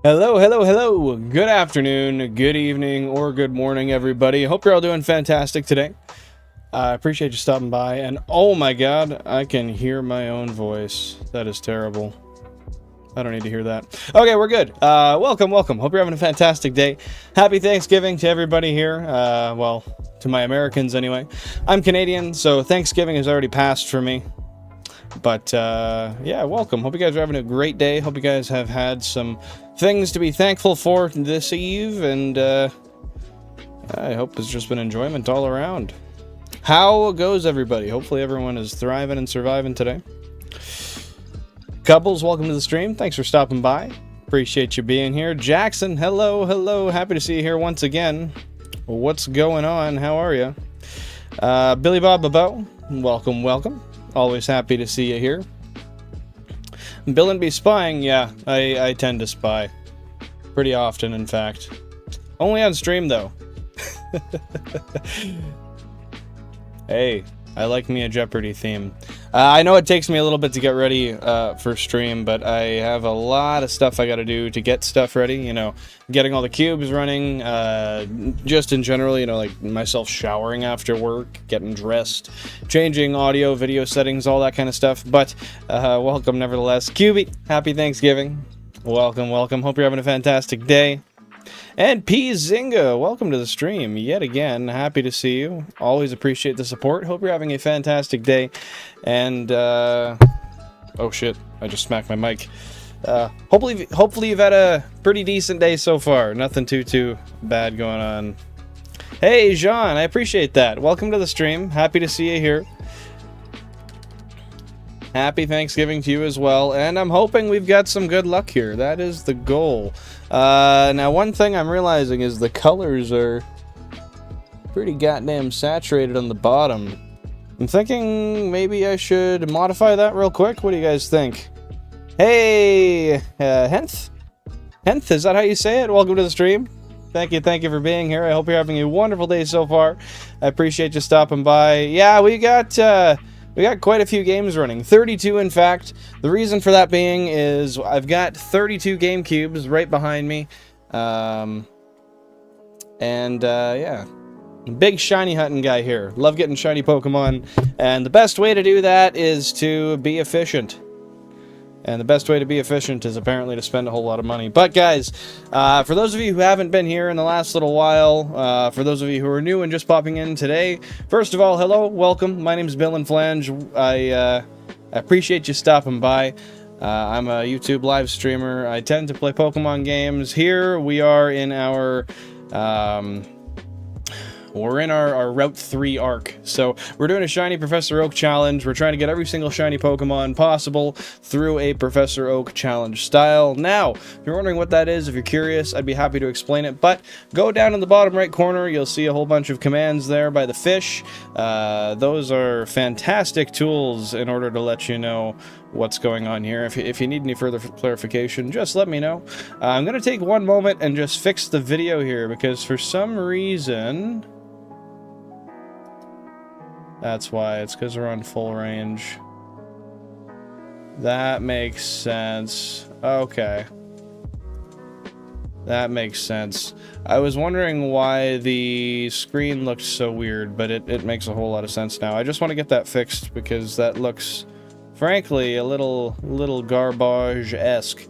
Hello, hello, hello. Good afternoon, good evening, or good morning, everybody. Hope you're all doing fantastic today. I appreciate you stopping by. And oh my god, I can hear my own voice. That is terrible. I don't need to hear that. Okay, we're good. Welcome, welcome. Hope you're having a fantastic day. Happy Thanksgiving to everybody here. Well, to my Americans anyway. I'm Canadian, so Thanksgiving has already passed for me. But, yeah, welcome. Hope you guys are having a great day. Hope you guys have had some things to be thankful for this eve. And, I hope it's just been enjoyment all around. How goes everybody? Hopefully everyone is thriving and surviving today. Couples, welcome to the stream. Thanks for stopping by. Appreciate you being here. Jackson, hello, hello. Happy to see you here once again. What's going on? How are you? Billy Bob Babo, welcome, welcome. Always happy to see you here. Bill and be spying, yeah, I tend to spy. Pretty often, in fact. Only on stream, though. Hey, I like me a Jeopardy theme. I know it takes me a little bit to get ready for stream, but I have a lot of stuff I gotta do to get stuff ready, you know, getting all the cubes running, just in general, you know, like myself showering after work, getting dressed, changing audio, video settings, all that kind of stuff, but welcome nevertheless. Cubie, happy Thanksgiving. Welcome, welcome. Hope you're having a fantastic day. And P Zinga, welcome to the stream yet again. Happy to see you. Always appreciate the support. Hope you're having a fantastic day. And oh shit, I just smacked my mic. Hopefully you've had a pretty decent day so far. Nothing too bad going on. Hey Jean, I appreciate that. Welcome to the stream. Happy to see you here. Happy Thanksgiving to you as well, and I'm hoping we've got some good luck here. That is the goal. Now, one thing I'm realizing is the colors are pretty goddamn saturated on the bottom. I'm thinking maybe I should modify that real quick. What do you guys think? Hey, Henth? Henth, is that how you say it? Welcome to the stream. Thank you for being here. I hope you're having a wonderful day so far. I appreciate you stopping by. Yeah, we got quite a few games running. 32, in fact. The reason for that being is I've got 32 Gamecubes right behind me. Yeah. Big shiny hunting guy here. Love getting shiny Pokemon. And the best way to do that is to be efficient. And the best way to be efficient is apparently to spend a whole lot of money. But guys, for those of you who haven't been here in the last little while, for those of you who are new and just popping in today, first of all, hello, welcome. My name's Bill and Flange. I appreciate you stopping by. I'm a YouTube live streamer. I tend to play Pokemon games. Here we are in our... we're in our Route 3 arc. So we're doing a Shiny Professor Oak challenge. We're trying to get every single shiny Pokemon possible through a Professor Oak challenge style. Now, if you're wondering what that is, if you're curious, I'd be happy to explain it. But go down in the bottom right corner. You'll see a whole bunch of commands there by the fish. Those are fantastic tools in order to let you know what's going on here. If you need any further clarification, just let me know. I'm going to take one moment and just fix the video here because for some reason... That's why. It's because we're on full range. That makes sense. Okay. That makes sense. I was wondering why the screen looked so weird, but it makes a whole lot of sense now. I just want to get that fixed because that looks, frankly, a little garbage-esque.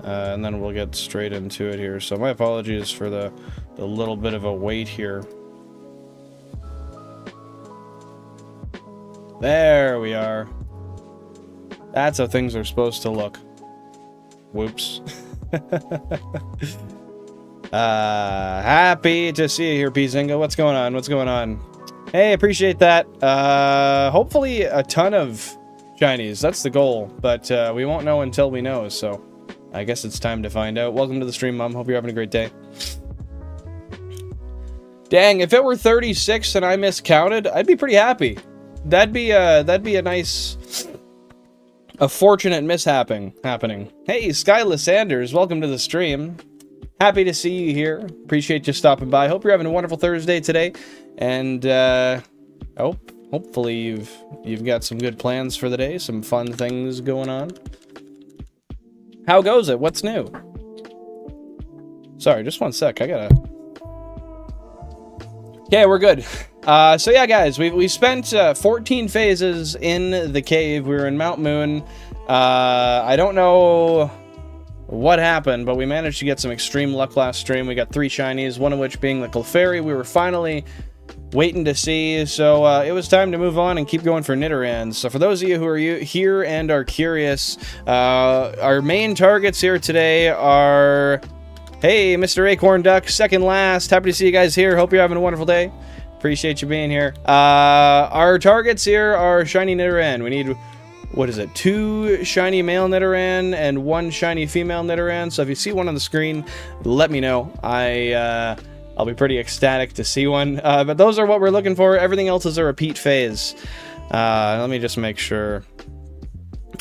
And then we'll get straight into it here. So my apologies for the little bit of a wait here. There we are. That's how things are supposed to look. Whoops. Happy to see you here, P-Zinga. What's going on? What's going on? Hey, appreciate that. Hopefully a ton of shinies. That's the goal. But we won't know until we know, so I guess it's time to find out. Welcome to the stream, Mom. Hope you're having a great day. Dang, if it were 36 and I miscounted, I'd be pretty happy. That'd be a nice, a fortunate mishappening happening. Hey, Skyla Sanders, welcome to the stream. Happy to see you here. Appreciate you stopping by. Hope you're having a wonderful Thursday today, and hopefully you've got some good plans for the day, some fun things going on. How goes it? What's new? Sorry, just one sec. I gotta... Okay, we're good. So yeah, guys, we spent 14 phases in the cave. We were in Mount Moon. I don't know what happened, but we managed to get some extreme luck last stream. We got 3 shinies, one of which being the Clefairy. We were finally waiting to see, so it was time to move on and keep going for Nidorans. So for those of you who are here and are curious, our main targets here today are... Hey, Mr. Acorn Duck, second last. Happy to see you guys here. Hope you're having a wonderful day. Appreciate you being here. Our targets here are Shiny Nidoran. We need, what is it, 2 Shiny Male Nidoran and 1 Shiny Female Nidoran. So if you see one on the screen, let me know. I'll be pretty ecstatic to see one. But those are what we're looking for. Everything else is a repeat phase. Let me just make sure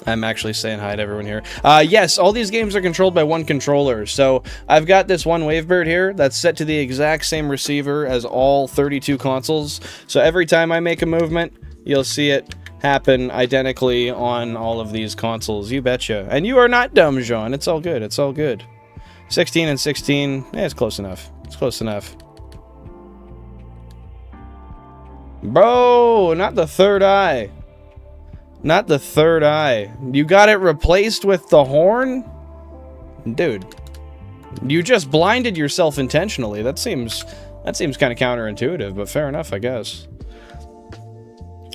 I'm actually saying hi to everyone here. Yes, all these games are controlled by one controller. So I've got this one Wavebird here that's set to the exact same receiver as all 32 consoles. So every time I make a movement, you'll see it happen identically on all of these consoles. You betcha. And you are not dumb, Jean. It's all good. It's all good. 16 and 16. Yeah, it's close enough. It's close enough. Bro, not the third eye. Not the third eye. You got it replaced with the horn? Dude. You just blinded yourself intentionally. That seems kind of counterintuitive, but fair enough, I guess.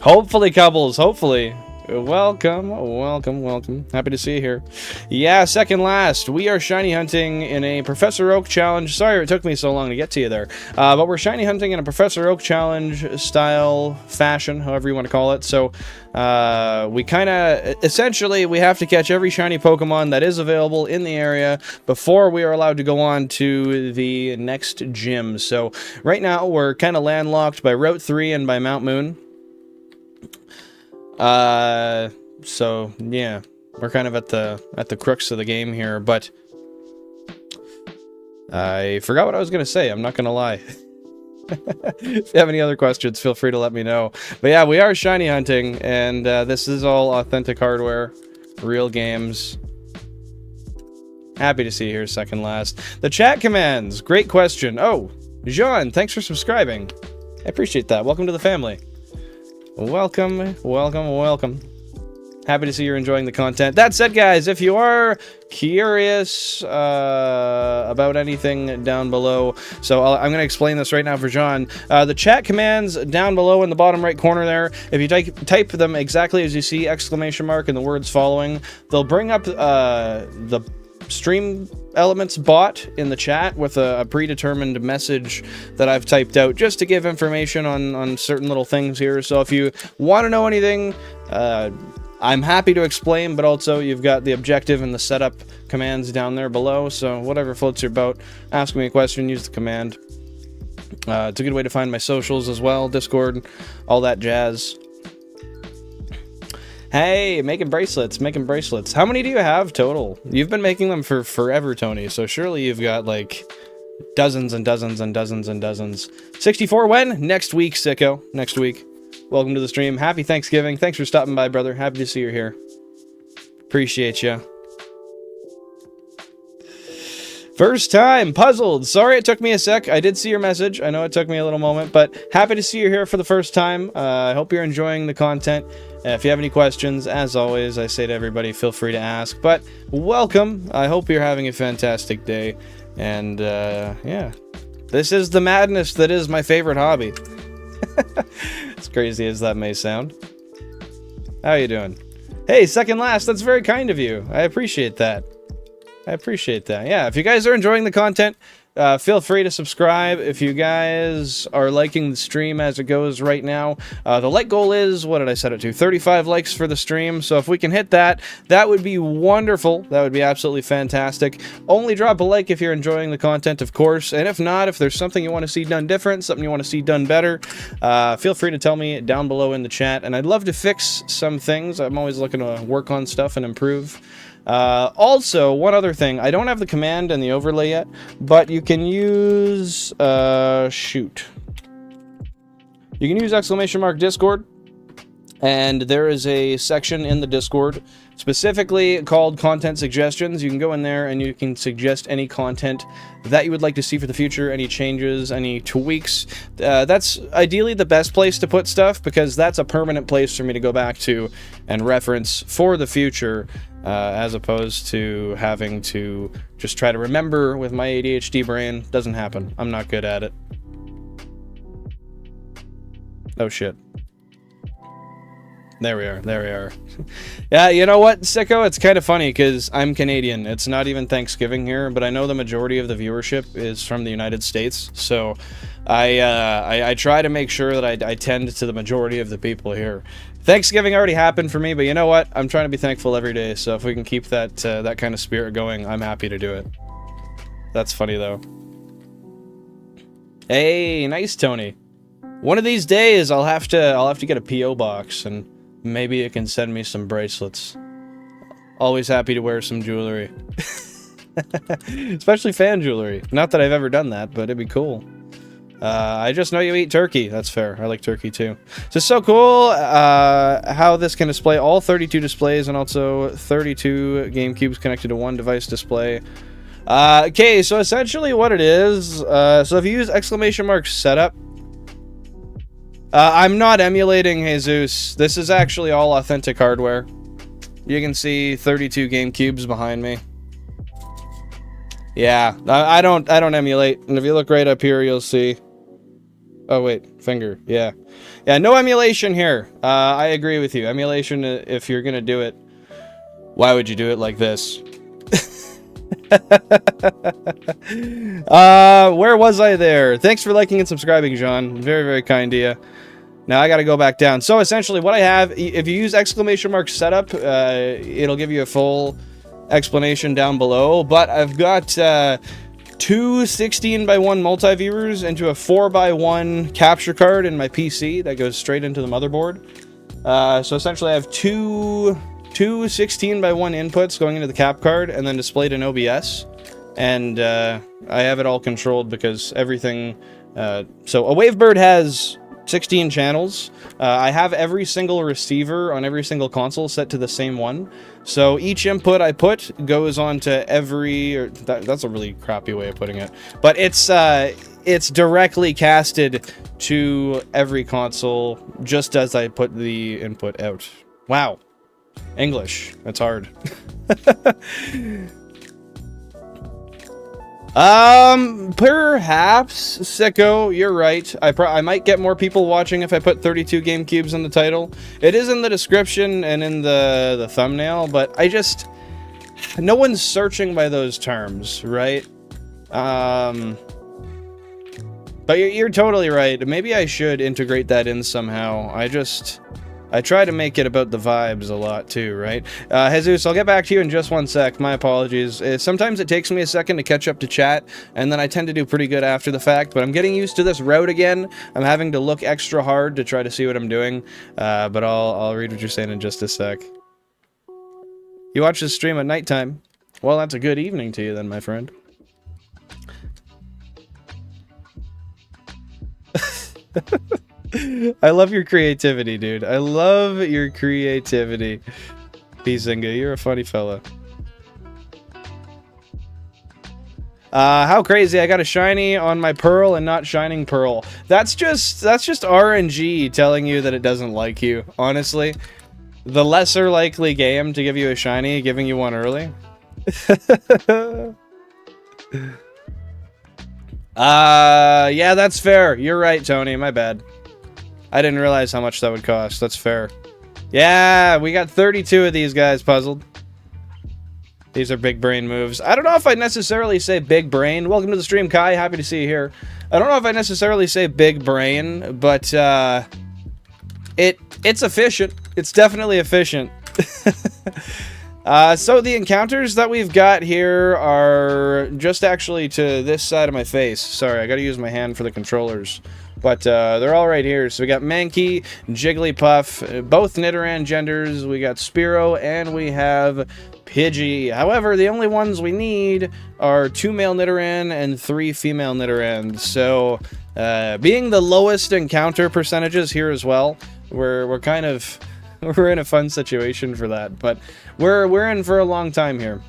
Hopefully, Cubbles, hopefully. Welcome, welcome, welcome. Happy to see you here. Yeah, second last. We are shiny hunting in a Professor Oak challenge. Sorry it took me so long to get to you there. But we're shiny hunting in a Professor Oak challenge style fashion, however you want to call it. So we kind of, essentially, we have to catch every shiny Pokemon that is available in the area before we are allowed to go on to the next gym. So right now we're kind of landlocked by Route 3 and by Mount Moon. So yeah, we're kind of at the crux of the game here, but I forgot what I was gonna say. I'm not gonna lie. If you have any other questions, feel free to let me know. But yeah, we are shiny hunting, and this is all authentic hardware, real games. Happy to see you here, second last. The chat commands, great question. Oh, Jean, thanks for subscribing. I appreciate that. Welcome to the family. Welcome, welcome, welcome. Happy to see you're enjoying the content. That said, guys, if you are curious about anything down below, so I'm going to explain this right now for John. The chat commands down below in the bottom right corner there, if you type them exactly as you see, exclamation mark and the words following, they'll bring up the Stream Elements bot in the chat with a predetermined message that I've typed out just to give information on certain little things here. So if you want to know anything, I'm happy to explain, but also you've got the objective and the setup commands down there below. So whatever floats your boat, ask me a question, use the command. It's a good way to find my socials as well, Discord, all that jazz. Hey, making bracelets, making bracelets. How many do you have total? You've been making them for forever, Tony, so surely you've got, like, dozens and dozens and dozens and dozens. 64 when? Next week, sicko. Next week. Welcome to the stream. Happy Thanksgiving. Thanks for stopping by, brother. Happy to see you here. Appreciate ya. First time, puzzled. Sorry it took me a sec. I did see your message. I know it took me a little moment, but happy to see you here for the first time. I hope you're enjoying the content. If you have any questions, as always, I say to everybody, feel free to ask. But welcome. I hope you're having a fantastic day. And yeah, this is the madness that is my favorite hobby. As crazy as that may sound. How you doing? Hey, second last. That's very kind of you. I appreciate that. I appreciate that. Yeah, if you guys are enjoying the content, feel free to subscribe. If you guys are liking the stream as it goes right now, the like goal is, what did I set it to? 35 likes for the stream. So if we can hit that, that would be wonderful. That would be absolutely fantastic. Only drop a like if you're enjoying the content, of course. And if not, if there's something you want to see done different, something you want to see done better, feel free to tell me down below in the chat. And I'd love to fix some things. I'm always looking to work on stuff and improve. Also, one other thing, I don't have the command and the overlay yet, but you can use, shoot. You can use !Discord, And there is a section in the Discord specifically called Content Suggestions. You can go in there and you can suggest any content that you would like to see for the future, any changes, any tweaks. That's ideally the best place to put stuff, because that's a permanent place for me to go back to and reference for the future, as opposed to having to just try to remember with my ADHD brain. Doesn't happen. I'm not good at it. Oh shit. There we are. There we are. Yeah, you know what, Sicko? It's kind of funny because I'm Canadian. It's not even Thanksgiving here, but I know the majority of the viewership is from the United States. So I try to make sure that I tend to the majority of the people here. Thanksgiving already happened for me, but you know what? I'm trying to be thankful every day. So if we can keep that that kind of spirit going, I'm happy to do it. That's funny though. Hey, nice, Tony. One of these days, I'll have to get a PO box, and maybe it can send me some bracelets. Always happy to wear some jewelry. Especially fan jewelry. Not that I've ever done that, but it'd be cool. I just know you eat turkey. That's fair. I like turkey too. So it's so cool how this can display all 32 displays and also 32 GameCubes connected to one device display. Okay, so essentially what it is, so if you use !setup, I'm not emulating Jesus. This is actually all authentic hardware. You can see 32 GameCubes behind me. Yeah, I don't emulate. And if you look right up here, you'll see. Oh wait, finger. Yeah, no emulation here. I agree with you. Emulation, if you're gonna do it, why would you do it like this? Where was I there? Thanks for liking and subscribing, John. Very, very kind to you. Now I gotta go back down. So essentially what I have, if you use !setup, it'll give you a full explanation down below, but I've got two 16:1 multi-viewers into a 4:1 capture card in my PC that goes straight into the motherboard. So essentially I have two 16:1 inputs going into the cap card and then displayed in OBS, and I have it all controlled because everything, so a Wavebird has 16 channels. I have every single receiver on every single console set to the same one. So each input I put goes on to every... that's a really crappy way of putting it. But it's directly casted to every console just as I put the input out. Wow. English. That's hard. Perhaps, Sicko, you're right. I might get more people watching if I put 32 GameCubes in the title. It is in the description and in the thumbnail, but no one's searching by those terms, right? But you're totally right. Maybe I should integrate that in somehow. I try to make it about the vibes a lot too, right? Jesus, I'll get back to you in just one sec. My apologies. Sometimes it takes me a second to catch up to chat, and then I tend to do pretty good after the fact, but I'm getting used to this route again. I'm having to look extra hard to try to see what I'm doing, but I'll read what you're saying in just a sec. You watch this stream at nighttime? Well, that's a good evening to you then, my friend. I love your creativity, dude. I love your creativity. Pizinga, you're a funny fella. How crazy, I got a shiny on my Pearl and not Shining Pearl. That's just RNG telling you that it doesn't like you, honestly. The lesser likely game to give you a shiny, giving you one early. Yeah, that's fair. You're right, Tony, my bad. I didn't realize how much that would cost. That's fair. Yeah, we got 32 of these guys puzzled. These are big brain moves. I don't know if I'd necessarily say big brain. Welcome to the stream, Kai. Happy to see you here. I don't know if I necessarily say big brain, but it's efficient. It's definitely efficient. So the encounters that we've got here are just actually to this side of my face. Sorry, I gotta use my hand for the controllers. But they're all right here. So we got Mankey, Jigglypuff, both Nidoran genders. We got Spearow, and we have Pidgey. However, the only ones we need are 2 male Nidoran and 3 female Nidorans. So being the lowest encounter percentages here as well, we're kind of we're in a fun situation for that. But we're in for a long time here.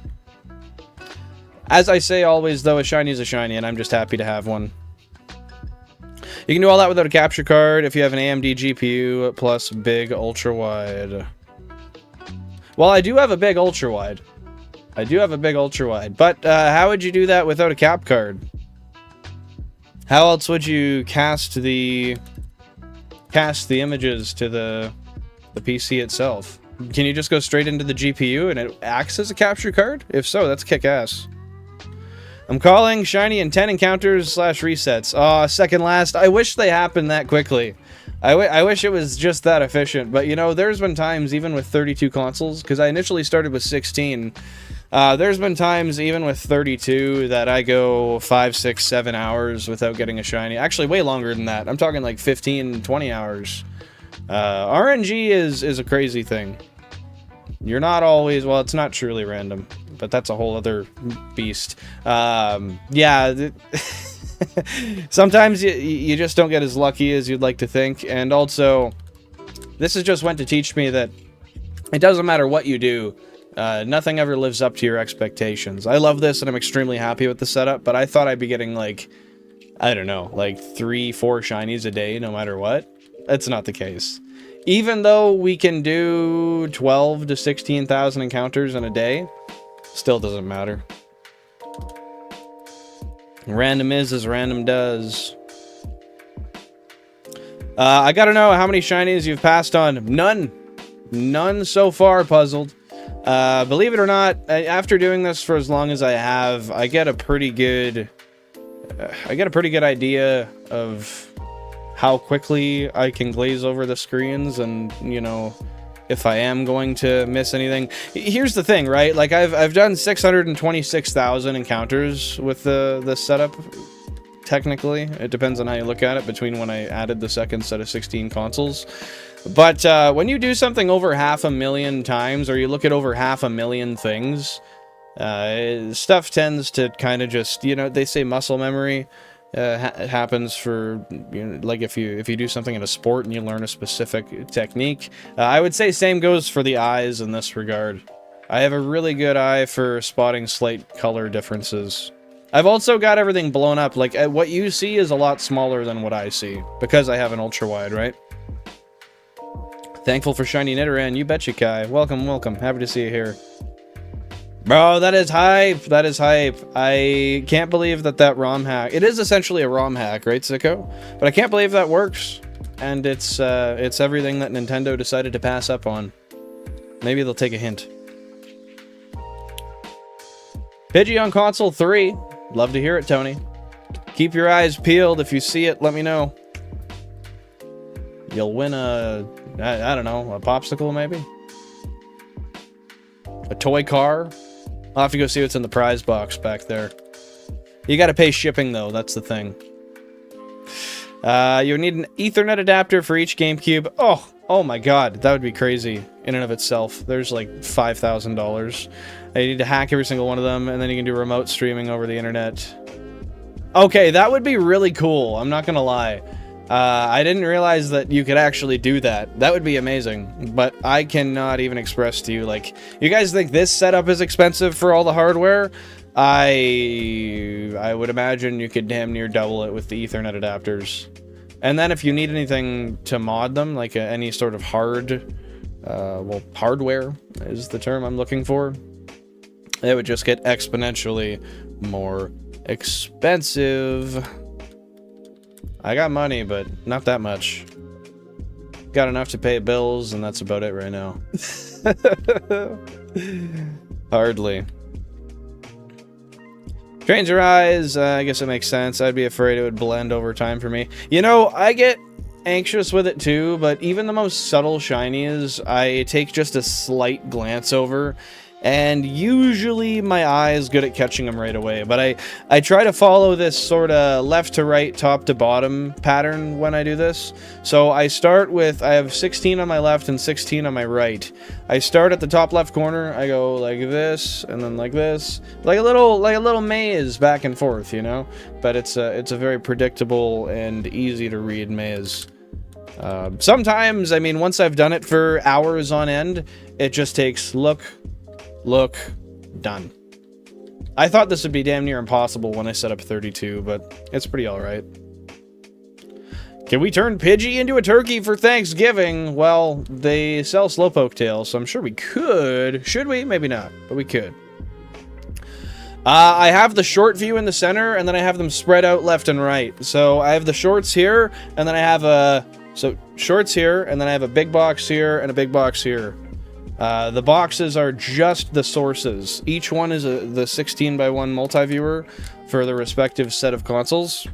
As I say always, though, a shiny is a shiny, and I'm just happy to have one. You can do all that without a capture card if you have an AMD GPU plus big ultra-wide. Well, I do have a big ultra-wide. But how would you do that without a cap card? How else would you cast the images to the PC itself? Can you just go straight into the GPU and it acts as a capture card? If so, that's kick-ass. I'm calling shiny in 10 encounters / resets. Aw, second last. I wish they happened that quickly. I wish it was just that efficient. But, you know, there's been times, even with 32 consoles, because I initially started with 16. There's been times, even with 32, that I go 5, 6, 7 hours without getting a shiny. Actually, way longer than that. I'm talking like 15, 20 hours. RNG is a crazy thing. You're not always... Well, it's not truly random, but that's a whole other beast. Yeah... Sometimes you just don't get as lucky as you'd like to think, and also, this is just went to teach me that it doesn't matter what you do, nothing ever lives up to your expectations. I love this, and I'm extremely happy with the setup, but I thought I'd be getting, like, I don't know, like 3, 4 shinies a day, no matter what. That's not the case. Even though we can do 12 to 16,000 encounters in a day, still doesn't matter. Random is as random does. I gotta know how many shinies you've passed on. None. None so far, Puzzled. Believe it or not, after doing this for as long as I have, I get a pretty good idea of how quickly I can glaze over the screens and, you know, if I am going to miss anything. Here's the thing, right? Like, I've done 626,000 encounters with the setup, technically. It depends on how you look at it, between when I added the second set of 16 consoles. But when you do something over 500,000 times, or you look at over 500,000 things, stuff tends to kind of just, you know, they say muscle memory. Happens for, you know, like if you do something in a sport and you learn a specific technique. I would say same goes for the eyes in this regard. I have a really good eye for spotting slight color differences. I've also got everything blown up. Like, what you see is a lot smaller than what I see, because I have an ultra wide, right? Thankful for shiny Nidoran. You betcha, Kai. Welcome, welcome. Happy to see you here. Bro, that is hype. That is hype. I can't believe that ROM hack... It is essentially a ROM hack, right, Sicko? But I can't believe that works. And it's everything that Nintendo decided to pass up on. Maybe they'll take a hint. Pidgey on console 3. Love to hear it, Tony. Keep your eyes peeled. If you see it, let me know. You'll win a... I don't know, a popsicle, maybe? A toy car? I'll have to go see what's in the prize box back there. You gotta pay shipping, though. That's the thing. You need an Ethernet adapter for each GameCube. Oh my god. That would be crazy in and of itself. There's like $5,000. You need to hack every single one of them, and then you can do remote streaming over the internet. Okay, that would be really cool. I'm not gonna lie. I didn't realize that you could actually do that. That would be amazing, but I cannot even express to you, like, you guys think this setup is expensive for all the hardware? I would imagine you could damn near double it with the Ethernet adapters. And then if you need anything to mod them, like any sort of well, hardware is the term I'm looking for, it would just get exponentially more expensive. I got money, but not that much. Got enough to pay bills, and that's about it right now. Hardly. Trains your eyes, I guess it makes sense. I'd be afraid it would blend over time for me. You know, I get anxious with it too, but even the most subtle shinies, I take just a slight glance over, and usually my eye is good at catching them right away. But I try to follow this sort of left to right, top to bottom pattern when I do this. So I start with, I have 16 on my left and 16 on my right. I start at the top left corner, I go like this, and then like this, like a little maze back and forth, you know. But it's a very predictable and easy to read maze. Sometimes, I mean, once I've done it for hours on end, it just takes look, done. I thought this would be damn near impossible when I set up 32, but it's pretty alright. Can we turn Pidgey into a turkey for Thanksgiving? Well, they sell Slowpoke tails, so I'm sure we could. Should we? Maybe not, but we could. I have the short view in the center, and then I have them spread out left and right. So I have the shorts here, and then I have a... So, shorts here, and then I have a big box here, and a big box here. The boxes are just the sources. Each one is the 16:1 multi-viewer for the respective set of consoles.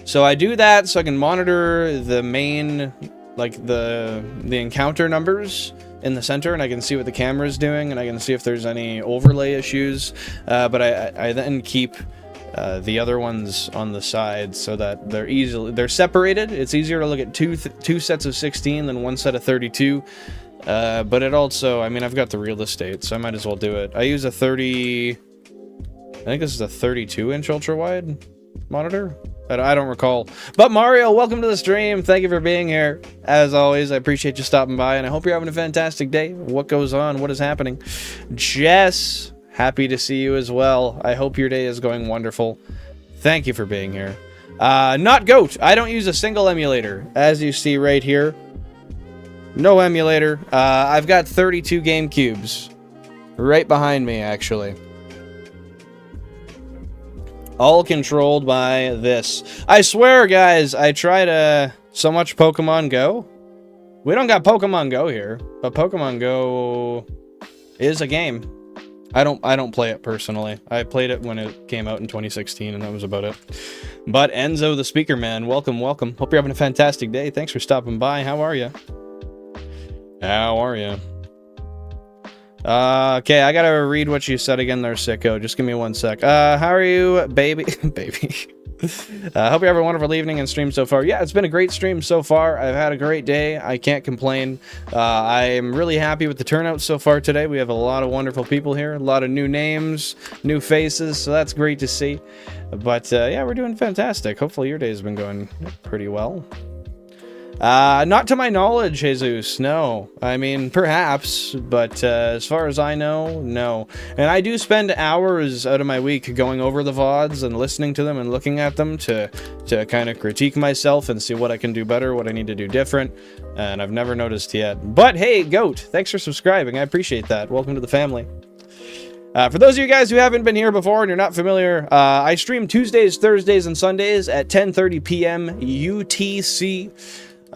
So I do that so I can monitor the main, like the encounter numbers in the center, and I can see what the camera is doing, and I can see if there's any overlay issues. But I then keep the other ones on the side so that they're separated. It's easier to look at two sets of 16 than one set of 32. But it also, I mean, I've got the real estate, so I might as well do it. I use a 30, I think this is a 32-inch ultra-wide monitor. I don't recall. But Mario, welcome to the stream. Thank you for being here. As always, I appreciate you stopping by, and I hope you're having a fantastic day. What goes on? What is happening? Jess, happy to see you as well. I hope your day is going wonderful. Thank you for being here. Not Goat. I don't use a single emulator, as you see right here. No emulator. I've got 32 GameCubes right behind me, actually. All controlled by this. I swear, guys, I tried so much Pokemon Go. We don't got Pokemon Go here, but Pokemon Go is a game. I don't play it personally. I played it when it came out in 2016, and that was about it. But Enzo the Speaker Man, welcome, welcome. Hope you're having a fantastic day. Thanks for stopping by. How are you? How are you? Okay, I gotta read what you said again there, sicko. Just give me 1 sec. How are you, baby? Baby. Hope you have a wonderful evening and stream so far. Yeah, it's been a great stream so far. I've had a great day. I can't complain. I'm really happy with the turnout so far today. We have a lot of wonderful people here. A lot of new names, new faces, so that's great to see. But, yeah, we're doing fantastic. Hopefully your day's been going pretty well. Not to my knowledge, Jesus, no. I mean, perhaps, but as far as I know, no. And I do spend hours out of my week going over the VODs and listening to them and looking at them to kind of critique myself and see what I can do better, what I need to do different, and I've never noticed yet. But hey, Goat, thanks for subscribing. I appreciate that. Welcome to the family. For those of you guys who haven't been here before and you're not familiar, I stream Tuesdays, Thursdays, and Sundays at 10:30 p.m. UTC.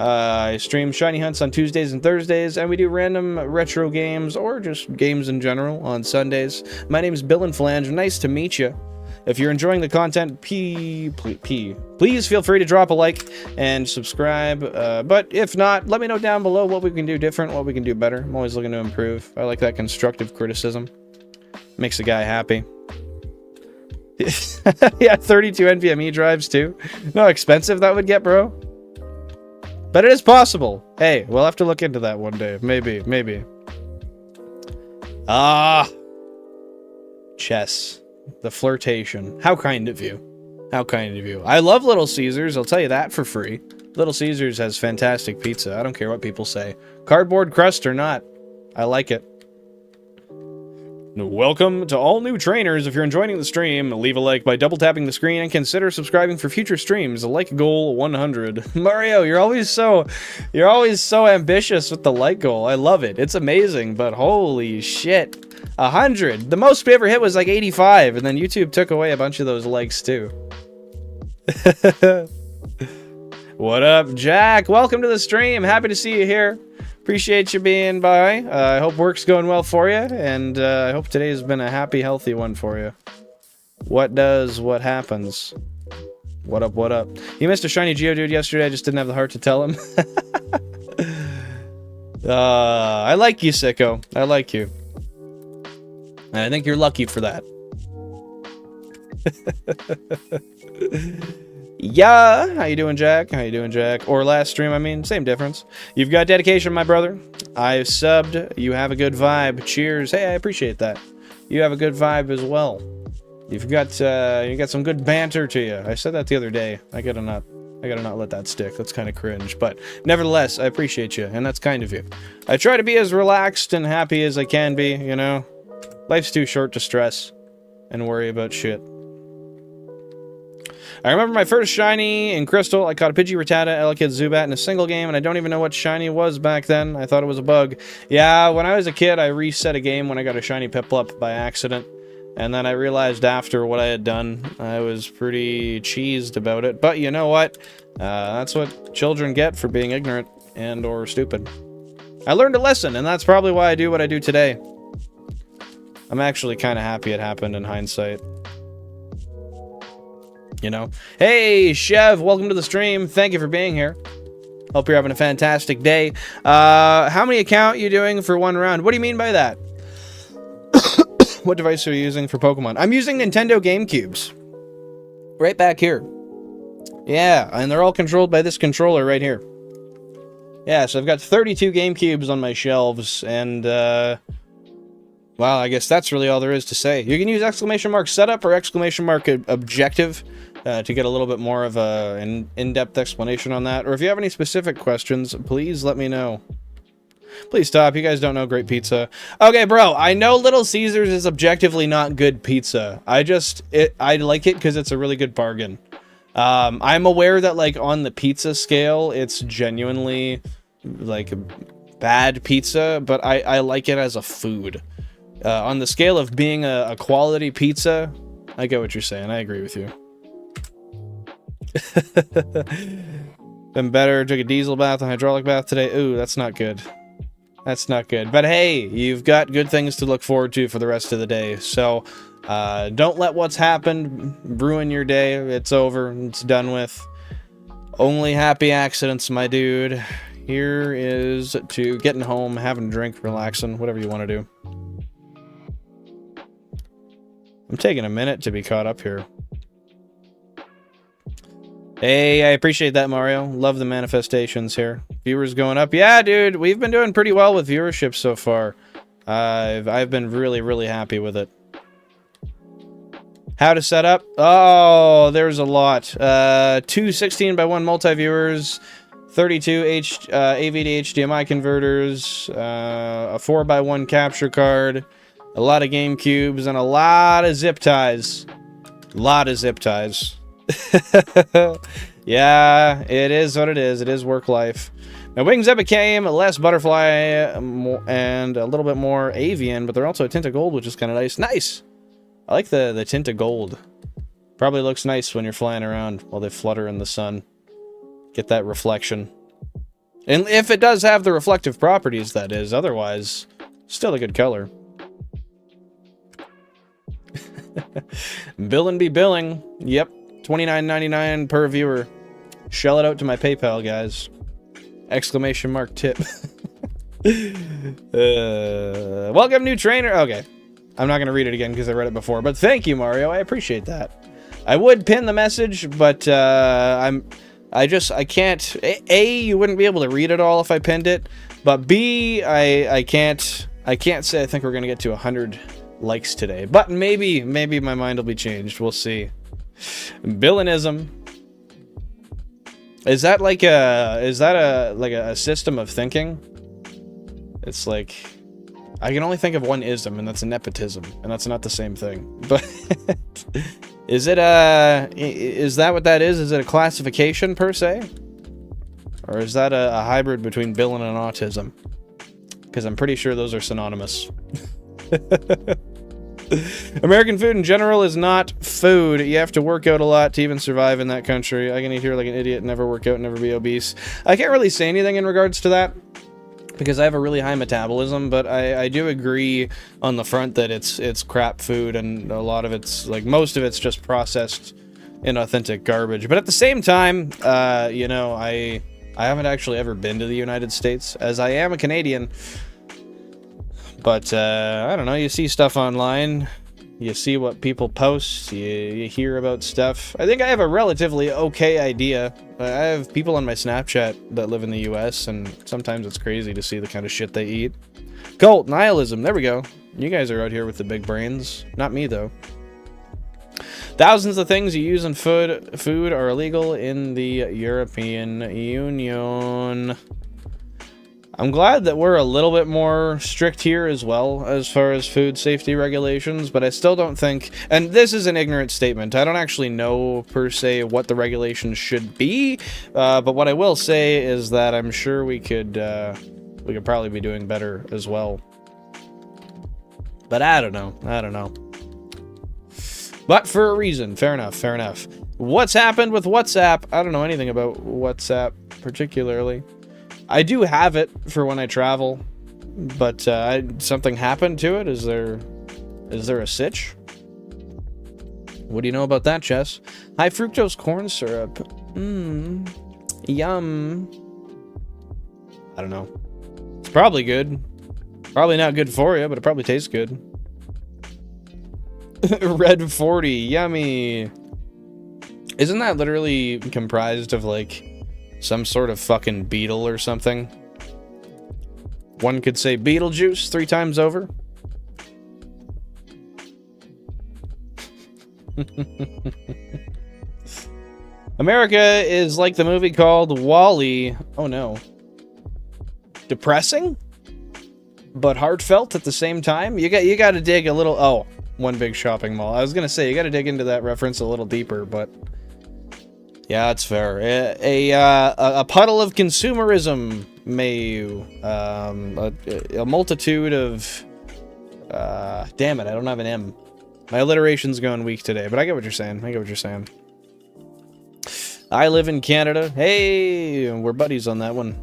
I stream Shiny Hunts on Tuesdays and Thursdays, and we do random retro games, or just games in general, on Sundays. My name is Bill and Flange. Nice to meet you. If you're enjoying the content, please feel free to drop a like and subscribe. But if not, let me know down below what we can do different, what we can do better. I'm always looking to improve. I like that constructive criticism. Makes a guy happy. Yeah, 32 NVMe drives, too. No, expensive that would get, bro. But it is possible. Hey, we'll have to look into that one day. Maybe, maybe. Chess. The flirtation. How kind of you. How kind of you. I love Little Caesars, I'll tell you that for free. Little Caesars has fantastic pizza. I don't care what people say. Cardboard crust or not. I like it. Welcome to all new trainers. If you're enjoying the stream, leave a like by double tapping the screen and consider subscribing for future streams. Like goal 100. Mario, you're always so ambitious with the like goal. I love it. It's amazing, but holy shit. 100. The most we ever hit was like 85, and then YouTube took away a bunch of those likes too. What up, Jack? Welcome to the stream. Happy to see you here. Appreciate you being by. I hope work's going well for you, and I hope today has been a happy, healthy one for you. What happens? What up, what up? You missed a shiny Geodude yesterday, I just didn't have the heart to tell him. I like you, sicko. I like you. And I think you're lucky for that. Yeah, how you doing, Jack? How you doing, Jack? Or last stream, I mean, same difference. You've got dedication, my brother. I've subbed. You have a good vibe. Cheers. Hey, I appreciate that. You have a good vibe as well. You got some good banter to you. I said that the other day. I get a nut. I gotta not let that stick. That's kind of cringe. But nevertheless, I appreciate you, and that's kind of you. I try to be as relaxed and happy as I can be, you know? Life's too short to stress and worry about shit. I remember my first shiny in Crystal. I caught a Pidgey-Rattata, Elekid, Zubat in a single game, and I don't even know what shiny was back then. I thought it was a bug. Yeah, when I was a kid, I reset a game when I got a shiny Piplup by accident. And then I realized after what I had done, I was pretty cheesed about it. But you know what? That's what children get for being ignorant and or stupid. I learned a lesson, and that's probably why I do what I do today. I'm actually kind of happy it happened in hindsight. You know? Hey, Chev, welcome to the stream. Thank you for being here. Hope you're having a fantastic day. How many account you doing for one round? What do you mean by that? What device are you using for Pokemon? I'm using Nintendo GameCubes. Right back here. Yeah, and they're all controlled by this controller right here. Yeah, so I've got 32 GameCubes on my shelves, and, well, I guess that's really all there is to say. You can use exclamation mark setup or exclamation mark objective to get a little bit more of an in-depth explanation on that. Or if you have any specific questions, please let me know. Please stop. You guys don't know great pizza. Okay, bro, I know Little Caesars is objectively not good pizza. I like it because it's a really good bargain. I'm aware that, like, on the pizza scale, it's genuinely, like, bad pizza, but I like it as a food. On the scale of being a quality pizza, I get what you're saying. I agree with you. Been better. Took a diesel bath and hydraulic bath today. Ooh, that's not good. That's not good. But hey, you've got good things to look forward to for the rest of the day. So, don't let what's happened ruin your day. It's over. It's done with. Only happy accidents, my dude. Here is to getting home, having a drink, relaxing, whatever you want to do. I'm taking a minute to be caught up here. Hey, I appreciate that, Mario. Love the manifestations here. Viewers going up. Yeah, dude, we've been doing pretty well with viewership so far. I've been really, really happy with it. How to set up? Oh, there's a lot. 2 16:1 multi-viewers, 32 AV to HDMI converters, a 4:1 capture card, a lot of GameCubes, and a lot of zip ties. A lot of zip ties. Yeah, it is what it is. It is work life. My wings up became less butterfly and a little bit more avian, but they're also a tint of gold, which is kind of nice. Nice! I like the tint of gold. Probably looks nice when you're flying around while they flutter in the sun. Get that reflection. And if it does have the reflective properties, that is. Otherwise, still a good color. Bill and be billing. Yep. $29.99 per viewer. Shell it out to my PayPal, guys. Exclamation mark tip. Welcome, new trainer. Okay. I'm not going to read it again because I read it before. But thank you, Mario. I appreciate that. I would pin the message, but I can't. A, you wouldn't be able to read it all if I pinned it. But B, I can't say I think we're going to get to 100 likes today. But maybe my mind will be changed. We'll see. Villanism. Is that like a system of thinking? It's like I can only think of one ism, and that's a nepotism, and that's not the same thing. But is that what that is? Is it a classification per se? Or is that a hybrid between villain and autism? Because I'm pretty sure those are synonymous. American food in general is not food. You have to work out a lot to even survive in that country. I can eat here like an idiot, never work out, never be obese. I can't really say anything in regards to that because I have a really high metabolism, but I do agree on the front that it's crap food, and a lot of it's, like, most of it's just processed inauthentic garbage. But at the same time, you know, I haven't actually ever been to the United States, as I am a Canadian. But, I don't know, you see stuff online, you see what people post, you hear about stuff. I think I have a relatively okay idea. I have people on my Snapchat that live in the US, and sometimes it's crazy to see the kind of shit they eat. Cult, nihilism, there we go. You guys are out here with the big brains. Not me, though. Thousands of things you use in food are illegal in the European Union. I'm glad that we're a little bit more strict here as well as far as food safety regulations, but I still don't think, and this is an ignorant statement, I don't actually know per se what the regulations should be, but what I will say is that I'm sure we could probably be doing better as well. But I don't know. But for a reason, fair enough. What's happened with WhatsApp? I don't know anything about WhatsApp particularly. I do have it for when I travel, but something happened to it. Is there a sitch? What do you know about that, Chess? High fructose corn syrup. Yum. I don't know. It's probably good. Probably not good for you, but it probably tastes good. Red 40, yummy. Isn't that literally comprised of like some sort of fucking beetle or something? One could say Beetlejuice 3 times over. America is like the movie called WALL-E. Oh no. Depressing? But heartfelt at the same time? You got to dig a little... Oh, one big shopping mall. I was going to say, you got to dig into that reference a little deeper, but... Yeah, that's fair. A puddle of consumerism, may a multitude of... damn it, I don't have an M. My alliteration's going weak today, but I get what you're saying. I live in Canada. Hey, we're buddies on that one.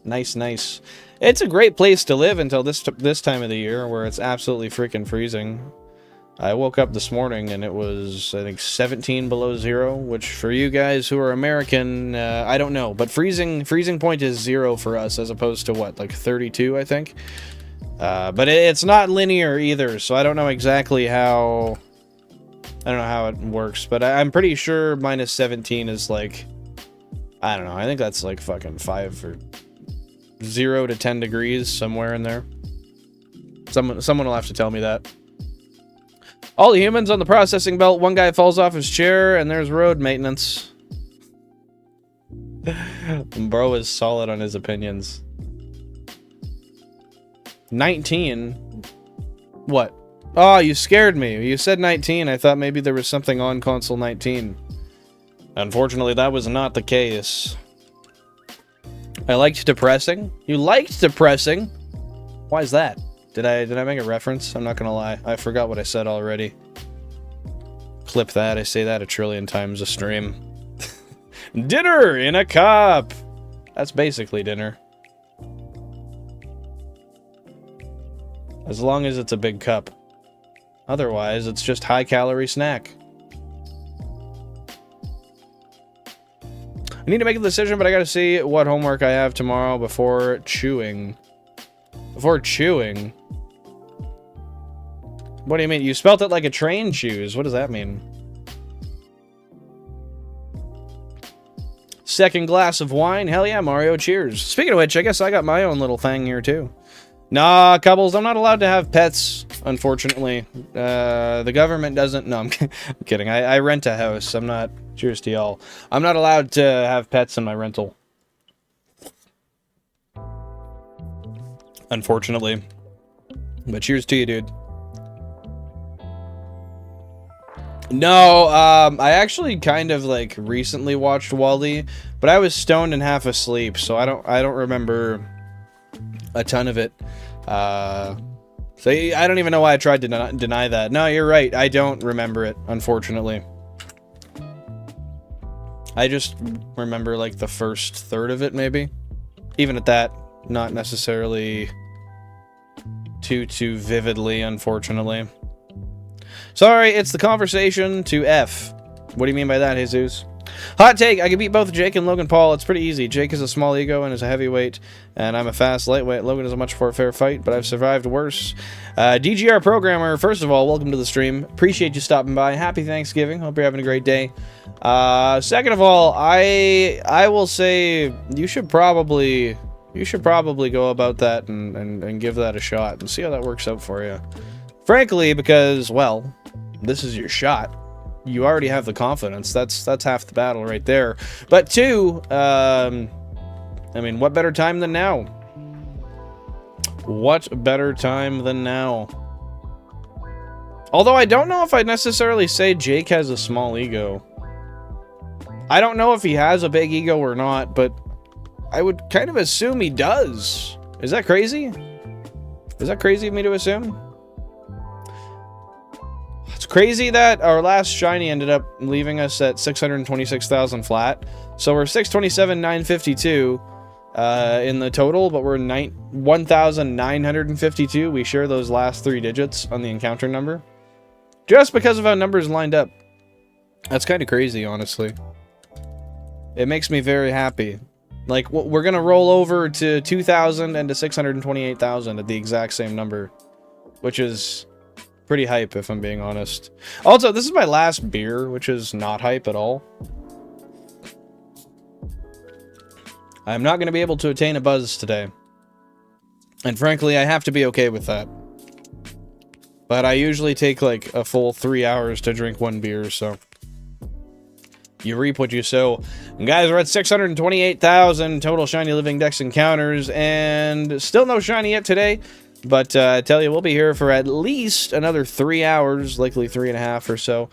Nice. It's a great place to live until this time of the year, where it's absolutely freaking freezing. I woke up this morning and it was, I think, 17 below zero, which for you guys who are American, I don't know. But freezing point is 0 for us, as opposed to what, like 32, I think? But it's not linear either, so I don't know exactly how... I don't know how it works, but I'm pretty sure minus 17 is like... I don't know, I think that's like fucking 5 or 0 to 10 degrees, somewhere in there. Someone will have to tell me that. All the humans on the processing belt, one guy falls off his chair, and there's road maintenance. Bro is solid on his opinions. 19? What? Oh, you scared me. You said 19. I thought maybe there was something on console 19. Unfortunately, that was not the case. I liked depressing. You liked depressing? Why is that? Did I make a reference? I'm not gonna lie. I forgot what I said already. Clip that. I say that 1 trillion times a stream. Dinner in a cup! That's basically dinner. As long as it's a big cup. Otherwise, it's just high-calorie snack. I need to make a decision, but I gotta see what homework I have tomorrow before chewing. Before chewing? What do you mean? You spelt it like a train chews. What does that mean? Second glass of wine. Hell yeah, Mario. Cheers. Speaking of which, I guess I got my own little thing here, too. Nah, Cubbles, I'm not allowed to have pets, unfortunately. The government doesn't... No, I'm kidding. I rent a house. I'm not... Cheers to y'all. I'm not allowed to have pets in my rental. Unfortunately. But cheers to you, dude. No, I actually kind of, like, recently watched WALL-E, but I was stoned and half asleep, so I don't remember a ton of it. So I don't even know why I tried to deny that. No, you're right. I don't remember it, unfortunately. I just remember, like, the first third of it, maybe. Even at that, not necessarily too vividly, unfortunately. Sorry, it's the conversation to F. What do you mean by that, Jesus? Hot take, I can beat both Jake and Logan Paul. It's pretty easy. Jake is a small ego and is a heavyweight, and I'm a fast lightweight. Logan is a much more fair fight, but I've survived worse. DGR Programmer, first of all, welcome to the stream. Appreciate you stopping by. Happy Thanksgiving. Hope you're having a great day. Second of all, I will say you should probably go about that and give that a shot and see how that works out for you. Frankly, because, well, this is your shot. You already have the confidence. That's half the battle right there. But 2, I mean, what better time than now? What better time than now? Although I don't know if I'd necessarily say Jake has a small ego. I don't know if he has a big ego or not, but I would kind of assume he does. Is that crazy? Is that crazy of me to assume? It's crazy that our last shiny ended up leaving us at 626,000 flat. So we're 627,952 in the total, but we're 1,952. We share those last 3 digits on the encounter number. Just because of how numbers lined up. That's kind of crazy, honestly. It makes me very happy. Like, we're going to roll over to 2,000 and to 628,000 at the exact same number. Which is pretty hype, if I'm being honest. Also, this is my last beer, which is not hype at all. I'm not going to be able to attain a buzz today. And frankly, I have to be okay with that. But I usually take like a full 3 hours to drink 1 beer, so you reap what you sow. And guys, we're at 628,000 total Shiny Living Dex encounters, and still no shiny yet today. But I tell you, we'll be here for at least another 3 hours, likely 3.5 or so.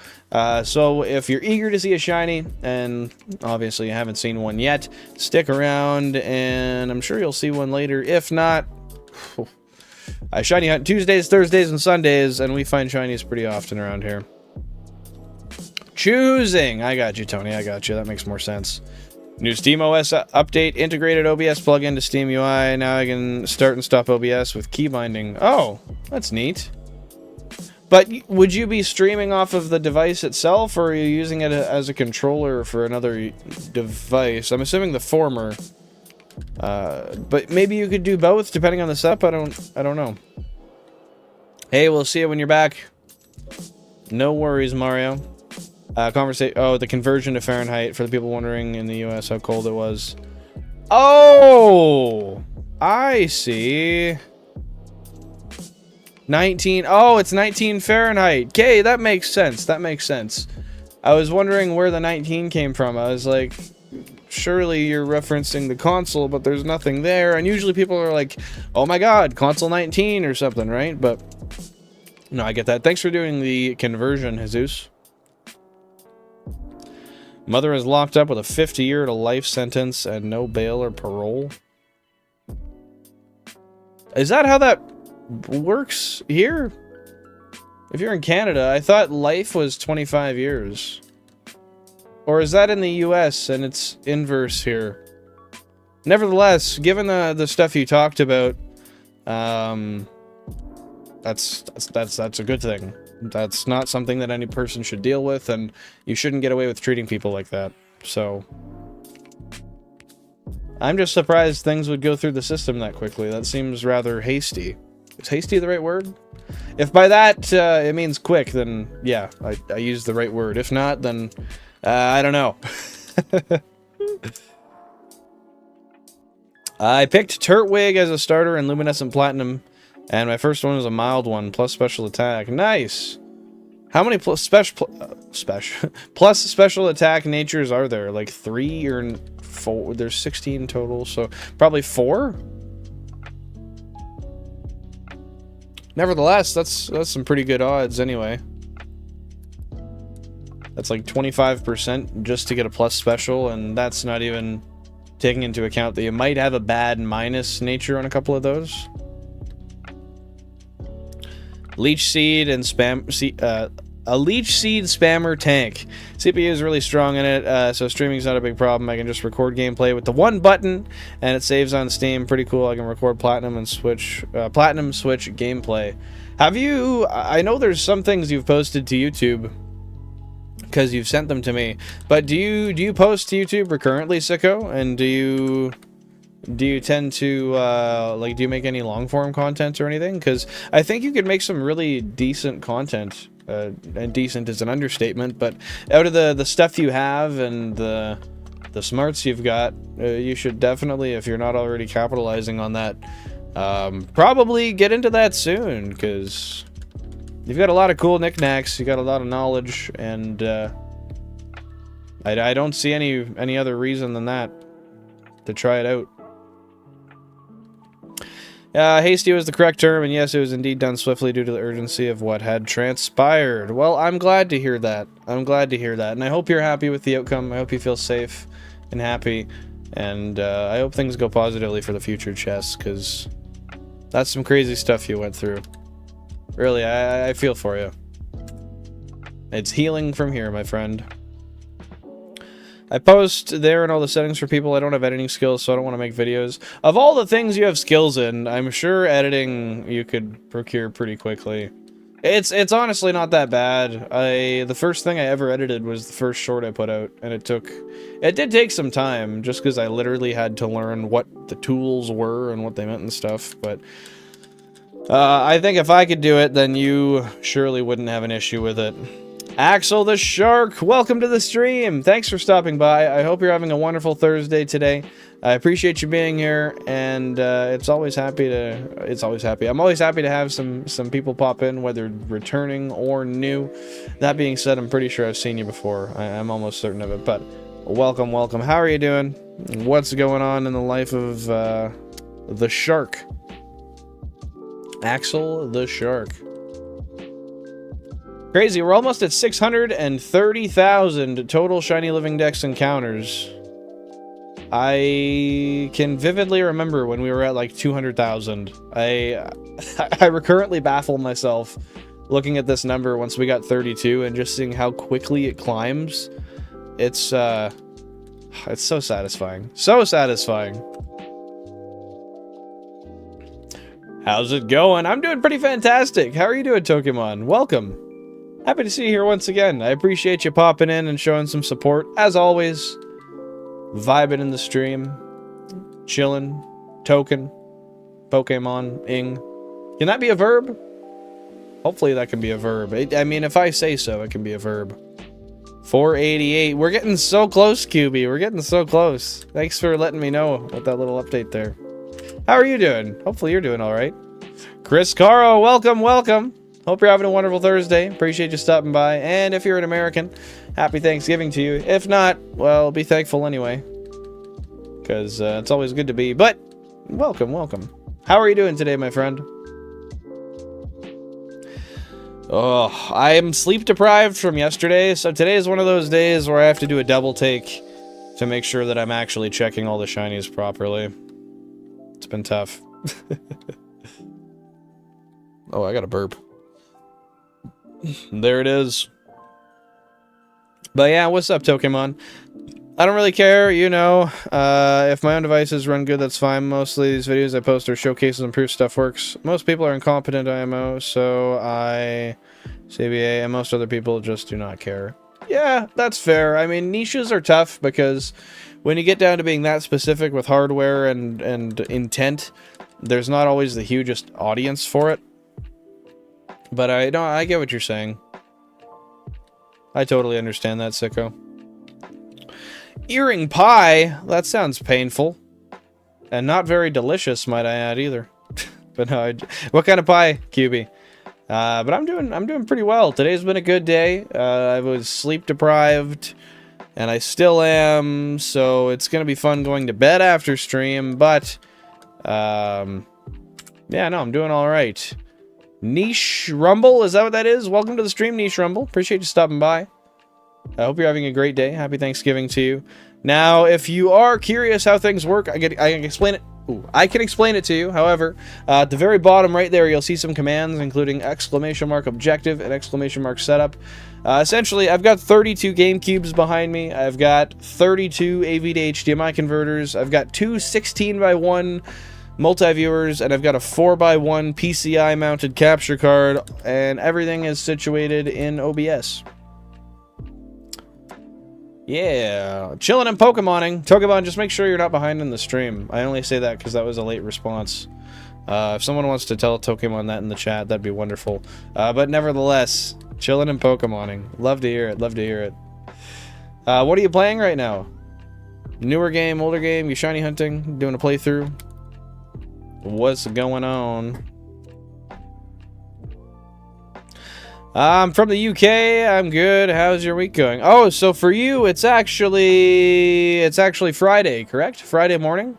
So if you're eager to see a shiny, and obviously you haven't seen one yet, stick around, and I'm sure you'll see one later. If not, I shiny hunt Tuesdays, Thursdays, and Sundays, and we find shinies pretty often around here. Choosing! I got you, Tony, I got you. That makes more sense. New SteamOS update, integrated OBS plugin to Steam UI. Now I can start and stop OBS with key binding. Oh, that's neat. But would you be streaming off of the device itself, or are you using it as a controller for another device? I'm assuming the former. But maybe you could do both depending on the setup. I don't know. Hey, we'll see you when you're back. No worries, Mario. Oh, the conversion to Fahrenheit, for the people wondering in the US how cold it was. Oh, I see. 19. Oh, it's 19 Fahrenheit. Okay, that makes sense. That makes sense. I was wondering where the 19 came from. I was like, surely you're referencing the console, but there's nothing there. And usually people are like, oh my god, console 19 or something, right? But no, I get that. Thanks for doing the conversion, Jesus. Mother is locked up with a 50-year to life sentence and no bail or parole. Is that how that works here? If you're in Canada, I thought life was 25 years. Or is that in the US and it's inverse here? Nevertheless, given the stuff you talked about, that's a good thing. That's not something that any person should deal with, and you shouldn't get away with treating people like that. So I'm just surprised things would go through the system that quickly. That seems rather hasty. Is hasty the right word? If by that it means quick, then yeah, I used the right word. If not, then I don't know. I picked Turtwig as a starter in Luminescent Platinum. And my first one was a mild one, plus special attack. Nice! How many plus special attack natures are there? Like 3 or 4? There's 16 total, so probably 4? Nevertheless, that's some pretty good odds anyway. That's like 25% just to get a plus special, and that's not even taking into account that you might have a bad minus nature on a couple of those. Leech Seed and a Leech Seed Spammer tank. CPU is really strong in it, so streaming's not a big problem. I can just record gameplay with the one button, and it saves on Steam. Pretty cool. I can record Platinum Switch gameplay. Have you... I know there's some things you've posted to YouTube, because you've sent them to me, but do you post to YouTube recurrently, Sicko? And do you tend to, do you make any long-form content or anything? Because I think you could make some really decent content. And decent is an understatement, but out of the stuff you have and the smarts you've got, you should definitely, if you're not already capitalizing on that, probably get into that soon, because You've got a lot of cool knickknacks. You got a lot of knowledge, and I don't see any other reason than that to try it out. Hasty was the correct term, and yes, it was indeed done swiftly due to the urgency of what had transpired. Well, I'm glad to hear that. I'm glad to hear that, and I hope you're happy with the outcome. I hope you feel safe and happy, and I hope things go positively for the future, Chess, because that's some crazy stuff you went through. Really, I feel for you. It's healing from here, my friend. I post there in all the settings for people. I don't have editing skills, so I don't want to make videos. Of all the things you have skills in, I'm sure editing you could procure pretty quickly. It's honestly not that bad. The first thing I ever edited was the first short I put out, and it did take some time, just because I literally had to learn what the tools were and what they meant and stuff, but I think if I could do it, then you surely wouldn't have an issue with it. Axel the Shark, welcome to the stream. Thanks for stopping by. I hope you're having a wonderful Thursday today. I appreciate you being here, and I'm always happy to have some people pop in, whether returning or new. That being said, I'm pretty sure I've seen you before. I'm almost certain of it, but welcome, welcome. How are you doing? What's going on in the life of the Shark? Axel the Shark. Crazy, we're almost at 630,000 total Shiny Living Dex encounters. I can vividly remember when we were at like 200,000. I recurrently baffle myself looking at this number once we got 32 and just seeing how quickly it climbs. It's so satisfying. So satisfying. How's it going? I'm doing pretty fantastic. How are you doing, Pokemon? Welcome. Happy to see you here once again. I appreciate you popping in and showing some support. As always, vibing in the stream, chilling, token, Pokemon-ing. Can that be a verb? Hopefully that can be a verb. I mean, if I say so, it can be a verb. 488. We're getting so close, QB. We're getting so close. Thanks for letting me know about that little update there. How are you doing? Hopefully you're doing all right. Chris Caro, welcome, welcome. Hope you're having a wonderful Thursday. Appreciate you stopping by. And if you're an American, happy Thanksgiving to you. If not, well, be thankful anyway. Because it's always good to be. But, welcome, welcome. How are you doing today, my friend? Oh, I am sleep deprived from yesterday. So today is one of those days where I have to do a double take to make sure that I'm actually checking all the shinies properly. It's been tough. Oh, I got a burp. There it is. But yeah, what's up, Pokemon? I don't really care, you know. If my own devices run good, that's fine. Mostly these videos I post are showcases and proof stuff works. Most people are incompetent IMO, so CBA, and most other people just do not care. Yeah, that's fair. I mean, niches are tough because when you get down to being that specific with hardware and intent, there's not always the hugest audience for it. But I get what you're saying. I totally understand that, sicko. Earring pie? That sounds painful. And not very delicious, might I add, either. But no, what kind of pie, QB? But I'm doing pretty well. Today's been a good day. I was sleep deprived, and I still am, so it's gonna be fun going to bed after stream, but yeah, no, I'm doing all right. Niche Rumble, is that what that is? Welcome to the stream, Niche Rumble. Appreciate you stopping by. I hope you're having a great day. Happy Thanksgiving to you. Now, if you are curious how things work, I can explain it. Ooh, I can explain it to you. However, at the very bottom right there, you'll see some commands, including !objective and !setup. Essentially, I've got 32 GameCubes behind me. I've got 32 AV to HDMI converters. I've got two 16:1 multi-viewers, and I've got a 4:1 PCI mounted capture card, and everything is situated in OBS. Yeah, chilling and Pokemoning. Pokemon, just make sure you're not behind in the stream. I only say that because that was a late response. If someone wants to tell Pokemon that in the chat, that'd be wonderful. But nevertheless, chilling and Pokemoning. Love to hear it, love to hear it. What are you playing right now? Newer game, older game, you shiny hunting, doing a playthrough? What's going on? I'm from the UK. I'm good. How's your week going? Oh, so for you, it's actually Friday, correct? Friday morning.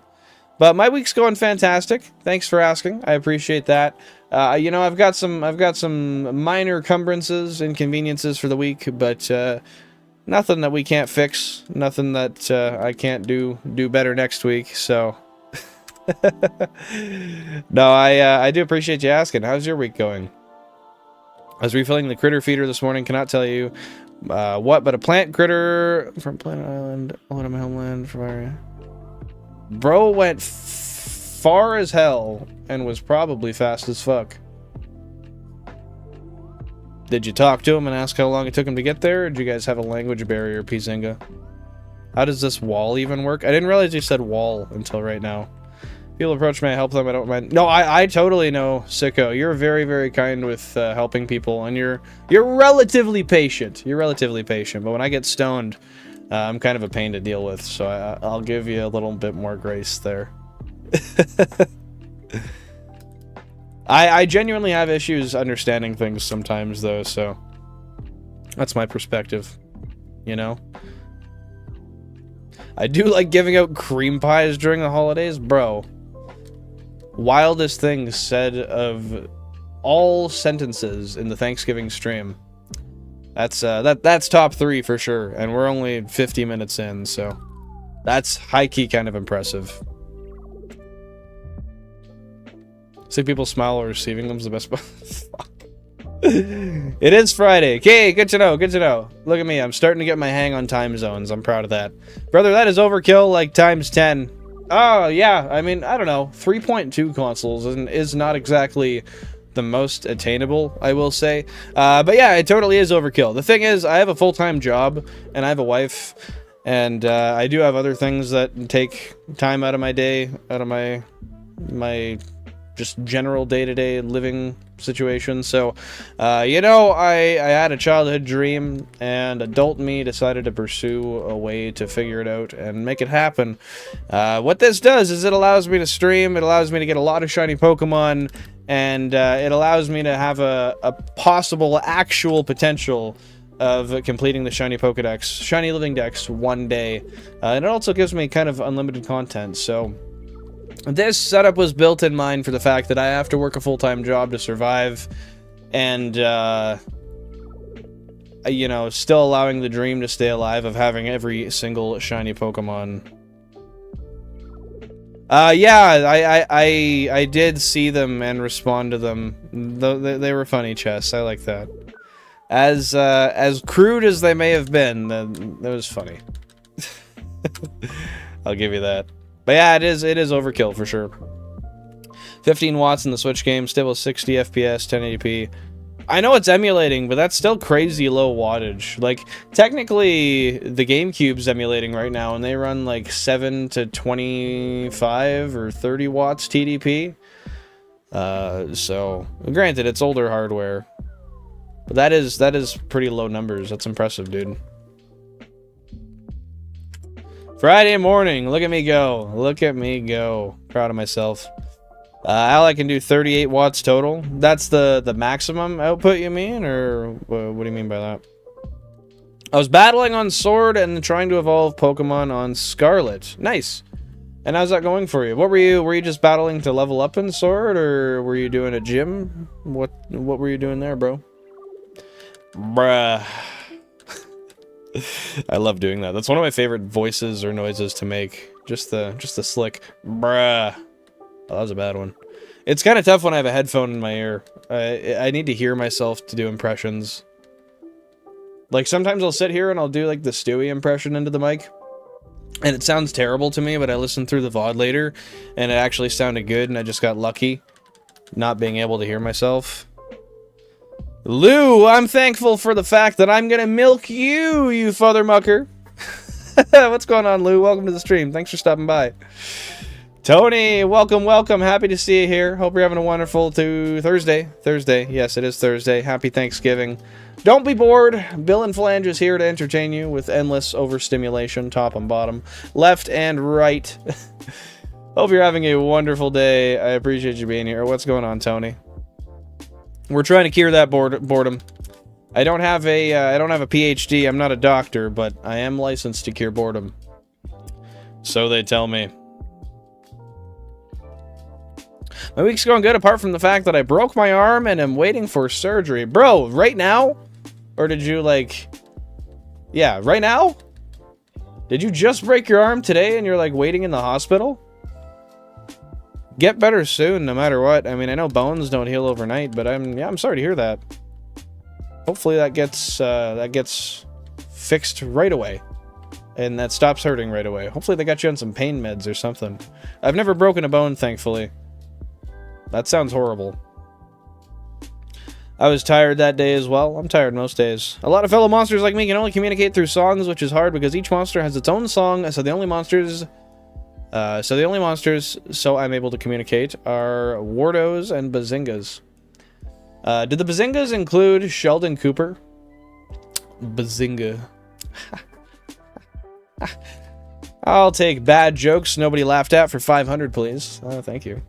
But my week's going fantastic. Thanks for asking. I appreciate that. You know, I've got some minor encumbrances, inconveniences for the week, but nothing that we can't fix. Nothing that I can't do better next week. So, no, I do appreciate you asking. How's your week going? I was refilling the critter feeder this morning. Cannot tell you what, but a plant critter from Planet Island, out of my homeland. Bro went far as hell and was probably fast as fuck. Did you talk to him and ask how long it took him to get there? Or did you guys have a language barrier, Pizinga? How does this wall even work? I didn't realize you said wall until right now. People approach me, I help them, I don't mind. No, I totally know, Sicko. You're very, very kind with helping people, and you're relatively patient. You're relatively patient, but when I get stoned, I'm kind of a pain to deal with, so I'll give you a little bit more grace there. I genuinely have issues understanding things sometimes, though, so that's my perspective, you know? I do like giving out cream pies during the holidays, bro. Wildest things said of all sentences in the Thanksgiving stream. That's top 3 for sure, and we're only 50 minutes in, so that's high-key kind of impressive. See people smile while receiving them's the best. Fuck. It is Friday. Okay, good to know, good to know. Look at me, I'm starting to get my hang on time zones. I'm proud of that. Brother, that is overkill like times 10. Oh, yeah, I mean, I don't know. 3.2 consoles is not exactly the most attainable, I will say. But yeah, it totally is overkill. The thing is, I have a full-time job, and I have a wife, and I do have other things that take time out of my day, out of my just general day-to-day living situation. So, you know, I had a childhood dream, and adult me decided to pursue a way to figure it out and make it happen. What this does is it allows me to stream, it allows me to get a lot of shiny Pokemon, and it allows me to have a possible actual potential of completing the Shiny Pokédex, Shiny Living Dex one day. And it also gives me kind of unlimited content, so this setup was built in mind for the fact that I have to work a full-time job to survive, and, you know, still allowing the dream to stay alive of having every single shiny Pokemon. Yeah, I did see them and respond to them. They were funny, Chess. I like that. As crude as they may have been, that was funny. I'll give you that. But yeah, it is overkill for sure. 15 watts in the Switch game, still with 60 FPS, 1080p. I know it's emulating, but that's still crazy low wattage. Like, technically, the GameCube's emulating right now, and they run like 7 to 25 or 30 watts TDP. So, granted, it's older hardware. But that is pretty low numbers. That's impressive, dude. Friday morning, look at me go. Look at me go. Proud of myself. Al, I can do 38 watts total. That's the maximum output, you mean? Or what do you mean by that? I was battling on Sword and trying to evolve Pokemon on Scarlet. Nice. And how's that going for you? What were you just battling to level up in Sword, or were you doing a gym? What were you doing there, bro? Bruh. I love doing that. That's one of my favorite voices or noises to make. Just the slick bruh. Oh, that was a bad one. It's kind of tough when I have a headphone in my ear. I need to hear myself to do impressions. Like, sometimes I'll sit here and I'll do, like, the Stewie impression into the mic. And it sounds terrible to me, but I listened through the VOD later, and it actually sounded good, and I just got lucky not being able to hear myself. Lou, I'm thankful for the fact that I'm gonna milk you, you father mucker. What's going on, Lou? Welcome to the stream. Thanks for stopping by. Tony, welcome, welcome. Happy to see you here. Hope you're having a wonderful Thursday. Yes, it is Thursday. Happy Thanksgiving. Don't be bored. Bill and Flange is here to entertain you with endless overstimulation, top and bottom, left and right. Hope you're having a wonderful day. I appreciate you being here. What's going on, Tony? We're trying to cure that boredom. I don't have a PhD. I'm not a doctor, but I am licensed to cure boredom. So they tell me. My week's going good apart from the fact that I broke my arm and am waiting for surgery. Bro, right now? Or did you, like... Yeah, right now? Did you just break your arm today and you're, like, waiting in the hospital? Get better soon, no matter what. I mean, I know bones don't heal overnight, but I'm sorry to hear that. Hopefully that gets fixed right away. And that stops hurting right away. Hopefully they got you on some pain meds or something. I've never broken a bone, thankfully. That sounds horrible. I was tired that day as well. I'm tired most days. A lot of fellow monsters like me can only communicate through songs, which is hard because each monster has its own song, so the only monsters so I'm able to communicate are Wardos and Bazingas. Did the Bazingas include Sheldon Cooper? Bazinga. I'll take bad jokes nobody laughed at for 500, please. Thank you.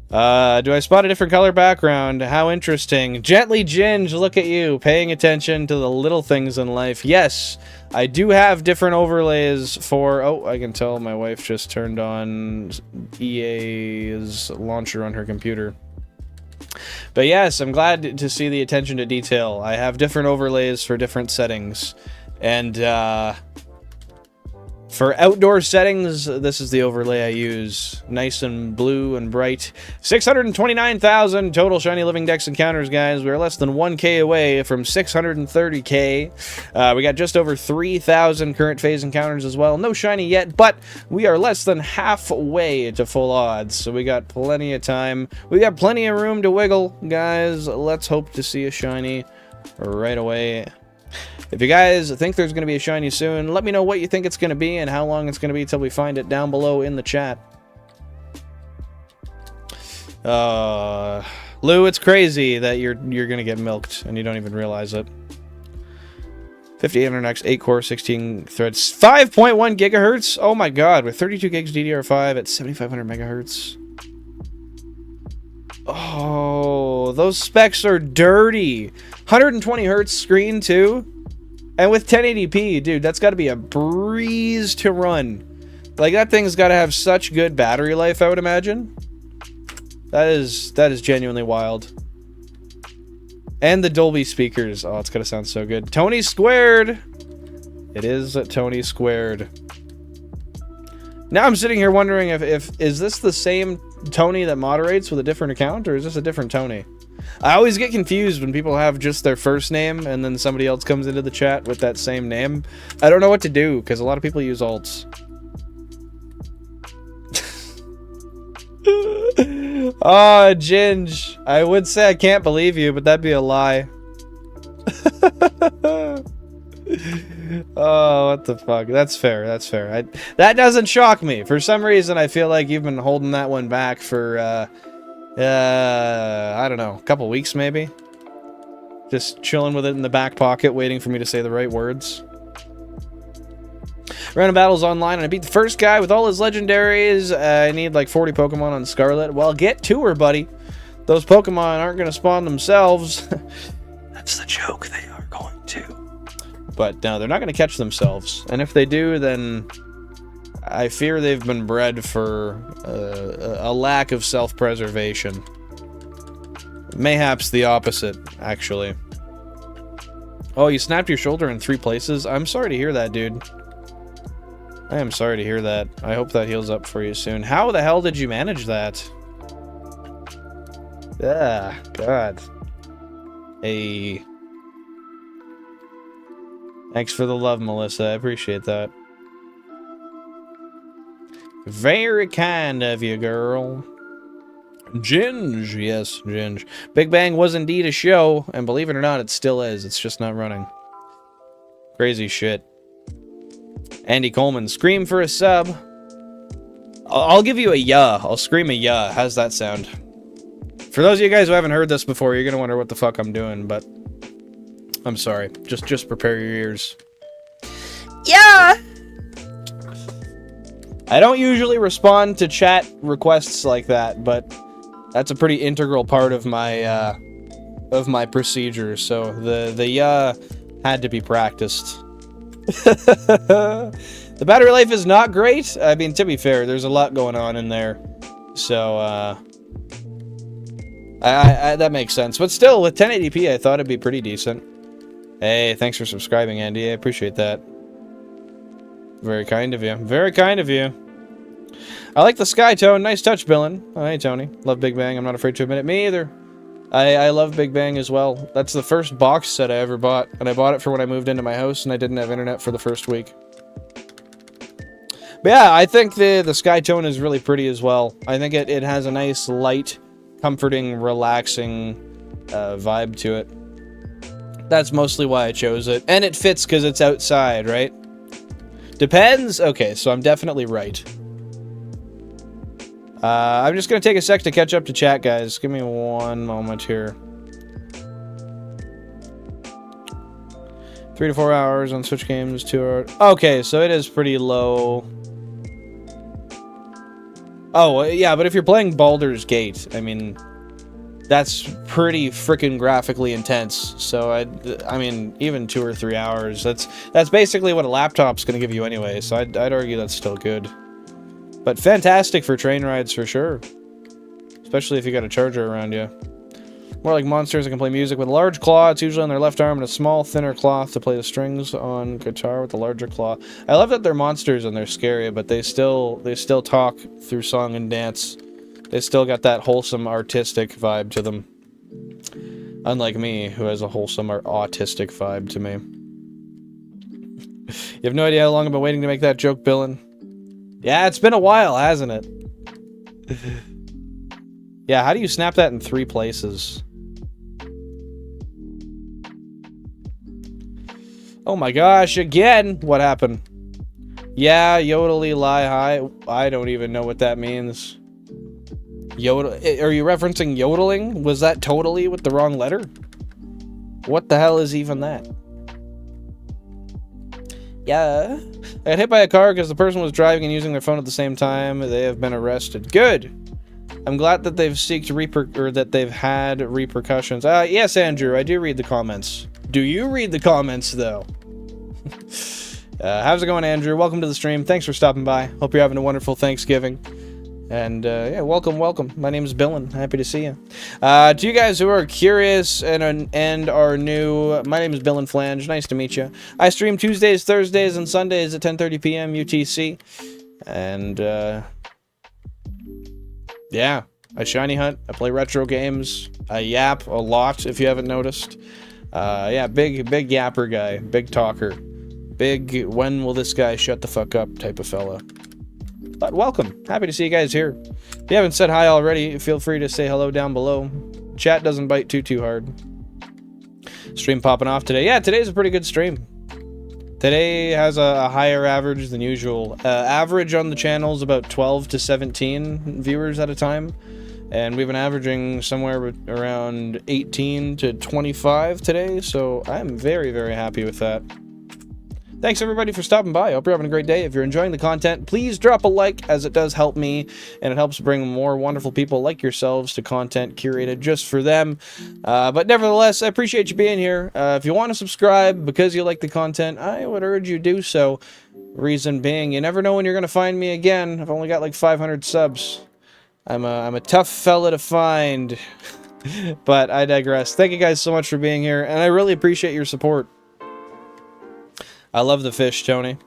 Do I spot a different color background? How interesting. Gently Ginge, look at you, paying attention to the little things in life. Yes, I do have different overlays for... Oh, I can tell my wife just turned on EA's launcher on her computer. But yes, I'm glad to see the attention to detail. I have different overlays for different settings. And, for outdoor settings, this is the overlay I use. Nice and blue and bright. 629,000 total Shiny Living Dex encounters, guys. We're less than 1k away from 630k. We got just over 3,000 current phase encounters as well. No Shiny yet, but we are less than halfway to full odds. So we got plenty of time. We got plenty of room to wiggle, guys. Let's hope to see a Shiny right away. If you guys think there's going to be a Shiny soon, let me know what you think it's going to be and how long it's going to be till we find it down below in the chat. Lou, it's crazy that you're going to get milked and you don't even realize it. 5800X, 8-core, 16 threads, 5.1 gigahertz. Oh my god, with 32 gigs DDR5 at 7500 megahertz. Oh, those specs are dirty. 120 hertz screen too. And with 1080p, dude, that's got to be a breeze to run. Like, that thing's got to have such good battery life, I would imagine. That is genuinely wild. And the Dolby speakers. Oh, it's going to sound so good. Tony Squared. It is Tony Squared. Now I'm sitting here wondering if is this the same Tony that moderates with a different account, or is this a different Tony? I always get confused when people have just their first name and then somebody else comes into the chat with that same name. I don't know what to do because a lot of people use alts. Oh, Ginge. I would say I can't believe you, but that'd be a lie. Oh, what the fuck? That's fair. That's fair. That doesn't shock me. For some reason, I feel like you've been holding that one back for, I don't know, a couple weeks maybe? Just chilling with it in the back pocket, waiting for me to say the right words. Random battles online, and I beat the first guy with all his legendaries. I need like 40 Pokemon on Scarlet. Well, get to her, buddy. Those Pokemon aren't going to spawn themselves. That's the joke. They are going to. But no, they're not going to catch themselves. And if they do, then I fear they've been bred for a lack of self-preservation. Mayhaps the opposite, actually. Oh, you snapped your shoulder in 3 places? I'm sorry to hear that, dude. I am sorry to hear that. I hope that heals up for you soon. How the hell did you manage that? Ah, God. Hey. Thanks for the love, Melissa. I appreciate that. Very kind of you, girl. Ginge. Yes, Ginge. Big Bang was indeed a show, and believe it or not, it still is. It's just not running. Crazy shit. Andy Coleman, scream for a sub. I'll give you a yeah. I'll scream a yeah. How's that sound? For those of you guys who haven't heard this before, you're gonna wonder what the fuck I'm doing, but I'm sorry. Just prepare your ears. Yeah! I don't usually respond to chat requests like that, but that's a pretty integral part of my of my procedure, so the had to be practiced. The battery life is not great. I mean, to be fair, there's a lot going on in there, so that makes sense. But still, with 1080p, I thought it'd be pretty decent. Hey, thanks for subscribing, Andy. I appreciate that. Very kind of you. Very kind of you. I like the sky tone. Nice touch, Billin. Oh, hey, Tony. Love Big Bang. I'm not afraid to admit it. Me either. I love Big Bang as well. That's the first box set I ever bought, and I bought it for when I moved into my house, and I didn't have internet for the first week. But yeah, I think the sky tone is really pretty as well. I think it has a nice, light, comforting, relaxing vibe to it. That's mostly why I chose it. And it fits because it's outside, right? Depends? Okay, so I'm definitely right. I'm just going to take a sec to catch up to chat, guys. Give me one moment here. 3 to 4 hours on Switch games, 2 hours. Okay, so it is pretty low. Oh, yeah, but if you're playing Baldur's Gate, I mean, that's pretty freaking graphically intense. So, I mean, even 2 or 3 hours, that's basically what a laptop's going to give you anyway. So I'd argue that's still good. But fantastic for train rides for sure. Especially if you got a charger around you. More like monsters that can play music with a large claw. It's usually on their left arm and a small, thinner cloth to play the strings on guitar with a larger claw. I love that they're monsters and they're scary, but they still talk through song and dance. They still got that wholesome, artistic vibe to them. Unlike me, who has a wholesome, autistic vibe to me. You have no idea how long I've been waiting to make that joke, Billin. Yeah, it's been a while, hasn't it? Yeah, how do you snap that in 3 places? Oh my gosh, again! What happened? Yeah, yodely lie high. I don't even know what that means. Yodel? Are you referencing yodeling? Was that totally with the wrong letter? What the hell is even that? Yeah. I got hit by a car because the person was driving and using their phone at the same time. They have been arrested. Good. I'm glad that they've had repercussions. Yes, Andrew, I do read the comments. Do you read the comments, though? How's it going, Andrew? Welcome to the stream. Thanks for stopping by. Hope you're having a wonderful Thanksgiving. And, yeah, welcome. My name is Billin. Happy to see you. To you guys who are curious and are new, my name is Billin Flange. Nice to meet you. I stream Tuesdays, Thursdays, and Sundays at 10:30 p.m. UTC. And, yeah, I shiny hunt. I play retro games. I yap a lot, if you haven't noticed. Yeah, big yapper guy. Big talker. Big, when will this guy shut the fuck up type of fella. But welcome. Happy to see you guys here. If you haven't said hi already, feel free to say hello down below. Chat doesn't bite too hard. Stream popping off today. Yeah, today's a pretty good stream. Today has a higher average than usual. Average on the channel is about 12 to 17 viewers at a time. And we've been averaging somewhere around 18 to 25 today. So I'm very, very happy with that. Thanks everybody for stopping by. I hope you're having a great day. If you're enjoying the content, please drop a like, as it does help me, and it helps bring more wonderful people like yourselves to content curated just for them. But nevertheless, I appreciate you being here. If you want to subscribe because you like the content, I would urge you do so. Reason being, you never know when you're going to find me again. I've only got like 500 subs. I'm a tough fella to find. But I digress. Thank you guys so much for being here, and I really appreciate your support. I love the fish, Tony.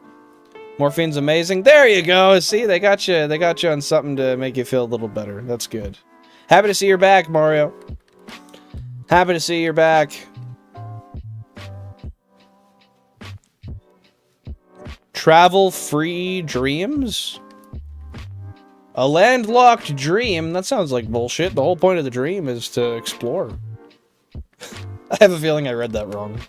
Morphine's amazing. There you go. See, they got you on something to make you feel a little better. That's good. Happy to see you're back, Mario. Happy to see you're back. Travel-free dreams? A landlocked dream? That sounds like bullshit. The whole point of the dream is to explore. I have a feeling I read that wrong.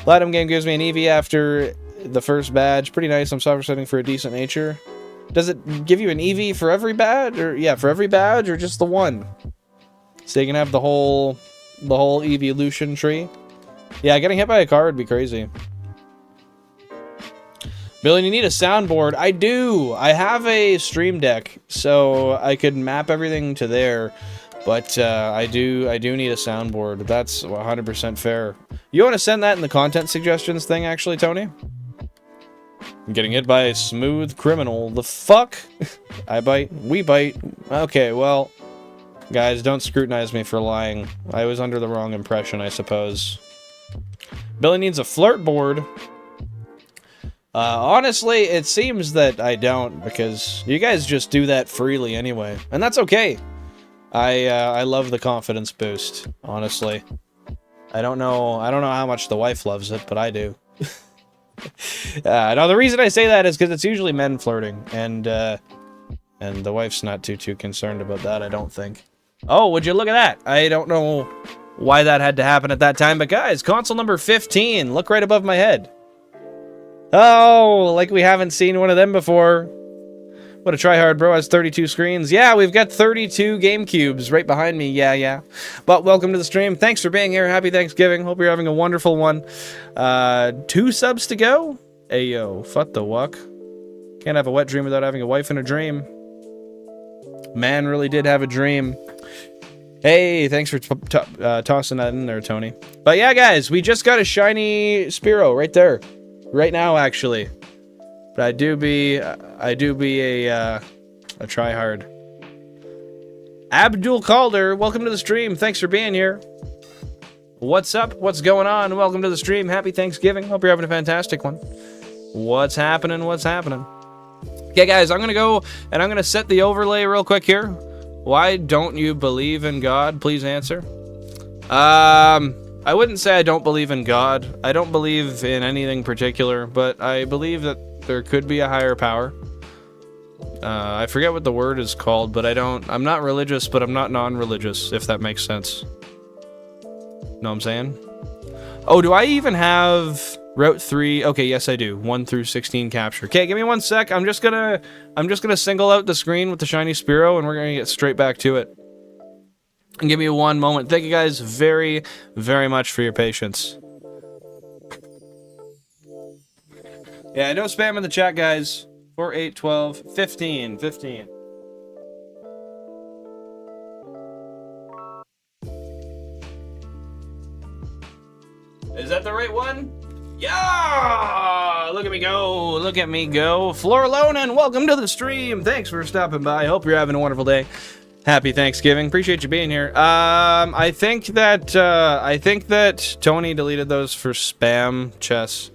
Platinum game gives me an EV after the first badge. Pretty nice. I'm software setting for a decent nature. Does it give you an EV for every badge? Or yeah, for every badge or just the one? So you can have the whole evolution tree. Yeah, getting hit by a car would be crazy. Billy, you need a soundboard. I do. I have a Stream Deck, so I could map everything to there. But I do need a soundboard. That's 100% fair. You want to send that in the content suggestions thing, actually, Tony? I'm getting hit by a smooth criminal. The fuck? I bite. We bite. Okay, well, guys, don't scrutinize me for lying. I was under the wrong impression, I suppose. Billy needs a flirt board. Honestly, it seems that I don't, because you guys just do that freely anyway. And that's okay. I love the confidence boost, honestly. I don't know how much the wife loves it, but I do. No, the reason I say that is because it's usually men flirting, and the wife's not too concerned about that, I don't think. Oh, would you look at that? I don't know why that had to happen at that time, but guys, console number 15, look right above my head. Oh, like we haven't seen one of them before. What a tryhard bro, has 32 screens. Yeah, we've got 32 GameCubes right behind me. Yeah. But welcome to the stream. Thanks for being here. Happy Thanksgiving. Hope you're having a wonderful one. 2 subs to go. Ayo, fuck the wuck. Can't have a wet dream without having a wife and a dream. Man really did have a dream. Hey, thanks for tossing that in there, Tony. But yeah, guys, we just got a shiny Spearow right there. Right now, actually. But I do be a tryhard. Abdul Calder, welcome to the stream. Thanks for being here. What's up? What's going on? Welcome to the stream. Happy Thanksgiving. Hope you're having a fantastic one. What's happening? What's happening? Okay, guys, I'm gonna go and I'm gonna set the overlay real quick here. Why don't you believe in God? Please answer. I wouldn't say I don't believe in God. I don't believe in anything particular, but I believe that there could be a higher power. I forget what the word is called, but I'm not religious, but I'm not non-religious, if that makes sense. Know what I'm saying? Oh, do I even have Route 3? Okay, yes I do. 1 through 16 capture. Okay, give me 1 sec. I'm just gonna single out the screen with the shiny Spearow, and we're gonna get straight back to it. And give me 1 moment. Thank you guys very, very much for your patience. Yeah, no spam in the chat, guys. 4, 8, 12, 15. Is that the right one? Yeah! Look at me go. Look at me go. Flor Lonan, welcome to the stream. Thanks for stopping by. Hope you're having a wonderful day. Happy Thanksgiving. Appreciate you being here. I think that Tony deleted those for spam chess.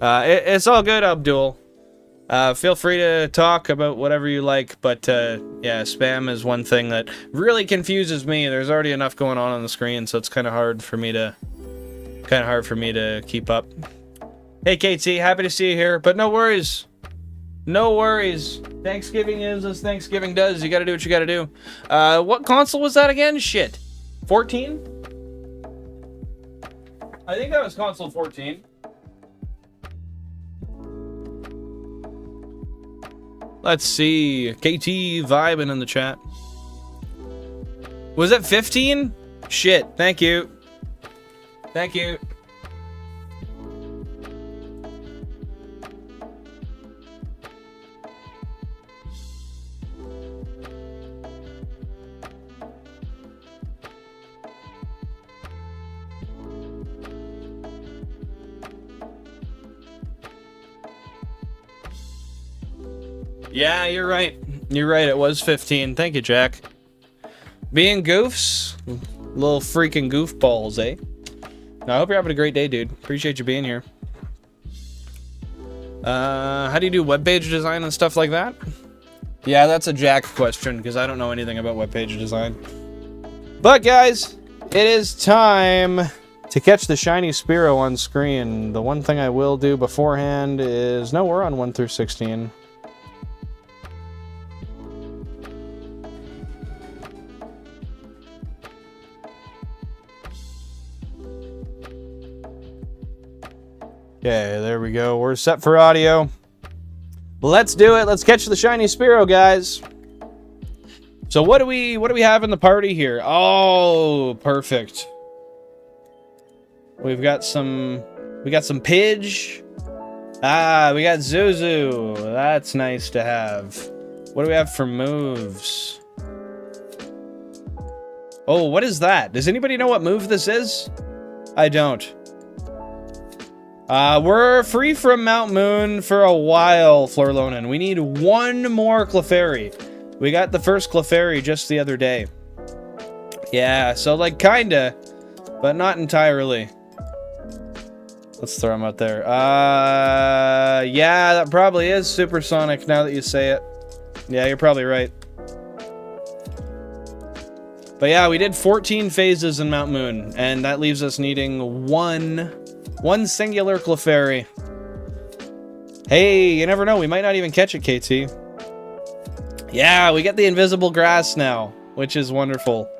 It's all good, Abdul. Feel free to talk about whatever you like, but yeah, spam is one thing that really confuses me. There's already enough going on the screen, so it's kind of hard for me to keep up. Hey, KT, happy to see you here, but no worries. No worries. Thanksgiving is as Thanksgiving does. You gotta do what you gotta do. What console was that again? Shit. 14? I think that was console 14. Let's see. KT vibing in the chat. Was it 15? Shit. Thank you. Thank you. Yeah, you're right. You're right, it was 15. Thank you, Jack. Being goofs? Little freaking goofballs, eh? No, I hope you're having a great day, dude. Appreciate you being here. How do you do web page design and stuff like that? Yeah, that's a Jack question, because I don't know anything about web page design. But, guys, it is time to catch the shiny Spearow on screen. The one thing I will do beforehand is... No, we're on 1 through 16. Okay, there we go. We're set for audio. Let's do it. Let's catch the shiny Spearow, guys. So what do we have in the party here? Oh, perfect. We got some Pidge. Ah, we got Zuzu. That's nice to have. What do we have for moves? Oh, what is that? Does anybody know what move this is? I don't. We're free from Mount Moon for a while, Florlonan. We need one more Clefairy. We got the first Clefairy just the other day. Yeah, so like kinda, but not entirely. Let's throw him out there. Yeah, that probably is supersonic now that you say it. Yeah, you're probably right. But yeah, we did 14 phases in Mount Moon, and that leaves us needing one singular Clefairy. Hey, you never know, we might not even catch it, KT. Yeah, we get the invisible grass now, which is wonderful.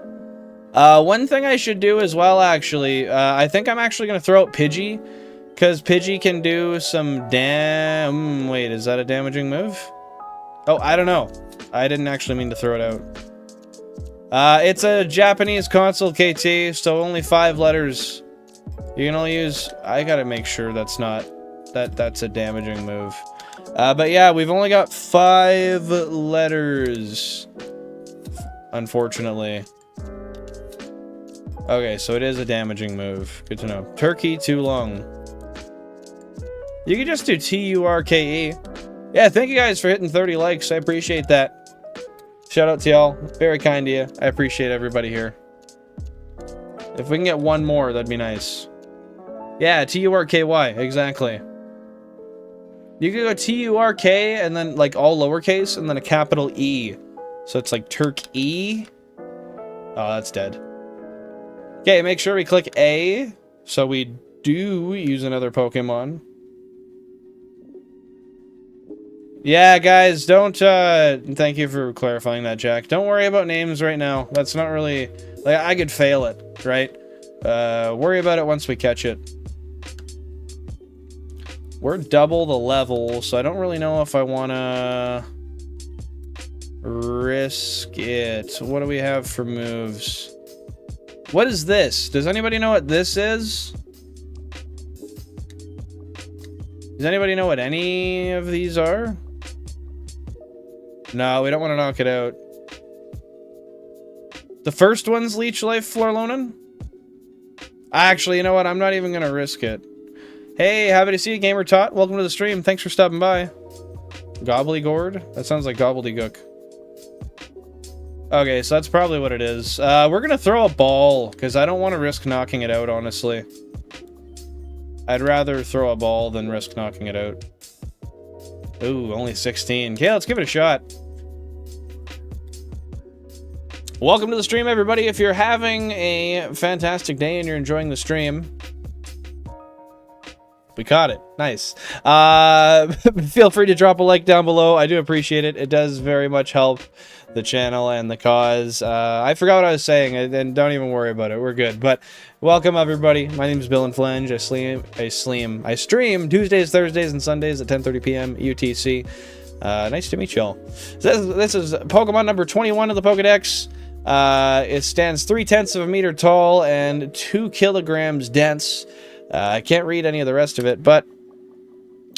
One thing I should do as well, actually, I think I'm actually going to throw out Pidgey, because Pidgey can do some wait, is that a damaging move? Oh, I don't know. I didn't actually mean to throw it out. It's a Japanese console, KT, so only 5 letters. You can only use... I gotta make sure that's not... That's a damaging move. But yeah, we've only got 5 letters. Unfortunately. Okay, so it is a damaging move. Good to know. Turkey, too long. You can just do T-U-R-K-E. Yeah, thank you guys for hitting 30 likes. I appreciate that. Shout out to y'all. Very kind to you. I appreciate everybody here. If we can get one more, that'd be nice. Yeah, T-U-R-K-Y. Exactly. You can go T-U-R-K and then like all lowercase and then a capital E. So it's like Turk-E. Oh, that's dead. Okay, make sure we click A. So we do use another Pokemon. Yeah, guys, don't, thank you for clarifying that, Jack. Don't worry about names right now. That's not really, like, I could fail it, right? Worry about it once we catch it. We're double the level, so I don't really know if I want to risk it. What do we have for moves? What is this? Does anybody know what this is? Does anybody know what any of these are? No, we don't want to knock it out. The first one's Leech Life, Florlonan? Actually, you know what? I'm not even going to risk it. Hey, happy to see you, Gamer Tot. Welcome to the stream. Thanks for stopping by. Gobbledygord? That sounds like gobbledygook. Okay, so that's probably what it is. We're going to throw a ball, because I don't want to risk knocking it out, honestly. I'd rather throw a ball than risk knocking it out. Ooh, only 16. Okay, let's give it a shot. Welcome to the stream, everybody. If you're having a fantastic day and you're enjoying the stream... We caught it. Nice. Feel free to drop a like down below. I do appreciate it. It does very much help the channel and the cause. I forgot what I was saying, and don't even worry about it. We're good. But welcome, everybody. My name is Bill and Flange. I stream Tuesdays, Thursdays, and Sundays at 10:30 p.m. UTC. Nice to meet y'all. This is Pokemon number 21 of the Pokedex. It stands 0.3 of a meter tall and 2 kilograms dense. I can't read any of the rest of it, but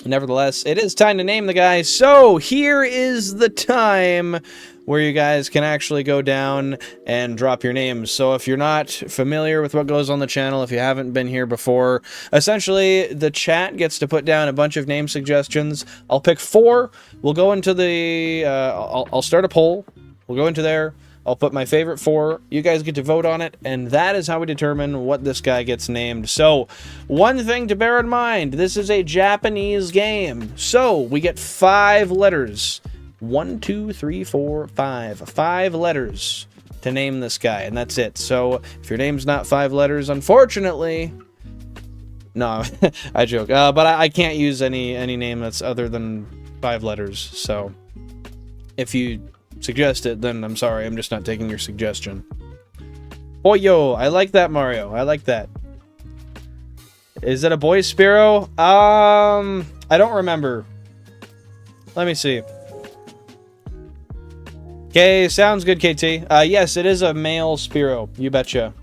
nevertheless, it is time to name the guy. So here is the time where you guys can actually go down and drop your names. So if you're not familiar with what goes on the channel, if you haven't been here before, essentially the chat gets to put down a bunch of name suggestions. I'll pick 4. We'll go into the... I'll start a poll. We'll go into there. I'll put my favorite 4. You guys get to vote on it, and that is how we determine what this guy gets named. So, one thing to bear in mind, this is a Japanese game. So, we get 5 letters. 1, 2, 3, 4, 5. 5 letters to name this guy, and that's it. So, if your name's not 5 letters, unfortunately... No, I joke. But I can't use any name that's other than 5 letters. So, if you... suggest it, then I'm sorry, I'm just not taking your suggestion. Oh, yo, I like that, Mario. I like that. Is it a boy Spearow? I don't remember. Let me see. Okay, sounds good, KT. Yes, it is a male Spearow. You betcha.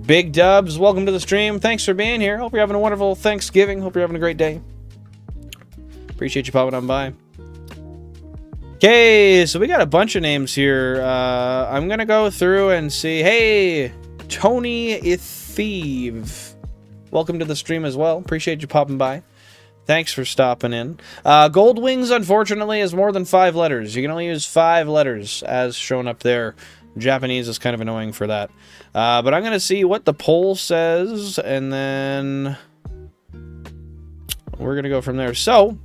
Big Dubs, welcome to the stream. Thanks for being here. Hope you're having a wonderful Thanksgiving. Hope you're having a great day. Appreciate you popping on by. Okay, so we got a bunch of names here. I'm gonna go through and see. Hey, Tony Thieve. Welcome to the stream as well. Appreciate you popping by. Thanks for stopping in. Gold Wings, unfortunately, is more than 5 letters. You can only use 5 letters as shown up there. Japanese is kind of annoying for that. But I'm going to see what the poll says, and then we're going to go from there. So,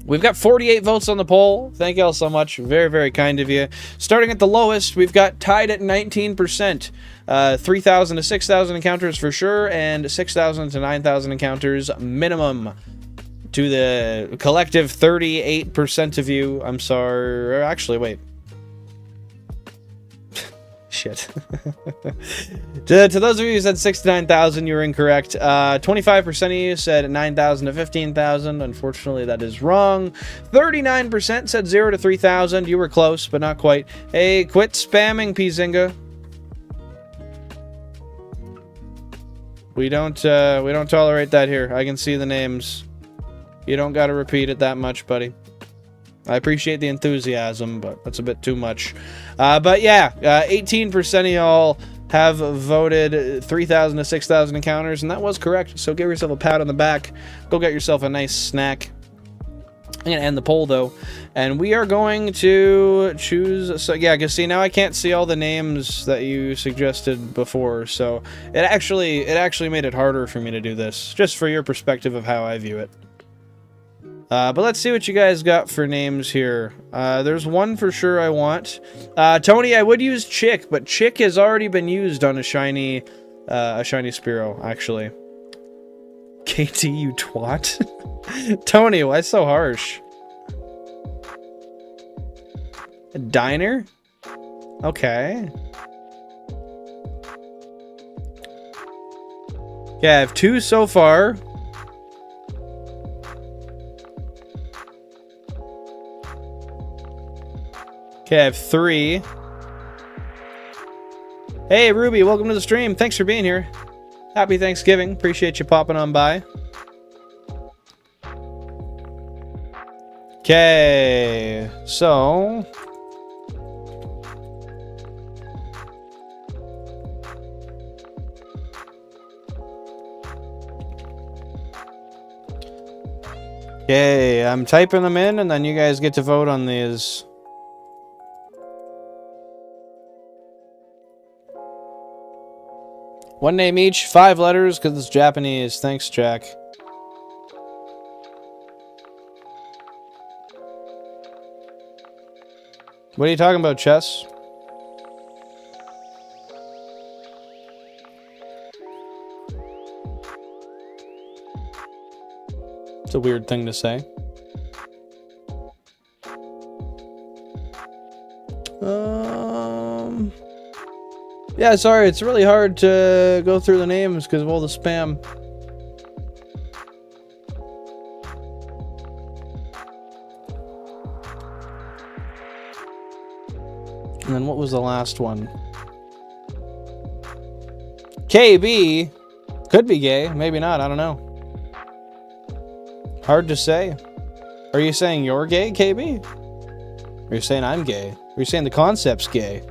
we've got 48 votes on the poll. Thank you all so much. Very, very kind of you. Starting at the lowest, we've got tied at 19%. 3,000 to 6,000 encounters for sure, and 6,000 to 9,000 encounters minimum. To the collective 38% of you, I'm sorry. Actually, wait. Shit. to those of you who said 6 to 9,000, you were incorrect. 25% of you said 9,000 to 15,000. Unfortunately, that is wrong. 39% said 0 to 3,000. You were close, but not quite. Hey, quit spamming, Pizinga. We don't tolerate that here. I can see the names. You don't got to repeat it that much, buddy. I appreciate the enthusiasm, but that's a bit too much. But yeah, 18% of y'all have voted 3,000 to 6,000 encounters, and that was correct. So give yourself a pat on the back. Go get yourself a nice snack. I'm going to end the poll, though. And we are going to choose... So yeah, because see, now I can't see all the names that you suggested before. So it actually made it harder for me to do this, just for your perspective of how I view it. But let's see what you guys got for names here. There's one for sure I want. Tony, I would use Chick, but Chick has already been used on a shiny Spearow, actually. KT, you twat. Tony, why so harsh? A diner? Okay. Yeah, I have 2 so far. Okay, I have 3. Hey, Ruby, welcome to the stream. Thanks for being here. Happy Thanksgiving. Appreciate you popping on by. Okay, so... Okay, I'm typing them in, and then you guys get to vote on these. One name each, 5 letters, because it's Japanese. Thanks, Jack. What are you talking about, Chess? It's a weird thing to say. Yeah, sorry, it's really hard to go through the names because of all the spam. And then what was the last one? KB could be gay, maybe not, I don't know. Hard to say. Are you saying you're gay, KB? Or are you saying I'm gay? Or are you saying the concept's gay?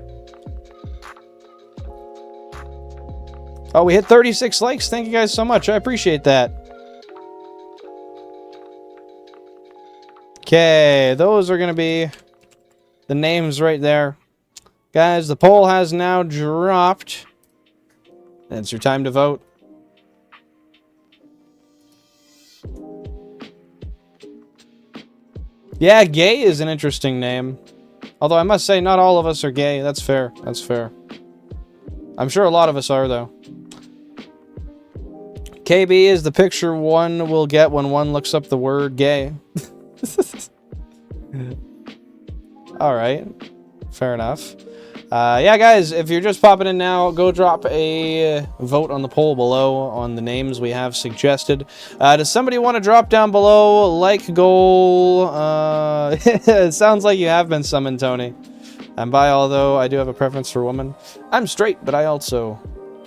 Oh, we hit 36 likes. Thank you guys so much. I appreciate that. Okay, those are going to be the names right there. Guys, the poll has now dropped. And it's your time to vote. Yeah, gay is an interesting name. Although I must say, not all of us are gay. That's fair. That's fair. I'm sure a lot of us are, though. KB is the picture one will get when one looks up the word gay. Alright. Fair enough. Yeah, guys, if you're just popping in now, go drop a vote on the poll below on the names we have suggested. Does somebody want to drop down below like goal? It sounds like you have been summoned, Tony. And by although I do have a preference for women. I'm straight, but I also,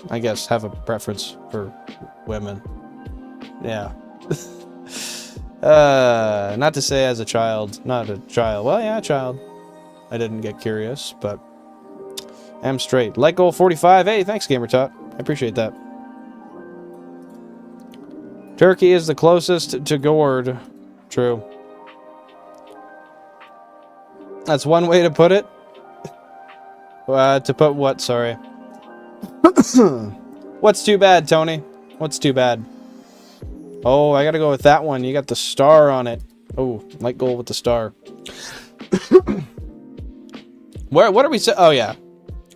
I guess, have a preference for women. Yeah. Not to say as a child. Not a child. Well, yeah, a child. I didn't get curious, but I'm straight. Like goal 45. Hey, thanks, GamerTot. I appreciate that. Turkey is the closest to gourd. True. That's one way to put it. To put what? Sorry. What's too bad, Tony? What's too bad? Oh, I gotta go with that one. You got the star on it. Oh, light gold with the star. What are we saying? Oh, yeah.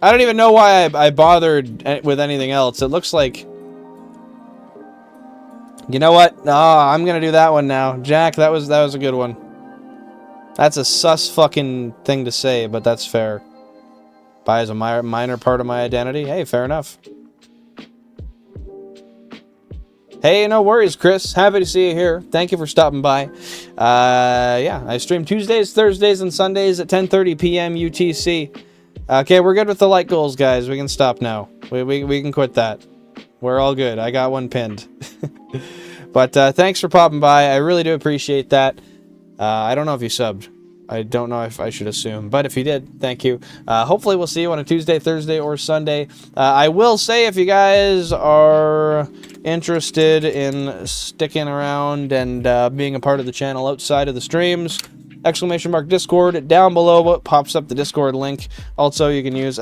I don't even know why I bothered with anything else. It looks like... You know what? Oh, I'm gonna do that one now. Jack, that was a good one. That's a sus fucking thing to say, but that's fair. Bi is a minor part of my identity. Hey, fair enough. Hey, no worries, Chris. Happy to see you here. Thank you for stopping by. Yeah, I stream Tuesdays, Thursdays, and Sundays at 10:30 p.m. UTC. Okay, we're good with the light goals, guys. We can stop now. We can quit that. We're all good. I got one pinned. But thanks for popping by. I really do appreciate that. I don't know if you subbed. I don't know if I should assume. But if you did, thank you. Hopefully we'll see you on a Tuesday, Thursday, or Sunday. I will say if you guys are interested in sticking around and being a part of the channel outside of the streams, !Discord down below what pops up the Discord link. Also, you can use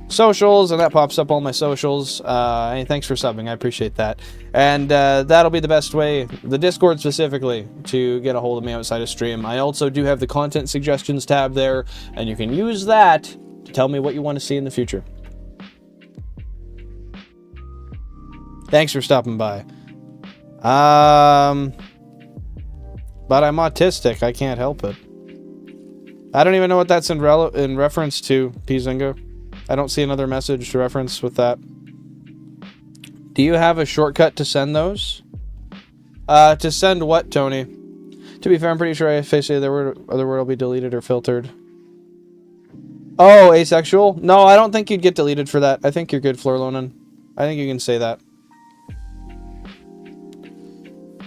!Socials, and that pops up all my socials. Hey, thanks for subbing. I appreciate that. And that'll be the best way, the Discord specifically, to get a hold of me outside of stream. I also do have the content suggestions tab there, and you can use that to tell me what you want to see in the future. Thanks for stopping by. But I'm autistic. I can't help it. I don't even know what that's in reference to, Pzingo. I don't see another message to reference with that. Do you have a shortcut to send those? To send what, Tony? To be fair, I'm pretty sure I say the other word will be deleted or filtered. Oh, asexual? No, I don't think you'd get deleted for that. I think you're good, Florlonan. I think you can say that.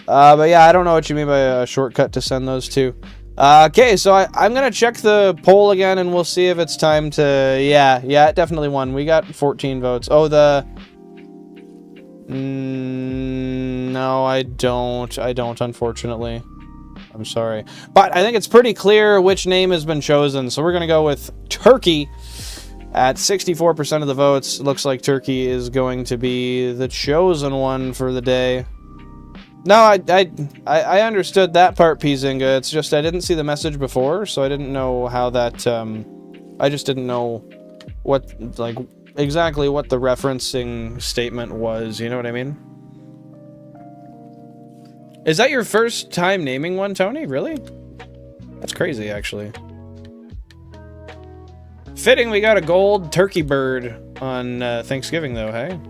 But yeah, I don't know what you mean by a shortcut to send those to. Okay, so I'm gonna check the poll again, and we'll see if it's time to... Yeah, it definitely won. We got 14 votes. Oh, the... no, I don't, unfortunately. I'm sorry. But I think it's pretty clear which name has been chosen, so we're gonna go with Turkey. At 64% of the votes, looks like Turkey is going to be the chosen one for the day. No, I understood that part, Pzinga. It's just I didn't see the message before, so I didn't know how that, I just didn't know what, like, exactly what the referencing statement was, you know what I mean? Is that your first time naming one, Tony? Really? That's crazy, actually. Fitting we got a gold turkey bird on Thanksgiving, though, hey?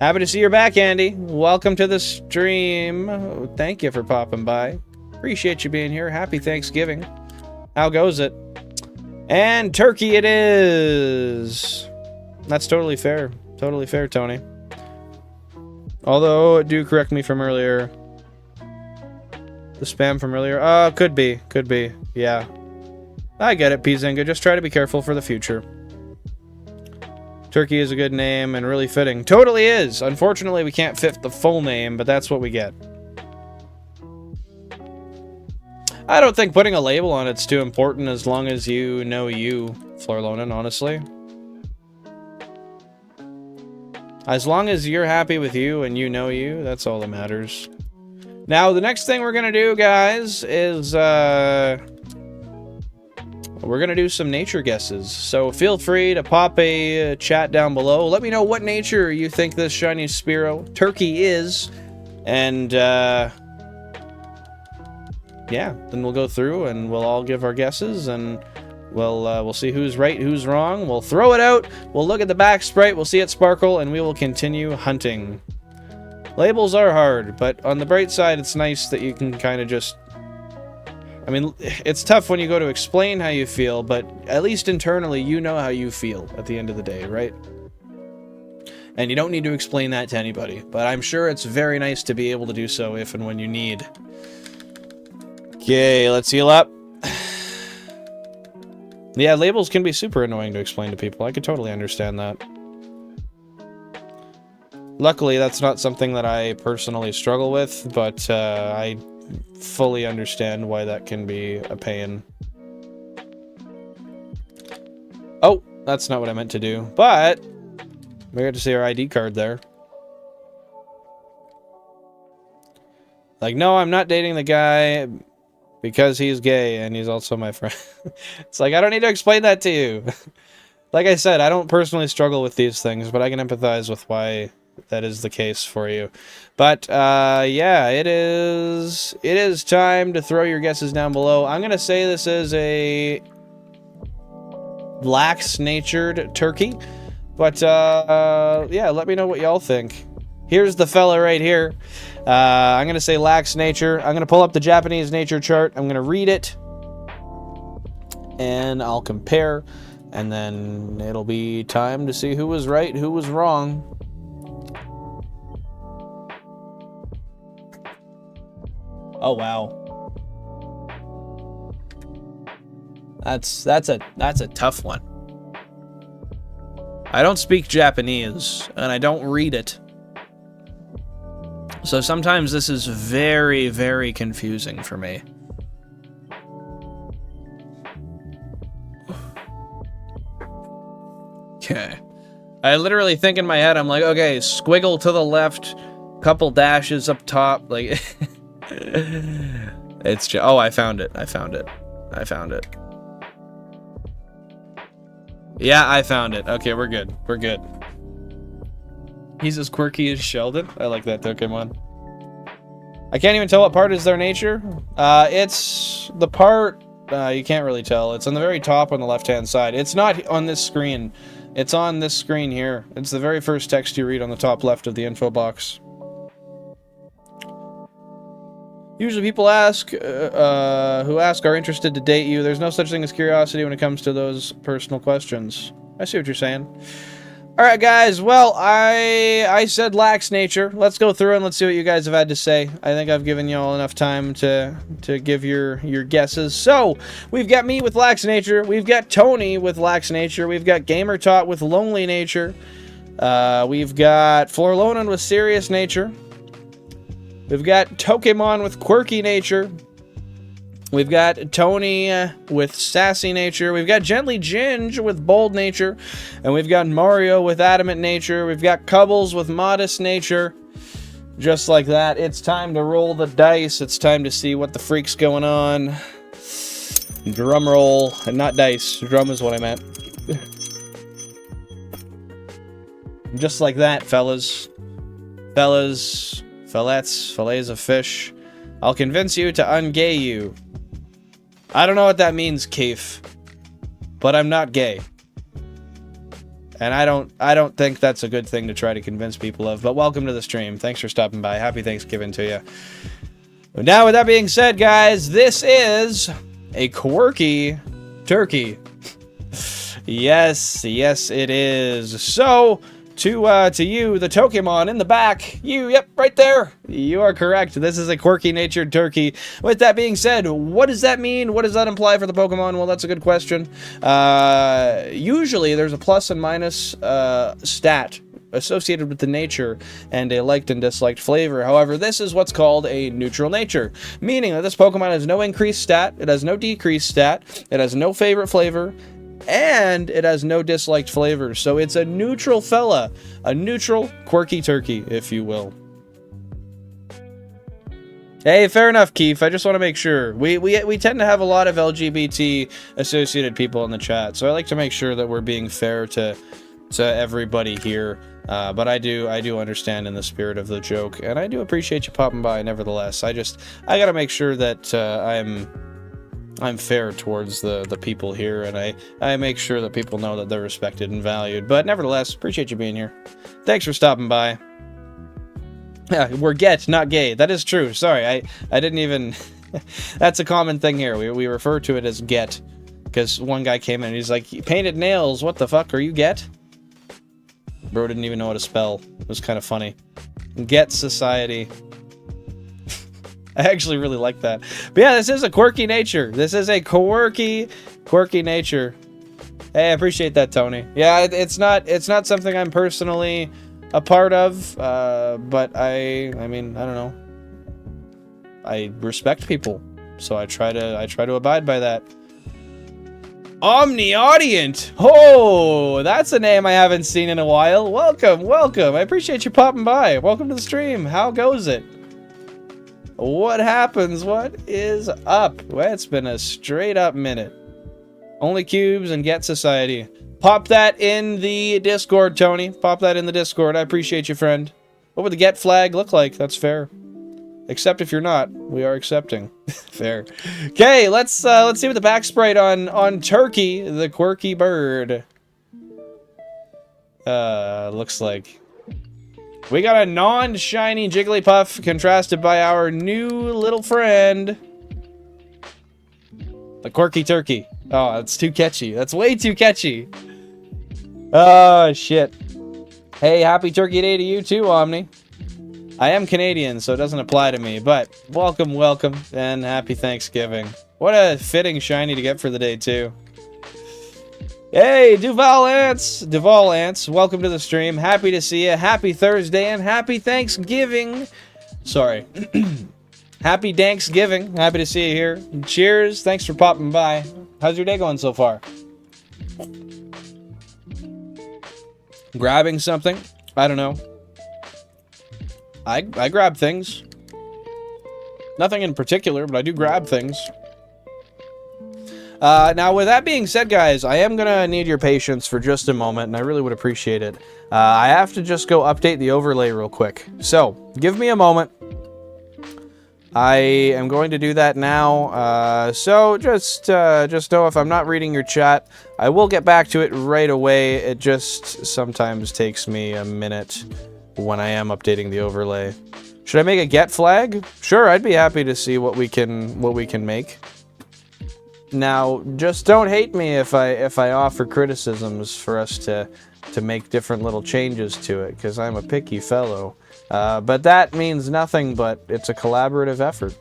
Happy to see you're back, Andy. Welcome to the stream. Oh, thank you for popping by. Appreciate you being here. Happy Thanksgiving. How goes it? And turkey it is. That's totally fair. Totally fair, Tony. Although, do correct me from earlier. The spam from earlier. Could be. Could be. Yeah. I get it, Pzinga. Just try to be careful for the future. Turkey is a good name and really fitting. Totally is. Unfortunately, we can't fit the full name, but that's what we get. I don't think putting a label on it's too important as long as you know you, Florlonan, honestly. As long as you're happy with you and you know you, that's all that matters. Now, the next thing we're going to do, guys, is... we're going to do some nature guesses, so feel free to pop a chat down below. Let me know what nature you think this shiny Spearow turkey is, and yeah, then we'll go through and we'll all give our guesses, and we'll see who's right, who's wrong. We'll throw it out, we'll look at the back sprite, we'll see it sparkle, and we will continue hunting. Labels are hard, but on the bright side, it's nice that you can kind of just... I mean, it's tough when you go to explain how you feel, but at least internally, you know how you feel at the end of the day, right? and you don't need to explain that to anybody. But I'm sure it's very nice to be able to do so if and when you need. Okay, let's heal up. Yeah, labels can be super annoying to explain to people. I could totally understand that. Luckily, that's not something that I personally struggle with, but I fully understand why that can be a pain. Oh, that's not what I meant to do, but we got to see our ID card there. Like, no, I'm not dating the guy because he's gay and he's also my friend. It's like, I don't need to explain that to you. Like I said, I don't personally struggle with these things, but I can empathize with why that is the case for you. But, yeah, it is time to throw your guesses down below. I'm gonna say this is a lax-natured turkey. But, yeah, let me know what y'all think. Here's the fella right here. I'm going to say lax nature. I'm going to pull up the Japanese nature chart. I'm going to read it. And I'll compare. And then it'll be time to see who was right, who was wrong. Oh, wow. That's a tough one. I don't speak Japanese, and I don't read it. So sometimes this is very, very confusing for me. Okay. I literally think in my head, I'm like, okay, squiggle to the left, couple dashes up top, like... It's just... Oh, I found it. I found it. I found it. Yeah, I found it. Okay, we're good. We're good. He's as quirky as Sheldon. I like that Pokemon. I can't even tell what part is their nature. It's the part... you can't really tell. It's on the very top on the left-hand side. It's not on this screen. It's on this screen here. It's the very first text you read on the top left of the info box. Usually people ask, who ask are interested to date you. There's no such thing as curiosity when it comes to those personal questions. I see what you're saying. Alright guys, well, I said lax nature. Let's go through and let's see what you guys have had to say. I think I've given you all enough time to give your guesses. So, we've got me with lax nature. We've got Tony with lax nature. We've got Gamertot with lonely nature. We've got Florlonan with serious nature. We've got Pokemon with quirky nature. We've got Tony with sassy nature. We've got Gently Ginge with bold nature. And we've got Mario with adamant nature. We've got Cubbles with modest nature. Just like that. It's time to roll the dice. It's time to see what the freak's going on. Drum roll. And not dice. Drum is what I meant. Just like that, fellas. Fellas. Fillets, fillets of fish. I'll convince you to ungay you. I don't know what that means, Keith. But I'm not gay. And I don't think that's a good thing to try to convince people of. But welcome to the stream. Thanks for stopping by. Happy Thanksgiving to you. Now, with that being said, guys, this is a quirky turkey. Yes, yes, it is. So... To you, the Pokemon in the back, yep, right there, you are correct. This is a quirky-natured turkey. With that being said, what does that mean? What does that imply for the Pokemon? Well, that's a good question. Usually, there's a plus and minus stat associated with the nature and a liked and disliked flavor. However, this is what's called a neutral nature, meaning that this Pokemon has no increased stat, it has no decreased stat, it has no favorite flavor, and it has no disliked flavors. So it's a neutral fella. A neutral, quirky turkey, if you will. Hey, fair enough, Keith. I just want to make sure. We tend to have a lot of LGBT-associated people in the chat, so I like to make sure that we're being fair to everybody here. But I do understand in the spirit of the joke, and I do appreciate you popping by nevertheless. I gotta make sure that I'm fair towards the people here, and I make sure that people know that they're respected and valued. But nevertheless, appreciate you being here. Thanks for stopping by. Yeah, we're get, not gay. That is true. Sorry, I didn't even... That's a common thing here. We refer to it as get. Because one guy came in and he's like, painted nails, what the fuck, are you get? Bro didn't even know how to spell. It was kind of funny. Get society. I actually really like that. But yeah, this is a quirky nature. This is a quirky nature. Hey, I appreciate that, Tony. Yeah, it's not something I'm personally a part of, but I mean, I don't know. I respect people, so I try to abide by that. Omniaudient! Oh, that's a name I haven't seen in a while. Welcome, welcome. I appreciate you popping by. Welcome to the stream. How goes it? What happens? What is up? Well, it's been a straight up minute. Only cubes and get society. Pop that in the Discord, Tony. Pop that in the Discord. I appreciate you, friend. What would the get flag look like? That's fair. Except if you're not, we are accepting. Fair. Okay, let's see what the back sprite on Turkey, the quirky bird. Looks like we got a non-shiny Jigglypuff contrasted by our new little friend, the quirky turkey. Oh, that's too catchy. That's way too catchy. Oh shit. Hey, happy Turkey Day to you too, Omni. I am Canadian, so it doesn't apply to me, but welcome, welcome, and happy Thanksgiving. What a fitting shiny to get for the day, too. Hey, Duval Ants, welcome to the stream. Happy to see you. Happy Thursday, and happy Thanksgiving. Sorry. Happy Thanksgiving. Happy to see you here. Cheers. Thanks for popping by. How's your day going so far? Grabbing something? I don't know. I grab things. Nothing in particular, but I do grab things. Now, with that being said, guys, I am going to need your patience for just a moment, and I really would appreciate it. I have to just go update the overlay real quick. So, give me a moment. I am going to do that now. So, just know if I'm not reading your chat, I will get back to it right away. It just sometimes takes me a minute when I am updating the overlay. Should I make a get flag? Sure, I'd be happy to see what we can make. Now, just don't hate me if I offer criticisms for us to make different little changes to it, because I'm a picky fellow. But that means nothing, but it's a collaborative effort.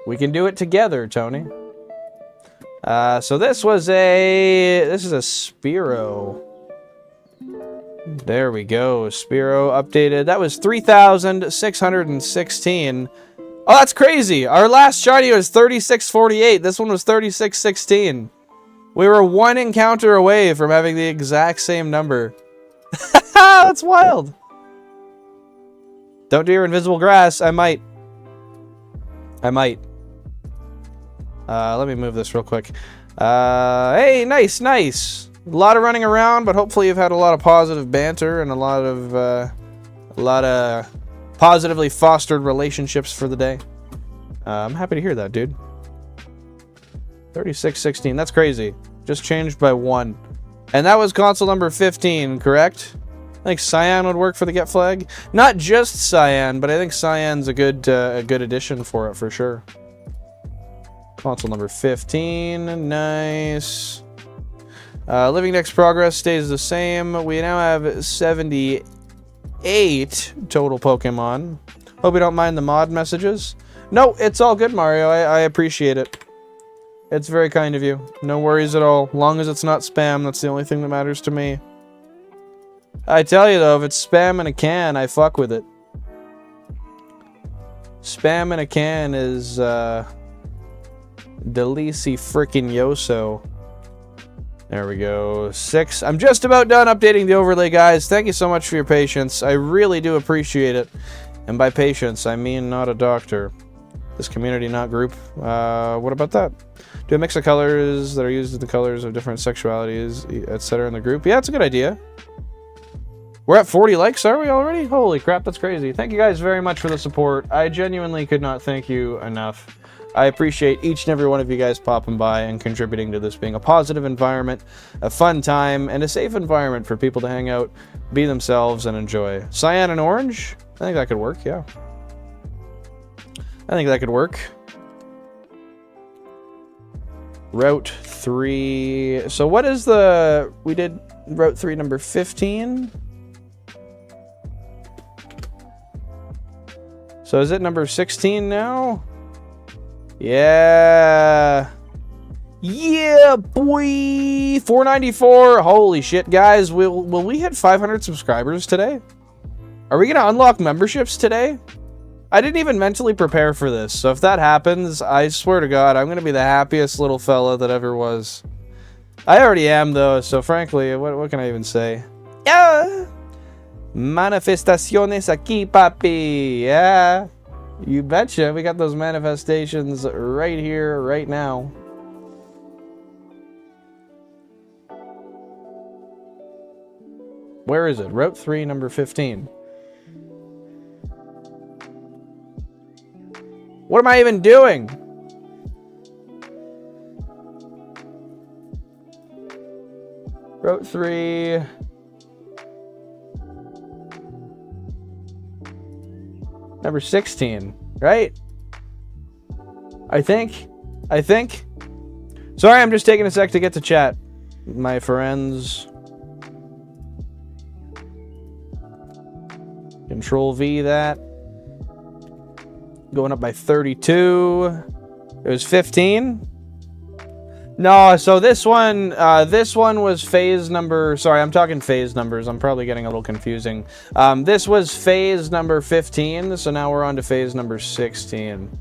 We can do it together, Tony. So this is a Spearow. There we go. Spearow updated. That was 3,616. Oh, that's crazy. Our last shiny was 3648. This one was 3616. We were one encounter away from having the exact same number. That's wild. Don't do your invisible grass. I might. Let me move this real quick. Hey, nice. A lot of running around, but hopefully you've had a lot of positive banter and a lot of positively fostered relationships for the day. I'm happy to hear that, dude. 3616, that's crazy. Just changed by 1. And that was console number 15, correct? I think Cyan would work for the get flag. Not just Cyan, but I think Cyan's a good addition for it, for sure. Console number 15, nice. Living Dex progress stays the same. We now have 78 total Pokemon. Hope you don't mind the mod messages. No, it's all good, Mario. I appreciate it. It's very kind of you. No worries at all. Long as it's not spam, that's the only thing that matters to me. I tell you, though, if it's spam in a can, I fuck with it. Spam in a can is, Delici frickin' Yoso. There we go. 6. I'm just about done updating the overlay, guys. Thank you so much for your patience. I really do appreciate it. And by patience, I mean not a doctor. This community, not group. What about that? Do a mix of colors that are used in the colors of different sexualities, etc. in the group. Yeah, it's a good idea. We're at 40 likes, are we already? Holy crap, that's crazy. Thank you guys very much for the support. I genuinely could not thank you enough. I appreciate each and every one of you guys popping by and contributing to this being a positive environment, a fun time, and a safe environment for people to hang out, be themselves, and enjoy. Cyan and orange? I think that could work, yeah. I think that could work. Route 3. So what is the... We did Route 3 number 15. So is it number 16 now? Yeah. Yeah, boy. 494. Holy shit, guys. Will we hit 500 subscribers today? Are we going to unlock memberships today? I didn't even mentally prepare for this. So if that happens, I swear to God, I'm going to be the happiest little fella that ever was. I already am, though. So frankly, what can I even say? Yeah. Manifestaciones aquí, papi. Yeah. You betcha. We got those manifestations right here, right now. Where is it? Route 3, number 15. What am I even doing? Route 3... Number 16, right? I think. Sorry, I'm just taking a sec to get to chat. My friends. Control V that. Going up by 32. It was 15. No, so this one was phase number... Sorry, I'm talking phase numbers. I'm probably getting a little confusing. This was phase number 15, so now we're on to phase number 16.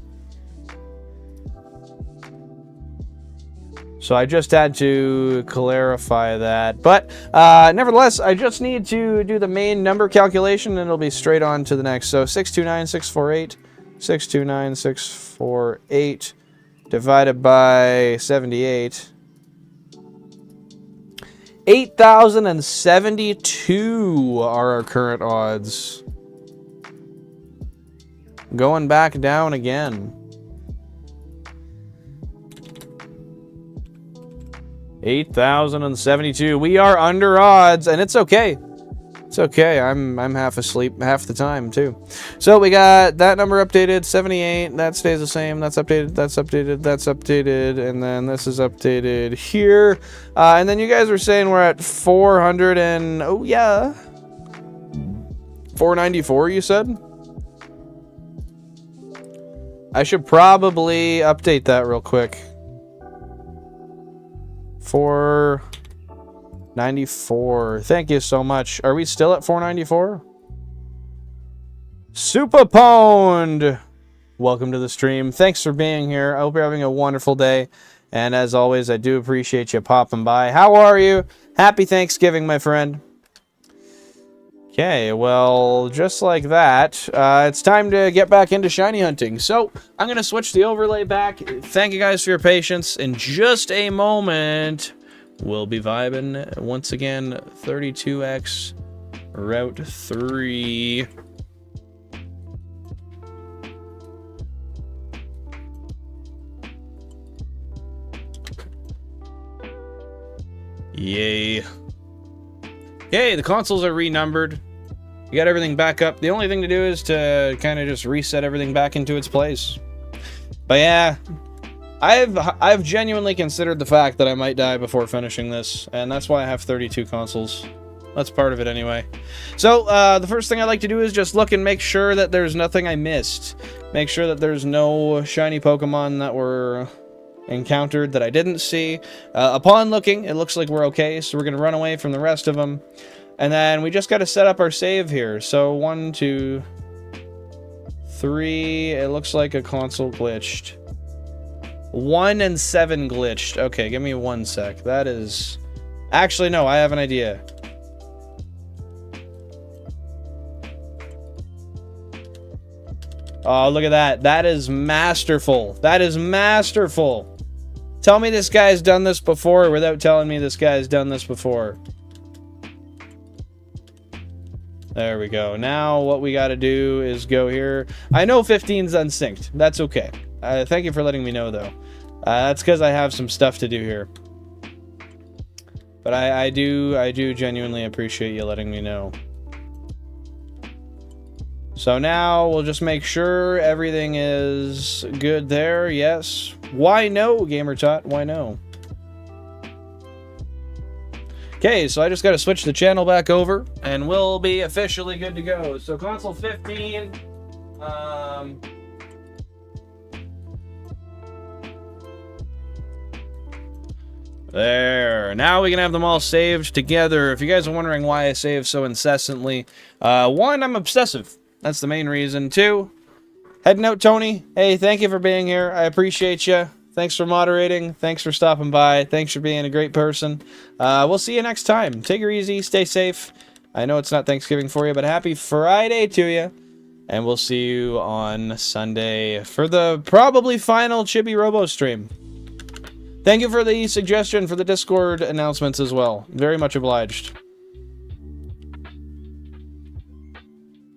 So I just had to clarify that. But nevertheless, I just need to do the main number calculation, and it'll be straight on to the next. So 629,648. 629,648. Divided by 78. 8,072 are our current odds. Going back down again. 8,072. We are under odds, and it's okay. It's okay. I'm half asleep half the time too. So we got that number updated, 78. That stays the same. That's updated. That's updated. That's updated. And then this is updated here. And then you guys were saying we're at 400 and... Oh, yeah. 494, you said? I should probably update that real quick. 494. Thank you so much. Are we still at 494? Super Pwned! Welcome to the stream. Thanks for being here. I hope you're having a wonderful day. And as always, I do appreciate you popping by. How are you? Happy Thanksgiving, my friend. Okay, well, just like that, it's time to get back into shiny hunting. So, I'm going to switch the overlay back. Thank you guys for your patience. In just a moment, we'll be vibing once again, 32X, Route 3. Yay. Okay, the consoles are renumbered. You got everything back up. The only thing to do is to kind of just reset everything back into its place. But yeah, I've genuinely considered the fact that I might die before finishing this, and that's why I have 32 consoles. That's part of it anyway. So, the first thing I like to do is just look and make sure that there's nothing I missed. Make sure that there's no shiny Pokemon that were encountered that I didn't see. Upon looking, it looks like we're okay, so we're going to run away from the rest of them. And then we just got to set up our save here. So 1, 2, 3. It looks like a console glitched. 1 and 7 glitched. Okay, give me 1 sec. That is... Actually, no, I have an idea. Oh, look at that. That is masterful. That is masterful. Tell me this guy's done this before without telling me this guy's done this before. There we go. Now what we got to do is go here. I know 15's unsynced. That's okay. Thank you for letting me know, though. That's because I have some stuff to do here. But I do genuinely appreciate you letting me know. So now we'll just make sure everything is good there. Yes. Why no, GamerTot? Why no? Okay, so I just got to switch the channel back over, and we'll be officially good to go. So console 15, there. Now we can have them all saved together. If you guys are wondering why I save so incessantly, one, I'm obsessive. That's the main reason. Two, head note, Tony. Hey, thank you for being here. I appreciate you. Thanks for moderating. Thanks for stopping by. Thanks for being a great person. We'll see you next time. Take her easy. Stay safe. I know it's not Thanksgiving for you, but happy Friday to you. And we'll see you on Sunday for the probably final Chibi Robo stream. Thank you for the suggestion for the Discord announcements as well. Very much obliged.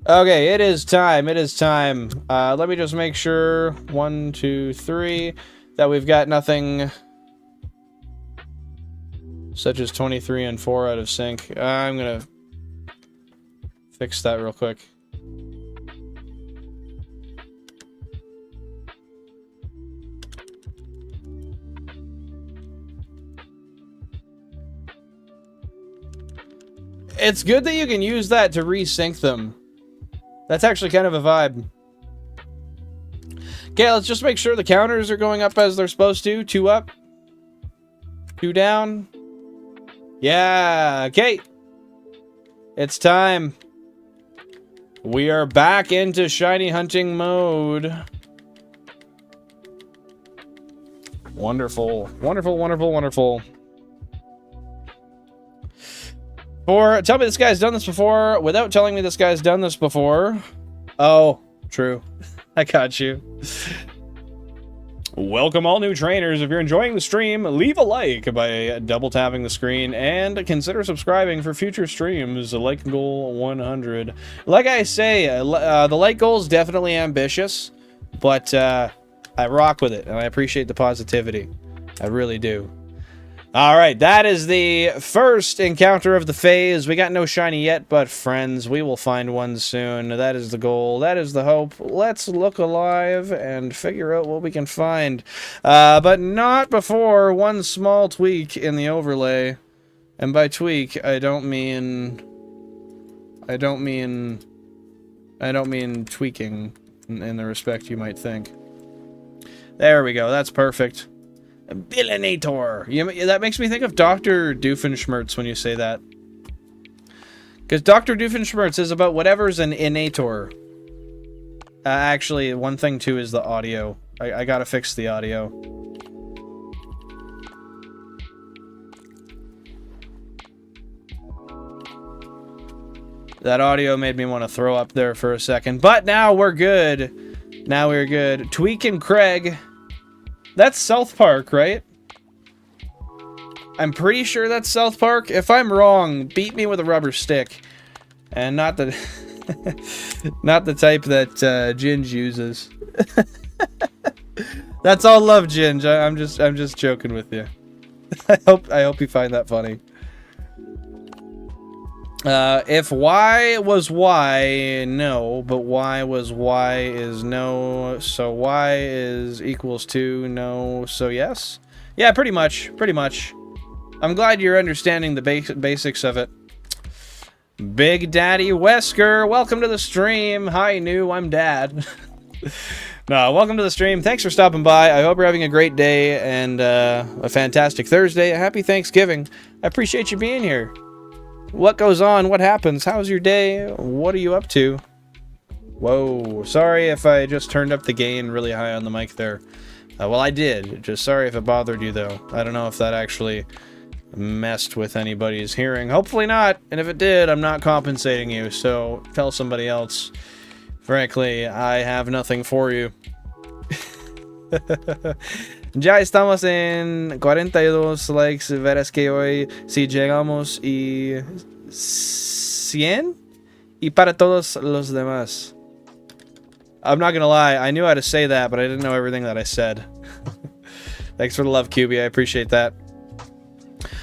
Okay, it is time. It is time. Let me just make sure. 1, 2, 3. That we've got nothing such as 23 and 4 out of sync. I'm gonna fix that real quick. It's good that you can use that to resync them. That's actually kind of a vibe. Okay, let's just make sure the counters are going up as they're supposed to. 2 up. 2 down. Yeah, okay. It's time. We are back into shiny hunting mode. Wonderful. Wonderful, wonderful, wonderful. Tell me this guy's done this before without telling me this guy's done this before. Oh, true. I got you. Welcome all new trainers. If you're enjoying the stream, leave a like by double tapping the screen and consider subscribing for future streams. Like goal 100. Like I say, the like goal is definitely ambitious, but I rock with it and I appreciate the positivity. I really do. All right, that is the first encounter of the phase. We got no shiny yet, but friends, we will find one soon. That is the goal. That is the hope. Let's look alive and figure out what we can find. But not before one small tweak in the overlay. And by tweak, I don't mean tweaking in the respect you might think. There we go. That's perfect. Billinator. That makes me think of Dr. Doofenshmirtz when you say that. Because Dr. Doofenshmirtz is about whatever's an innator. Actually, one thing too is the audio. I gotta fix the audio. That audio made me want to throw up there for a second. But now we're good. Now we're good. Tweak and Craig. That's South Park, right? I'm pretty sure that's South Park. If I'm wrong, beat me with a rubber stick. And not the not the type that Ginge uses. That's all love, Ginge. I'm just joking with you. I hope you find that funny. If Y was Y, no, but Y was Y is no, so Y is equals to no, so yes? Yeah, pretty much. I'm glad you're understanding the basics of it. Big Daddy Wesker, welcome to the stream. Hi, new, I'm Dad. No, welcome to the stream. Thanks for stopping by. I hope you're having a great day and a fantastic Thursday. A happy Thanksgiving. I appreciate you being here. What goes on? What happens? How's your day? What are you up to? Whoa. Sorry if I just turned up the gain really high on the mic there. Well, I did. Just sorry if it bothered you, though. I don't know if that actually messed with anybody's hearing. Hopefully not. And if it did, I'm not compensating you. So tell somebody else. Frankly, I have nothing for you. Ya estamos en 42 likes. Verás que hoy si llegamos y 100 y para todos los demás. I'm not gonna lie, I knew how to say that, but I didn't know everything that I said. Thanks for the love, QB. I appreciate that.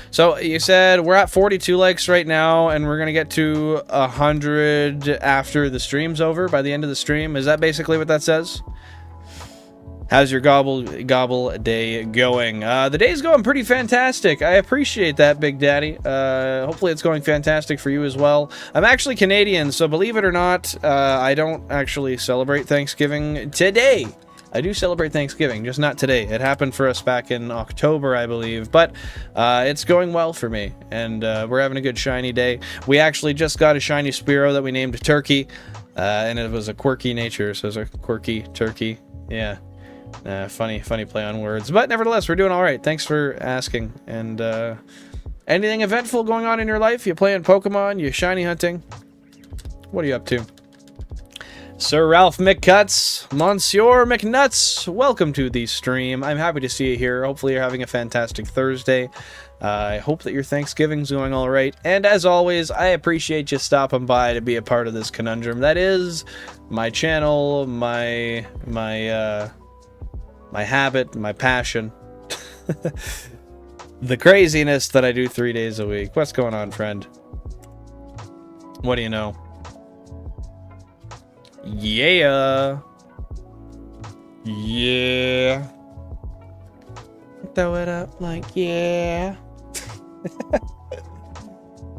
So you said we're at 42 likes right now, and we're gonna get to 100 after the stream's over. By the end of the stream, is that basically what that says? How's your gobble day going? The day's going pretty fantastic. I appreciate that, Big Daddy. Hopefully it's going fantastic for you as well. I'm actually Canadian, so believe it or not, I don't actually celebrate Thanksgiving today. I do celebrate Thanksgiving, just not today. It happened for us back in October, I believe, but it's going well for me, and we're having a good shiny day. We actually just got a shiny Spearow that we named Turkey, and it was a quirky nature, so it's a quirky turkey. Yeah. Funny play on words. But nevertheless, we're doing all right. Thanks for asking. And anything eventful going on in your life? You playing Pokemon? You shiny hunting? What are you up to? Sir Ralph McCuts, Monsieur McNuts, welcome to the stream. I'm happy to see you here. Hopefully you're having a fantastic Thursday. I hope that your Thanksgiving's going all right. And as always, I appreciate you stopping by to be a part of this conundrum. That is my channel, my habit, my passion, the craziness that I do 3 days a week. What's going on, friend? What do you know? Yeah. Yeah. Throw it up like, yeah.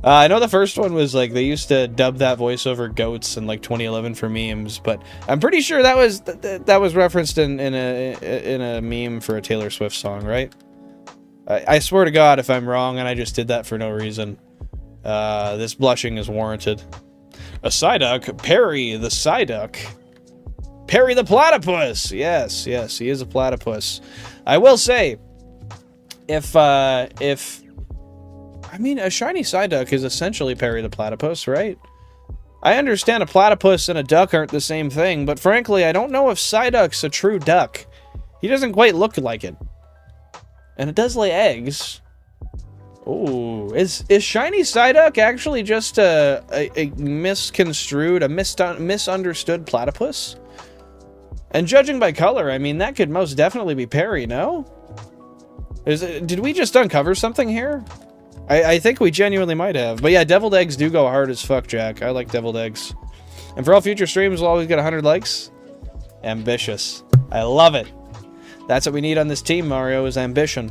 I know the first one was like they used to dub that voice over goats in like 2011 for memes, but I'm pretty sure that was referenced in a meme for a Taylor Swift song, right? I swear to God if I'm wrong and I just did that for no reason. This blushing is warranted. A Psyduck, Perry the Psyduck. Perry the Platypus. Yes, he is a platypus. I will say, I mean, a shiny Psyduck is essentially Perry the Platypus, right? I understand a platypus and a duck aren't the same thing, but frankly, I don't know if Psyduck's a true duck. He doesn't quite look like it. And it does lay eggs. Oh, is shiny Psyduck actually just a misconstrued, a misunderstood platypus? And judging by color, I mean, that could most definitely be Perry, no? Did we just uncover something here? I think we genuinely might have. But yeah, deviled eggs do go hard as fuck, Jack. I like deviled eggs. And for all future streams, we'll always get 100 likes. Ambitious. I love it. That's what we need on this team, Mario, is ambition.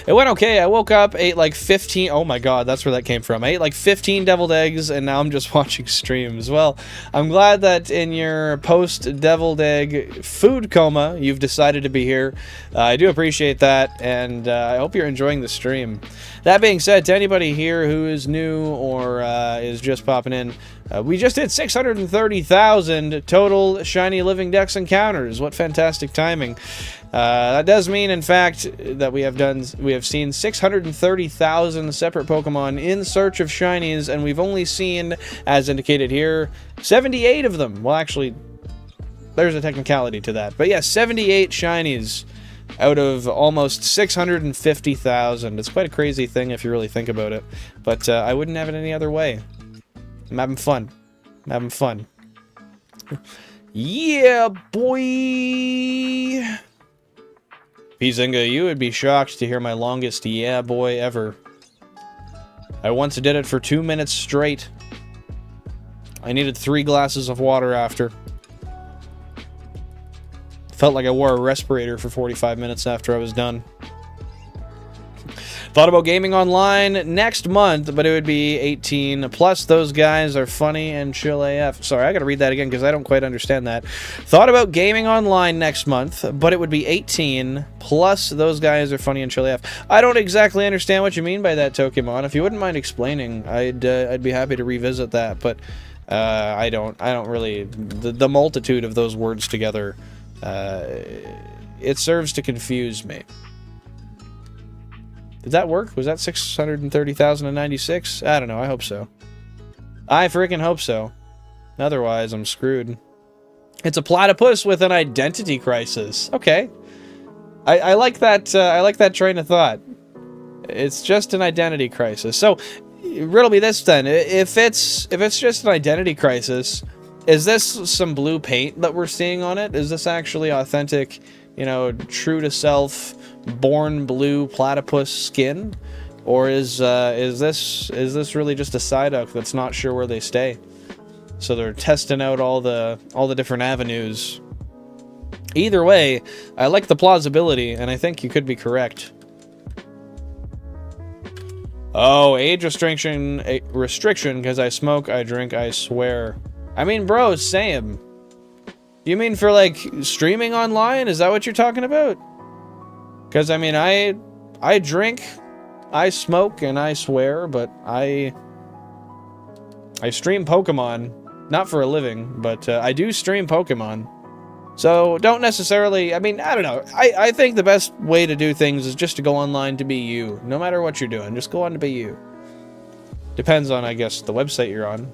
It went okay. I woke up, ate like 15... Oh my god, that's where that came from. I ate like 15 deviled eggs, and now I'm just watching streams. Well, I'm glad that in your post-deviled egg food coma, you've decided to be here. I do appreciate that, and I hope you're enjoying the stream. That being said, to anybody here who is new or is just popping in, we just hit 630,000 total Shiny Living Dex encounters. What fantastic timing. That does mean, in fact, that we have seen 630,000 separate Pokemon in search of shinies, and we've only seen, as indicated here, 78 of them. Well, actually, there's a technicality to that. But yeah, 78 shinies out of almost 650,000. It's quite a crazy thing if you really think about it. But I wouldn't have it any other way. I'm having fun. I'm having fun. Yeah, boy! Pizinga, you would be shocked to hear my longest yeah boy ever. I once did it for 2 minutes straight. I needed 3 glasses of water after. Felt like I wore a respirator for 45 minutes after I was done. Thought about gaming online next month, but it would be 18. Plus, those guys are funny and chill AF. Sorry, I gotta read that again because I don't quite understand that. Thought about gaming online next month, but it would be 18. Plus, those guys are funny and chill AF. I don't exactly understand what you mean by that, Pokemon. If you wouldn't mind explaining, I'd be happy to revisit that. But I don't really. The multitude of those words together, it serves to confuse me. Did that work? Was that 630,096? I don't know. I hope so. I freaking hope so. Otherwise, I'm screwed. It's a platypus with an identity crisis. Okay. I like that. I like that train of thought. It's just an identity crisis. So, riddle me this then. If it's just an identity crisis, is this some blue paint that we're seeing on it? Is this actually authentic, you know, true to self, born blue platypus skin, or is this really just a Psyduck that's not sure where they stay? So they're testing out all the different avenues Either way, I like the plausibility, and I think you could be correct. Oh, age restriction, because I smoke, I drink, I swear. I mean, bro, same. You mean for, like, streaming online? Is that what you're talking about? Because, I mean, I drink, I smoke, and I swear, but I stream Pokemon. Not for a living, but I do stream Pokemon. So, don't necessarily, I mean, I don't know. I think the best way to do things is just to go online to be you. No matter what you're doing, just go on to be you. Depends on, I guess, the website you're on.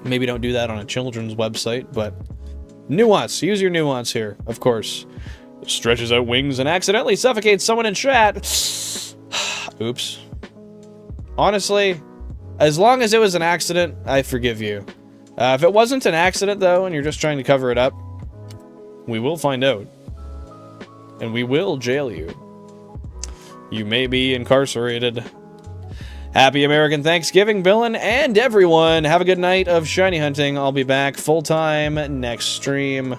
Maybe don't do that on a children's website, but... Nuance. Use your nuance here, of course. Stretches out wings and accidentally suffocates someone in chat. Oops. Honestly, as long as it was an accident, I forgive you. If it wasn't an accident, though, and you're just trying to cover it up, we will find out. And we will jail you. You may be incarcerated. Happy American Thanksgiving, Billin, and everyone. Have a good night of shiny hunting. I'll be back full-time next stream.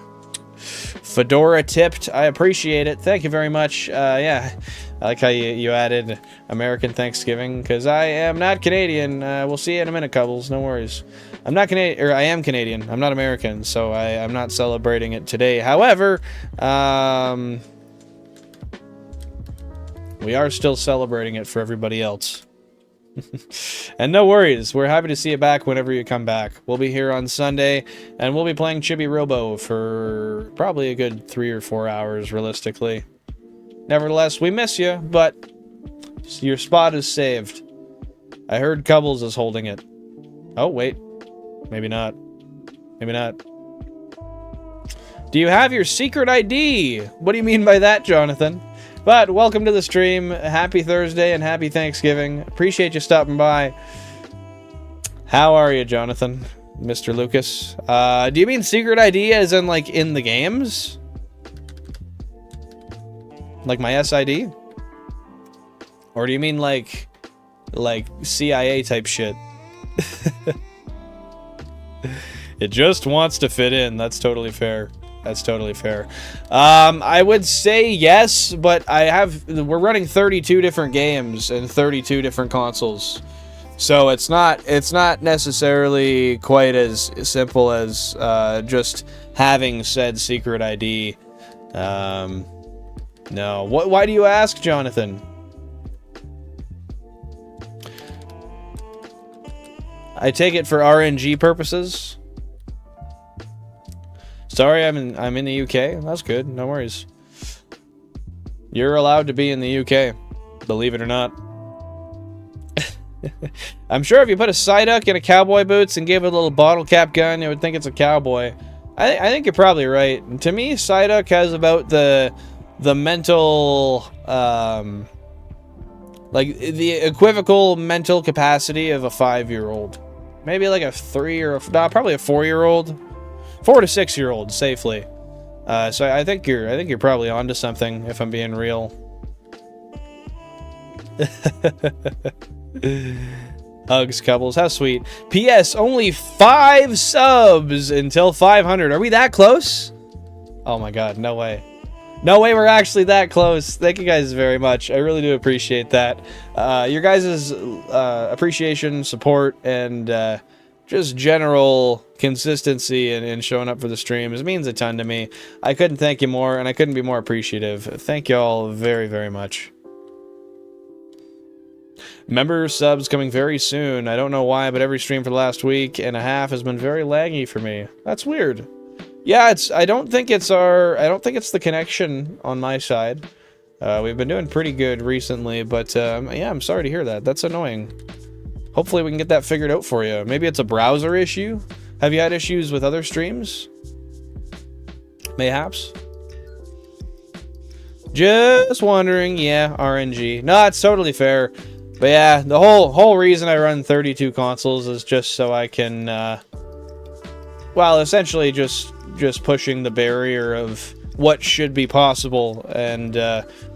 Fedora tipped. I appreciate it. Thank you very much. Yeah, I like how you added American Thanksgiving, because I am not Canadian. We'll see you in a minute, Cubbles. No worries. I'm not Canadian, or I am Canadian. I'm not American, so I'm not celebrating it today. However, we are still celebrating it for everybody else. And no worries, we're happy to see you back whenever you come back. We'll be here on Sunday, and we'll be playing Chibi Robo for probably a good 3 or 4 hours, realistically. Nevertheless, we miss you, but your spot is saved. I heard Cubbles is holding it. Oh, wait. Maybe not. Maybe not. Do you have your secret ID? What do you mean by that, Jonathan? But welcome to the stream. Happy Thursday and happy Thanksgiving. Appreciate you stopping by. How are you, Jonathan? Mr. Lucas. Do you mean secret ID as in, like, in the games? Like my SID? Or do you mean, like CIA type shit? It just wants to fit in. That's totally fair. That's totally fair. I would say yes, but we're running 32 different games and 32 different consoles. So it's not necessarily quite as simple as just having said secret ID. No. Why do you ask, Jonathan? I take it for RNG purposes. Sorry, I'm in the UK. That's good. No worries. You're allowed to be in the UK, believe it or not. I'm sure if you put a Psyduck in a cowboy boots and gave it a little bottle cap gun, it would think it's a cowboy. I think you're probably right. To me, Psyduck has about the mental, like the equivocal mental capacity of a 5-year-old. Maybe like a 3 or probably a 4-year-old. 4 to 6-year-old, safely. So I think you're probably onto something, if I'm being real. Hugs, Cubbles, how sweet. P.S. Only 5 subs until 500. Are we that close? Oh my god, no way. No way we're actually that close. Thank you guys very much. I really do appreciate that. Your guys' appreciation, support, and just general consistency in showing up for the streams means a ton to me. I couldn't thank you more, and I couldn't be more appreciative. Thank you all very, very much. Member subs coming very soon. I don't know why, but every stream for the last week and a half has been very laggy for me. That's weird. Yeah, I don't think it's the connection on my side. We've been doing pretty good recently, but yeah, I'm sorry to hear that. That's annoying. Hopefully we can get that figured out for you. Maybe it's a browser issue? Have you had issues with other streams? Mayhaps? Just wondering. Yeah, RNG. No, it's totally fair. But yeah, the whole reason I run 32 consoles is just so I can, well, essentially just pushing the barrier of what should be possible and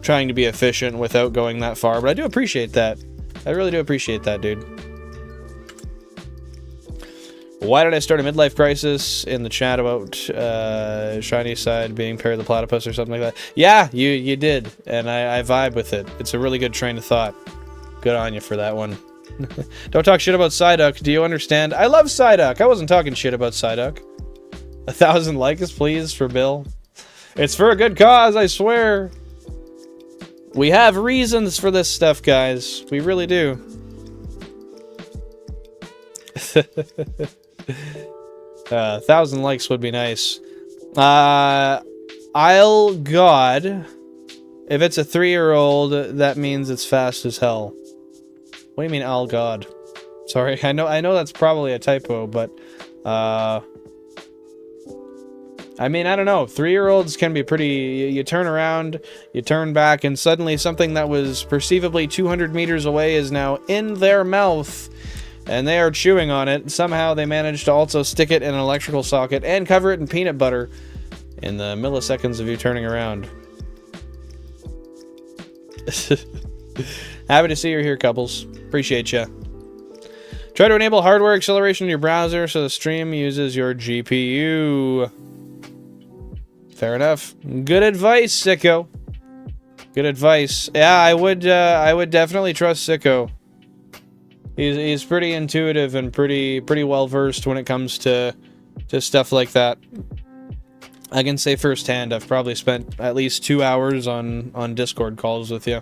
trying to be efficient without going that far. But I do appreciate that. I really do appreciate that, dude. Why did I start a midlife crisis in the chat about Shiny Side being Perry the Platypus or something like that? Yeah, you did, and I vibe with it. It's a really good train of thought. Good on you for that one. Don't talk shit about Psyduck. Do you understand? I love Psyduck. I wasn't talking shit about Psyduck. 1,000 likes, please, for Bill. It's for a good cause, I swear. We have reasons for this stuff, guys. We really do. 1,000 likes would be nice. I'll God. If it's a 3-year-old, that means it's fast as hell. What do you mean, I'll God? Sorry, I know that's probably a typo, but I mean, I don't know. 3-year-olds can be pretty... You turn around, you turn back, and suddenly something that was perceivably 200 meters away is now in their mouth, and they are chewing on it. Somehow they managed to also stick it in an electrical socket and cover it in peanut butter in the milliseconds of you turning around. Happy to see you here, couples. Appreciate ya. Try to enable hardware acceleration in your browser so the stream uses your GPU. Fair enough. Good advice, Sicko. Good advice. Yeah, I would definitely trust Sicko. He's pretty intuitive and pretty well versed when it comes to stuff like that. I can say firsthand, I've probably spent at least 2 hours on Discord calls with you.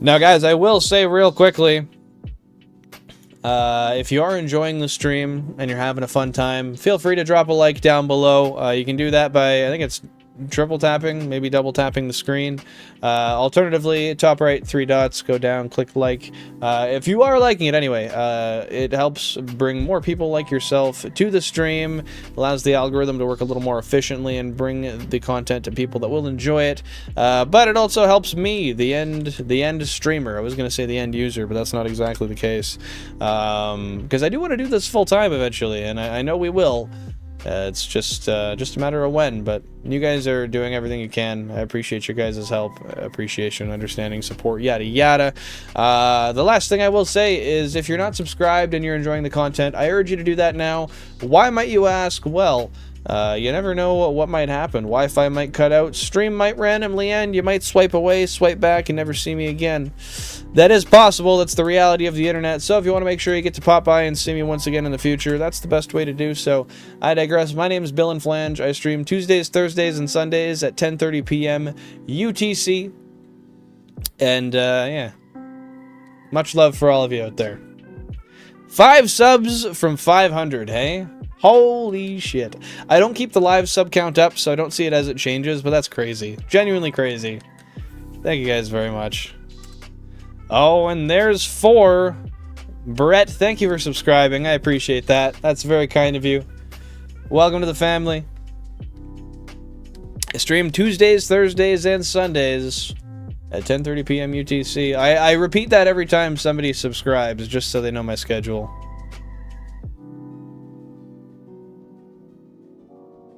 Now, guys, I will say real quickly, if you are enjoying the stream and you're having a fun time, feel free to drop a like down below. You can do that by, I think it's triple tapping, maybe double tapping the screen. Alternatively, top right, 3 dots, go down, click like. If you are liking it anyway, it helps bring more people like yourself to the stream, allows the algorithm to work a little more efficiently and bring the content to people that will enjoy it. But it also helps me, the end streamer. I was going to say the end user, but that's not exactly the case. Because I do want to do this full time eventually, and I know we will. It's just a matter of when, but you guys are doing everything you can. I appreciate your guys' help, appreciation, understanding, support, yada yada. The last thing I will say is if you're not subscribed and you're enjoying the content, I urge you to do that now. Why might you ask? Well, you never know what might happen. Wi-Fi might cut out, stream might randomly end, you might swipe away, swipe back, and never see me again. That is possible. That's the reality of the internet. So if you want to make sure you get to pop by and see me once again in the future, that's the best way to do so. I digress. My name is Bill and Flange. I stream Tuesdays, Thursdays, and Sundays at 10:30 p.m. UTC. And, yeah. Much love for all of you out there. 5 subs from 500, hey? Holy shit. I don't keep the live sub count up, so I don't see it as it changes, but that's crazy. Genuinely crazy. Thank you guys very much. Oh, and there's 4. Brett, thank you for subscribing. I appreciate that. That's very kind of you. Welcome to the family. I stream Tuesdays, Thursdays, and Sundays at 10:30 p.m. UTC. I repeat that every time somebody subscribes, just so they know my schedule.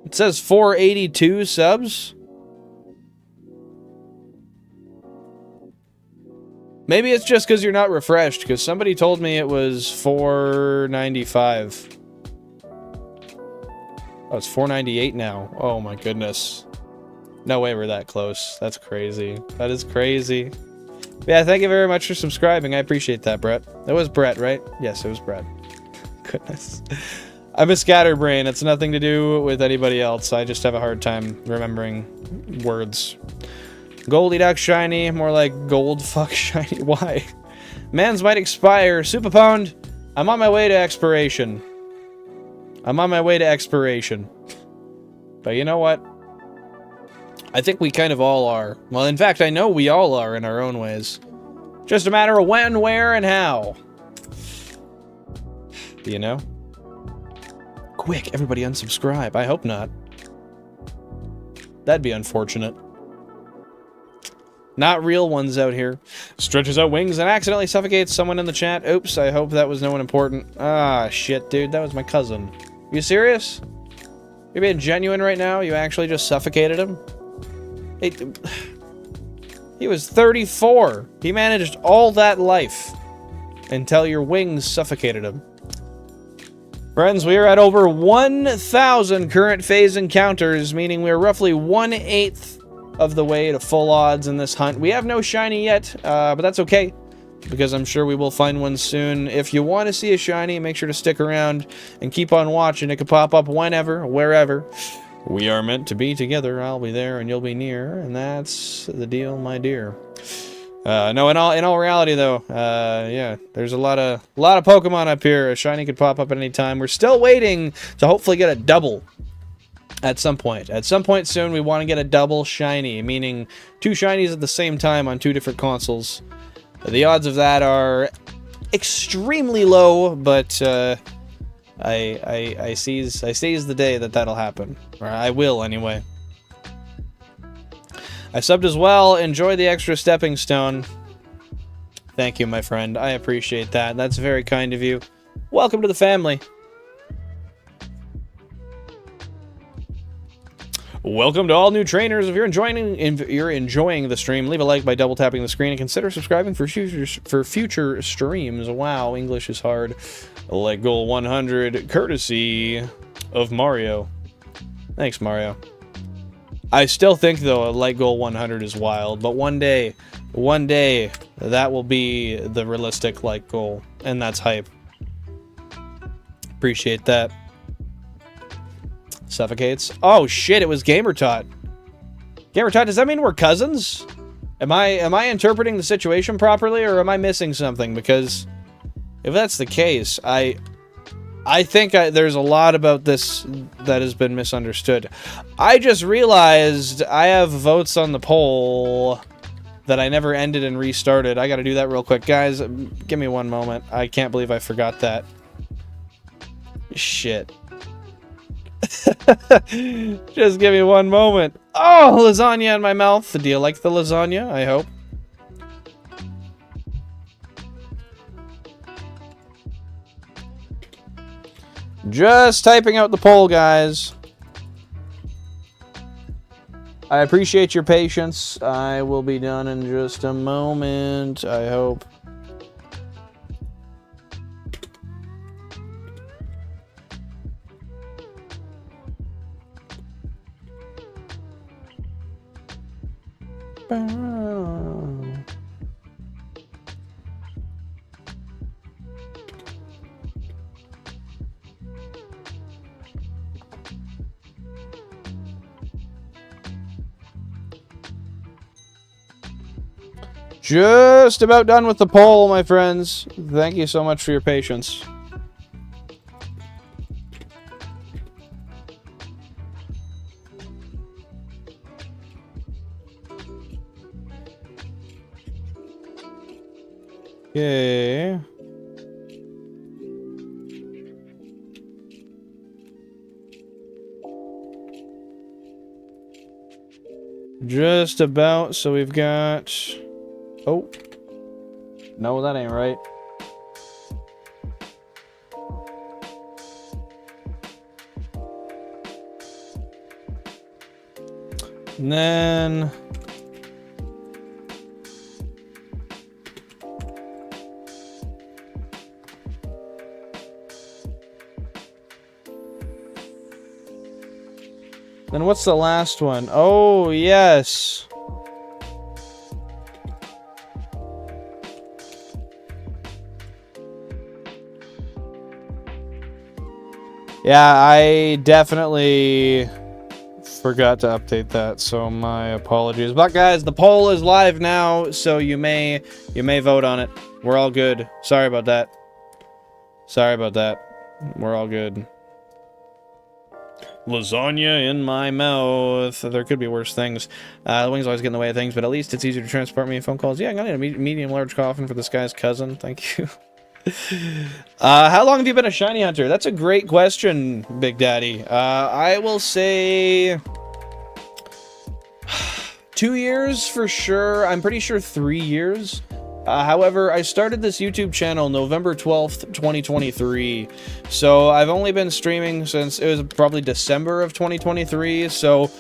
It says 482 subs. Maybe it's just because you're not refreshed, because somebody told me it was 495. Oh, it's 498 now. Oh my goodness. No way we're that close. That's crazy. That is crazy. Yeah, thank you very much for subscribing. I appreciate that, Brett. That was Brett, right? Yes, it was Brett. Goodness. I'm a scatterbrain. It's nothing to do with anybody else. I just have a hard time remembering words. Goldie Duck Shiny, more like Gold Fuck Shiny. Why? Mans might expire. Super Pound, I'm on my way to expiration. I'm on my way to expiration. But you know what? I think we kind of all are. Well, in fact, I know we all are in our own ways. Just a matter of when, where, and how. You know? Quick, everybody unsubscribe. I hope not. That'd be unfortunate. Not real ones out here. Stretches out wings and accidentally suffocates someone in the chat. Oops, I hope that was no one important. Ah, shit, dude. That was my cousin. You serious? You're being genuine right now? You actually just suffocated him? He was 34. He managed all that life until your wings suffocated him. Friends, we are at over 1,000 current phase encounters, meaning we're roughly 1/8 of the way to full odds in this hunt. We have no shiny yet, but that's okay, because I'm sure we will find one soon. If you want to see a shiny, make sure to stick around and keep on watching. It could pop up whenever, wherever. We are meant to be together. I'll be there and you'll be near, and that's the deal, my dear. No, in all reality though, yeah, there's a lot of Pokemon up here. A shiny could pop up at any time. We're still waiting to hopefully get a double at some point. At some point soon, we want to get a double shiny, meaning 2 shinies at the same time on 2 different consoles. The odds of that are extremely low, but I seize the day that that'll happen, or I will anyway. I subbed as well. Enjoy the extra stepping stone. Thank you, my friend. I appreciate that. That's very kind of you. Welcome to the family. Welcome to all new trainers. If you're enjoying the stream, leave a like by double tapping the screen and consider subscribing for future streams. Wow, English is hard. Like goal 100, courtesy of Mario. Thanks, Mario. I still think, though, a light goal 100 is wild, but one day, that will be the realistic light goal, and that's hype. Appreciate that. Suffocates. Oh shit! It was Gamertot. Gamertot, does that mean we're cousins? Am I interpreting the situation properly, or am I missing something? Because if that's the case, I think there's a lot about this that has been misunderstood. I just realized I have votes on the poll that I never ended and restarted. I gotta do that real quick. Guys, give me one moment. I can't believe I forgot that. Shit. Just give me one moment. Oh, lasagna in my mouth. Do you like the lasagna? I hope. Just typing out the poll, guys. I appreciate your patience. I will be done in just a moment, I hope. Just about done with the poll, my friends. Thank you so much for your patience. Okay. Just about, so we've got... Oh. No, that ain't right. And then... Then what's the last one? Oh, yes. Yeah, I definitely forgot to update that, so my apologies. But guys, the poll is live now, so you may vote on it. We're all good. Sorry about that. Sorry about that. We're all good. Lasagna in my mouth. There could be worse things. The wings always get in the way of things, but at least it's easier to transport me in phone calls. Yeah, I'm gonna need a medium-large coffin for this guy's cousin. Thank you. How long have you been a shiny hunter? That's a great question, Big Daddy. I will say 2 years for sure. I'm pretty sure 3 years. However, I started this YouTube channel November 12th, 2023. So I've only been streaming since it was probably December of 2023. So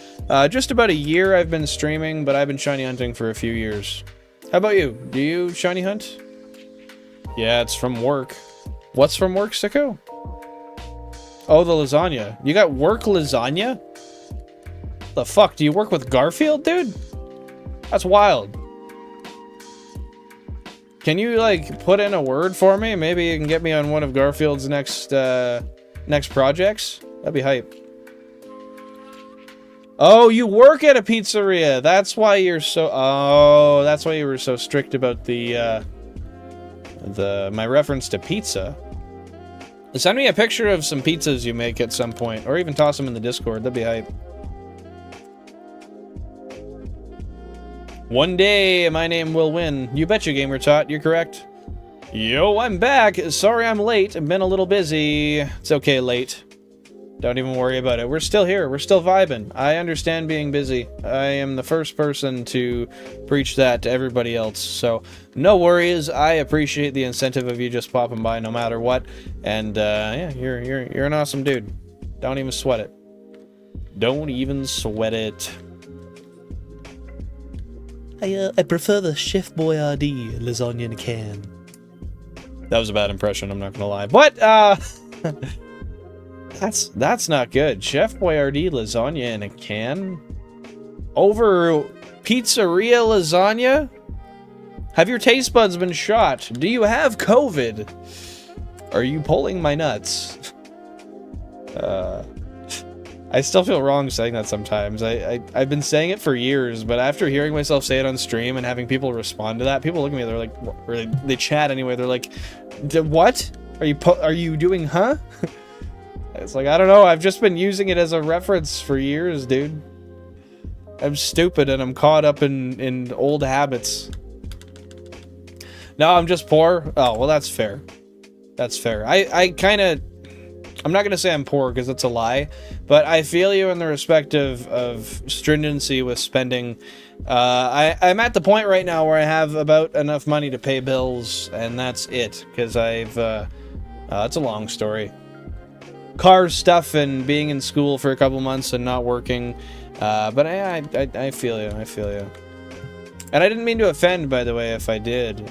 just about a year I've been streaming, but I've been shiny hunting for a few years. How about you? Do you shiny hunt? Yeah, it's from work. What's from work, sicko? Oh, the lasagna. You got work lasagna? The fuck? Do you work with Garfield, dude? That's wild. Can you, like, put in a word for me? Maybe you can get me on one of Garfield's next projects? That'd be hype. Oh, you work at a pizzeria. That's why you're so... Oh, that's why you were so strict about my reference to pizza. Send me a picture of some pizzas you make at some point, or even toss them in the Discord. That'd be hype. One day, my name will win. You betcha, GamerTot. You're correct. Yo, I'm back. Sorry I'm late. I've been a little busy. It's okay, late. Don't even worry about it. We're still here. We're still vibing. I understand being busy. I am the first person to preach that to everybody else. So, no worries. I appreciate the incentive of you just popping by no matter what. And, yeah, you're an awesome dude. Don't even sweat it. Don't even sweat it. I prefer the Chef Boyardee lasagna in a can. That was a bad impression, I'm not gonna lie. But, that's not good. Chef Boyardee lasagna in a can? Over pizzeria lasagna? Have your taste buds been shot? Do you have COVID? Are you pulling my nuts? I still feel wrong saying that sometimes. I've been saying it for years, but after hearing myself say it on stream and having people respond to that, people look at me, they're like, or they chat anyway, they're like, what? Are you doing, huh? It's like, I don't know, I've just been using it as a reference for years, dude. I'm stupid and I'm caught up in old habits. No, I'm just poor. Oh, well, that's fair. That's fair. I'm not going to say I'm poor because that's a lie, but I feel you in the respect of stringency with spending. I'm at the point right now where I have about enough money to pay bills, and that's it, because it's a long story. Car stuff and being in school for a couple months and not working, but I feel you, I feel you. And I didn't mean to offend, by the way, if I did.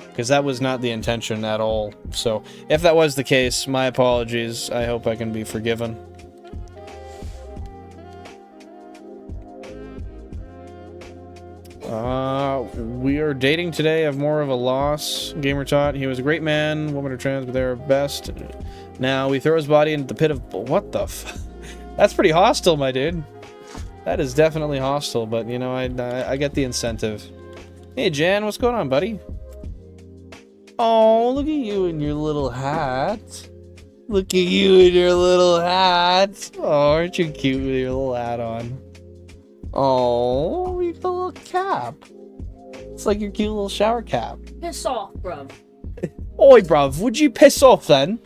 Because that was not the intention at all. So, if that was the case, my apologies. I hope I can be forgiven. We are dating today. I have more of a loss. GamerTot. He was a great man. Woman or trans, but they're best. Now, we throw his body into the pit of... What the f... That's pretty hostile, my dude. That is definitely hostile, but, you know, I get the incentive. Hey, Jan, what's going on, buddy? Oh, look at you in your little hat. Look at you in your little hat. Oh, aren't you cute with your little hat on? Oh, you got a little cap. It's like your cute little shower cap. Piss off, bruv. Oi, bruv, would you piss off then?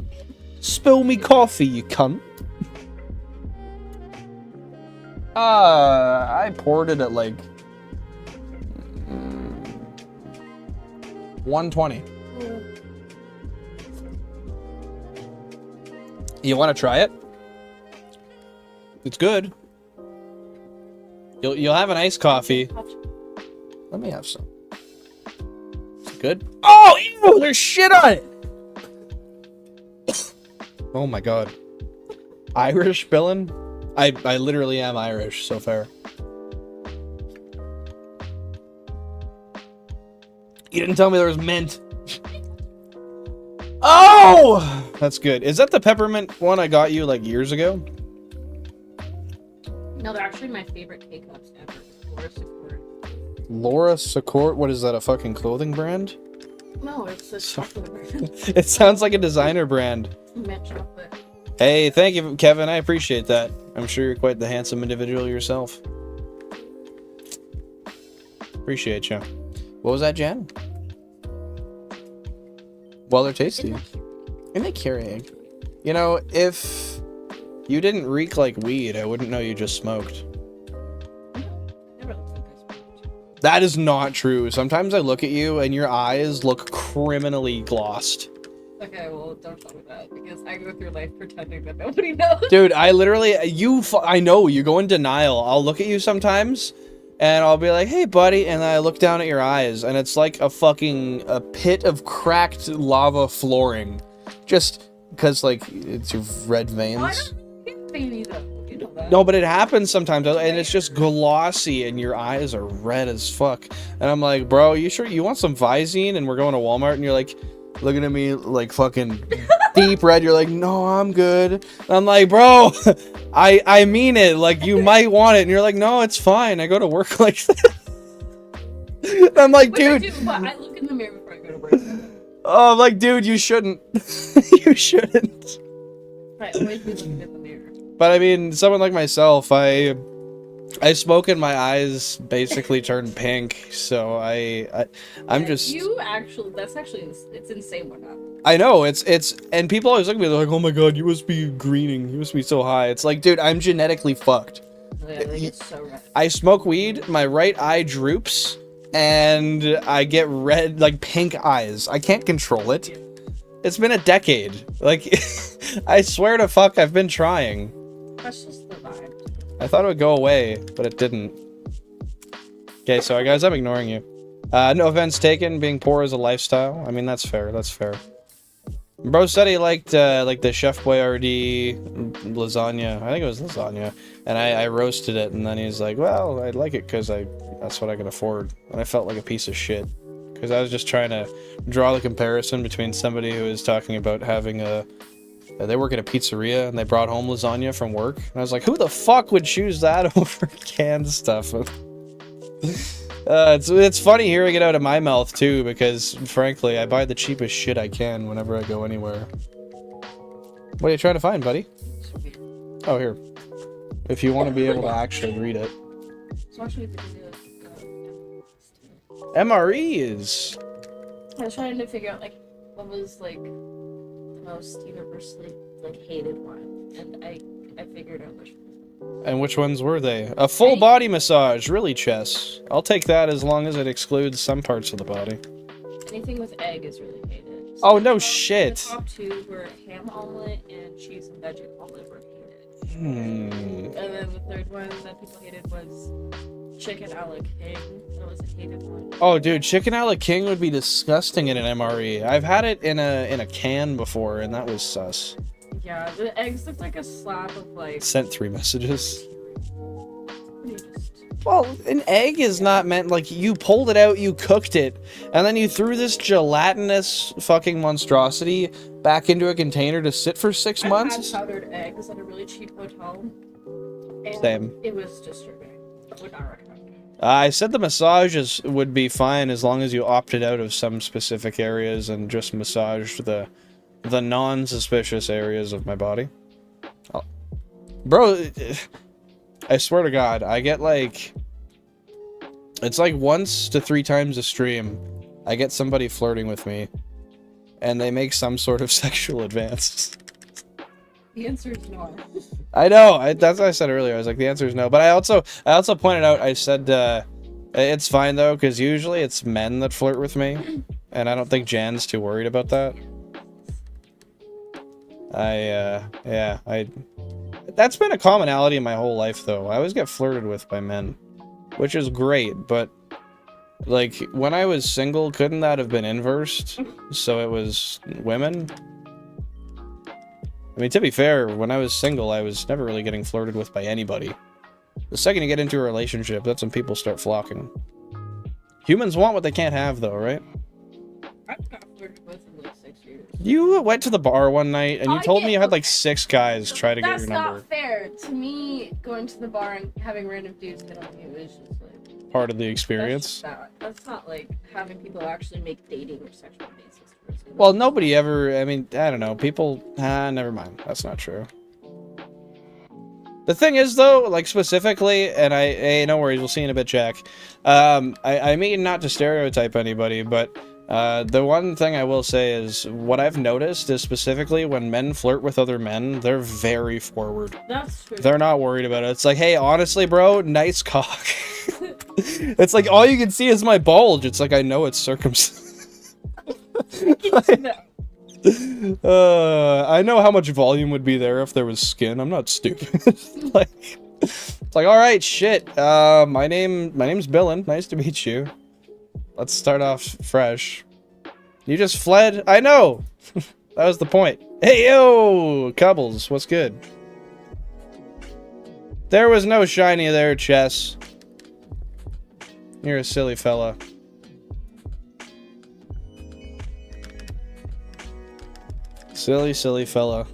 Spill me coffee, you cunt. I poured it at like 120. You want to try it? It's good. You'll have an iced coffee. Let me have some. Is it good? Oh, ew! There's shit on it. Oh my god. Irish billin'? I literally am Irish so far. You didn't tell me there was mint. Oh! That's good. Is that the peppermint one I got you like years ago? No, they're actually my favorite K-cups ever. Laura Secord. Laura Secord? What is that, a fucking clothing brand? No, it's a chocolate brand. It sounds like a designer brand. Mint chocolate. Hey, thank you, Kevin. I appreciate that. I'm sure you're quite the handsome individual yourself. Appreciate you. What was that, Jan? Well, they're tasty. And they carry. You know, if you didn't reek like weed, I wouldn't know you just smoked. That is not true. Sometimes I look at you and your eyes look criminally glossed. Okay, well, don't tell me that, because I go through life pretending that nobody knows. Dude, I literally, I know, you go in denial. I'll look at you sometimes, and I'll be like, hey, buddy, and I look down at your eyes, and it's like a pit of cracked lava flooring. Just because, like, it's your red veins. I don't get veiny though. You know that. No, but it happens sometimes, and it's just glossy, and your eyes are red as fuck. And I'm like, bro, you sure you want some Visine? And we're going to Walmart, and you're like, looking at me like fucking deep red. You're like, no, I'm good. And I'm like, bro, I mean it. Like, you might want it. And you're like, no, it's fine. I go to work like that. And I'm like, dude. I do, but I look in the mirror before I go to work. Oh, I'm like, dude, you shouldn't. You shouldn't. I always be looking in the mirror. But I mean, someone like myself, I smoke and my eyes basically turn pink, so I'm just. That's actually it's insane what happened. I know it's and people always look at me, they're like, oh my god, you must be greening, you must be so high. It's like, dude, I'm genetically fucked. Yeah, like it's so red. I smoke weed, my right eye droops, and I get red, like pink eyes. I can't control it. It's been a decade. Like, I swear to fuck, I've been trying. That's just the vibe. I thought it would go away, but it didn't. Okay, sorry guys, I'm ignoring you. No offense taken, being poor is a lifestyle. I mean, that's fair, that's fair. Bro said he liked the Chef Boyardee lasagna. I think it was lasagna. And I roasted it, and then he's like, well, I like it because that's what I can afford. And I felt like a piece of shit. Because I was just trying to draw the comparison between somebody who is talking about having they work at a pizzeria and they brought home lasagna from work. And I was like, who the fuck would choose that over canned stuff? It's funny hearing it out of my mouth too, because frankly, I buy the cheapest shit I can whenever I go anywhere. What are you trying to find, buddy? Oh, here. If you want to be able to actually read it. MRE is... I was trying to figure out, like, what was, like, the most universally, like, hated one. And I figured out which one. And which ones were they? A full body massage, really, Chess. I'll take that as long as it excludes some parts of the body. Anything with egg is really hated. So oh, no shit. The top two were ham omelet and cheese and veggie omelet were hated. Hmm. And then the third one that people hated was chicken a la king. That was a hated one. Oh, dude, chicken a la king would be disgusting in an MRE. I've had it in a can before, and that was sus. Yeah, the eggs looked like a slab of, like... Sent 3 messages. Just... Well, an egg is not meant, like, you pulled it out, you cooked it, and then you threw this gelatinous fucking monstrosity back into a container to sit for 6 months? I had powdered eggs at a really cheap hotel. And Same. It was disturbing. I would not recommend it. I said the massages would be fine as long as you opted out of some specific areas and just massaged the non-suspicious areas of my body. Oh. Bro, I swear to God, I get like... It's like once to 3 times a stream, I get somebody flirting with me, and they make some sort of sexual advance. The answer is no. I know, that's what I said earlier. I was like, the answer is no. But I also pointed out, I said, it's fine though, because usually it's men that flirt with me, and I don't think Jan's too worried about that. That's been a commonality in my whole life, though. I always get flirted with by men, which is great, but, like, when I was single, couldn't that have been inversed? So it was women? I mean, to be fair, when I was single, I was never really getting flirted with by anybody. The second you get into a relationship, that's when people start flocking. Humans want what they can't have, though, right? I've got flirted with in like 6 years. You went to the bar one night, and you told me you had like 6 guys try to get your number. That's not fair. To me, going to the bar and having random dudes hit on you is just like... Part of the experience? That's not like having people actually make dating or sexual basis. Well, nobody ever, I mean, I don't know, people, never mind, that's not true. The thing is, though, like, specifically, and hey, no worries, we'll see in a bit, Jack, I mean not to stereotype anybody, but, the one thing I will say is, what I've noticed is specifically when men flirt with other men, they're very forward. That's true. They're not worried about it. It's like, hey, honestly, bro, nice cock. It's like, all you can see is my bulge. It's like, I know it's circumcised. I know how much volume would be there if there was skin. I'm not stupid. It's like, all right, shit. My name's Billin. Nice to meet you. Let's start off fresh. You just fled. I know. That was the point. Hey, yo! Cubbles, what's good? There was no shiny there, Chess. You're a silly fella. Silly, silly fella.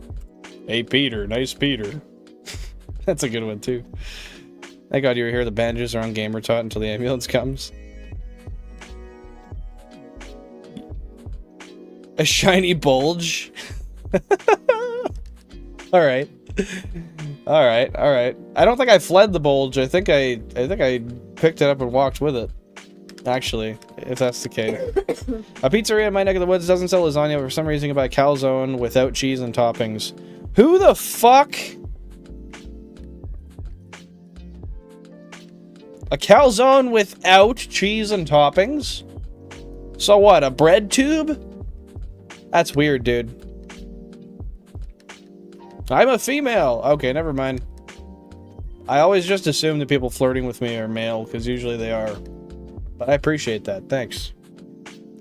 Hey, Peter. Nice Peter. That's a good one, too. Thank God you were here. The bandages are on Gamer Tot until the ambulance comes. A shiny bulge? Alright. Alright, alright. I don't think I fled the bulge. I think I picked it up and walked with it. Actually, if that's the case. A pizzeria in my neck of the woods doesn't sell lasagna, but for some reason you can buy a calzone without cheese and toppings. Who the fuck? A calzone without cheese and toppings? So what, a bread tube? That's weird, dude. I'm a female! Okay, never mind. I always just assume that people flirting with me are male, because usually they are. But I appreciate that, thanks.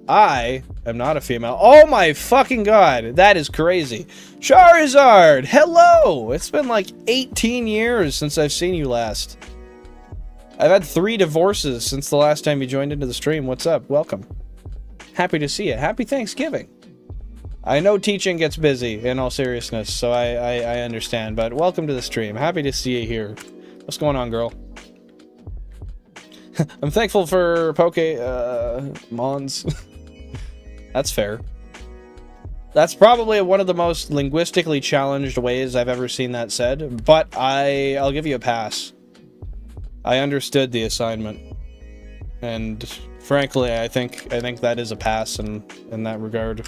I am not a female. Oh my fucking god, that is crazy. Charizard, hello! It's been like 18 years since I've seen you last. I've had 3 divorces since the last time you joined into the stream. What's up? Welcome. Happy to see you. Happy Thanksgiving. I know teaching gets busy, in all seriousness, so I understand, but welcome to the stream. Happy to see you here. What's going on, girl? I'm thankful for Mons. That's fair. That's probably one of the most linguistically challenged ways I've ever seen that said, but I'll give you a pass. I understood the assignment, and frankly, I think that is a pass in that regard.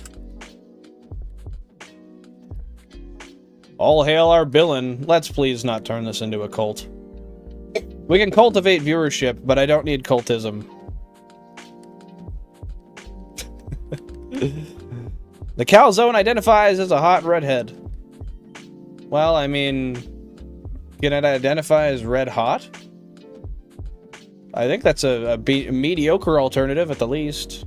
All hail our villain. Let's please not turn this into a cult. We can cultivate viewership, but I don't need cultism. The calzone identifies as a hot redhead. Well, I mean, can it identify as red hot? I think that's a mediocre alternative at the least.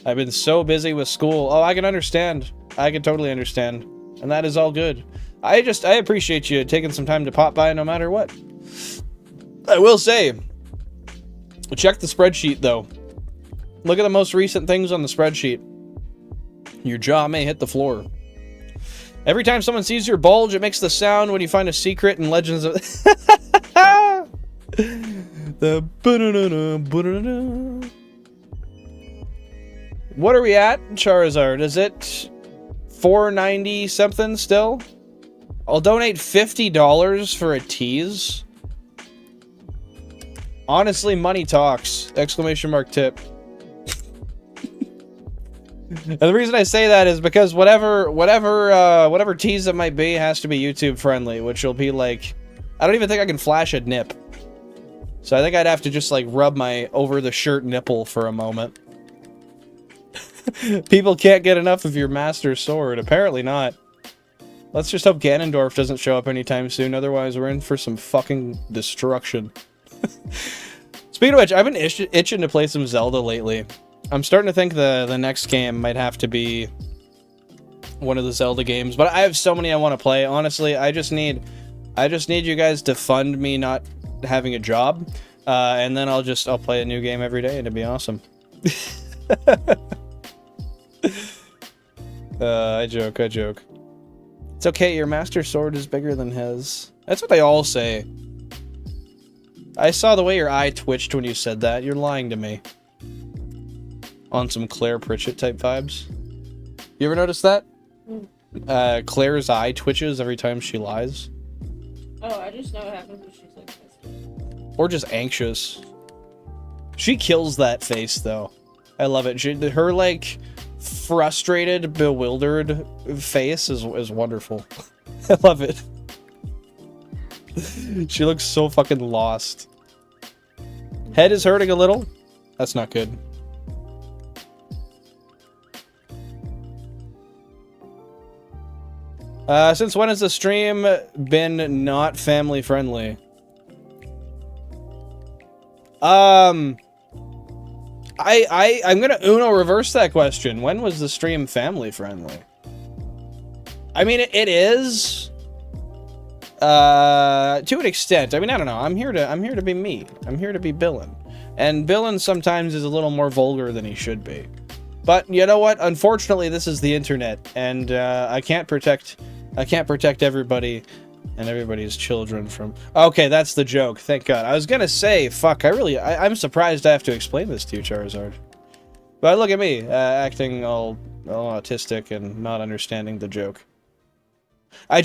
I've been so busy with school. Oh, I can understand. I can totally understand. And that is all good. I appreciate you taking some time to pop by no matter what. I will say, check the spreadsheet though. Look at the most recent things on the spreadsheet. Your jaw may hit the floor. Every time someone sees your bulge, it makes the sound when you find a secret in Legends of... the... What are we at, Charizard? Is it 490 something still? I'll donate $50 for a tease. Honestly, money talks! Exclamation mark tip. And the reason I say that is because whatever tease it might be has to be YouTube friendly, which will be like, I don't even think I can flash a nip. So I think I'd have to just like rub my over the shirt nipple for a moment. People can't get enough of your master sword. Apparently not. Let's just hope Ganondorf doesn't show up anytime soon, otherwise we're in for some fucking destruction. Speaking of which, I've been itching to play some Zelda lately. I'm starting to think the next game might have to be one of the Zelda games, but I have so many I want to play. Honestly, I just need you guys to fund me not having a job, and then I'll play a new game every day, and it'd be awesome. I joke. It's okay, your master sword is bigger than his. That's what they all say. I saw the way your eye twitched when you said that. You're lying to me. On some Claire Pritchett type vibes. You ever notice that? Claire's eye twitches every time she lies. Oh, I just know what happens when she's like this. Or just anxious. She kills that face, though. I love it. Her, like, frustrated, bewildered face is wonderful. I love it. She looks so fucking lost. Head is hurting a little. That's not good. Since when has the stream been not family friendly? I'm gonna Uno reverse that question. When was the stream family friendly? I mean, it is, to an extent. I mean, I don't know. I'm here to be me. I'm here to be Billin. And Billin sometimes is a little more vulgar than he should be. But you know what? Unfortunately, this is the internet, and I can't protect everybody and everybody's children from... Okay, that's the joke. Thank God. I was gonna say, fuck, I'm surprised I have to explain this to you, Charizard. But look at me, acting all autistic and not understanding the joke. I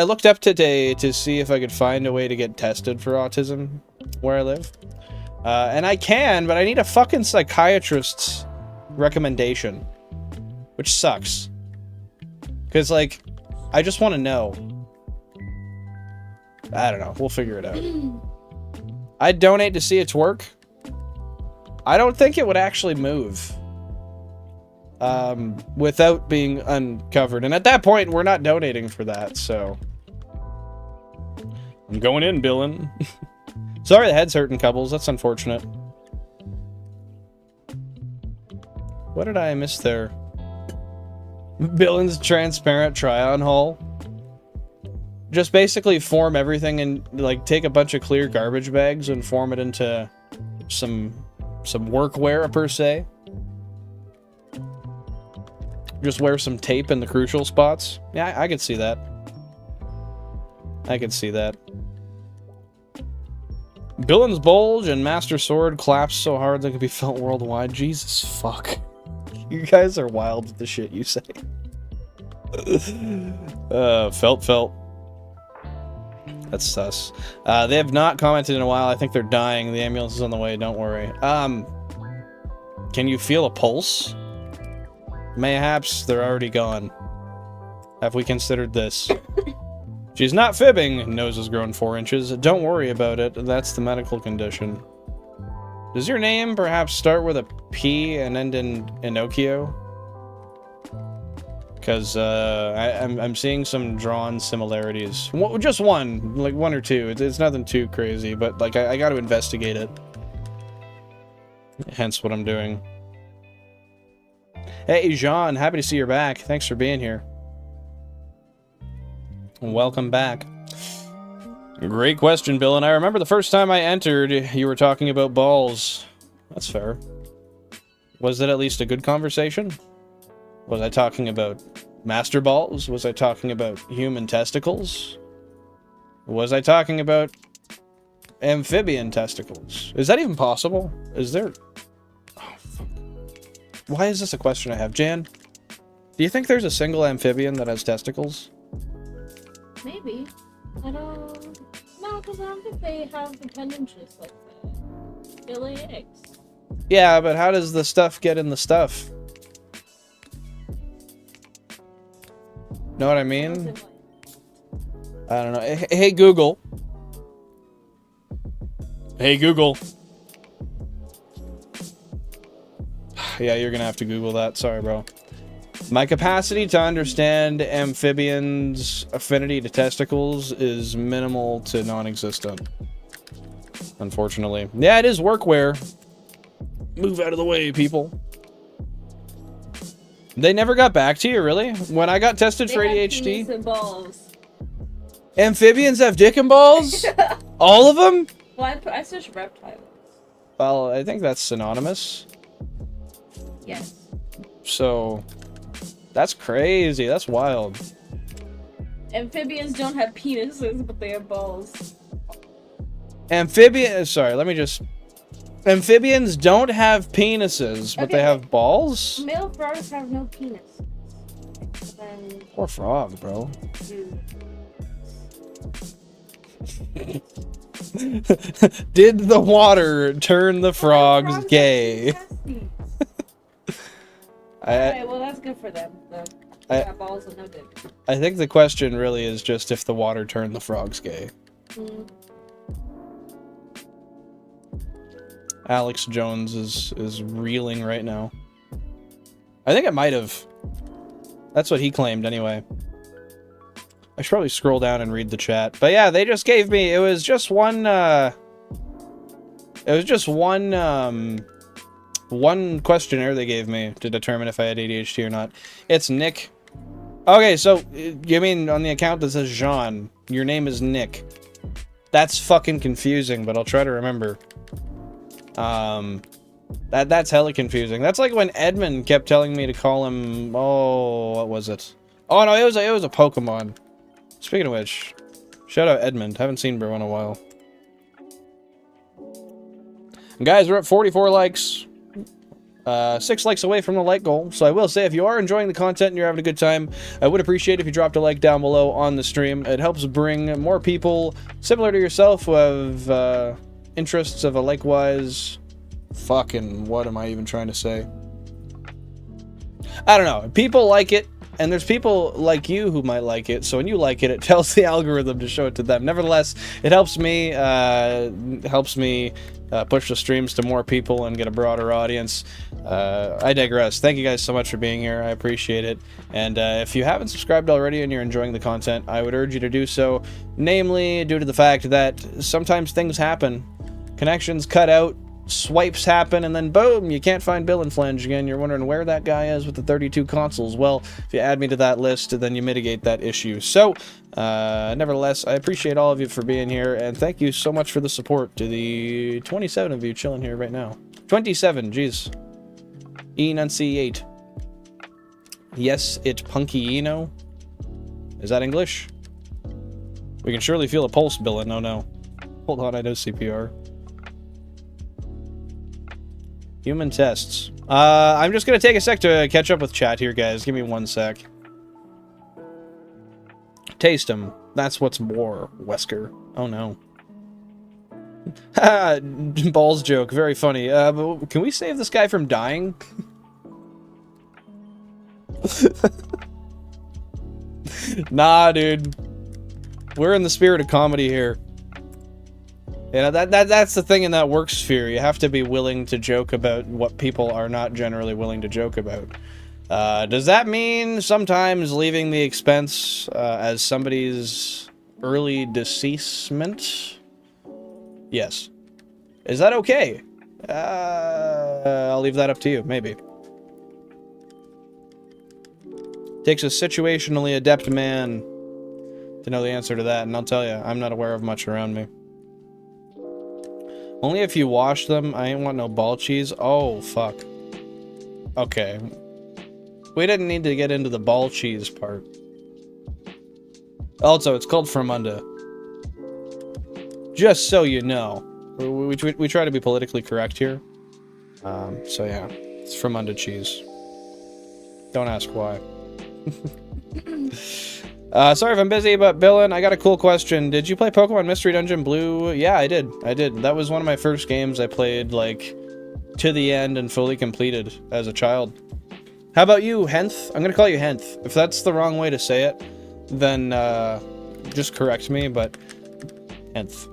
looked up today to see if I could find a way to get tested for autism where I live. And I can, but I need a fucking psychiatrist's recommendation. Which sucks. Because, like, I just want to know. I don't know. We'll figure it out. I'd donate to see its work. I don't think it would actually move. Without being uncovered. And at that point, we're not donating for that, so... I'm going in, Billin. Sorry the head's hurting, Cubbles. That's unfortunate. What did I miss there? Billin's transparent try-on haul. Just basically form everything and, like, take a bunch of clear garbage bags and form it into some workwear, per se. Just wear some tape in the crucial spots. Yeah, I could see that. I could see that. Billin's bulge and Master Sword claps so hard they can be felt worldwide. Jesus fuck. You guys are wild with the shit you say. Felt. That's sus. They have not commented in a while. I think they're dying. The ambulance is on the way, don't worry. Can you feel a pulse? Mayhaps they're already gone. Have we considered this? She's not fibbing. Nose has grown 4 inches. Don't worry about it. That's the medical condition. Does your name perhaps start with a P and end in Pinocchio? Because I'm seeing some drawn similarities. Just one, like 1 or 2. It's nothing too crazy, but like I got to investigate it. Hence what I'm doing. Hey, Jean, happy to see you're back. Thanks for being here. Welcome back. Great question, Bill. And I remember the first time I entered, you were talking about balls. That's fair. Was it at least a good conversation? Was I talking about master balls? Was I talking about human testicles? Was I talking about amphibian testicles? Is that even possible? Is there... Oh, fuck. Why is this a question I have? Jan, do you think there's a single amphibian that has testicles? Maybe. I don't... No, because I don't think they have appendages like that. They lay eggs. Yeah, but how does the stuff get in the stuff? Know what I mean? I don't know. Hey, Google. Hey, Google. Yeah, you're gonna have to Google that. Sorry, bro. My capacity to understand amphibians' affinity to testicles is minimal to non-existent. Unfortunately. Yeah, it is workwear. Move out of the way, people. They never got back to you, really? When I got tested for ADHD? Have and balls. Amphibians have dick and balls? All of them? Well, I searched reptiles. Well, I think that's synonymous. Yes. So, that's crazy. That's wild. Amphibians don't have penises, but they have balls. Sorry, let me just... Amphibians don't have penises, but Okay. they have balls? Male frogs have no penis. Then, Poor frog, bro. Did the water turn the frogs gay? Alright, well that's good for them. They got balls and no dick. I think the question really is just if the water turned the frogs gay. Mm. Alex Jones is reeling right now. I think it might have. That's what he claimed anyway. I should probably scroll down and read the chat. But yeah, they just gave me, it was just one one questionnaire they gave me to determine if I had ADHD or not. It's Nick. Okay, so you mean on the account that says Jean, your name is Nick. That's fucking confusing, but I'll try to remember. That's hella confusing. That's like when Edmund kept telling me to call him, oh, what was it? Oh no, it was a Pokemon. Speaking of which, shout out Edmund. Haven't seen bro in a while. And guys, we're at 44 likes. 6 likes away from the like goal. So I will say, if you are enjoying the content and you're having a good time, I would appreciate if you dropped a like down below on the stream. It helps bring more people similar to yourself who have interests of a likewise... Fucking, what am I even trying to say? I don't know. People like it, and there's people like you who might like it, so when you like it, it tells the algorithm to show it to them. Nevertheless, it helps me push the streams to more people and get a broader audience. I digress. Thank you guys so much for being here. I appreciate it. And if you haven't subscribed already and you're enjoying the content, I would urge you to do so, namely due to the fact that sometimes things happen. Connections cut out, swipes happen, and then boom, you can't find Bill and Flange again. You're wondering where that guy is with the 32 consoles. Well, if you add me to that list, then you mitigate that issue. So, nevertheless, I appreciate all of you for being here, and thank you so much for the support to the 27 of you chilling here right now. 27, jeez. Enunciate. Yes, it punky-ino. Is that English? We can surely feel a pulse, Bill, and no. Hold on, I know CPR. Human tests. I'm just gonna take a sec to catch up with chat here, guys. Give me 1 sec. Taste them. That's what's more, Wesker. Oh no. Balls joke. Very funny. But can we save this guy from dying? Nah, dude. We're in the spirit of comedy here. Yeah, that's the thing in that work sphere. You have to be willing to joke about what people are not generally willing to joke about. Does that mean sometimes leaving the expense as somebody's early deceasement? Yes. Is that okay? I'll leave that up to you, maybe. Takes a situationally adept man to know the answer to that, and I'll tell you, I'm not aware of much around me. Only if you wash them. I ain't want no ball cheese. Oh, fuck. Okay. We didn't need to get into the ball cheese part. Also, it's called Fromunda. Just so you know. We try to be politically correct here. So yeah. It's Fromunda cheese. Don't ask why. Sorry if I'm busy, but Billin, I got a cool question. Did you play Pokemon Mystery Dungeon Blue? Yeah, I did. That was one of my first games I played, like, to the end and fully completed as a child. How about you, Henth? I'm gonna call you Henth. If that's the wrong way to say it, then, just correct me, but... Henth.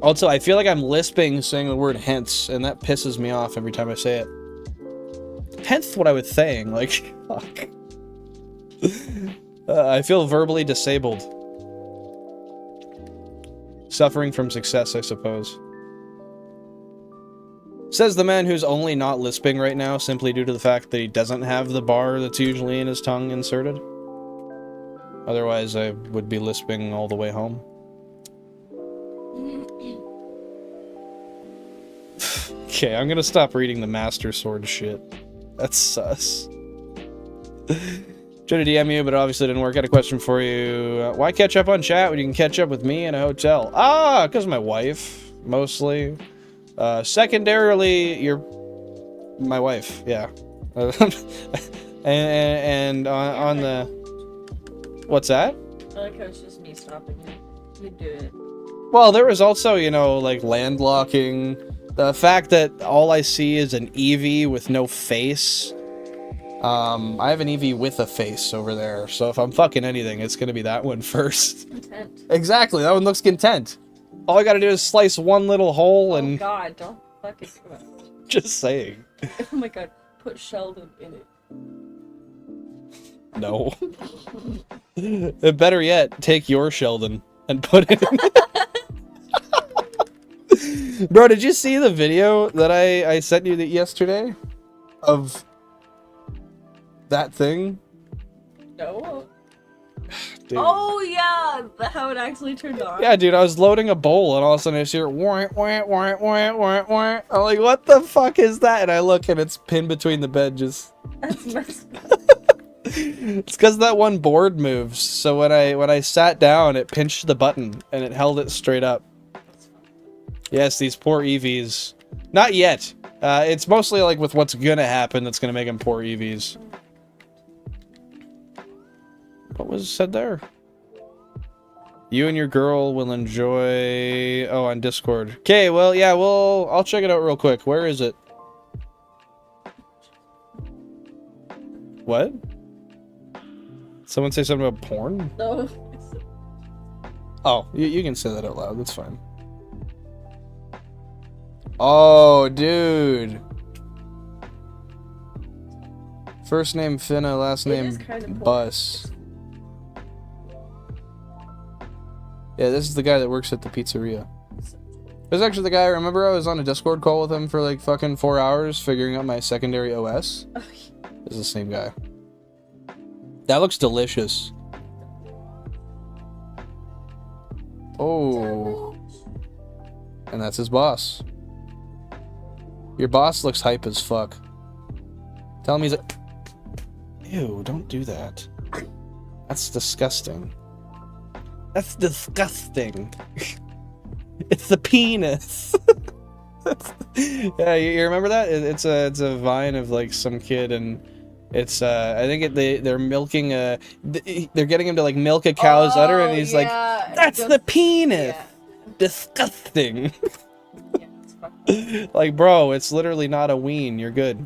Also, I feel like I'm lisping saying the word Henths, and that pisses me off every time I say it. Henth what I was saying, like, fuck. I feel verbally disabled. Suffering from success, I suppose. Says the man who's only not lisping right now simply due to the fact that he doesn't have the bar that's usually in his tongue inserted. Otherwise, I would be lisping all the way home. Okay, I'm gonna stop reading the Master Sword shit. That's sus. Tried to DM you, but it obviously didn't work. Got a question for you. Why catch up on chat when you can catch up with me in a hotel? Ah, because my wife, mostly. Secondarily, you're my wife, yeah. and on the... What's that? I like how it's just me stopping you. You do it. Well, there was also, you know, like, landlocking. The fact that all I see is an Eevee with no face. I have an Eevee with a face over there, so if I'm fucking anything, it's gonna be that one first. Content. Exactly, that one looks content. All I gotta do is slice one little hole and... Oh god, don't fucking do it. Just saying. Oh my god, put Sheldon in it. No. Better yet, take your Sheldon and put it in. Bro, did you see the video that I sent you yesterday? Of that thing? No. Dude. Oh yeah, how it actually turned on. Yeah, dude, I was loading a bowl and all of a sudden I hear wah, wah, wah, wah, wah, wah. I'm like, what the fuck is that? And I look and it's pinned between the benches. That's messed up. It's because that one board moves. So when I sat down, it pinched the button and it held it straight up. Yes, these poor EVs. Not yet. It's mostly like with what's gonna happen that's gonna make them poor EVs. What was said there? You and your girl will enjoy... Oh, on Discord. Okay, well, yeah, I'll check it out real quick. Where is it? What? Someone say something about porn? No. Oh, you can say that out loud. That's fine. Oh, dude. First name Finna, last name Bus. Yeah, this is the guy that works at the pizzeria. This is actually the guy, remember I was on a Discord call with him for like fucking 4 hours figuring out my secondary OS? Oh, This is the same guy. That looks delicious. Oh. And that's his boss. Your boss looks hype as fuck. Tell him he's like... Ew, don't do that. That's disgusting. That's disgusting. It's the penis. Yeah, you remember that? It's a vine of like some kid, and it's I think they're milking they're getting him to like milk a cow's udder, and he's like, "That's the penis." Yeah. Disgusting. Yeah, it's fucking... Like, bro, it's literally not a ween. You're good.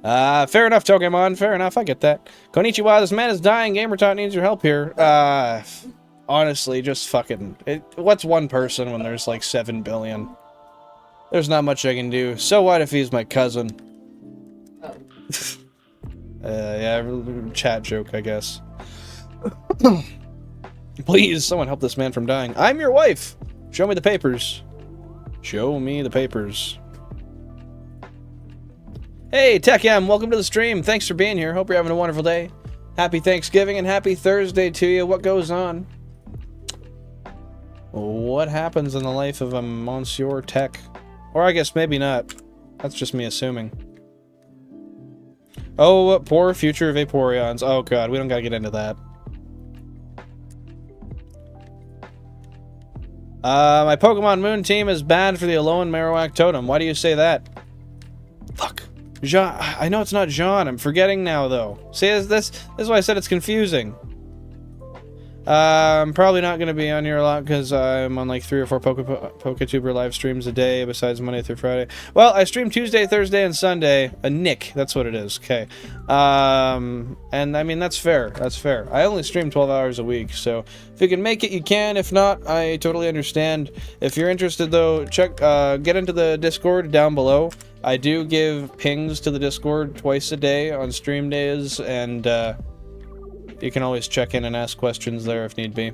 Fair enough, Pokemon. Fair enough, I get that. Konnichiwa, this man is dying. Gamertot needs your help here. Honestly, just fucking... what's one person when there's like 7 billion? There's not much I can do. So what if he's my cousin? Oh. Yeah, chat joke, I guess. Please, someone help this man from dying. I'm your wife! Show me the papers. Show me the papers. Hey, TechM, welcome to the stream. Thanks for being here. Hope you're having a wonderful day. Happy Thanksgiving and happy Thursday to you. What goes on? What happens in the life of a Monsieur Tech? Or I guess maybe not. That's just me assuming. Oh, poor future of Vaporeons. Oh god, we don't gotta get into that. My Pokemon Moon team is banned for the Alolan Marowak Totem. Why do you say that? Fuck. Jean. I know it's not Jean. I'm forgetting now, though. See, this is why I said it's confusing. I'm probably not going to be on here a lot because I'm on like 3 or 4 Poketuber live streams a day besides Monday through Friday. Well, I stream Tuesday, Thursday, and Sunday. A Nick, that's what it is. Okay. And I mean, that's fair. That's fair. I only stream 12 hours a week, so if you can make it, you can. If not, I totally understand. If you're interested, though, check, get into the Discord down below. I do give pings to the Discord twice a day on stream days, and you can always check in and ask questions there if need be.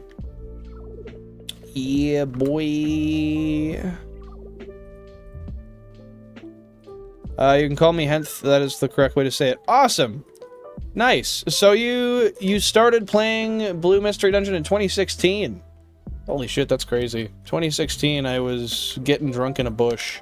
Yeah, boy. You can call me Henth. That is the correct way to say it. Awesome. Nice. So you started playing Blue Mystery Dungeon in 2016. Holy shit, that's crazy. 2016, I was getting drunk in a bush.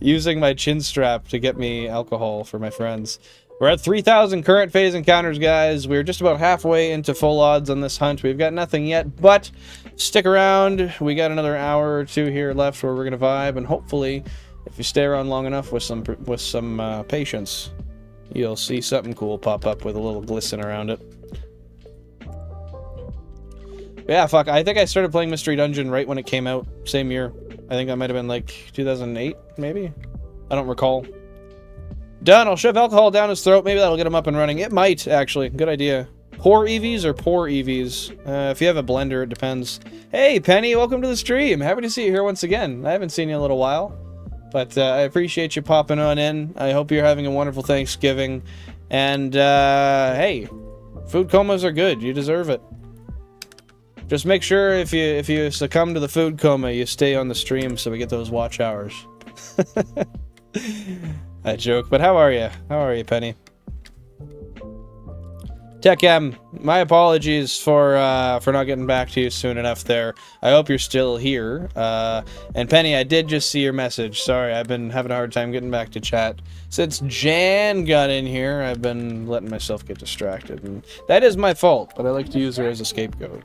Using my chin strap to get me alcohol for my friends. We're at 3,000 current phase encounters, guys. We're just about halfway into full odds on this hunt. We've got nothing yet, but stick around. We got another hour or 2 here left where we're gonna vibe, and hopefully, if you stay around long enough with some patience, you'll see something cool pop up with a little glisten around it. Yeah, fuck. I think I started playing Mystery Dungeon right when it came out, same year. I think that might have been like 2008, maybe? I don't recall. Done. I'll shove alcohol down his throat. Maybe that'll get him up and running. It might, actually. Good idea. Poor EVs or poor EVs? If you have a blender, it depends. Hey, Penny, welcome to the stream. Happy to see you here once again. I haven't seen you in a little while. But I appreciate you popping on in. I hope you're having a wonderful Thanksgiving. And, hey, food comas are good. You deserve it. Just make sure if you succumb to the food coma, you stay on the stream so we get those watch hours. That joke, but how are you? How are you, Penny? Tech M, my apologies for not getting back to you soon enough there. I hope you're still here. And Penny, I did just see your message. Sorry, I've been having a hard time getting back to chat. Since Jan got in here, I've been letting myself get distracted. And that is my fault, but I like to use her as a scapegoat.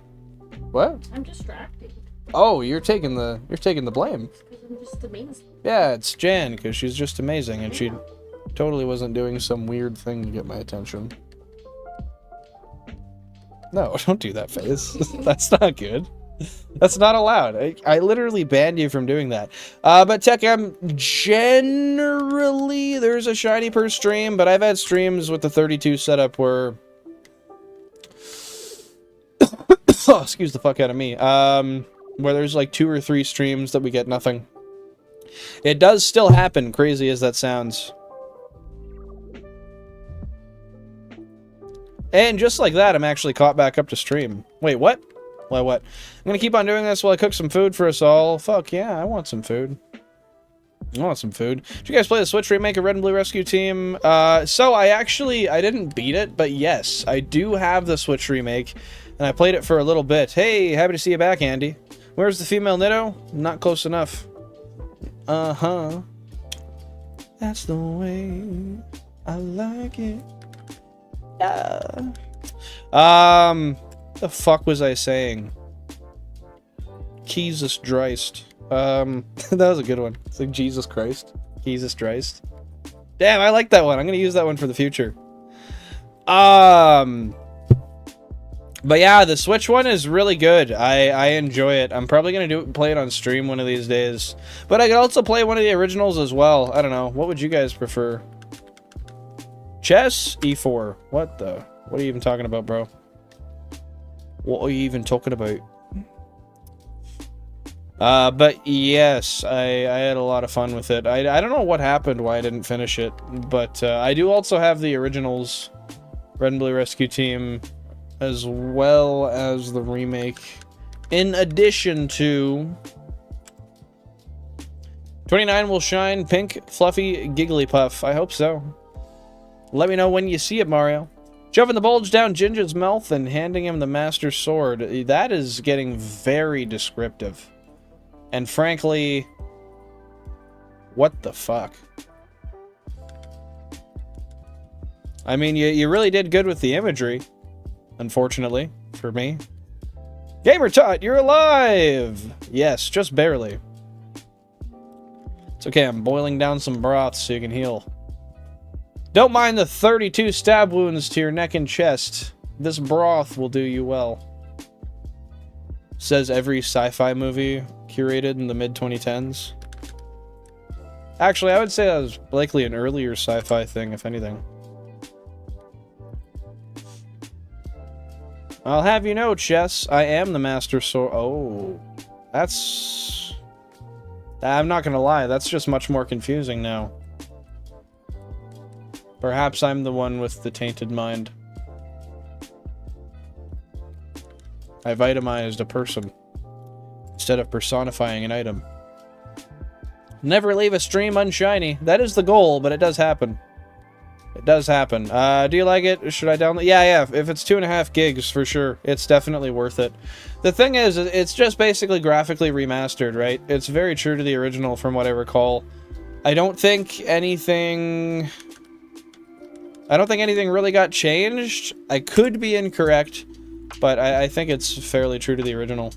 What? I'm distracted. Oh, you're taking the blame. Because I'm just amazing. Yeah, it's Jan, because she's just amazing, and she totally wasn't doing some weird thing to get my attention. No, don't do that face. That's not good. That's not allowed. I literally banned you from doing that. But Tech M, generally there's a shiny per stream, but I've had streams with the 32 setup where... oh, excuse the fuck out of me. Where there's like 2 or 3 streams that we get nothing. It does still happen, crazy as that sounds. And just like that, I'm actually caught back up to stream. Wait, what? Why, what? I'm gonna keep on doing this while I cook some food for us all. Fuck yeah, I want some food. I want some food. Did you guys play the Switch remake of Red and Blue Rescue Team? So I didn't beat it, but yes, I do have the Switch remake, and I played it for a little bit. Hey, happy to see you back, Andy. Where's the female Nitto? Not close enough. Uh-huh. That's the way I like it. Yeah. The fuck was I saying? Jesus Christ. That was a good one. It's like Jesus Christ. Jesus Christ. Damn, I like that one. I'm gonna use that one for the future. But yeah, the Switch one is really good. I enjoy it. I'm probably gonna play it on stream one of these days. But I could also play one of the originals as well. I don't know. What would you guys prefer? Chess? E4. What are you even talking about, bro? What are you even talking about? But yes, I had a lot of fun with it. I don't know what happened, why I didn't finish it, but I do also have the originals, Red and Blue Rescue Team, as well as the remake, in addition to 29 will shine pink, fluffy, Gigglypuff. I hope so. Let me know when you see it, Mario. Shoving the bulge down Ginger's mouth and handing him the Master Sword. That is getting very descriptive. And frankly, what the fuck? I mean, you really did good with the imagery. Unfortunately, for me. Gamer Tot, you're alive! Yes, just barely. It's okay, I'm boiling down some broth so you can heal. Don't mind the 32 stab wounds to your neck and chest. This broth will do you well. Says every sci-fi movie curated in the mid-2010s. Actually, I would say that was likely an earlier sci-fi thing, if anything. I'll have you know, Chess, I am the Master Sword. Oh, that's... I'm not gonna lie, that's just much more confusing now. Perhaps I'm the one with the tainted mind. I've itemized a person instead of personifying an item. Never leave a stream unshiny. That is the goal, but it does happen. It does happen. Do you like it? Should I download? Yeah. If it's 2.5 gigs, for sure. It's definitely worth it. The thing is, it's just basically graphically remastered, right? It's very true to the original from what I recall. I don't think anything really got changed. I could be incorrect, but I think it's fairly true to the original.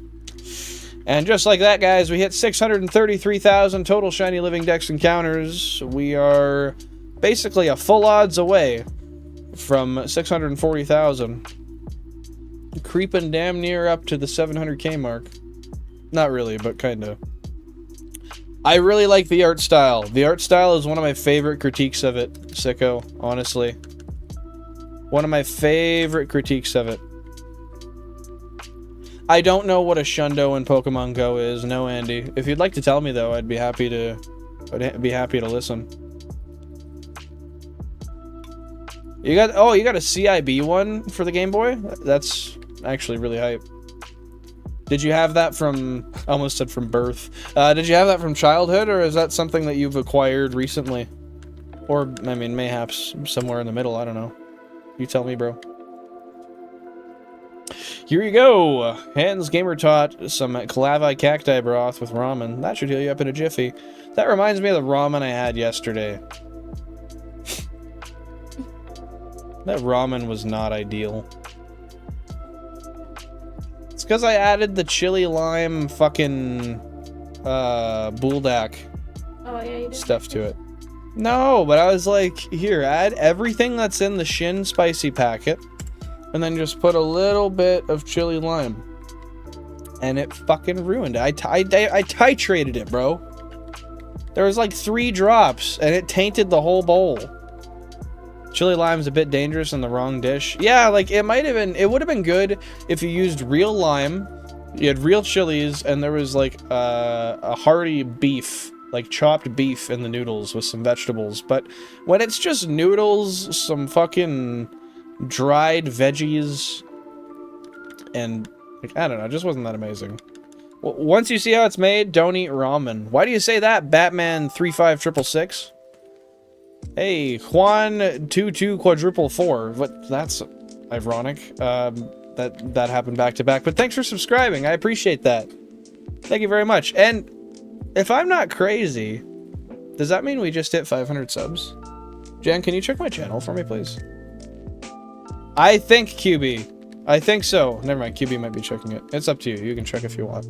And just like that, guys, we hit 633,000 total Shiny Living Dex encounters. We are basically a full odds away from 640,000. Creeping damn near up to the 700k mark. Not really, but kinda. I really like the art style. The art style is one of my favorite critiques of it, Sicko, honestly. One of my favorite critiques of it. I don't know what a Shundo in Pokemon Go is, no, Andy. If you'd like to tell me, though, I'd be happy to listen. You got a CIB one for the Game Boy? That's actually really hype. Did you have that from, I almost said from birth. Did you have that from childhood, or is that something that you've acquired recently? Or, I mean, mayhaps somewhere in the middle, I don't know. You tell me, bro. Here you go! Hans Gamer taught some Calavi cacti broth with ramen. That should heal you up in a jiffy. That reminds me of the ramen I had yesterday. That ramen was not ideal. It's because I added the chili lime fucking buldak stuff to it. No, but I was like, here, add everything that's in the Shin spicy packet, and then just put a little bit of chili lime. And it fucking ruined it. I titrated it, bro. There was like 3 drops, and it tainted the whole bowl. Chili lime's a bit dangerous in the wrong dish. Yeah, like, it might have been, it would have been good if you used real lime, you had real chilies, and there was like a hearty beef, like chopped beef in the noodles with some vegetables. But when it's just noodles, some fucking dried veggies, and like, I don't know, it just wasn't that amazing. Once you see how it's made, don't eat ramen. Why do you say that, Batman 35666? Hey, Juan 2244. What? That's ironic. That happened back to back. But thanks for subscribing. I appreciate that. Thank you very much. And if I'm not crazy, does that mean we just hit 500 subs? Jen, can you check my channel for me, please? I think QB. I think so. Never mind. QB might be checking it. It's up to you. You can check if you want.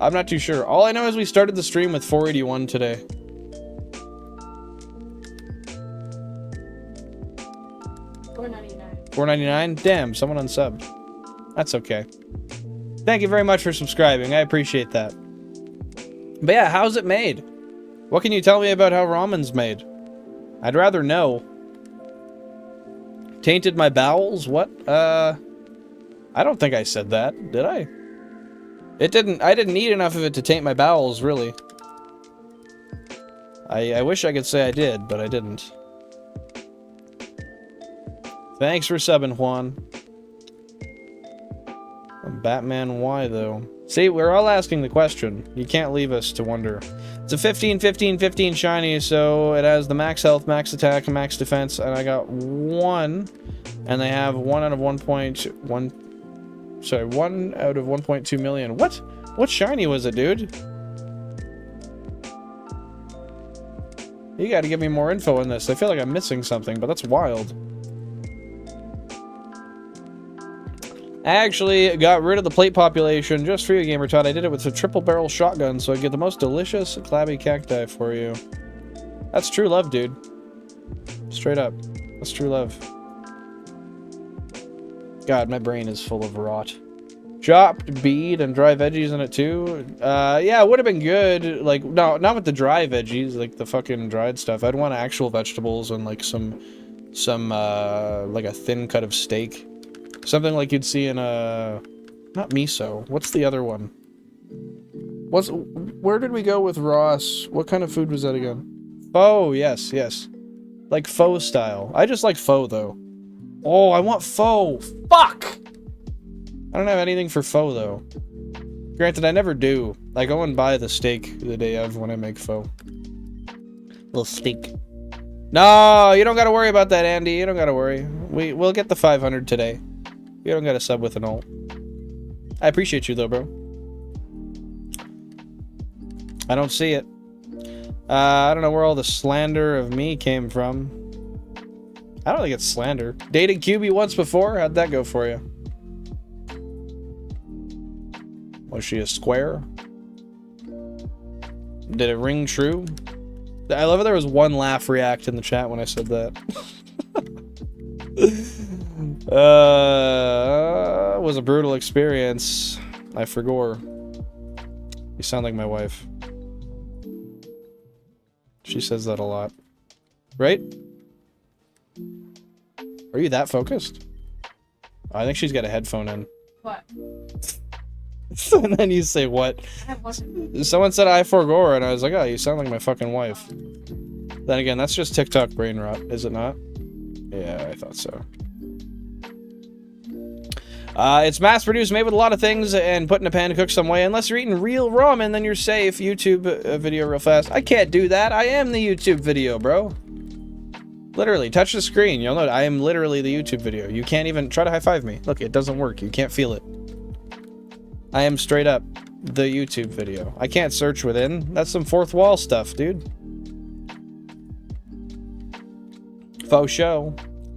I'm not too sure. All I know is we started the stream with 481 today. $4.99? Damn, someone unsubbed. That's okay. Thank you very much for subscribing. I appreciate that. But yeah, how's it made? What can you tell me about how ramen's made? I'd rather know. Tainted my bowels? What? I don't think I said that, did I? I didn't eat enough of it to taint my bowels, really. I wish I could say I did, but I didn't. Thanks for subbing, Juan. Batman, why, though? See, we're all asking the question. You can't leave us to wonder. It's a 15, 15, 15 shiny, so it has the max health, max attack, and max defense, and I got 1. And they have 1 out of 1.1... Sorry, 1 out of 1.2 million. What? What shiny was it, dude? You gotta give me more info on this. I feel like I'm missing something, but that's wild. I actually got rid of the plate population just for you, Gamer Todd. I did it with a triple barrel shotgun, so I get the most delicious clabby cacti for you. That's true love, dude. Straight up. That's true love. God, my brain is full of rot. Chopped beet and dry veggies in it too. Yeah, it would have been good. Like, no, not with the dry veggies, like the fucking dried stuff. I'd want actual vegetables and like some like a thin cut of steak. Something like you'd see in a... Not miso. What's the other one? Where did we go with Ross? What kind of food was that again? Pho, yes, yes. Like pho style. I just like pho, though. Oh, I want pho! Fuck! I don't have anything for pho, though. Granted, I never do. I go and buy the steak the day of when I make pho. Little steak. No, you don't gotta worry about that, Andy. You don't gotta worry. We'll get the 500 today. You don't gotta sub with an ult. I appreciate you though, bro. I don't see it. I don't know where all the slander of me came from. I don't think it's slander. Dated QB once before? How'd that go for you? Was she a square? Did it ring true? I love how there was one laugh react in the chat when I said that. Was a brutal experience. I forgot. You sound like my wife. She says that a lot. Right? Are you that focused? I think she's got a headphone in. What? And then you say what? I have one. Someone said I forgot, and I was like, oh, you sound like my fucking wife. Then again, that's just TikTok brain rot, is it not? Yeah, I thought so. It's mass-produced, made with a lot of things, and put in a pan to cook some way. Unless you're eating real ramen, then you're safe. YouTube video real fast. I can't do that. I am the YouTube video, bro. Literally, touch the screen. You'll know I am literally the YouTube video. You can't even try to high-five me. Look, it doesn't work. You can't feel it. I am straight up the YouTube video. I can't search within. That's some fourth wall stuff, dude. Faux show.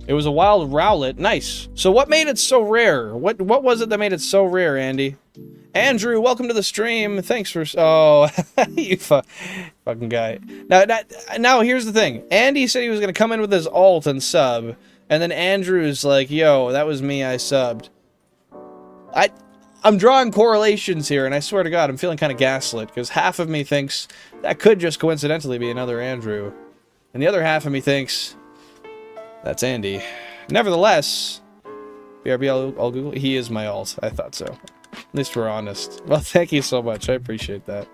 It was a wild rowlet. Nice. So what made it so rare? What was it that made it so rare, Andy? Andrew, welcome to the stream. Thanks for... Oh, you fucking guy. Now, here's the thing. Andy said he was going to come in with his alt and sub. And then Andrew's like, yo, that was me. I subbed. I'm drawing correlations here, and I swear to God, I'm feeling kind of gaslit. Because half of me thinks that could just coincidentally be another Andrew. And the other half of me thinks... That's Andy. Nevertheless, BRB, I'll Google. He is my alt. I thought so. At least we're honest. Well, thank you so much. I appreciate that.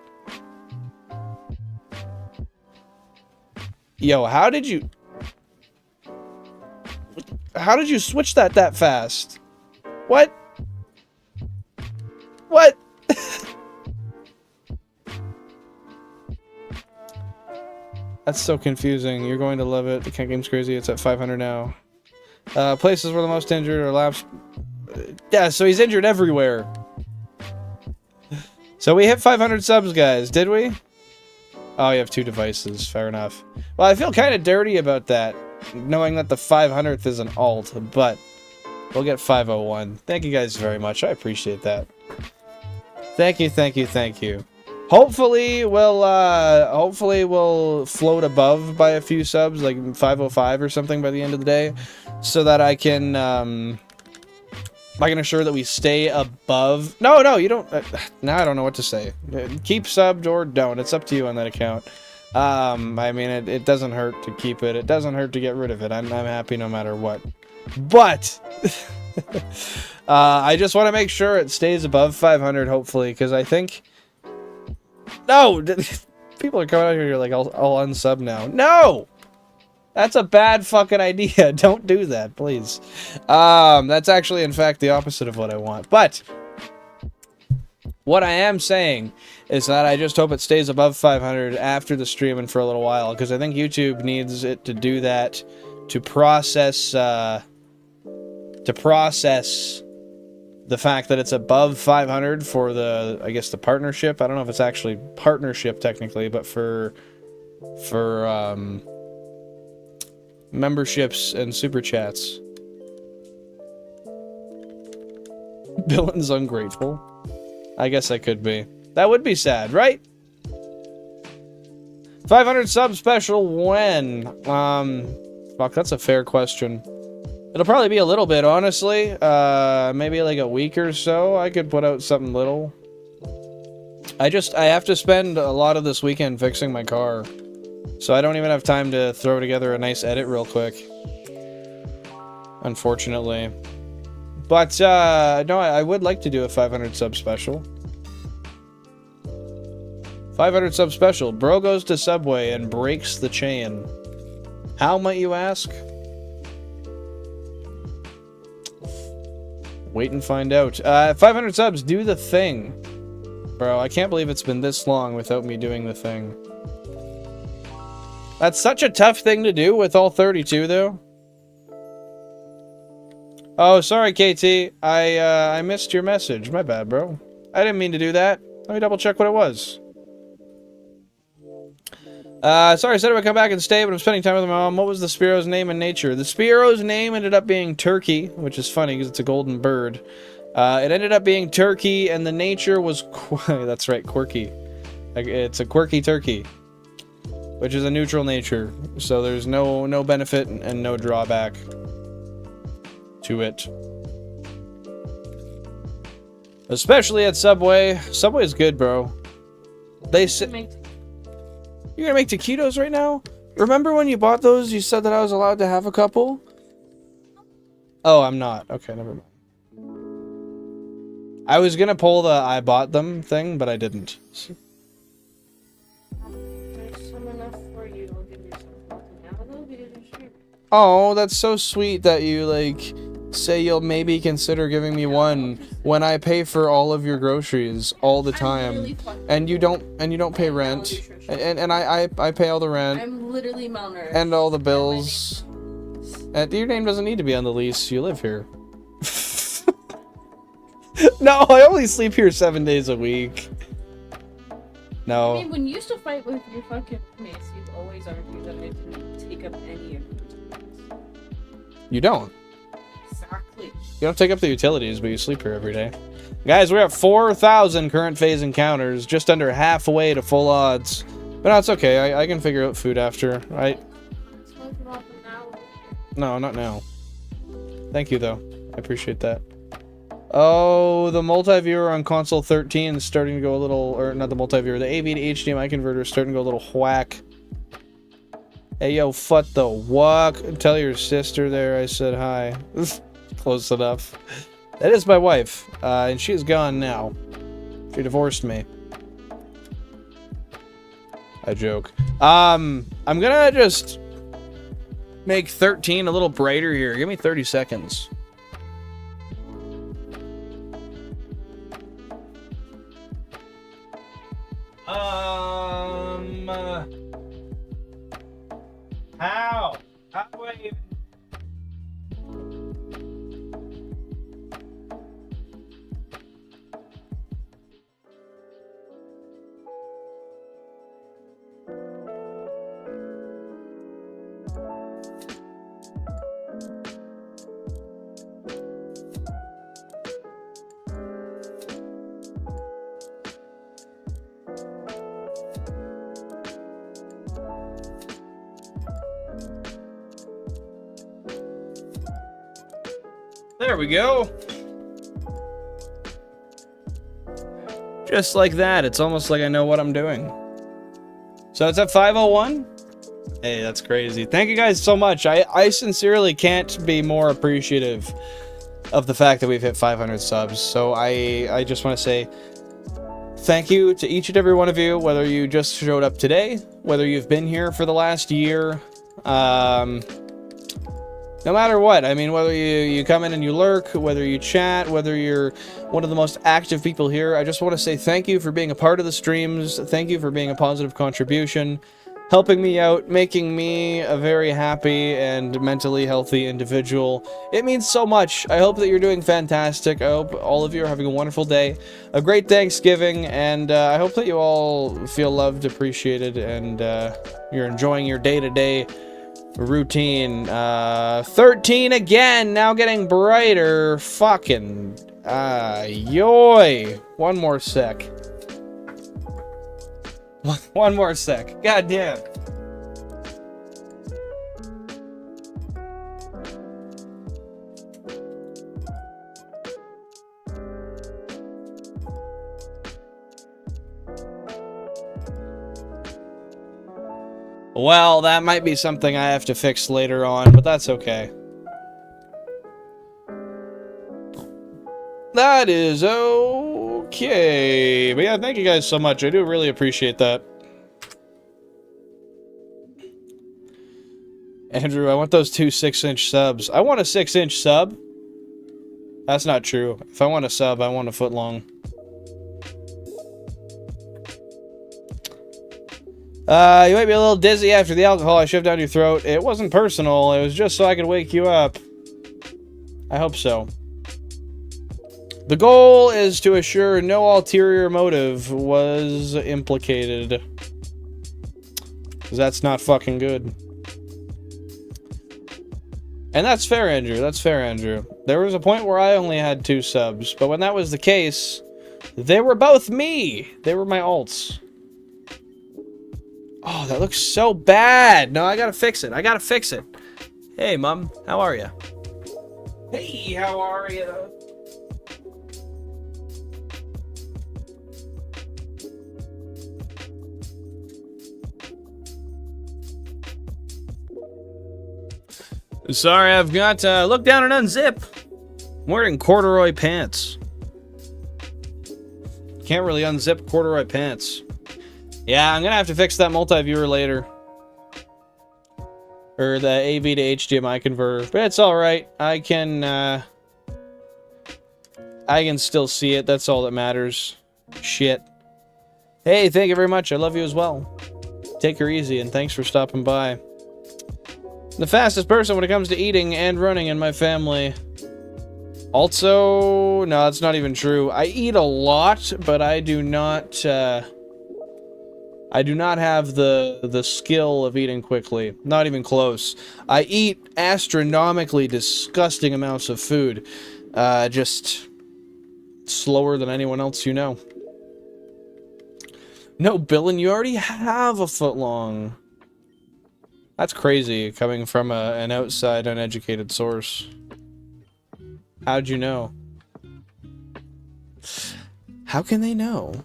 Yo, how did you switch that fast? What? What? That's so confusing. You're going to love it. The cat game's crazy. It's at 500 now. Places where the most injured are laps. Yeah, so he's injured everywhere. So we hit 500 subs, guys. Did we? Oh, you have 2 devices. Fair enough. Well, I feel kind of dirty about that, knowing that the 500th is an alt, but we'll get 501. Thank you guys very much. I appreciate that. Thank you, thank you, thank you. Hopefully we'll float above by a few subs, like 505 or something by the end of the day, so that I can assure that we stay above. No, you don't. Now I don't know what to say. Keep subbed or don't. It's up to you on that account. I mean, it doesn't hurt to keep it. It doesn't hurt to get rid of it. I'm happy no matter what. But I just want to make sure it stays above 500, hopefully, because I think. No! People are coming out here, you're like, I'll unsub now. No! That's a bad fucking idea. Don't do that, please. That's actually, in fact, the opposite of what I want. But, what I am saying is that I just hope it stays above 500 after the stream and for a little while, because I think YouTube needs it to do that to process, the fact that it's above 500 for the, I guess, the partnership. I don't know if it's actually partnership technically, but for memberships and super chats. Villain's ungrateful. I guess I could be. That would be sad, right? 500 sub special when? Fuck, that's a fair question. It'll probably be a little bit, honestly. Maybe like a week or so. I could put out something little. I have to spend a lot of this weekend fixing my car. So I don't even have time to throw together a nice edit real quick. Unfortunately. But, no, I would like to do a 500 sub special. 500 sub special. Bro goes to Subway and breaks the chain. How, might you ask? Wait and find out. 500 subs, do the thing. Bro, I can't believe it's been this long without me doing the thing. That's such a tough thing to do with all 32, though. Oh, sorry, KT. I missed your message. My bad, bro. I didn't mean to do that. Let me double check what it was. Sorry, I said I would come back and stay, but I'm spending time with my mom. What was the Spearow's name in nature? The Spearow's name ended up being Turkey, which is funny because it's a golden bird. It ended up being Turkey, and the nature was... That's right, quirky. It's a quirky turkey, which is a neutral nature. So there's no benefit and no drawback to it. Especially at Subway. Subway's good, bro. They sit... You're gonna make taquitos right now? Remember when you bought those, you said that I was allowed to have a couple? Oh, I'm not. Okay, never mind. I was gonna pull the I bought them thing, but I didn't. There's some enough for you. I'll give you some. Now they'll be in the stream. Oh, that's so sweet that you, like, say you'll maybe consider giving me one when I pay for all of your groceries all the time, and you don't pay rent, and I pay all the rent. I'm literally malnourished. And all the bills. And your name doesn't need to be on the lease. You live here. No, I only sleep here 7 days a week. No. I mean, when you used to fight with your fucking roommates, you've always argued that I didn't take up any of your utilities. You don't. Exactly. You don't take up the utilities, but you sleep here every day. Guys, we're at 4,000 current phase encounters, just under halfway to full odds. But no, it's okay. I can figure out food after, right? No, not now. Thank you, though. I appreciate that. Oh, the multi-viewer on console 13 is starting to go a little... Or, not the multi-viewer. The AV to HDMI converter is starting to go a little whack. Hey, yo, what the walk? Tell your sister there I said hi. Close enough. That is my wife. And she is gone now. She divorced me. I joke. I'm gonna just... make 13 a little brighter here. Give me 30 seconds. How? How do I even... There we go. Just like that. It's almost like I know what I'm doing. So it's at 5:01. Hey, that's crazy. Thank you guys so much. I sincerely can't be more appreciative of the fact that we've hit 500 subs. So I just want to say thank you to each and every one of you, whether you just showed up today, whether you've been here for the last year, no matter what. I mean, whether you come in and you lurk, whether you chat, whether you're one of the most active people here, I just want to say thank you for being a part of the streams. Thank you for being a positive contribution, helping me out, making me a very happy and mentally healthy individual. It means so much. I hope that you're doing fantastic. I hope all of you are having a wonderful day, a great Thanksgiving, and I hope that you all feel loved, appreciated, and you're enjoying your day-to-day routine. 13 again, now getting brighter. Fucking yoy. One more sec. One more sec. God damn. Well, that might be something I have to fix later on, but that's okay. That is okay. But yeah, thank you guys so much. I do really appreciate that. Andrew, I want those 2 6-inch subs. I want a 6-inch sub. That's not true. If I want a sub, I want a foot long. You might be a little dizzy after the alcohol I shoved down your throat. It wasn't personal. It was just so I could wake you up. I hope so. The goal is to assure no ulterior motive was implicated. Because that's not fucking good. And that's fair, Andrew. That's fair, Andrew. There was a point where I only had 2 subs, but when that was the case, they were both me. They were my alts. Oh, that looks so bad. No, I gotta fix it. I gotta fix it. Hey, Mom. How are you? Hey, how are you? Sorry, I've got to look down and unzip. I'm wearing corduroy pants. Can't really unzip corduroy pants. Yeah, I'm gonna have to fix that multi-viewer later. or the AV to HDMI converter, but it's all right. I can still see it. That's all that matters. Shit. Hey, thank you very much. I love you as well. Take her easy, and thanks for stopping by. The fastest person when it comes to eating and running in my family. Also, no, that's not even true. I eat a lot, but I do not have the skill of eating quickly. Not even close. I eat astronomically disgusting amounts of food. Just slower than anyone else you know. No, Billin, you already have a foot long. That's crazy, coming from an outside, uneducated source. How'd you know? How can they know?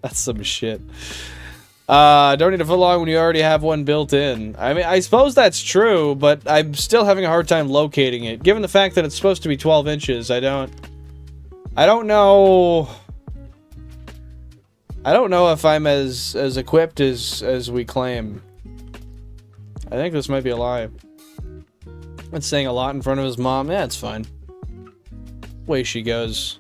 That's some shit. Don't need a foot long when you already have one built in. I mean, I suppose that's true, but I'm still having a hard time locating it. Given the fact that it's supposed to be 12 inches, I don't know... I don't know if I'm as equipped as we claim. I think this might be a lie. It's saying a lot in front of his mom. Yeah, it's fine. Way she goes.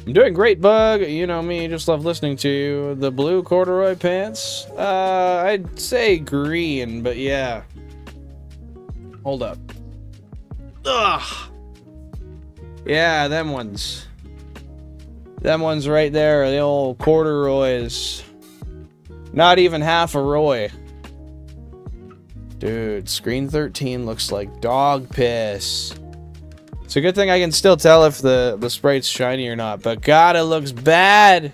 I'm doing great, Bug. You know me, just love listening to you. The blue corduroy pants? I'd say green, but yeah. Hold up. Ugh. Yeah, them ones. Them ones right there, the old corduroys. Not even half a roy. Dude, screen 13 looks like dog piss. It's a good thing I can still tell if the sprite's shiny or not, but God, it looks bad.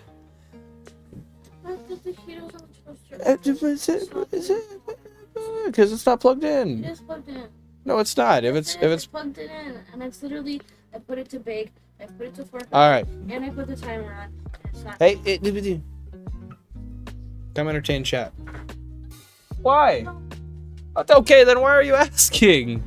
Because it's not plugged in. It is plugged in. No, it's not. If it's plugged it in, and it's literally, I put it to bake, I put it to 4. All right. And I put the timer on. And it's not. Hey, come entertain chat. Why? Okay, then why are you asking?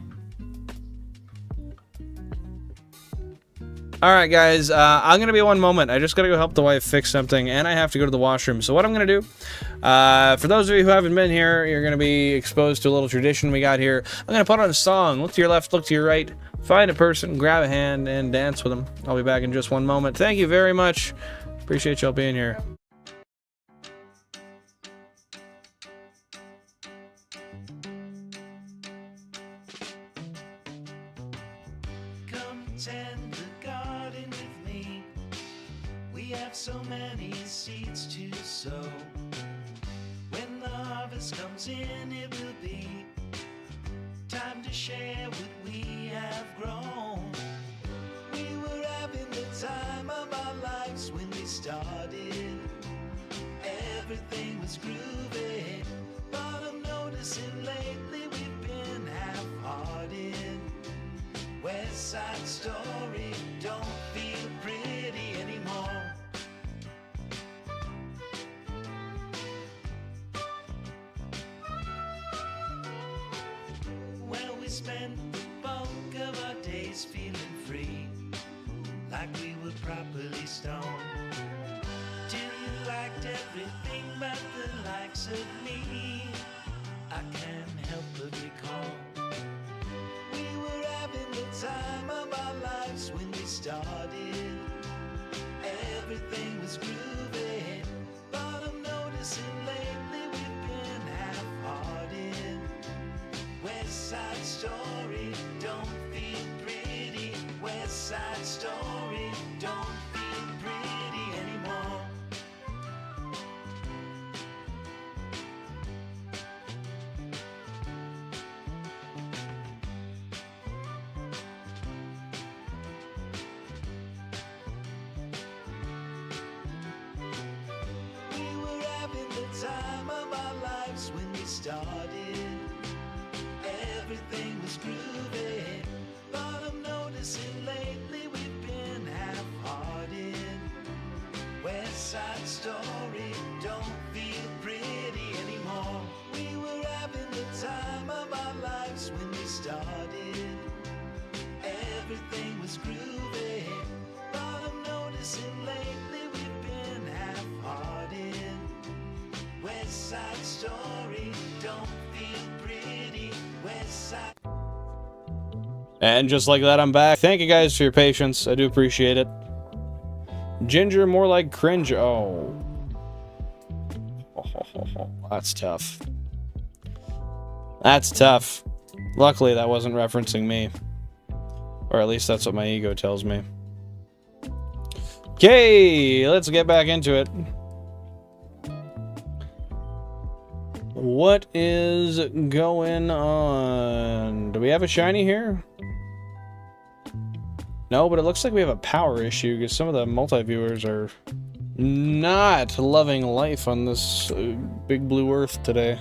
Alright guys, I'm gonna be one moment. I just gotta go help the wife fix something, and I have to go to the washroom. So what I'm gonna do, for those of you who haven't been here, you're gonna be exposed to a little tradition we got here. I'm gonna put on a song. Look to your left, look to your right, find a person, grab a hand, and dance with them. I'll be back in just one moment. Thank you very much. Appreciate y'all being here. So many seeds to sow. When the harvest comes in, it will be time to share what we have grown. We were having the time of our lives when we started. Everything was groovy, but I'm noticing lately we've been half-hearted. West Side Story don't feel pretty anymore. We spent the bulk of our days feeling free, like we were properly stoned. Till you liked everything but the likes of me, I can't help but recall. We were having the time of our lives when we started. Everything was groovy, but I'm noticing lately we've been half-hearted. West Side Story don't feel pretty. West Side Story don't feel pretty anymore. We were having the time of our lives when we started. Everything was groovy, but I'm noticing lately we've been half-hearted. West Side Story don't feel pretty anymore. We were having the time of our lives when we started. Everything was groovy, but I'm noticing lately we've been story. Don't feel pretty, West Side. And just like that, I'm back. Thank you guys for your patience. I do appreciate it. Ginger, more like cringe. Oh. That's tough. That's tough. Luckily, that wasn't referencing me. Or at least that's what my ego tells me. Okay, let's get back into it. What is going on? Do we have a shiny here? No, but it looks like we have a power issue because some of the multi-viewers are not loving life on this big blue earth today.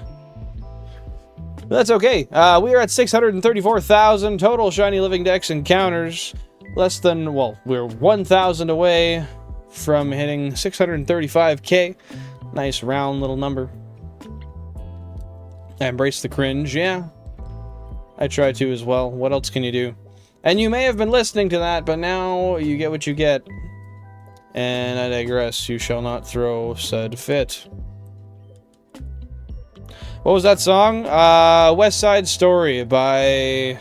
That's okay. We are at 634,000 total Shiny Living Dex encounters. Less than, well, we're 1,000 away from hitting 635k. Nice round little number. I embrace the cringe, yeah. I try to as well. What else can you do? And you may have been listening to that, but now you get what you get. And I digress. You shall not throw said fit. What was that song? West Side Story by...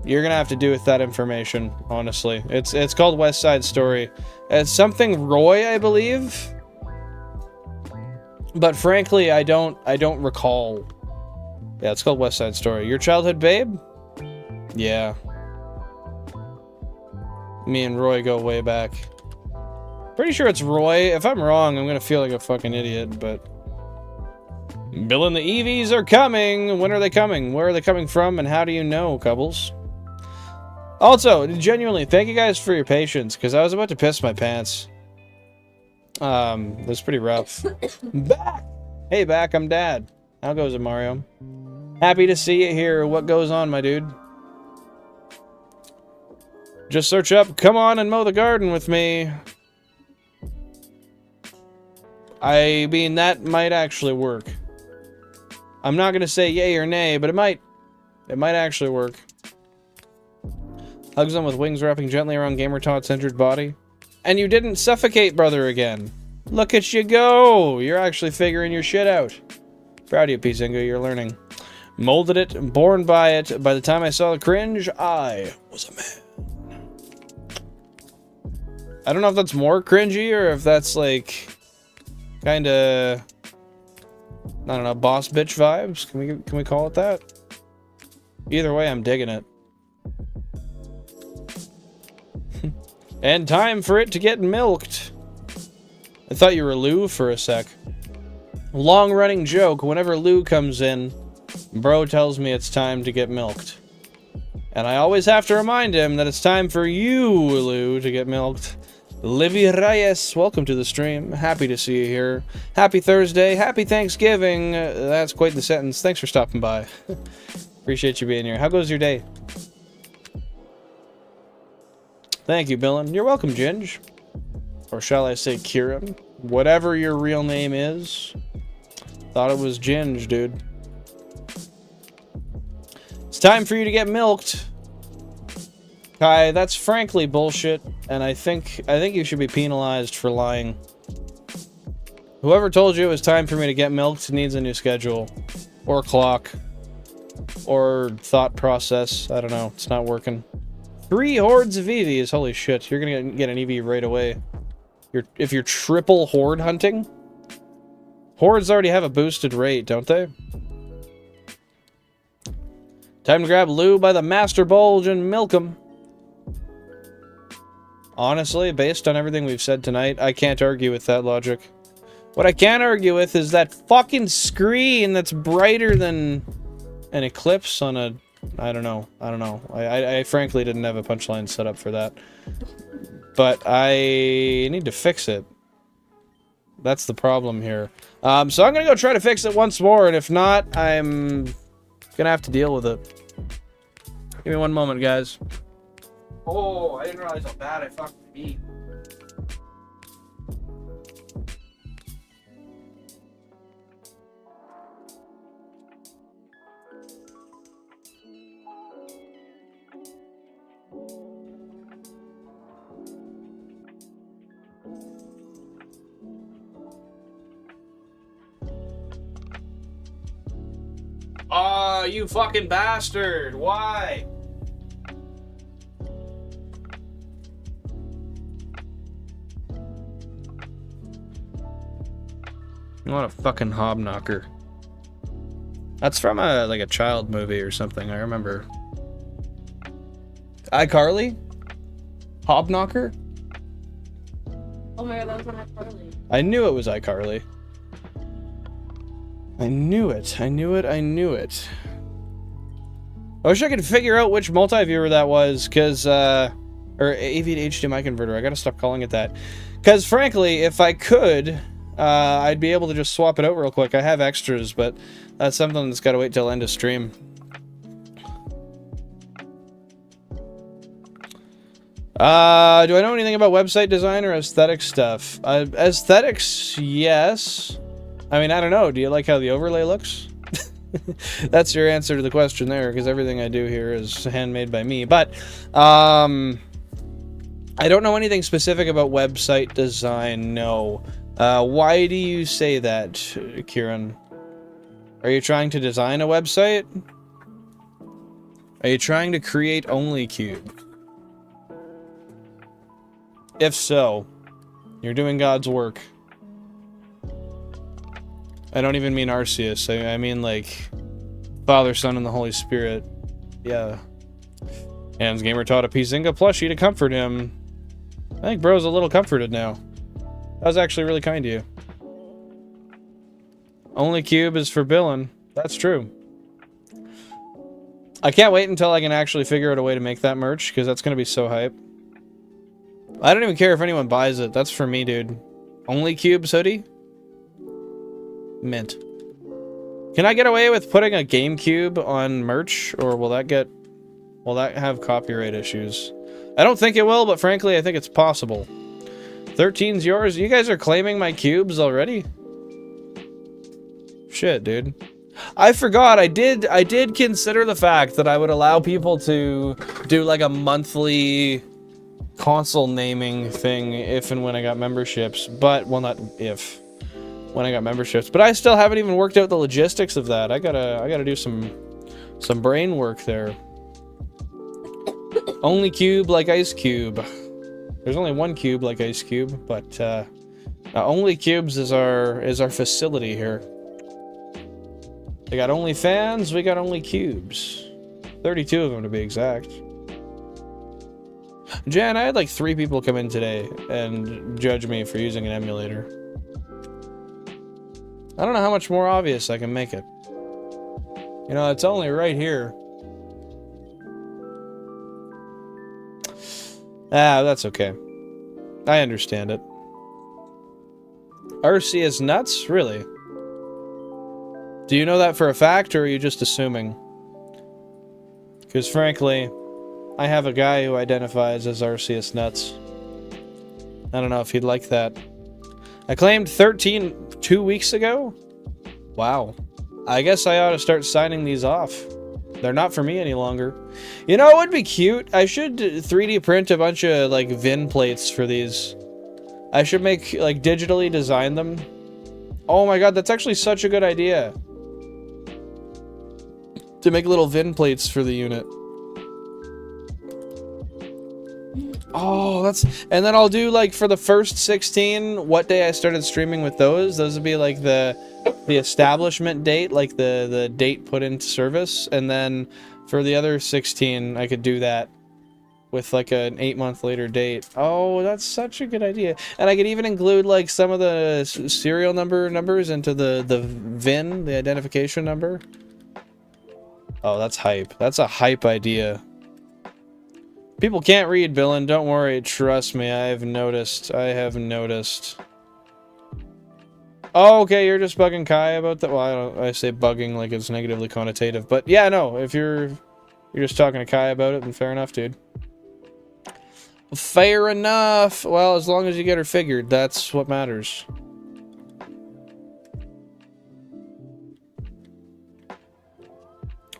You're gonna have to do with that information, honestly. It's called West Side Story. It's something Roy, I believe. But frankly, I don't recall. Yeah, it's called West Side Story. Your childhood babe? Yeah. Me and Roy go way back. Pretty sure it's Roy. If I'm wrong, I'm gonna feel like a fucking idiot, but... Bill and the EVs are coming! When are they coming? Where are they coming from? And how do you know, Cubbles? Also, genuinely, thank you guys for your patience, because I was about to piss my pants. That's pretty rough. Back! Hey, back, I'm Dad. How goes it, Mario? Happy to see you here. What goes on, my dude? Just search up, come on and mow the garden with me. I mean, that might actually work. I'm not gonna say yay or nay, but it might. It might actually work. Hugs him with wings wrapping gently around Gamertot's injured body. And you didn't suffocate, brother, again. Look at you go! You're actually figuring your shit out. Proud of you, Pizinga, you're learning. Molded it, born by it. By the time I saw the cringe, I was a man. I don't know if that's more cringy or if that's like... Kinda... I don't know, boss bitch vibes? Can we call it that? Either way, I'm digging it. And time for it to get milked. I thought you were Lou for a sec. Long-running joke, whenever Lou comes in, bro tells me it's time to get milked. And I always have to remind him that it's time for you, Lou, to get milked. Livy Reyes, welcome to the stream. Happy to see you here. Happy Thursday. Happy Thanksgiving. That's quite the sentence. Thanks for stopping by. Appreciate you being here. How goes your day? Thank you, Billin. You're welcome, Ginge. Or shall I say Kieran? Whatever your real name is. Thought it was Ginge, dude. It's time for you to get milked. Kai, that's frankly bullshit, and I think you should be penalized for lying. Whoever told you it was time for me to get milked needs a new schedule. Or clock. Or thought process. I don't know. It's not working. 3 hordes of EVs. Holy shit. You're gonna get an EV right away. If you're triple horde hunting? Hordes already have a boosted rate, don't they? Time to grab Lou by the Master Bulge and milk him. Honestly, based on everything we've said tonight, I can't argue with that logic. What I can argue with is that fucking screen that's brighter than an eclipse on a... I don't know. I frankly didn't have a punchline set up for that. But I need to fix it. That's the problem here. So I'm gonna go try to fix it once more, and if not, I'm gonna have to deal with it. Give me one moment, guys. Oh, I didn't realize how bad I fucking beat. Oh, you fucking bastard! Why? What a fucking hobknocker. That's from a like a child movie or something, I remember. iCarly? Hobknocker? Oh my god, that was on iCarly. I knew it was iCarly. I knew it. I knew it. I knew it. I wish I could figure out which multi-viewer that was, because, or AV to HDMI converter. I gotta stop calling it that. Because, frankly, if I could, I'd be able to just swap it out real quick. I have extras, but that's something that's gotta wait till end of stream. Do I know anything about website design or aesthetic stuff? Aesthetics, yes. I mean, I don't know. Do you like how the overlay looks? That's your answer to the question there, because everything I do here is handmade by me. But, I don't know anything specific about website design, no. Why do you say that, Kieran? Are you trying to design a website? Are you trying to create OnlyCube? If so, you're doing God's work. I don't even mean Arceus. I mean, like, Father, Son, and the Holy Spirit. Yeah. Hans Gamer taught a Pizinga plushie to comfort him. I think bro's a little comforted now. That was actually really kind of you. Only cube is for Billin. That's true. I can't wait until I can actually figure out a way to make that merch, because that's going to be so hype. I don't even care if anyone buys it. That's for me, dude. Only Cubes hoodie? Mint. Can I get away with putting a GameCube on merch, or will that have copyright issues? I don't think it will, but frankly, I think it's possible. 13's yours? You guys are claiming my cubes already? Shit, dude. I forgot, I did consider the fact that I would allow people to do like a monthly console naming thing if and when I got memberships, but, well, not if. When I got memberships, but I still haven't even worked out the logistics of that. I gotta do some brain work there. Only cube like Ice Cube. There's only one cube like Ice Cube, but Only Cubes is our facility here. They got only fans, we got only cubes. 32 of them to be exact. Jan, I had like 3 people come in today and judge me for using an emulator. I don't know how much more obvious I can make it. You know, it's only right here. Ah, that's okay. I understand it. RC is nuts? Really? Do you know that for a fact, or are you just assuming? Because frankly, I have a guy who identifies as Arceus Nuts. I don't know if he'd like that. I claimed 13 2 weeks ago? Wow. I guess I ought to start signing these off. They're not for me any longer. You know, it would be cute. I should 3D print a bunch of, like, VIN plates for these. I should make, like, digitally design them. Oh my god, that's actually such a good idea. To make little VIN plates for the unit. Oh, that's... And then I'll do, like, for the first 16, what day I started streaming with those. Those would be, like, the establishment date, like, the date put into service. And then for the other 16, I could do that with, like, an 8-month later date. Oh, that's such a good idea. And I could even include, like, some of the serial numbers into the VIN, the identification number. Oh, that's hype. That's a hype idea. People can't read, Billin. Don't worry. Trust me. I have noticed. I have noticed. Oh, okay. You're just bugging Kai about that. Well, I say bugging like it's negatively connotative. But yeah, no. If you're just talking to Kai about it, then fair enough, dude. Fair enough. Well, as long as you get her figured, that's what matters.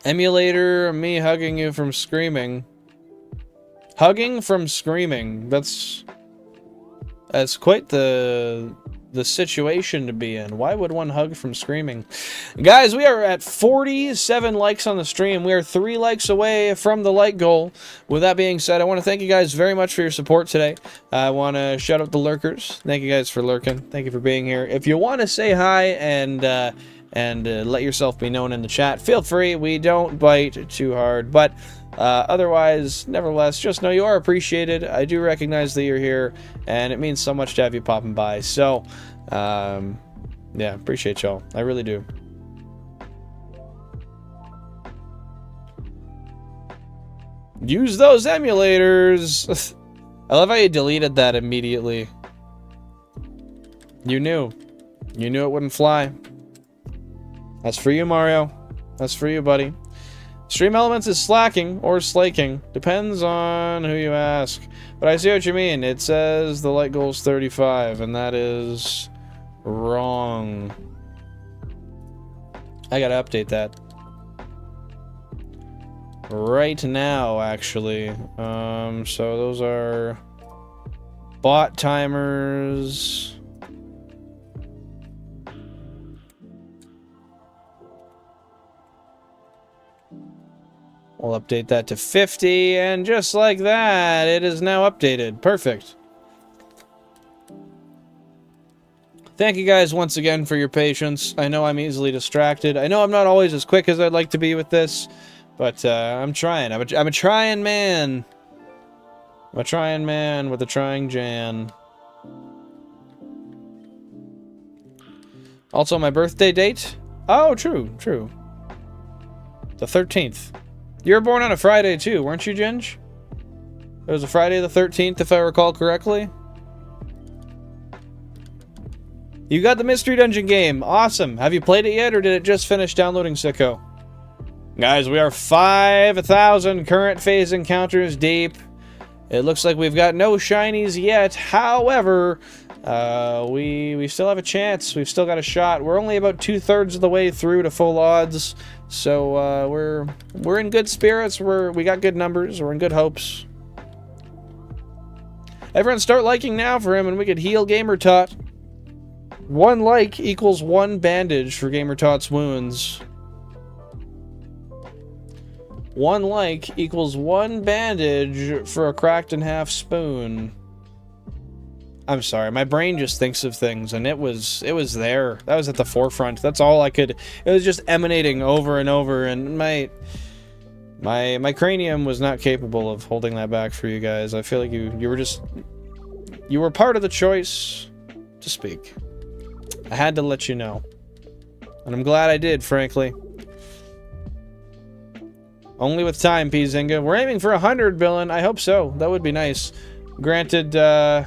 Emulator, me hugging you from screaming. Hugging from screaming. That's quite the the situation to be in. Why would one hug from screaming? Guys, we are at 47 likes on the stream. We are 3 likes away from the like goal. With that being said, I want to thank you guys very much for your support today. I want to shout out the lurkers. Thank you guys for lurking. Thank you for being here. If you want to say hi and let yourself be known in the chat, feel free. We don't bite too hard, but otherwise, nevertheless, just know you are appreciated. I do recognize that you're here, and it means so much to have you popping by. So, yeah, appreciate y'all. I really do. Use those emulators. I love how you deleted that immediately. You knew. You knew it wouldn't fly. That's for you, Mario. That's for you, buddy. Stream Elements is slacking or slaking. Depends on who you ask. But I see what you mean. It says the light goal's 35, and that is wrong. I gotta update that. Right now, actually. So those are bot timers. We'll update that to 50, and just like that, it is now updated. Perfect. Thank you guys once again for your patience. I know I'm easily distracted. I know I'm not always as quick as I'd like to be with this, but I'm trying. I'm a trying man. I'm a trying man with a trying Jan. Also, my birthday date? Oh, true, true. The 13th. You were born on a Friday, too, weren't you, Ginge? It was a Friday the 13th, if I recall correctly. You got the Mystery Dungeon game. Awesome. Have you played it yet, or did it just finish downloading, sicko? Guys, we are 5,000 current phase encounters deep. It looks like we've got no shinies yet. However, we still have a chance. We've still got a shot. We're only about 2/3 of the way through to full odds. So we're in good spirits. We got good numbers. We're in good hopes. Everyone start liking now for him, and we could heal GamerTot. 1 like equals 1 bandage for GamerTot's wounds. 1 like equals 1 bandage for a cracked in half spoon. I'm sorry, my brain just thinks of things, and it was there. That was at the forefront. That's all I could. It was just emanating over and over, and my cranium was not capable of holding that back for you guys. I feel like you were part of the choice to speak. I had to let you know, and I'm glad I did, frankly. Only with time, P. Zynga. We're aiming for 100, Billin. I hope so. That would be nice. Granted, I'm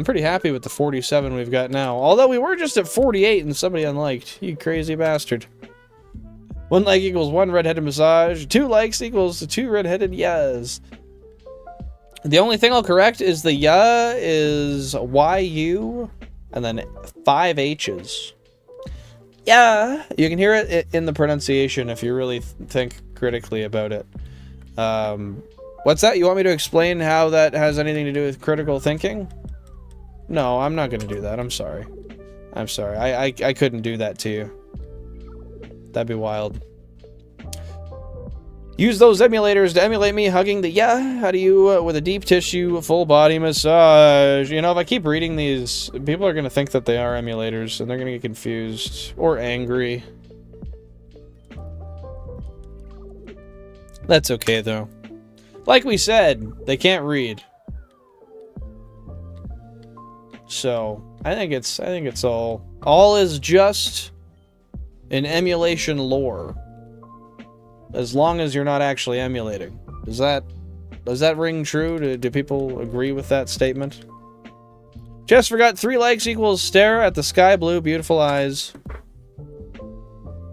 pretty happy with the 47 we've got now. Although we were just at 48 and somebody unliked. You crazy bastard. 1 like equals 1 redheaded massage. 2 likes equals 2 redheaded yes. The only thing I'll correct is the ya is YU and then 5 H's. Yeah, you can hear it in the pronunciation if you really think critically about it. What's that? You want me to explain how that has anything to do with critical thinking? No, I'm not going to do that. I'm sorry. I'm sorry. I couldn't do that to you. That'd be wild. Use those emulators to emulate me hugging the how do you with a deep tissue full body massage. You know, if I keep reading these, people are going to think that they are emulators and they're going to get confused or angry. That's okay though. Like we said, they can't read. So, I think it's all is just in emulation lore. As long as you're not actually emulating. Does that ring true? Do people agree with that statement? Just forgot 3 likes equals stare at the sky blue beautiful eyes.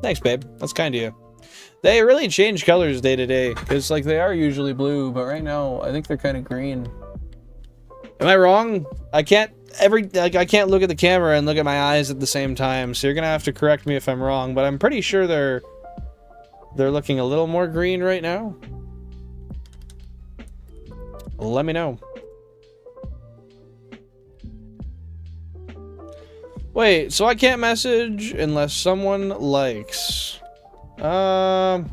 Thanks, babe. That's kind of you. They really change colors day to day, because like they are usually blue, but right now I think they're kind of green. Am I wrong? I can't look at the camera and look at my eyes at the same time, so you're gonna have to correct me if I'm wrong, but I'm pretty sure they're looking a little more green right now. Let me know. Wait, so I can't message unless someone likes. I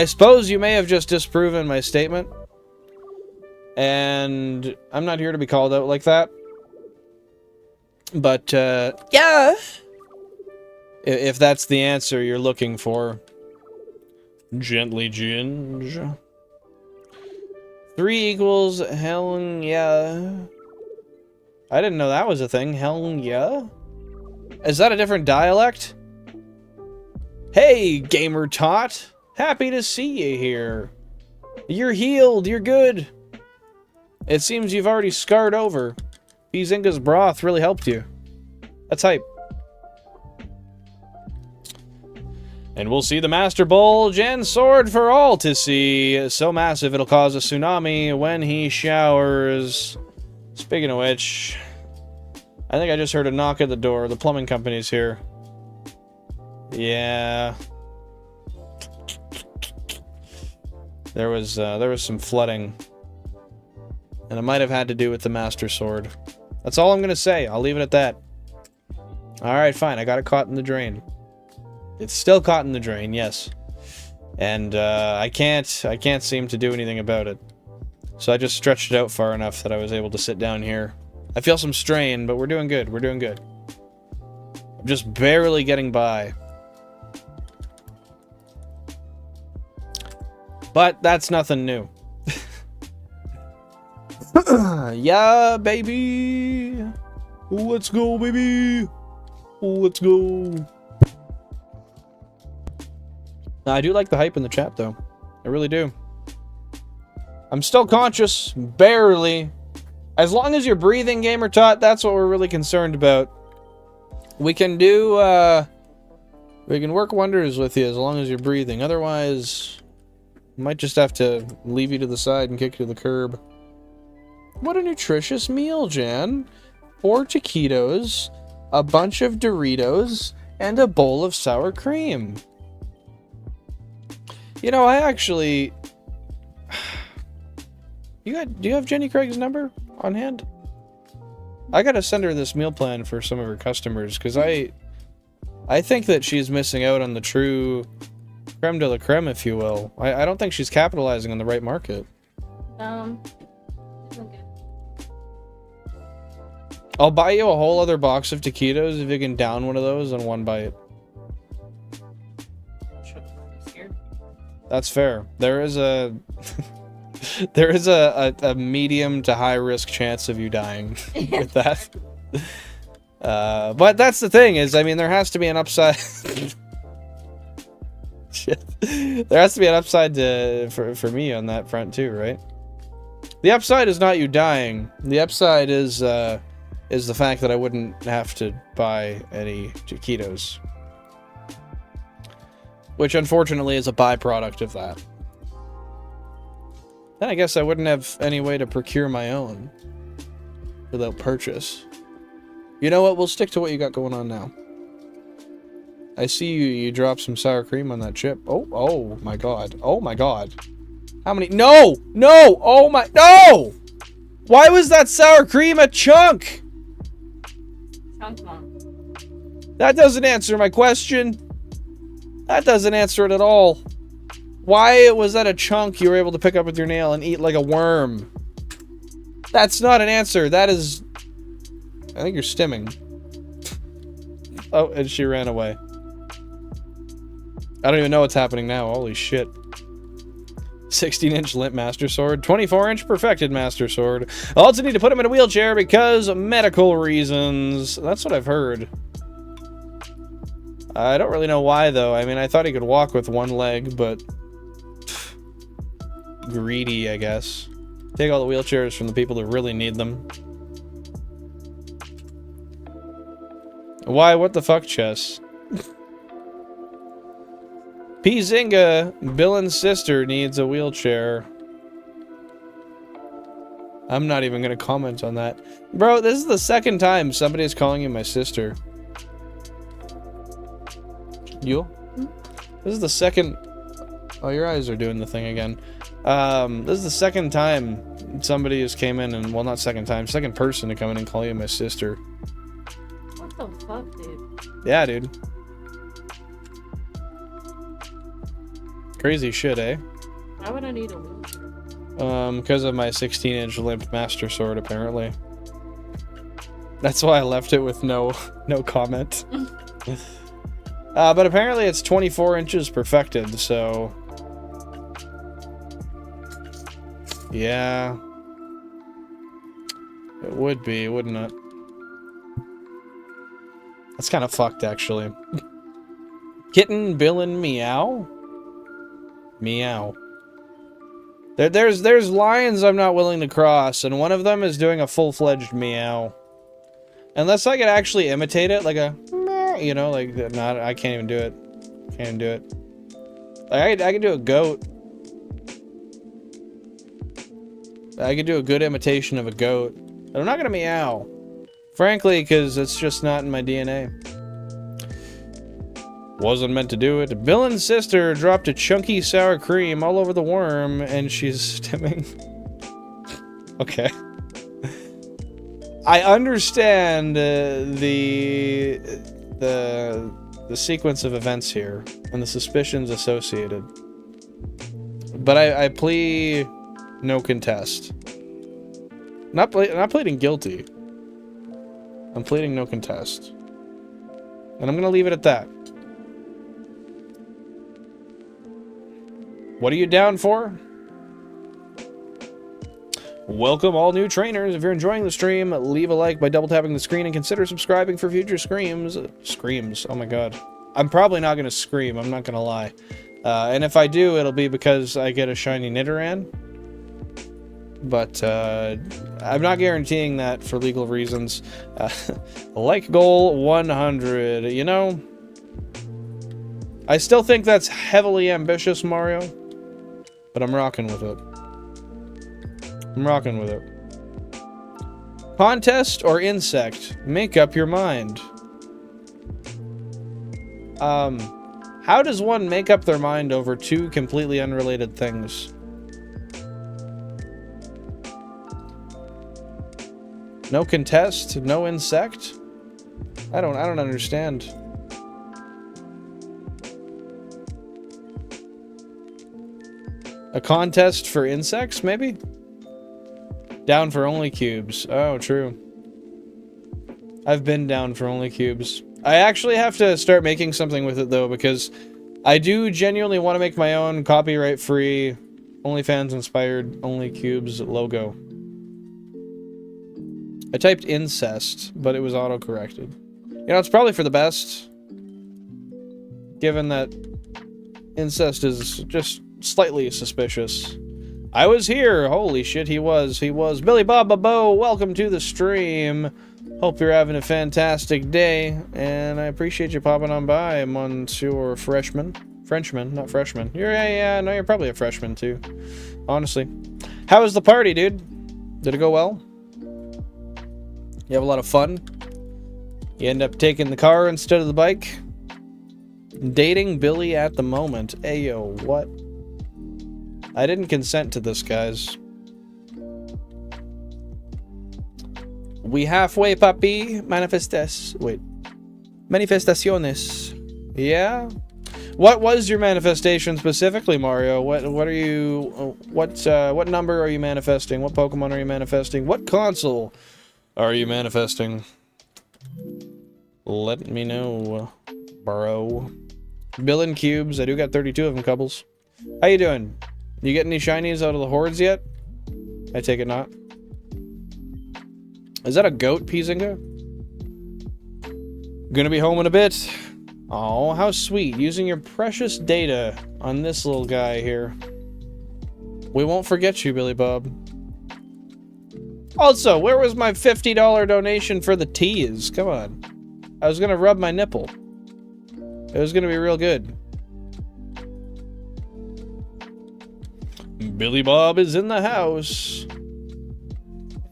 suppose you may have just disproven my statement. And I'm not here to be called out like that. But, yeah. If that's the answer you're looking for. Gently ginge. 3 equals hell yeah. I didn't know that was a thing. Hell yeah. Is that a different dialect? Hey, Gamer Tot. Happy to see you here. You're healed. You're good. It seems you've already scarred over. Pizinga's broth really helped you. That's hype. And we'll see the Master Bulge and Sword for all to see. So massive it'll cause a tsunami when he showers. Speaking of which, I think I just heard a knock at the door. The plumbing company's here. Yeah. There was some flooding. And it might have had to do with the Master Sword. That's all I'm gonna say. I'll leave it at that. Alright, fine. I got it caught in the drain. It's still caught in the drain, yes. And I can't seem to do anything about it. So I just stretched it out far enough that I was able to sit down here. I feel some strain, but we're doing good. We're doing good. I'm just barely getting by. But that's nothing new. Yeah, baby. Let's go, baby. Let's go. I do like the hype in the chat, though. I really do. I'm still conscious. Barely. As long as you're breathing, Gamer Tot, that's what we're really concerned about. We can do, we can work wonders with you as long as you're breathing. Otherwise, might just have to leave you to the side and kick you to the curb. What a nutritious meal, Jan. 4 taquitos, a bunch of Doritos, and a bowl of sour cream. You know, I actually... do you have Jenny Craig's number on hand? I gotta send her this meal plan for some of her customers, because I think that she's missing out on the true creme de la creme, if you will. I don't think she's capitalizing on the right market. Isn't good. I'll buy you a whole other box of taquitos if you can down one of those in one bite. That's fair. There is a there is a medium to high risk chance of you dying with that. But that's the thing is, I mean, there has to be an upside. Shit. There has to be an upside for me on that front too, right? The upside is not you dying. The upside is the fact that I wouldn't have to buy any taquitos. Which, unfortunately, is a byproduct of that. Then I guess I wouldn't have any way to procure my own without purchase. You know what? We'll stick to what you got going on now. I see you dropped some sour cream on that chip. Oh my god. Oh my god. How many? No! No! Oh my... No! Why was that sour cream a chunk? Chunk mom. That doesn't answer my question. That doesn't answer it at all. Why was that a chunk you were able to pick up with your nail and eat like a worm? That's not an answer. That is... I think you're stimming. Oh, and she ran away. I don't even know what's happening now. Holy shit. 16-inch limp Master Sword. 24-inch perfected Master Sword. I'll also need to put him in a wheelchair because of medical reasons. That's what I've heard. I don't really know why, though. I mean, I thought he could walk with one leg, but... greedy, I guess. Take all the wheelchairs from the people that really need them. Why? What the fuck, Chess? Pizinga, Billin's sister, needs a wheelchair. I'm not even gonna comment on that. Bro, this is the second time somebody's calling you my sister. You? This is the second... Oh, your eyes are doing the thing again. This is the second time somebody has came in and... Well, not second time. Second person to come in and call you my sister. What the fuck, dude? Yeah, dude. Crazy shit, eh? Why would I need a wheelchair? Because of my 16-inch limp Master Sword, apparently. That's why I left it with no comment. But apparently it's 24 inches perfected, so... Yeah. It would be, wouldn't it? That's kind of fucked, actually. Kitten, Billin, Meow? Meow. There's lines I'm not willing to cross, and one of them is doing a full-fledged meow. Unless I could actually imitate it, like a meh, you know, like not. I can't even do it. Can't even do it. Like I could do a goat. I could do a good imitation of a goat. But I'm not gonna meow, frankly, because it's just not in my DNA. Wasn't meant to do it. Billin's sister dropped a chunky sour cream all over the worm, and she's stimming. Okay. I understand the sequence of events here and the suspicions associated, but I plea no contest. Not pleading guilty. I'm pleading no contest, and I'm gonna leave it at that. What are you down for? Welcome all new trainers. If you're enjoying the stream, leave a like by double tapping the screen and consider subscribing for future screams. Screams, oh my god. I'm probably not gonna scream, I'm not gonna lie. And if I do, it'll be because I get a shiny Nidoran. But I'm not guaranteeing that for legal reasons. Like goal 100, you know? I still think that's heavily ambitious, Mario. But I'm rocking with it. I'm rocking with it. Contest or insect? Make up your mind. How does one make up their mind over two completely unrelated things? No contest? No insect? I don't understand. A contest for insects, maybe? Down for only cubes. Oh, true. I've been down for only cubes. I actually have to start making something with it, though, because I do genuinely want to make my own copyright-free, OnlyFans-inspired, only cubes logo. I typed incest, but it was auto-corrected. You know, it's probably for the best, given that incest is just slightly suspicious. I was here. Holy shit, he was. Billy Bob Bo, welcome to the stream. Hope you're having a fantastic day, and I appreciate you popping on by, Monsieur Freshman. Frenchman, not freshman. Yeah, no, you're probably a freshman, too. Honestly. How was the party, dude? Did it go well? You have a lot of fun? You end up taking the car instead of the bike? Dating Billy at the moment. Ayo, what? I didn't consent to this, guys. We halfway, papi. Manifestaciones. Yeah? What was your manifestation specifically, Mario? What are you... what number are you manifesting? What Pokemon are you manifesting? What console are you manifesting? Let me know, bro. Billin cubes. I do got 32 of them, Cubbles. How you doing? You get any shinies out of the hordes yet? I take it not. Is that a goat, Pizinga? Gonna be home in a bit. Oh, how sweet. Using your precious data on this little guy here. We won't forget you, Billy Bob. Also, where was my $50 donation for the teas? Come on. I was gonna rub my nipple. It was gonna be real good. Billy Bob is in the house.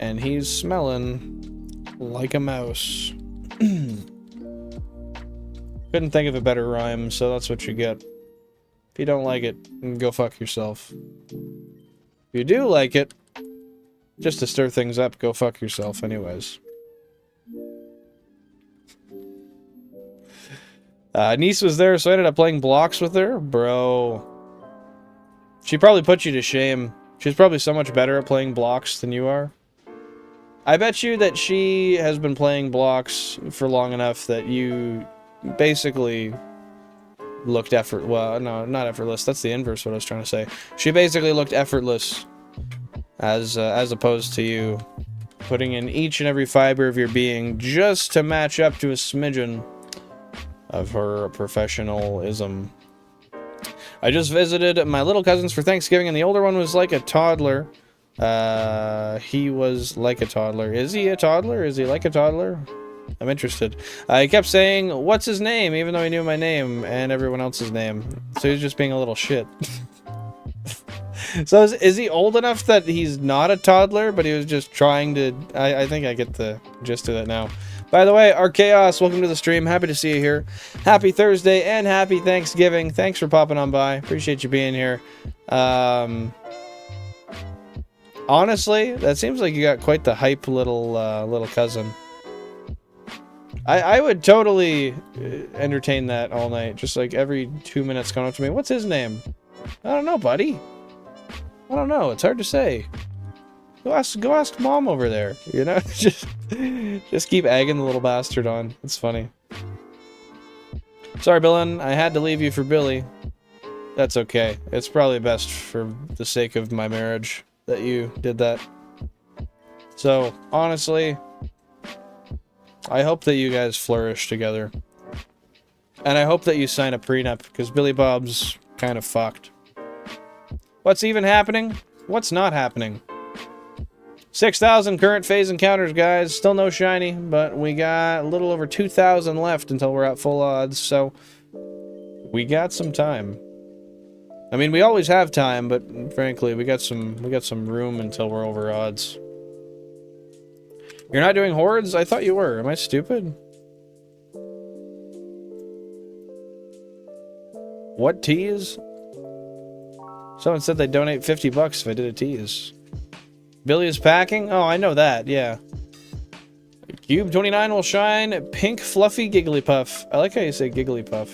And he's smelling like a mouse. Couldn't think of a better rhyme, so that's what you get. If you don't like it, go fuck yourself. If you do like it, just to stir things up, go fuck yourself anyways. Niece was there, so I ended up playing blocks with her. Bro. She probably put you to shame. She's probably so much better at playing blocks than you are. I bet you that she has been playing blocks for long enough that you basically looked well, no, not effortless. That's the inverse of what I was trying to say. She basically looked effortless as opposed to you putting in each and every fiber of your being just to match up to a smidgen of her professionalism. I just visited my little cousins for Thanksgiving, and the older one was like a toddler. He was like a toddler. Is he a toddler? Is he like a toddler? I'm interested. He kept saying, "What's his name?" even though he knew my name and everyone else's name. So he's just being a little shit. So is he old enough that he's not a toddler, but he was just trying to... I think I get the gist of it now. By the way, Archaos, welcome to the stream. Happy to see you here. Happy Thursday and happy Thanksgiving. Thanks for popping on by. Appreciate you being here. Honestly, that seems like you got quite the hype little cousin. I would totally entertain that all night. Just like every 2 minutes coming up to me. What's his name? I don't know, buddy. I don't know. It's hard to say. Go ask mom over there. You know, just keep egging the little bastard on. It's funny. Sorry, Billin. I had to leave you for Billy. That's okay. It's probably best for the sake of my marriage that you did that. So, honestly, I hope that you guys flourish together. And I hope that you sign a prenup, because Billy Bob's kind of fucked. What's even happening? What's not happening? 6,000 current phase encounters, guys. Still no shiny, but we got a little over 2,000 left until we're at full odds, so we got some time. I mean, we always have time, but frankly, we got some room until we're over odds. You're not doing hordes? I thought you were. Am I stupid? What tease? Someone said they'd donate 50 bucks if I did a tease. Billy is packing? Oh, I know that, yeah. Cube 29 will shine pink fluffy Gigglypuff. I like how you say Gigglypuff.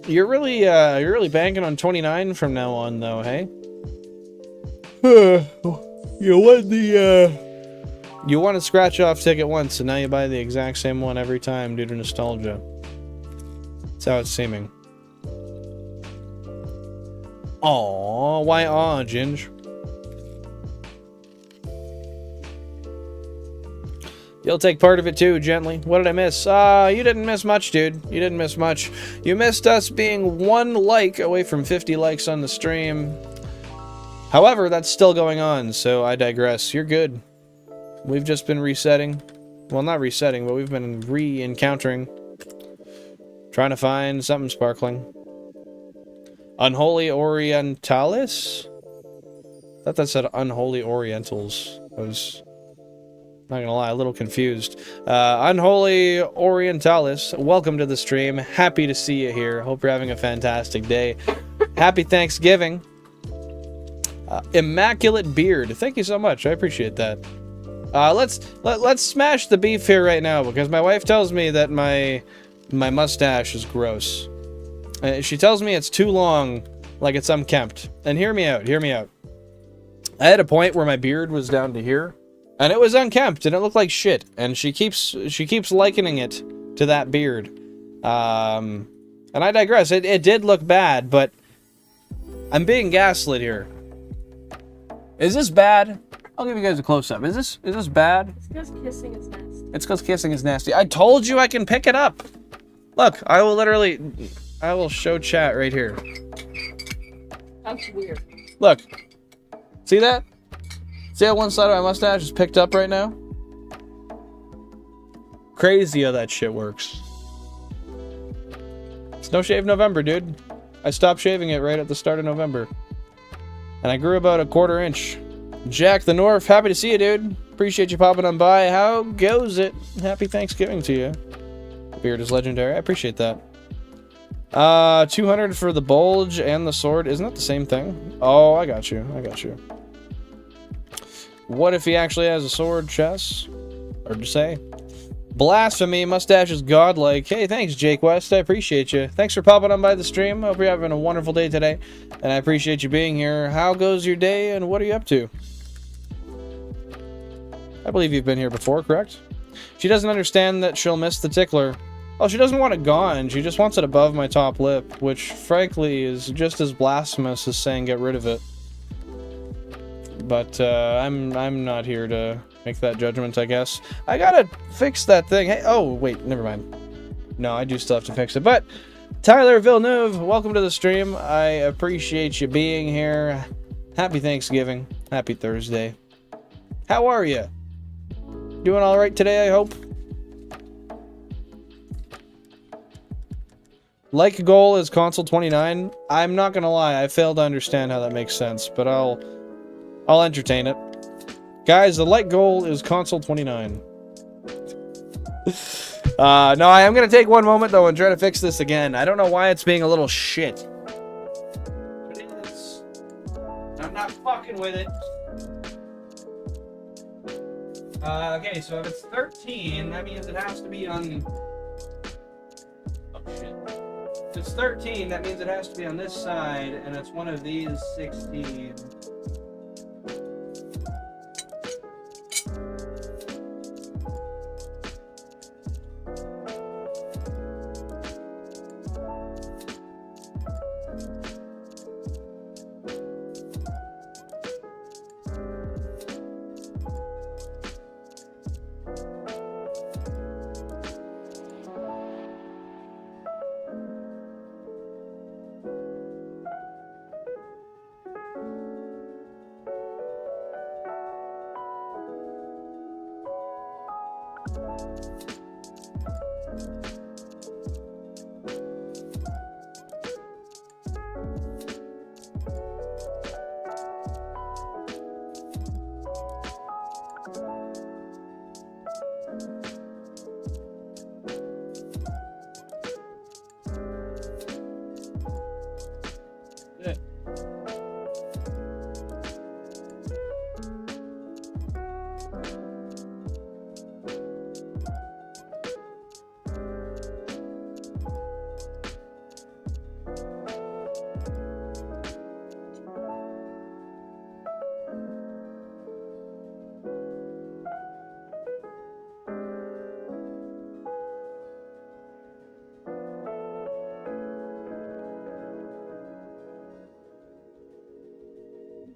You're really banking on 29 from now on, though, hey? You won a scratch-off ticket once, and now you buy the exact same one every time due to nostalgia. That's how it's seeming. Aww, why aw, Ginge? You'll take part of it too, gently. What did I miss? You didn't miss much, dude. You didn't miss much. You missed us being 1 like away from 50 likes on the stream. However, that's still going on, so I digress. You're good. We've just been resetting. Well, not resetting, but we've been re-encountering. Trying to find something sparkling. Unholy Orientalis? I thought that said Unholy Orientals. I was, not gonna lie, a little confused. Unholy Orientalis, welcome to the stream. Happy to see you here. Hope you're having a fantastic day. Happy Thanksgiving. Immaculate Beard. Thank you so much. I appreciate that. Let's smash the beef here right now, because my wife tells me that my mustache is gross. She tells me it's too long, like it's unkempt. And hear me out, hear me out. I had a point where my beard was down to here, and it was unkempt, and it looked like shit. And she keeps likening it to that beard. And I digress. It did look bad, but I'm being gaslit here. Is this bad? I'll give you guys a close-up. Is this bad? It's because kissing is nasty. It's because kissing is nasty. I told you I can pick it up. Look, I will show chat right here. That's weird. Look. See that? See how one side of my mustache is picked up right now? Crazy how that shit works. It's no shave November, dude. I stopped shaving it right at the start of November. And I grew about a 1/4 inch. Jack the North, happy to see you, dude. Appreciate you popping on by. How goes it? Happy Thanksgiving to you. Beard is legendary. I appreciate that. 200 for the bulge and the sword. Isn't that the same thing? Oh, I got you. I got you. What if he actually has a sword, Chess? Or to say? Blasphemy, mustache is godlike. Hey, thanks, Jake West. I appreciate you. Thanks for popping on by the stream. Hope you're having a wonderful day today. And I appreciate you being here. How goes your day and what are you up to? I believe you've been here before, correct? She doesn't understand that she'll miss the tickler. Oh, she doesn't want it gone. She just wants it above my top lip, which, frankly, is just as blasphemous as saying get rid of it. But, I'm not here to make that judgment, I guess. I gotta fix that thing. Hey, oh, wait, never mind. No, I do still have to fix it. But, Tyler Villeneuve, welcome to the stream. I appreciate you being here. Happy Thanksgiving. Happy Thursday. How are you? Doing alright today, I hope? Like goal is console 29. I'm not gonna lie, I fail to understand how that makes sense, but I'll entertain it. Guys, the like goal is console 29. No, I am gonna take one moment though and try to fix this again. I don't know why it's being a little shit. It is. I'm not fucking with it. Okay, so if it's 13, that means it has to be on... Oh, shit. If it's 13, that means it has to be on this side, and it's one of these 16.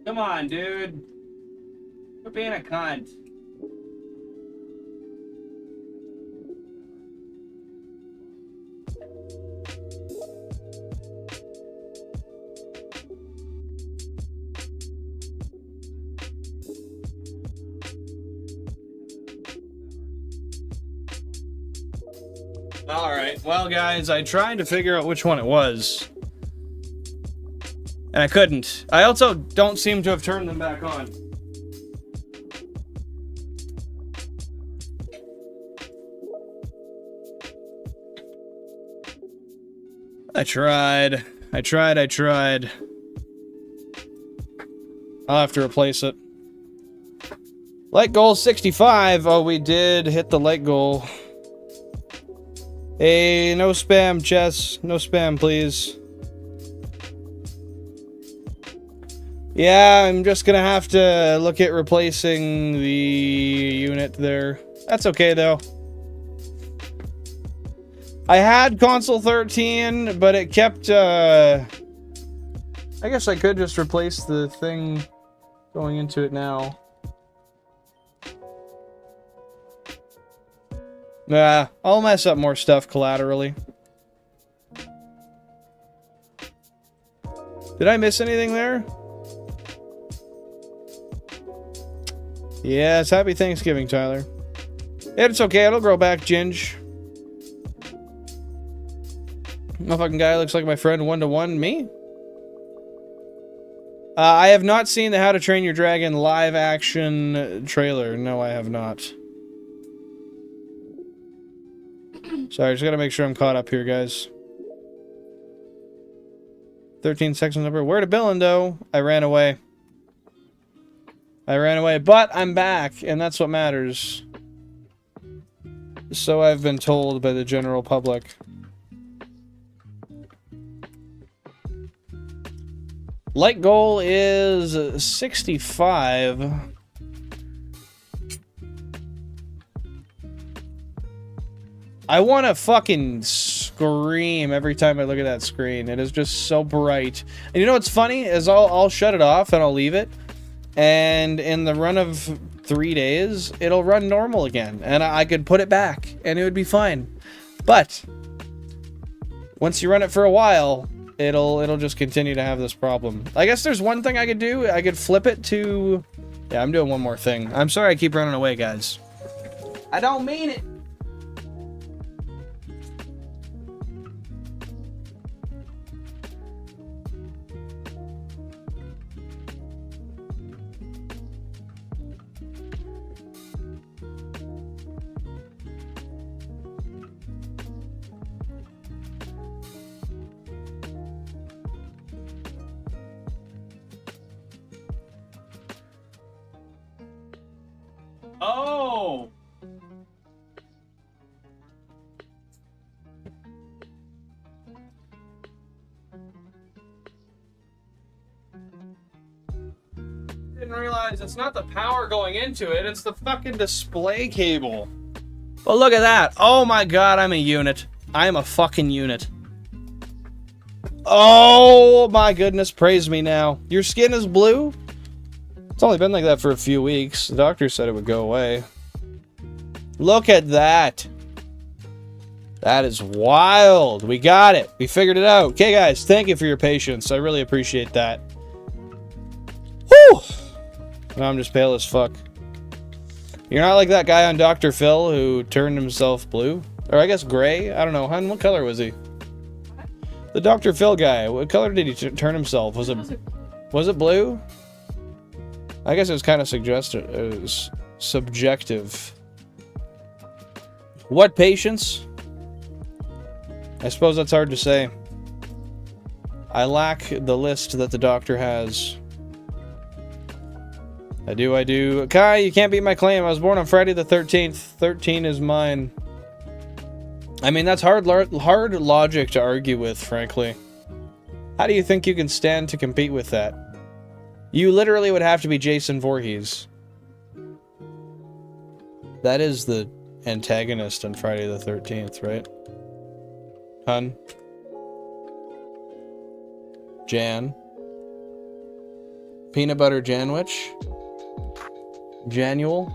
Come on, dude. Quit being a cunt. Alright, well guys, I tried to figure out which one it was. And I couldn't. I also don't seem to have turned them back on. I tried. I'll have to replace it. Light goal 65. Oh, we did hit the light goal. Hey, no spam, Chess. No spam, please. Yeah, I'm just gonna have to look at replacing the unit there. That's okay, though. I had console 13, but it kept, I guess I could just replace the thing going into it now. Nah, I'll mess up more stuff collaterally. Did I miss anything there? Yes, happy Thanksgiving, Tyler. Yeah, it's okay, it'll grow back, Ginge. Motherfucking guy looks like my friend one-to-one. Me? I have not seen the How to Train Your Dragon live action trailer. No, I have not. Sorry, I just gotta make sure I'm caught up here, guys. 13 seconds number. Where to Billendo? I ran away. I ran away, but I'm back, and that's what matters. So I've been told by the general public. Light goal is 65. I want to fucking scream every time I look at that screen. It is just so bright. And you know what's funny is I'll shut it off and I'll leave it. And in the run of 3 days, it'll run normal again. And I could put it back and it would be fine. But once you run it for a while, it'll just continue to have this problem. I guess there's one thing I could do. I could flip it to... Yeah, I'm doing one more thing. I'm sorry I keep running away, guys. I don't mean it. Oh! Didn't realize it's not the power going into it, it's the fucking display cable. But look at that. Oh my god, I'm a unit. I am a fucking unit. Oh my goodness, praise me now. Your skin is blue? It's only been like that for a few weeks. The doctor said it would go away. Look at that. That is wild. We got it. We figured it out. Okay, guys, thank you for your patience. I really appreciate that. Whew! Now I'm just pale as fuck. You're not like that guy on Dr. Phil who turned himself blue? Or I guess gray? I don't know. Hun, what color was he? The Dr. Phil guy. What color did he turn himself? Was it blue? I guess it was kind of subjective. What patience? I suppose that's hard to say. I lack the list that the doctor has. I do. Kai, you can't beat my claim. I was born on Friday the 13th. 13 is mine. I mean, that's hard logic to argue with, frankly. How do you think you can stand to compete with that? You literally would have to be Jason Voorhees. That is the antagonist on Friday the 13th, right? Hun? Jan? Peanut Butter Janwich? Janual?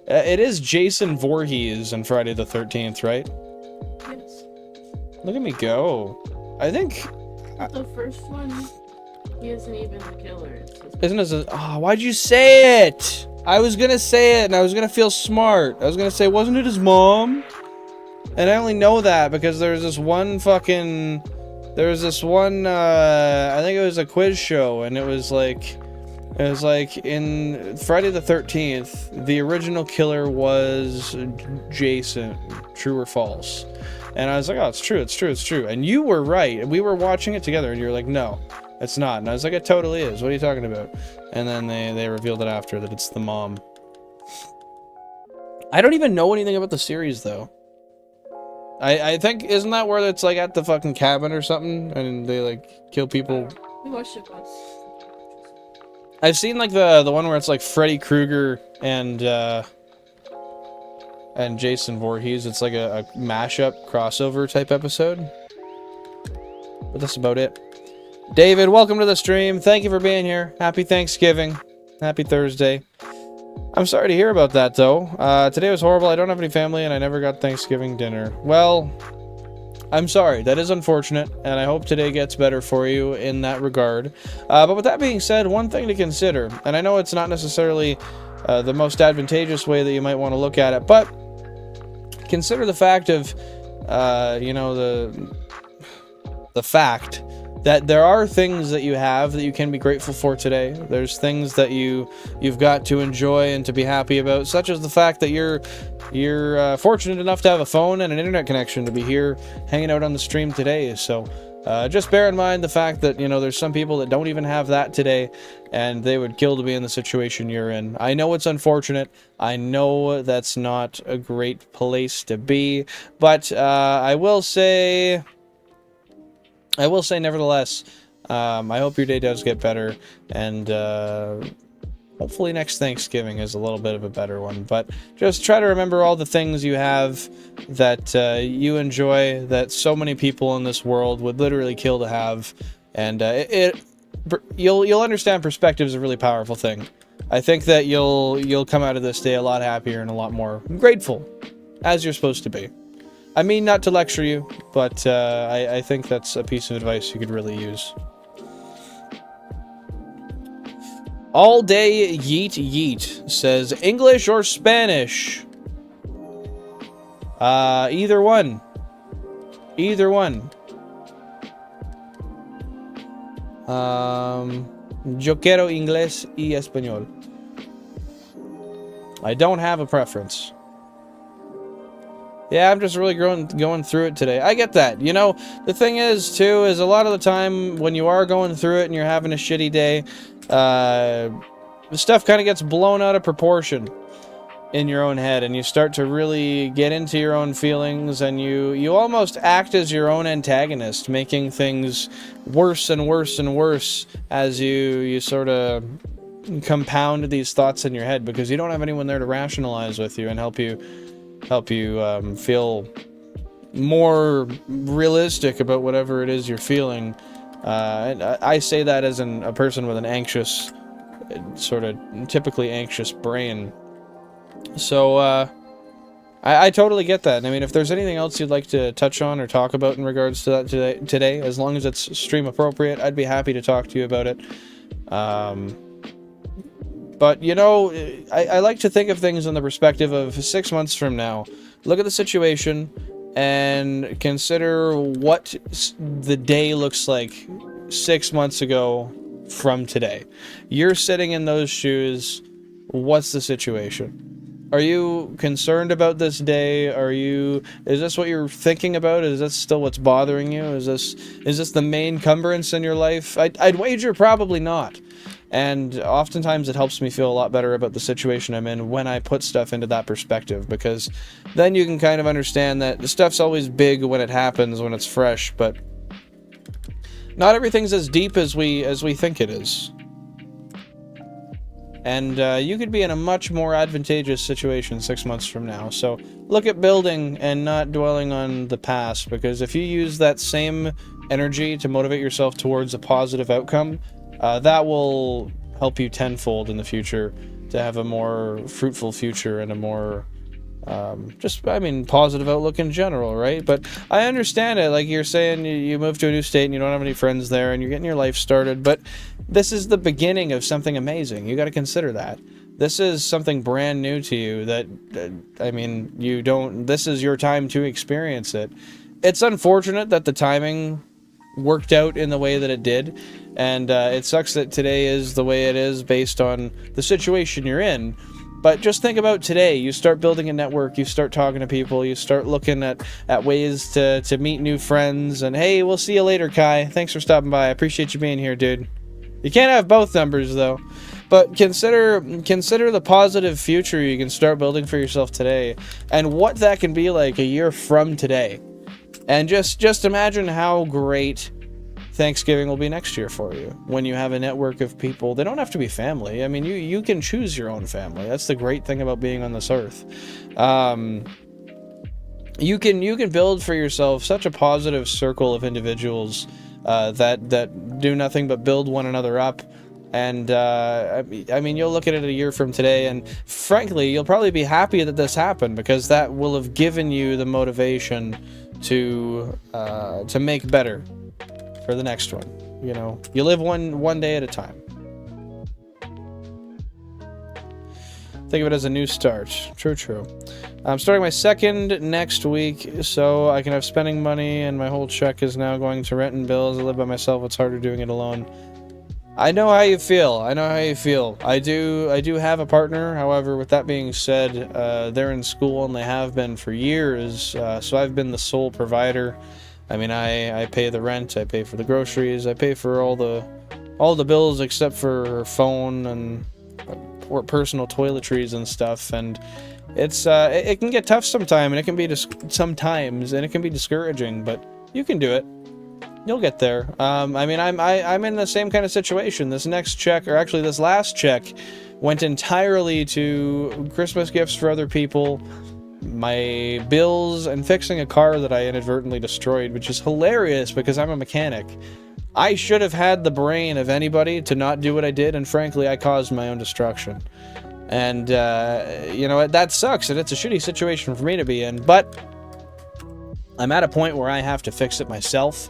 It is Jason Voorhees on Friday the 13th, right? Yes. Look at me go. I think... The first one, he isn't even the killer. Isn't it? Oh, why'd you say it? I was gonna say it, and I was gonna feel smart. I was gonna say, wasn't it his mom? And I only know that because there was this one fucking... There was this one, I think it was a quiz show, and it was like in Friday the 13th, the original killer was Jason. True or false? And I was like, oh, it's true. And you were right. And we were watching it together, and you were like, no, it's not. And I was like, it totally is. What are you talking about? And then they revealed it after that it's the mom. I don't even know anything about the series, though. I think, isn't that where it's like at the fucking cabin or something? And they like kill people? We watched it once. I've seen like the one where it's like Freddy Krueger and Jason Voorhees. It's like a mashup crossover type episode. But that's about it. David, welcome to the stream. Thank you for being here. Happy Thanksgiving. Happy Thursday. I'm sorry to hear about that, though. Today was horrible. I don't have any family, and I never got Thanksgiving dinner. Well, I'm sorry. That is unfortunate, and I hope today gets better for you in that regard. But with that being said, one thing to consider, and I know it's not necessarily the most advantageous way that you might want to look at it, but consider the fact of, you know, the fact that there are things that you have that you can be grateful for today. There's things that you've got to enjoy and to be happy about, such as the fact that you're fortunate enough to have a phone and an internet connection to be here hanging out on the stream today. So just bear in mind the fact that, you know, there's some people that don't even have that today, and they would kill to be in the situation you're in. I know it's unfortunate. I know that's not a great place to be, but I will say nevertheless, I hope your day does get better, and hopefully next Thanksgiving is a little bit of a better one. But just try to remember all the things you have that you enjoy, that so many people in this world would literally kill to have, and you'll understand perspective is a really powerful thing. I think that you'll come out of this day a lot happier and a lot more grateful, as you're supposed to be. I mean, not to lecture you, but I think that's a piece of advice you could really use. All Day Yeet Yeet says, English or Spanish? Either one. Either one. Yo quiero inglés y español. I don't have a preference. Yeah, I'm just really going through it today. I get that. You know, the thing is, too, is a lot of the time when you are going through it and you're having a shitty day, the stuff kind of gets blown out of proportion in your own head, and you start to really get into your own feelings, and you almost act as your own antagonist, making things worse and worse and worse as you sort of compound these thoughts in your head, because you don't have anyone there to rationalize with you and help you feel more realistic about whatever it is you're feeling. And I say that as a person with an anxious, sort of typically anxious brain. So I totally get that. And I mean, if there's anything else you'd like to touch on or talk about in regards to that today, as long as it's stream appropriate, I'd be happy to talk to you about it. But, you know, I like to think of things in the perspective of 6 months from now. Look at the situation and consider what the day looks like 6 months ago from today. You're sitting in those shoes. What's the situation? Are you concerned about this day? Is this what you're thinking about? Is this still what's bothering you? Is this the main cumbrance in your life? I'd wager probably not. And oftentimes it helps me feel a lot better about the situation I'm in when I put stuff into that perspective, because then you can kind of understand that the stuff's always big when it happens, when it's fresh, but not everything's as deep as we think it is. And you could be in a much more advantageous situation 6 months from now. So look at building and not dwelling on the past, because if you use that same energy to motivate yourself towards a positive outcome, that will help you tenfold in the future to have a more fruitful future and a more positive outlook in general, right? But I understand it. Like you're saying, you moved to a new state and you don't have any friends there and you're getting your life started, but this is the beginning of something amazing. You got to consider that. This is something brand new to you that, this is your time to experience it. It's unfortunate that the timing worked out in the way that it did, and it sucks that today is the way it is based on the situation you're in. But just think about today. You start building a network, you start talking to people, you start looking at ways to meet new friends, and hey, we'll see you later, Kai. Thanks for stopping by. I appreciate you being here, dude. You can't have both numbers, though. But consider the positive future you can start building for yourself today, and what that can be like a year from today. And just imagine how great Thanksgiving will be next year for you when you have a network of people. They don't have to be family. I mean, you can choose your own family. That's the great thing about being on this earth. You can build for yourself such a positive circle of individuals that do nothing but build one another up. And you'll look at it a year from today, and frankly, you'll probably be happy that this happened, because that will have given you the motivation to make better for the next one. You know, you live one day at a time. Think of it as a new start. True. I'm starting my second next week, so I can have spending money, and my whole check is now going to rent and bills. I live by myself. It's harder doing it alone. I know how you feel. I do have a partner. However, with that being said, they're in school and they have been for years. So I've been the sole provider. I mean, I pay the rent, I pay for the groceries, I pay for all the bills except for phone and or personal toiletries and stuff, and it can get tough sometimes, and it can be sometimes, and it can be discouraging, but you can do it. You'll get there. I mean, I'm in the same kind of situation. This next check, or actually this last check, went entirely to Christmas gifts for other people, my bills, and fixing a car that I inadvertently destroyed, which is hilarious because I'm a mechanic. I should have had the brain of anybody to not do what I did, and frankly, I caused my own destruction. And, you know, that sucks, and it's a shitty situation for me to be in, but I'm at a point where I have to fix it myself.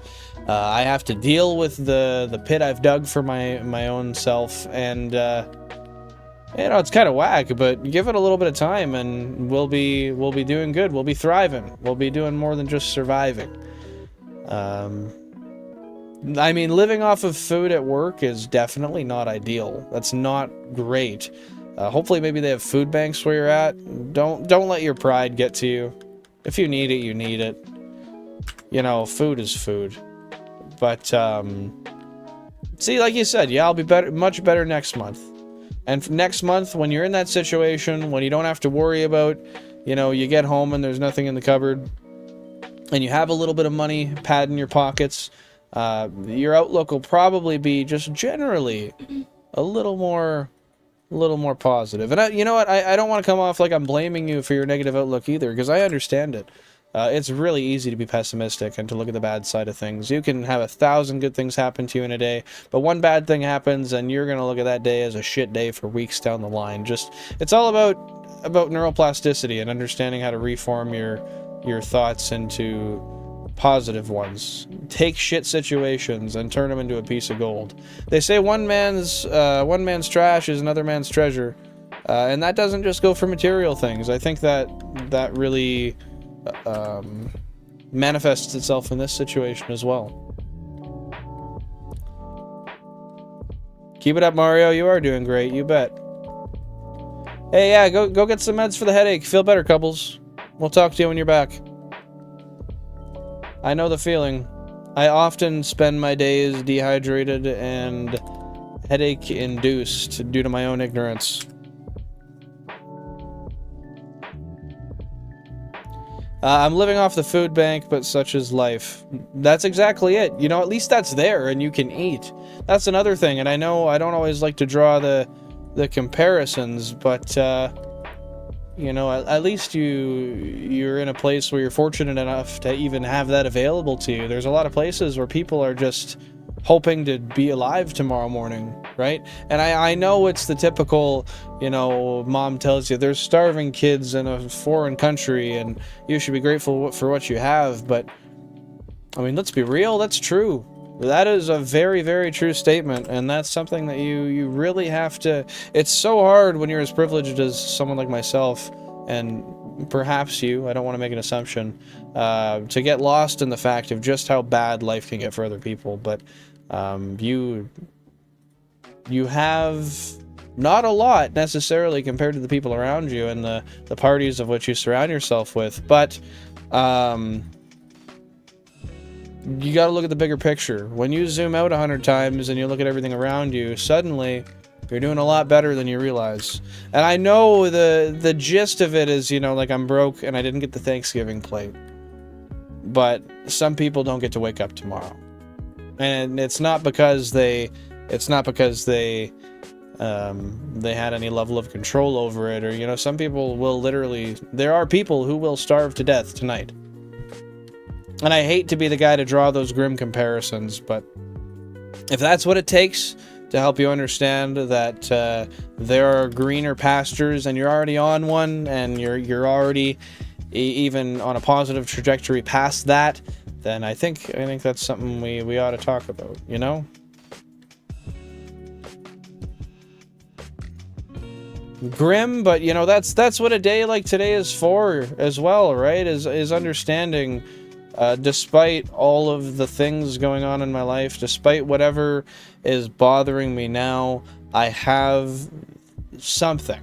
I have to deal with the pit I've dug for my own self, and, you know, it's kind of whack, but give it a little bit of time, and we'll be doing good. We'll be thriving. We'll be doing more than just surviving. I mean, living off of food at work is definitely not ideal. That's not great. Hopefully maybe they have food banks where you're at. Don't let your pride get to you. If you need it, you need it. You know, food is food. But, see, like you said, yeah, I'll be much better next month. And next month, when you're in that situation, when you don't have to worry about, you know, you get home and there's nothing in the cupboard, and you have a little bit of money pad in your pockets, your outlook will probably be just generally a little more positive. And you know what? I don't want to come off like I'm blaming you for your negative outlook either, because I understand it. It's really easy to be pessimistic and to look at the bad side of things. You can have 1,000 good things happen to you in a day, but one bad thing happens and you're going to look at that day as a shit day for weeks down the line. It's all about neuroplasticity and understanding how to reform your thoughts into positive ones. Take shit situations and turn them into a piece of gold. They say one man's trash is another man's treasure, and that doesn't just go for material things. I think that really manifests itself in this situation as well. Keep it up, Mario. You are doing great. You bet. Hey, yeah, go get some meds for the headache. Feel better, couples. We'll talk to you when you're back. I know the feeling. I often spend my days dehydrated and headache-induced due to my own ignorance. I'm living off the food bank, but such is life. That's exactly it. You know, at least that's there and you can eat. That's another thing, and I know I don't always like to draw the comparisons, but you know, at least you're in a place where you're fortunate enough to even have that available to you. There's a lot of places where people are just hoping to be alive tomorrow morning, right? And I know it's the typical, you know, mom tells you there's starving kids in a foreign country and you should be grateful for what you have, but I mean, let's be real, that's true. That is a very, very true statement, and that's something that you really have to... It's so hard when you're as privileged as someone like myself, and perhaps you, I don't want to make an assumption, to get lost in the fact of just how bad life can get for other people, but you have not a lot, necessarily, compared to the people around you and the parties of which you surround yourself with, but... you gotta look at the bigger picture. When you zoom out 100 times and you look at everything around you, suddenly you're doing a lot better than you realize. And I know the gist of it is, you know, like I'm broke and I didn't get the Thanksgiving plate. But some people don't get to wake up tomorrow. And it's not because they had any level of control over it, or, you know, some people will literally... There are people who will starve to death tonight. And I hate to be the guy to draw those grim comparisons, but if that's what it takes to help you understand that there are greener pastures and you're already on one and you're already even on a positive trajectory past that, then I think that's something we ought to talk about, you know? Grim, but you know, that's what a day like today is for as well, right? Is understanding despite all of the things going on in my life, despite whatever is bothering me now, I have something.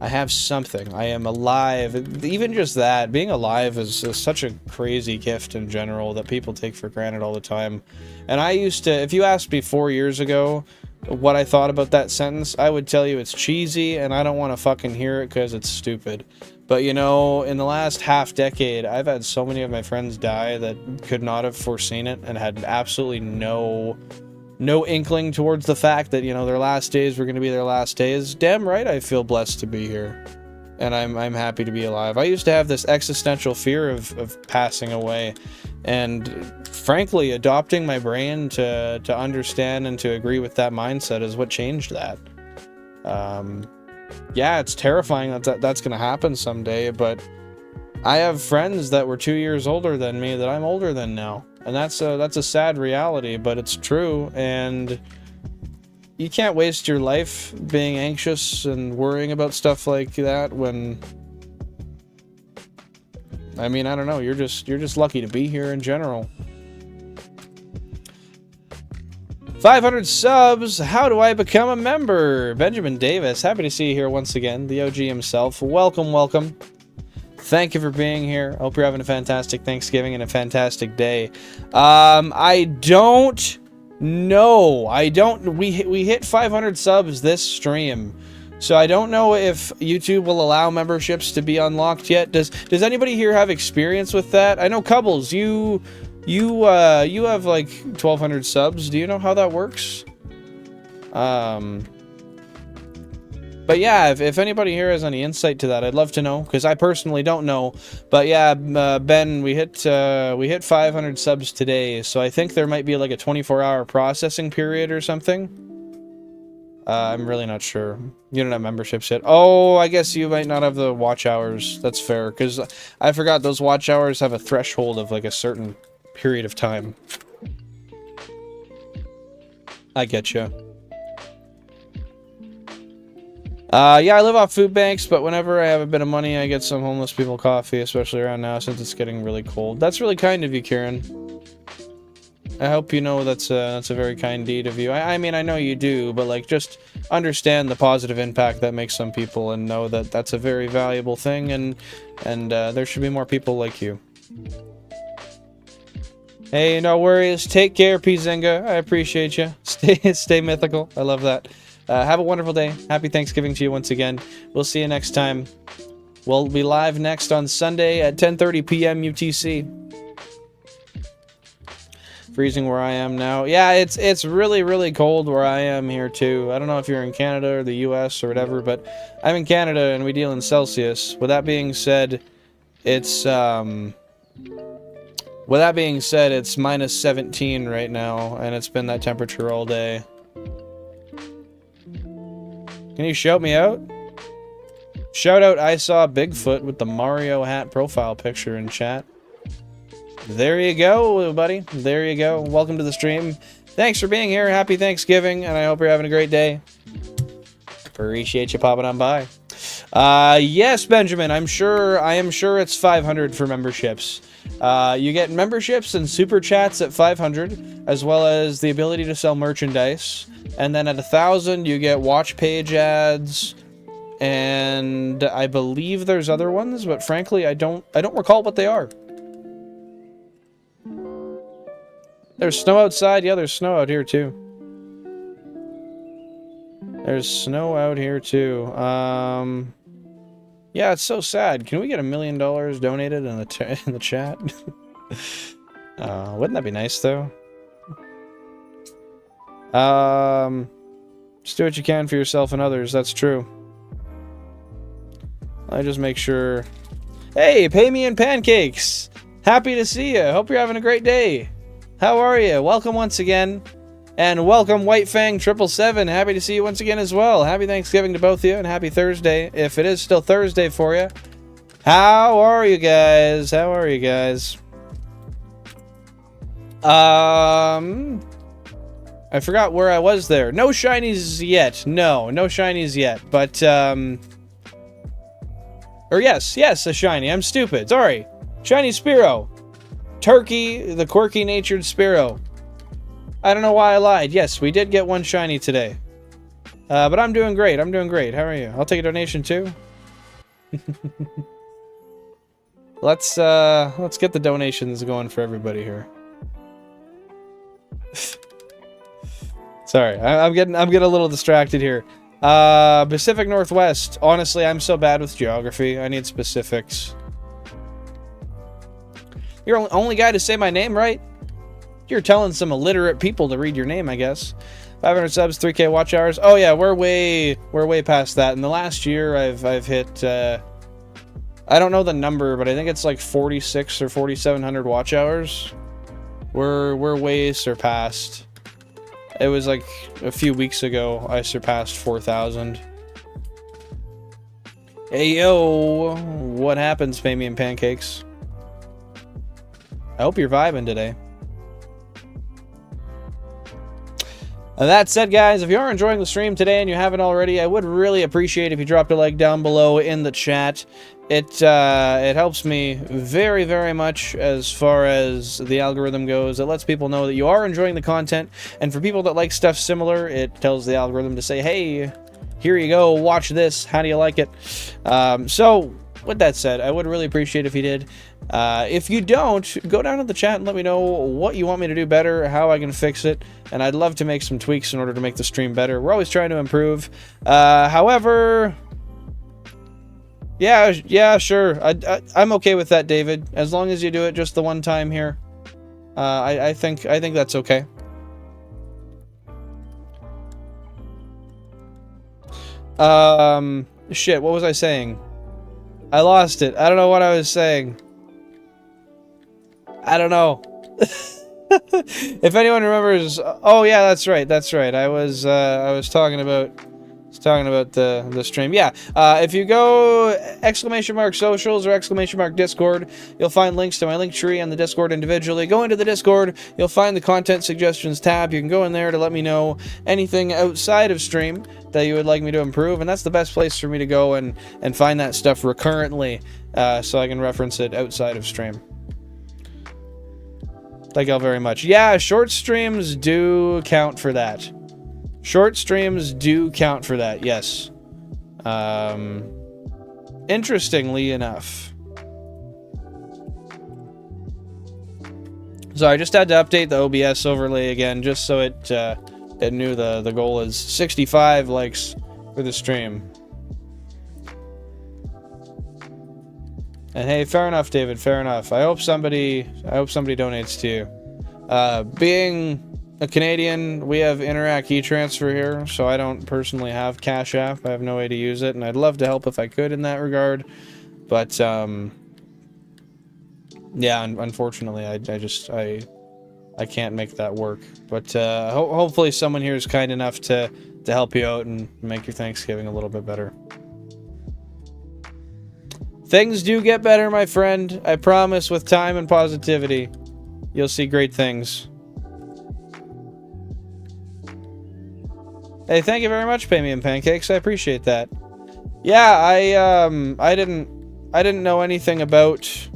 I have something. I am alive. Even just that, being alive is such a crazy gift in general that people take for granted all the time. And I used to, if you asked me 4 years ago what I thought about that sentence, I would tell you it's cheesy and I don't want to fucking hear it because it's stupid. But you know, in the last half decade, I've had so many of my friends die that could not have foreseen it and had absolutely no inkling towards the fact that, you know, their last days were going to be their last days. Damn right I feel blessed to be here. And I'm happy to be alive. I used to have this existential fear of passing away. And frankly, adopting my brain to understand and to agree with that mindset is what changed that. Yeah, it's terrifying that's going to happen someday, but I have friends that were 2 years older than me that I'm older than now. And that's a sad reality, but it's true, and you can't waste your life being anxious and worrying about stuff like that when, I mean, I don't know, you're just lucky to be here in general. 500 subs, how do I become a member? Benjamin Davis, happy to see you here once again, the OG himself. Welcome, welcome. Thank you for being here. Hope you're having a fantastic Thanksgiving and a fantastic day. I don't know. We hit 500 subs this stream, so I don't know if YouTube will allow memberships to be unlocked yet. Does anybody here have experience with that? I know Cubbles, you have like 1,200 subs. Do you know how that works? But yeah, if anybody here has any insight to that, I'd love to know, because I personally don't know. But yeah, Ben, we hit 500 subs today, so I think there might be like a 24-hour processing period or something. I'm really not sure. You don't have memberships yet. Oh, I guess you might not have the watch hours. That's fair, because I forgot those watch hours have a threshold of like a certain period of time. I get you. Yeah, I live off food banks, but whenever I have a bit of money, I get some homeless people coffee, especially around now since it's getting really cold. That's really kind of you, Kieran. I hope you know that's a very kind deed of you. I mean, I know you do, but like, just understand the positive impact that makes some people and know that that's a very valuable thing, and there should be more people like you. Hey, no worries. Take care, Pizinga. I appreciate you. Stay mythical. I love that. Have a wonderful day. Happy Thanksgiving to you once again. We'll see you next time. We'll be live next on Sunday at 10:30 p.m. UTC. Freezing where I am now. Yeah, it's really, really cold where I am here too. I don't know if you're in Canada or the US or whatever, but I'm in Canada and we deal in Celsius. With that being said, it's minus 17 right now, and it's been that temperature all day. Can you shout me out? Shout out, I saw Bigfoot with the Mario hat profile picture in chat. There you go, buddy. There you go. Welcome to the stream. Thanks for being here. Happy Thanksgiving, and I hope you're having a great day. Appreciate you popping on by. Yes, Benjamin, I am sure it's 500 for memberships. You get memberships and super chats at 500, as well as the ability to sell merchandise. And then at 1,000, you get watch page ads, and I believe there's other ones, but frankly, I don't recall what they are. There's snow outside. Yeah, there's snow out here too. There's snow out here too. Yeah, it's so sad. Can we get $1 million donated in the chat? Wouldn't that be nice though? Just do what you can for yourself and others. That's true. I just make sure. Hey, pay me in pancakes. Happy to see you. Hope you're having a great day. How are you? Welcome once again. And welcome White Fang 777. Happy to see you once again as well. Happy Thanksgiving to both of you, and happy Thursday, if it is still Thursday for you. How are you guys? How are you guys? I forgot where I was there. No shinies yet. No shinies yet. But, or yes, a shiny. I'm stupid. Sorry. Shiny Spearow. Turkey, the quirky-natured Spearow. I don't know why I lied. Yes, we did get one shiny today. But I'm doing great. How are you? I'll take a donation too. Let's get the donations going for everybody here. Sorry, I'm getting a little distracted here. Pacific Northwest. Honestly, I'm so bad with geography. I need specifics. You're the only guy to say my name, right? You're telling some illiterate people to read your name, I guess. 500 subs, 3K watch hours. Oh yeah, we're way past that. In the last year, I've hit. I don't know the number, but I think it's like 46 or 4,700 watch hours. We're way surpassed. It was like a few weeks ago I surpassed 4,000. Hey yo, what happens, Pammy and Pancakes? I hope you're vibing today. That said, guys, if you are enjoying the stream today and you haven't already, I would really appreciate if you dropped a like down below in the chat. It helps me very, very much as far as the algorithm goes. It lets people know that you are enjoying the content, and for people that like stuff similar, it tells the algorithm to say, hey, here you go, watch this, how do you like it? So, with that said, I would really appreciate if you did. If you don't, go down to the chat and let me know what you want me to do better, how I can fix it, and I'd love to make some tweaks in order to make the stream better. We're always trying to improve. However, yeah, sure. I'm okay with that, David, as long as you do it just the one time here. I think that's okay. Shit, what was I saying? I lost it. I don't know what I was saying. I don't know. If anyone remembers, oh yeah, that's right. I was talking about the stream. Yeah. If you go !socials or !discord, you'll find links to my link tree and the Discord individually. Go into the Discord, you'll find the content suggestions tab. You can go in there to let me know anything outside of stream that you would like me to improve, and that's the best place for me to go and find that stuff recurrently, so I can reference it outside of stream. Thank y'all very much. Yeah, short streams do count for that. Short streams do count for that, yes. Interestingly enough. So I just had to update the OBS overlay again, just so it knew the goal is 65 likes for the stream. And hey, fair enough, David, fair enough. I hope somebody donates to you. Being a Canadian, we have Interac e-transfer here, so I don't personally have Cash App. I have no way to use it, and I'd love to help if I could in that regard. But yeah, unfortunately, I can't make that work. But hopefully someone here is kind enough to help you out and make your Thanksgiving a little bit better. Things do get better, my friend. I promise, with time and positivity, you'll see great things. Hey, thank you very much, Pammy and Pancakes. I appreciate that. Yeah, I didn't know anything about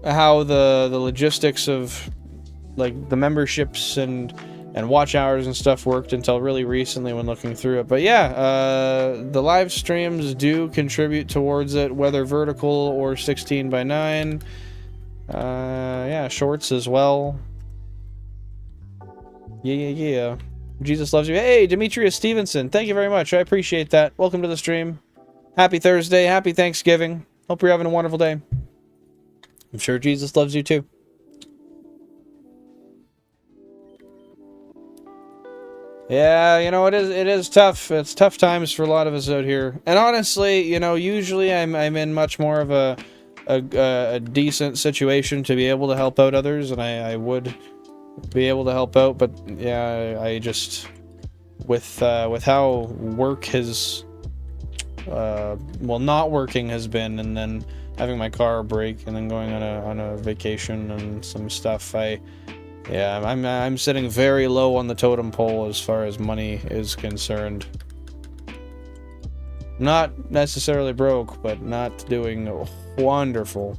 how the logistics of like the memberships and watch hours and stuff worked until really recently when looking through it. But yeah, the live streams do contribute towards it, whether vertical or 16:9. Yeah, shorts as well. Yeah. Jesus loves you. Hey, Demetrius Stevenson. Thank you very much. I appreciate that. Welcome to the stream. Happy Thursday. Happy Thanksgiving. Hope you're having a wonderful day. I'm sure Jesus loves you too. Yeah, you know, it is tough. It's tough times for a lot of us out here. And honestly, you know, usually I'm in much more of a decent situation to be able to help out others, and I would be able to help out, but yeah, I just with how work has not working has been, and then having my car break, and then going on a vacation and some stuff, I'm sitting very low on the totem pole as far as money is concerned. Not necessarily broke, but not doing wonderful.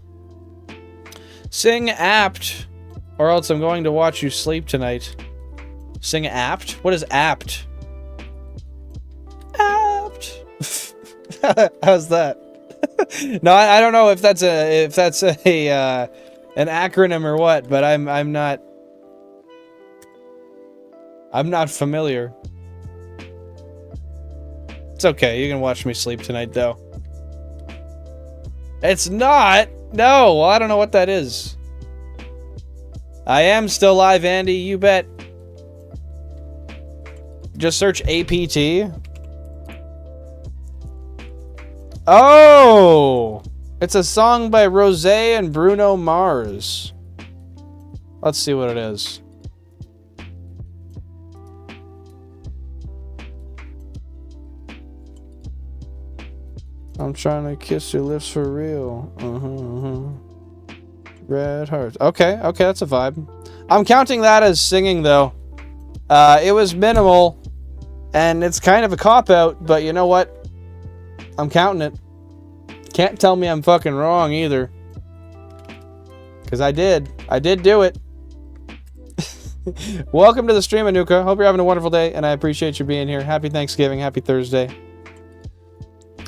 Sing apt, or else I'm going to watch you sleep tonight. Sing apt? What is apt? Apt! How's that? No, I don't know if that's a an acronym or what, but I'm not familiar. It's okay. You can watch me sleep tonight, though. It's not. No, well, I don't know what that is. I am still live, Andy. You bet. Just search APT. Oh! It's a song by Rosé and Bruno Mars. Let's see what it is. I'm trying to kiss your lips for real. Red hearts. Okay, that's a vibe. I'm counting that as singing, though. It was minimal, and it's kind of a cop-out, but you know what? I'm counting it. Can't tell me I'm fucking wrong, either. Because I did. I did do it. Welcome to the stream, Anuka. Hope you're having a wonderful day, and I appreciate you being here. Happy Thanksgiving. Happy Thursday.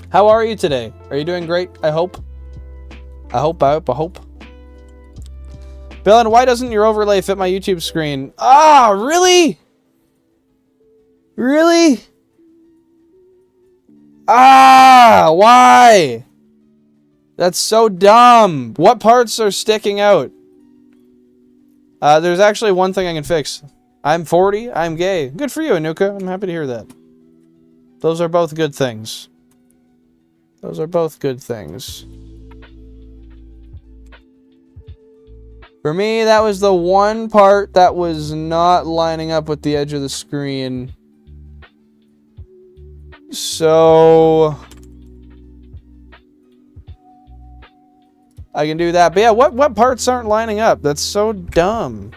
How are you today? Are you doing great? I hope. I hope. Dylan, why doesn't your overlay fit my YouTube screen? Ah, really? Really? Ah, why? That's so dumb. What parts are sticking out? There's actually one thing I can fix. I'm 40. I'm gay. Good for you, Anuka. I'm happy to hear that. Those are both good things. Those are both good things. For me, that was the one part that was not lining up with the edge of the screen. So I can do that. But yeah, what parts aren't lining up? That's so dumb.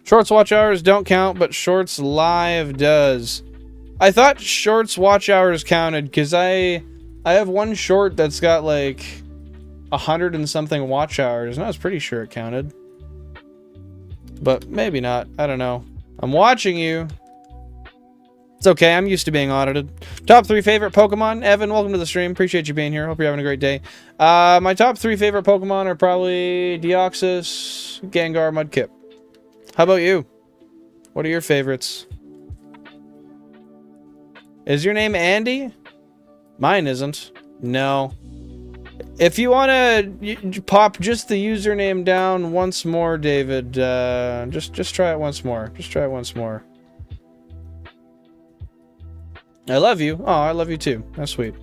Shorts watch hours don't count, but Shorts live does. I thought Shorts watch hours counted because I have one short that's got like 100 and something watch hours, and I was pretty sure it counted. But maybe not. I don't know. I'm watching you. It's okay. I'm used to being audited. Top 3 favorite Pokemon. Evan, welcome to the stream. Appreciate you being here. Hope you're having a great day. My top 3 favorite Pokemon are probably Deoxys, Gengar, Mudkip. How about you? What are your favorites? Is your name Andy? Mine isn't. No. If you want to pop just the username down once more, David, just try it once more. Just try it once more. I love you. Oh, I love you too. That's sweet.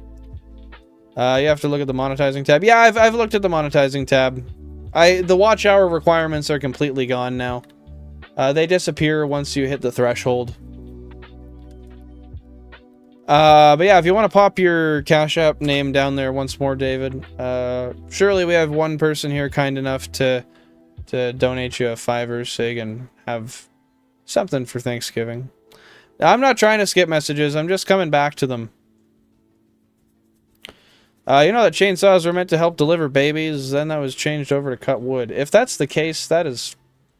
You have to look at the monetizing tab. Yeah, I've looked at the monetizing tab. The watch hour requirements are completely gone now. They disappear once you hit the threshold. But yeah, if you want to pop your Cash App name down there once more, David. Surely we have one person here kind enough to donate you a $5 so you can have something for Thanksgiving. I'm not trying to skip messages. I'm just coming back to them. You know that chainsaws were meant to help deliver babies, then that was changed over to cut wood. If that's the case, that is...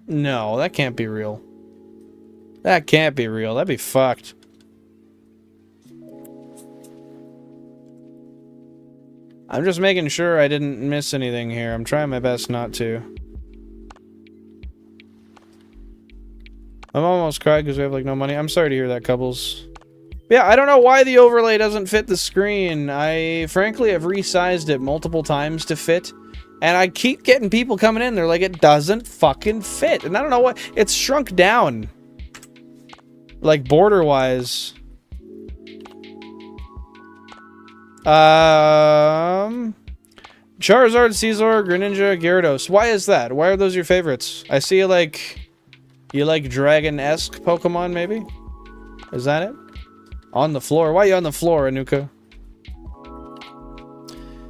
No, that can't be real. That can't be real. That'd be fucked. I'm just making sure I didn't miss anything here. I'm trying my best not to. I'm almost cried because we have like no money. I'm sorry to hear that, couples. Yeah, I don't know why the overlay doesn't fit the screen. I frankly have resized it multiple times to fit. And I keep getting people coming in. They're like, it doesn't fucking fit. And I don't know what. It's shrunk down. Like border-wise. Charizard, Caesar, Greninja, Gyarados. Why is that? Why are those your favorites? I see you like dragon-esque Pokemon, maybe? Is that it? On the floor. Why are you on the floor, Anuka?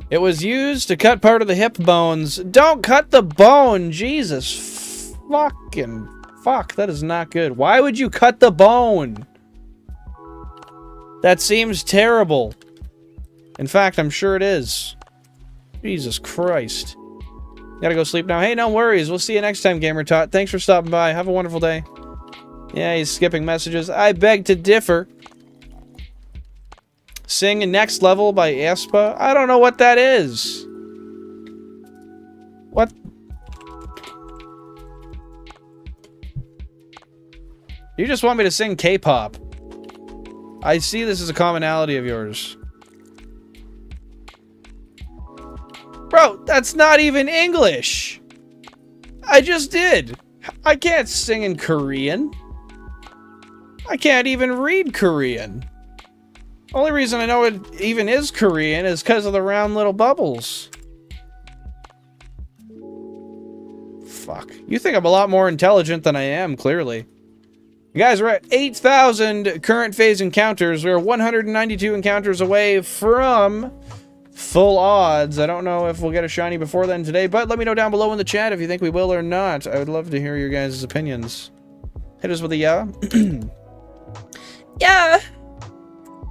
It was used to cut part of the hip bones. Don't cut the bone! Jesus fucking fuck. That is not good. Why would you cut the bone? That seems terrible. In fact, I'm sure it is. Jesus Christ. Gotta go sleep now. Hey, no worries. We'll see you next time, Gamer Tot. Thanks for stopping by. Have a wonderful day. Yeah, he's skipping messages. I beg to differ. Sing Next Level by Aespa. I don't know what that is. What? You just want me to sing K-pop. I see this as a commonality of yours. Bro, that's not even English. I just did. I can't sing in Korean. I can't even read Korean. Only reason I know it even is Korean is because of the round little bubbles. Fuck. You think I'm a lot more intelligent than I am, clearly. You guys are at 8,000 current phase encounters. We're 192 encounters away from full odds. I don't know if we'll get a shiny before then today, but let me know down below in the chat if you think we will or not. I would love to hear your guys' opinions. Hit us with a yeah. Yeah!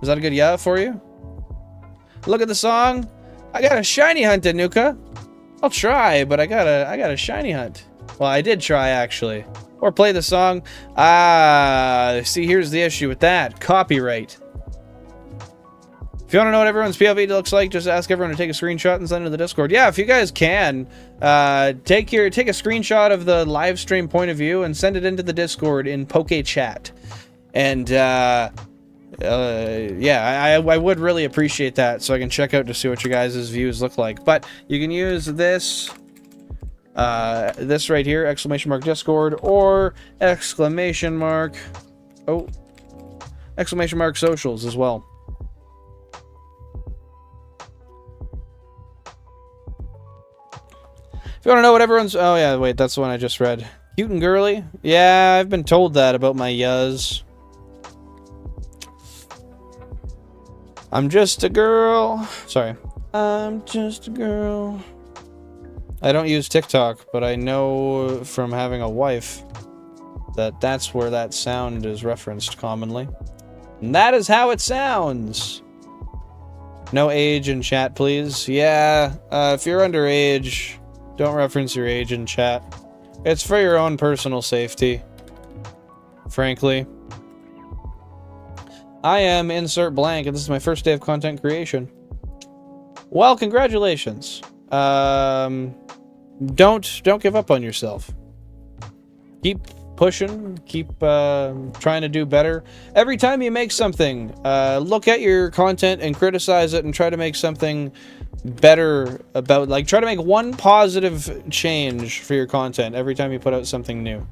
Was that a good yeah for you? Look at the song. I got a shiny hunt, Danuka. I'll try, but I got a shiny hunt. Well, I did try, actually. Or play the song. See, here's the issue with that. Copyright. If you want to know what everyone's POV looks like, just ask everyone to take a screenshot and send it to the Discord. Yeah, if you guys can, take a screenshot of the live stream point of view and send it into the Discord in Poke-Chat. And, yeah, I would really appreciate that so I can check out to see what your guys' views look like. But you can use this right here, exclamation mark Discord, or exclamation mark socials as well. If you want to know what everyone's... Oh, yeah, wait, that's the one I just read. Cute and girly? Yeah, I've been told that about my yuz. I'm just a girl. Sorry. I'm just a girl. I don't use TikTok, but I know from having a wife that that's where that sound is referenced commonly. And that is how it sounds. No age in chat, please. Yeah, if you're underage... Don't reference your age in chat. It's for your own personal safety. Frankly. I am insert blank, and this is my first day of content creation. Well, congratulations. Don't give up on yourself. Keep pushing. Keep trying to do better. Every time you make something, look at your content and criticize it and try to make something better about, like, try to make one positive change for your content every time you put out something new.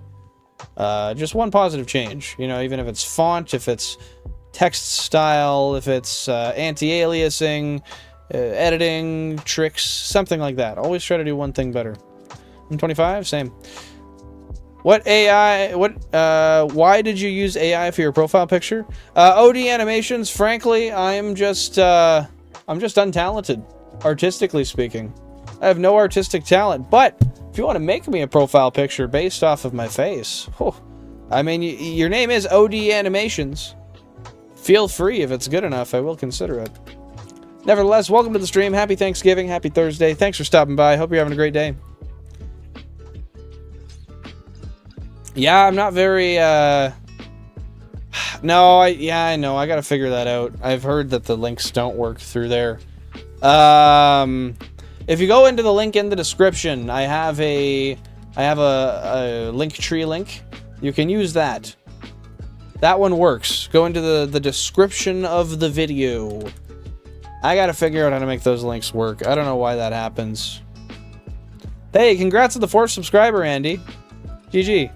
Just one positive change, you know, even if it's font, if it's text style, if it's anti-aliasing, editing tricks, something like that. Always try to do one thing better. I'm 25, same. What AI, why did you use AI for your profile picture? OD animations, frankly, I'm just untalented. Artistically speaking, I have no artistic talent, but if you want to make me a profile picture based off of my face, I mean, your name is OD Animations. Feel free. If it's good enough, I will consider it. Nevertheless, welcome to the stream. Happy Thanksgiving. Happy Thursday. Thanks for stopping by. Hope you're having a great day. Yeah, I'm not very, no, I know. I gotta figure that out. I've heard that the links don't work through there. If you go into the link in the description, I have a Linktree link. You can use that. That one works. Go into the description of the video. I gotta figure out how to make those links work. I don't know why that happens. Hey, congrats on the 4th subscriber, Andy. GG.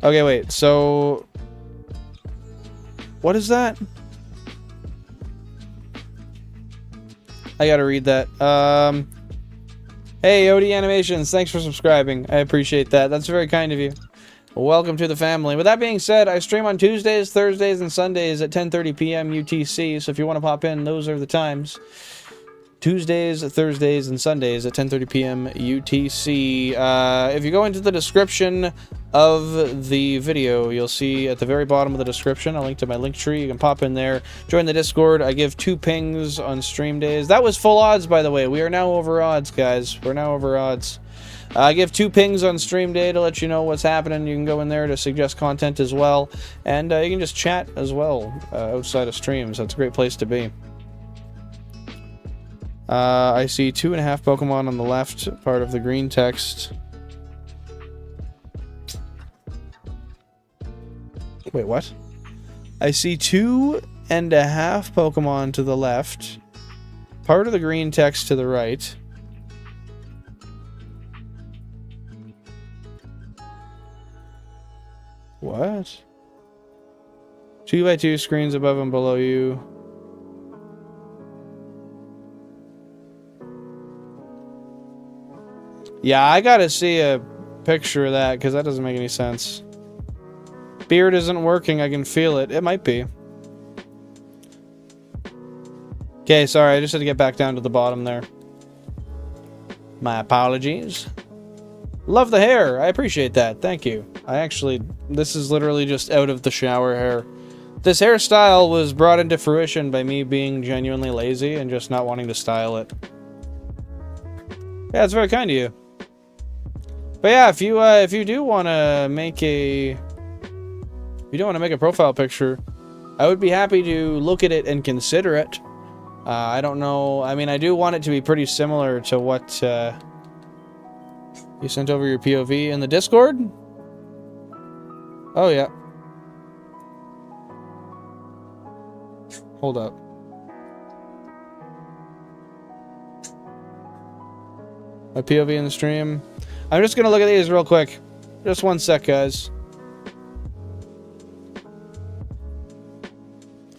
Okay, wait, so... What is that? I gotta read that. Hey, OD Animations, thanks for subscribing. I appreciate that. That's very kind of you. Welcome to the family. With that being said, I stream on Tuesdays, Thursdays, and Sundays at 10:30 p.m. UTC, so if you want to pop in, those are the times. Tuesdays, Thursdays, and Sundays at 10:30 p.m. UTC. If you go into the description of the video, you'll see at the very bottom of the description a link to my link tree. You can pop in there, join the Discord. I give 2 pings on stream days. That was full odds, by the way. We are now over odds, guys. We're now over odds. I give 2 pings on stream day to let you know what's happening. You can go in there to suggest content as well. And you can just chat as well outside of streams. That's a great place to be. I see 2.5 Pokemon on the left part of the green text. Wait, what? I see 2.5 Pokemon to the left, part of the green text to the right. What? 2x2 screens above and below you. Yeah, I gotta see a picture of that, because that doesn't make any sense. Beard isn't working, I can feel it. It might be. Okay, sorry, I just had to get back down to the bottom there. My apologies. Love the hair, I appreciate that, thank you. This is literally just out of the shower hair. This hairstyle was brought into fruition by me being genuinely lazy and just not wanting to style it. Yeah, it's very kind of you. But yeah, if you do want to make a profile picture, I would be happy to look at it and consider it. I don't know. I mean, I do want it to be pretty similar to what you sent over your POV in the Discord. Oh yeah. Hold up. My POV in the stream. I'm just gonna look at these real quick. Just one sec, guys.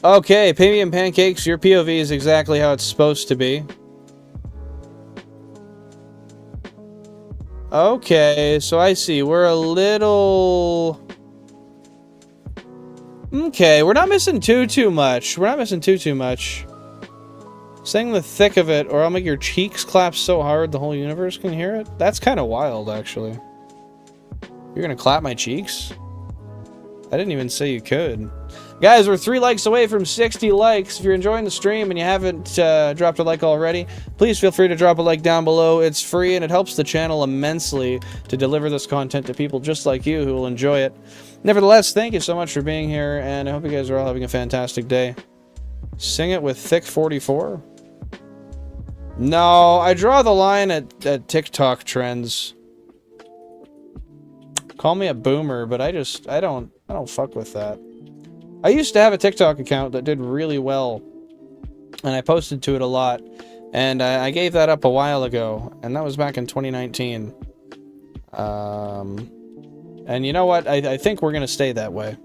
Okay, Pay Me in Pancakes, your POV is exactly how it's supposed to be. Okay, so I see. We're a little... Okay, we're not missing too much. We're not missing too much. Sing the thick of it, or I'll make your cheeks clap so hard the whole universe can hear it. That's kind of wild, actually. You're gonna clap my cheeks? I didn't even say you could. Guys, we're 3 likes away from 60 likes. If you're enjoying the stream and you haven't dropped a like already, please feel free to drop a like down below. It's free and it helps the channel immensely to deliver this content to people just like you who will enjoy it. Nevertheless, thank you so much for being here, and I hope you guys are all having a fantastic day. Sing it with Thick 44. No, I draw the line at TikTok trends. Call me a boomer, but I don't fuck with that. I used to have a TikTok account that did really well, and I posted to it a lot, and I gave that up a while ago, and that was back in 2019. And you know what? I think we're gonna stay that way.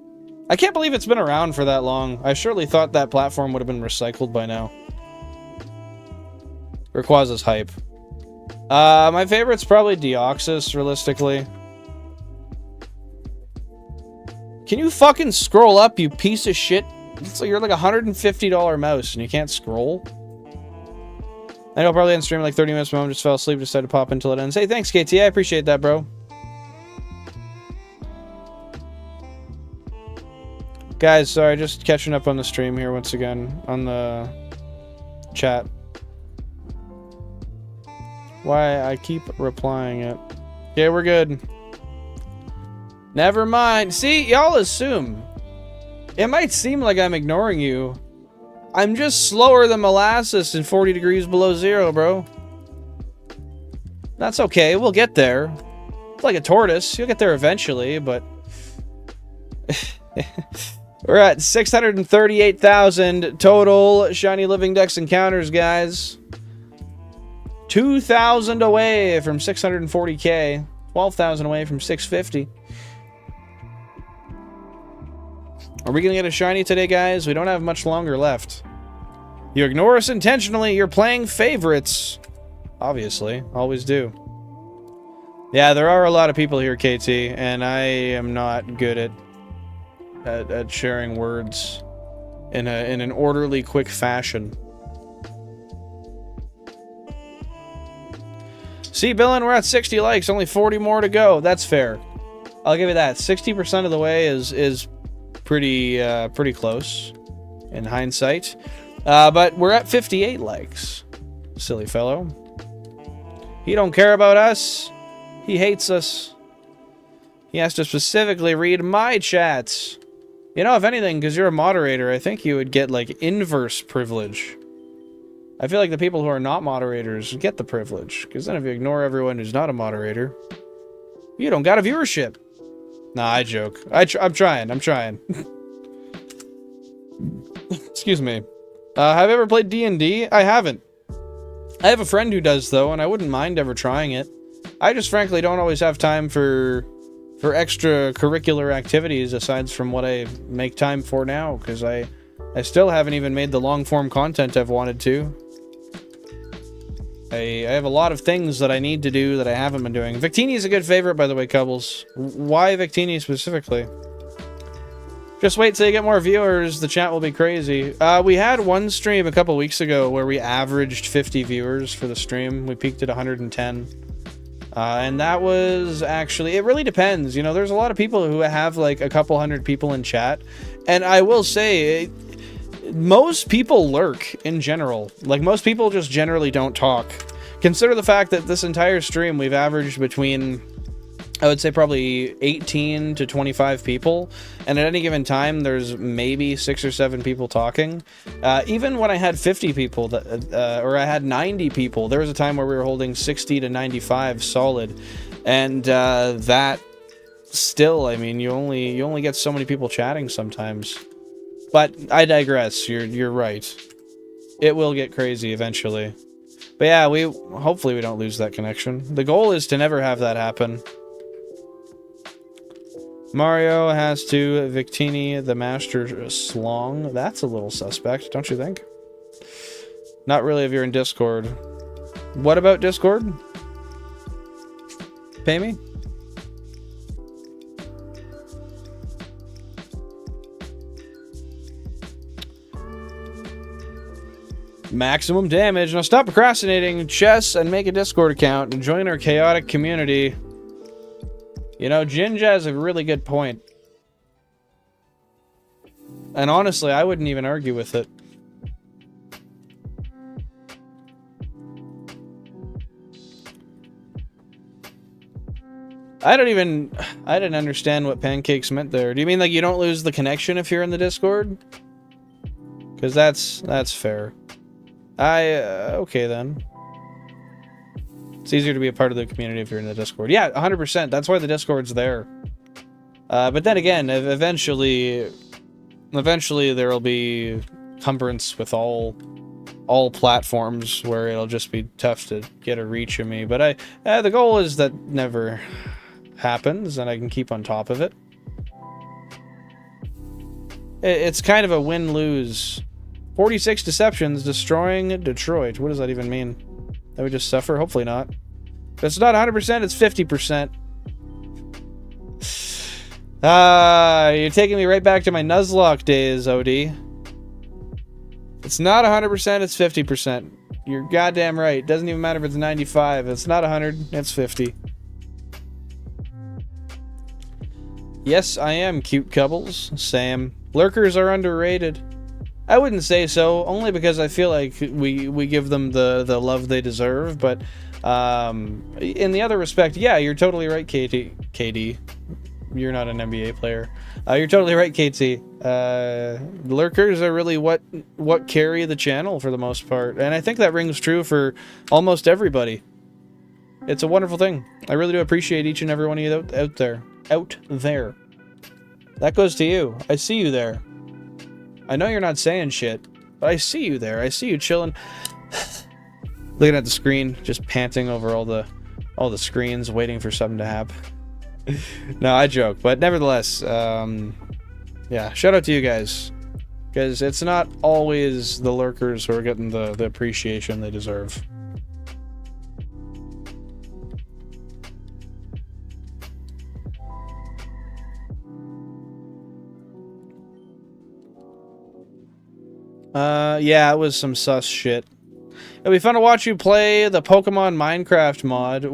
I can't believe it's been around for that long. I surely thought that platform would have been recycled by now. Rayquaza's hype. My favorite's probably Deoxys, realistically. Can you fucking scroll up, you piece of shit? It's like you're like a $150 mouse and you can't scroll. I know, probably on stream like 30 minutes, my mom just fell asleep, decided to pop until it ends. Hey, thanks, KT. I appreciate that, bro. Guys, sorry, just catching up on the stream here once again, on the chat. Why I keep replying it. Okay, we're good. Never mind. See, y'all assume. It might seem like I'm ignoring you. I'm just slower than molasses in 40 degrees below zero, bro. That's okay, we'll get there. It's like a tortoise, you'll get there eventually, but... We're at 638,000 total Shiny Living Dex encounters, guys. 2,000 away from 640k. 12,000 away from 650. Are we gonna get a shiny today, guys? We don't have much longer left. You ignore us intentionally. You're playing favorites. Obviously. Always do. Yeah, there are a lot of people here, KT, and I am not good at sharing words in an orderly, quick fashion. See, Billin, we're at 60 likes, only 40 more to go. That's fair. I'll give you that. 60% of the way is pretty close in hindsight. But we're at 58 likes. Silly fellow. He don't care about us. He hates us. He has to specifically read my chats. You know, if anything, because you're a moderator, I think you would get, like, inverse privilege. I feel like the people who are not moderators get the privilege. Because then if you ignore everyone who's not a moderator, you don't got a viewership. Nah, I joke. I'm trying. Excuse me. Have I ever played D&D? I haven't. I have a friend who does, though, and I wouldn't mind ever trying it. I just frankly don't always have time for extracurricular activities aside from what I make time for now, because I still haven't even made the long-form content I've wanted to. I have a lot of things that I need to do that I haven't been doing. Victini is a good favorite, by the way, Cubbles. Why Victini specifically? Just wait till you get more viewers, the chat will be crazy. We had one stream a couple weeks ago where we averaged 50 viewers for the stream. We peaked at 110. And that was actually, it really depends. You know, there's a lot of people who have like a couple hundred people in chat. And I will say, most people lurk in general. Like, most people just generally don't talk. Consider the fact that this entire stream we've averaged between, I would say, probably 18 to 25 people. And at any given time, there's maybe 6 or 7 people talking. Even when I had 50 people, or I had 90 people, there was a time where we were holding 60 to 95 solid. And that still, I mean, you only get so many people chatting sometimes. But I digress. You're right. It will get crazy eventually. But yeah, hopefully we don't lose that connection. The goal is to never have that happen. Mario has to Victini the Master Slong. That's a little suspect, don't you think? Not really if you're in Discord. What about Discord? Pay me? Maximum damage. Now stop procrastinating, chess, and make a Discord account and join our chaotic community. You know, Jinja has a really good point. And honestly, I wouldn't even argue with it. I didn't understand what pancakes meant there. Do you mean like you don't lose the connection if you're in the Discord? Because that's fair. Okay then. It's easier to be a part of the community if you're in the Discord. Yeah, 100%. That's why the Discord's there. But then again, eventually there will be cumbrance with all platforms where it'll just be tough to get a reach of me. But the goal is that never happens, and I can keep on top of it. It's kind of a win-lose. 46 deceptions destroying Detroit. What does that even mean? That we just suffer? Hopefully not. If it's not 100%, it's 50%. You're taking me right back to my Nuzlocke days, OD. It's not 100%, it's 50%. You're goddamn right. Doesn't even matter if it's 95. It's not 100, it's 50. Yes, I am cute Cubbles. Sam. Lurkers are underrated. I wouldn't say so, only because I feel like we give them the love they deserve, but in the other respect, yeah, you're totally right, KD. You're not an NBA player. You're totally right, KT. Lurkers are really what carry the channel for the most part, and I think that rings true for almost everybody. It's a wonderful thing. I really do appreciate each and every one of you out there. That goes to you. I see you there. I know you're not saying shit, but I see you there. I see you chilling, looking at the screen, just panting over all the screens, waiting for something to happen. No, I joke, but nevertheless, yeah, shout out to you guys, because it's not always the lurkers who are getting the appreciation they deserve. Yeah, it was some sus shit. It It'll be fun to watch you play the Pokemon Minecraft mod.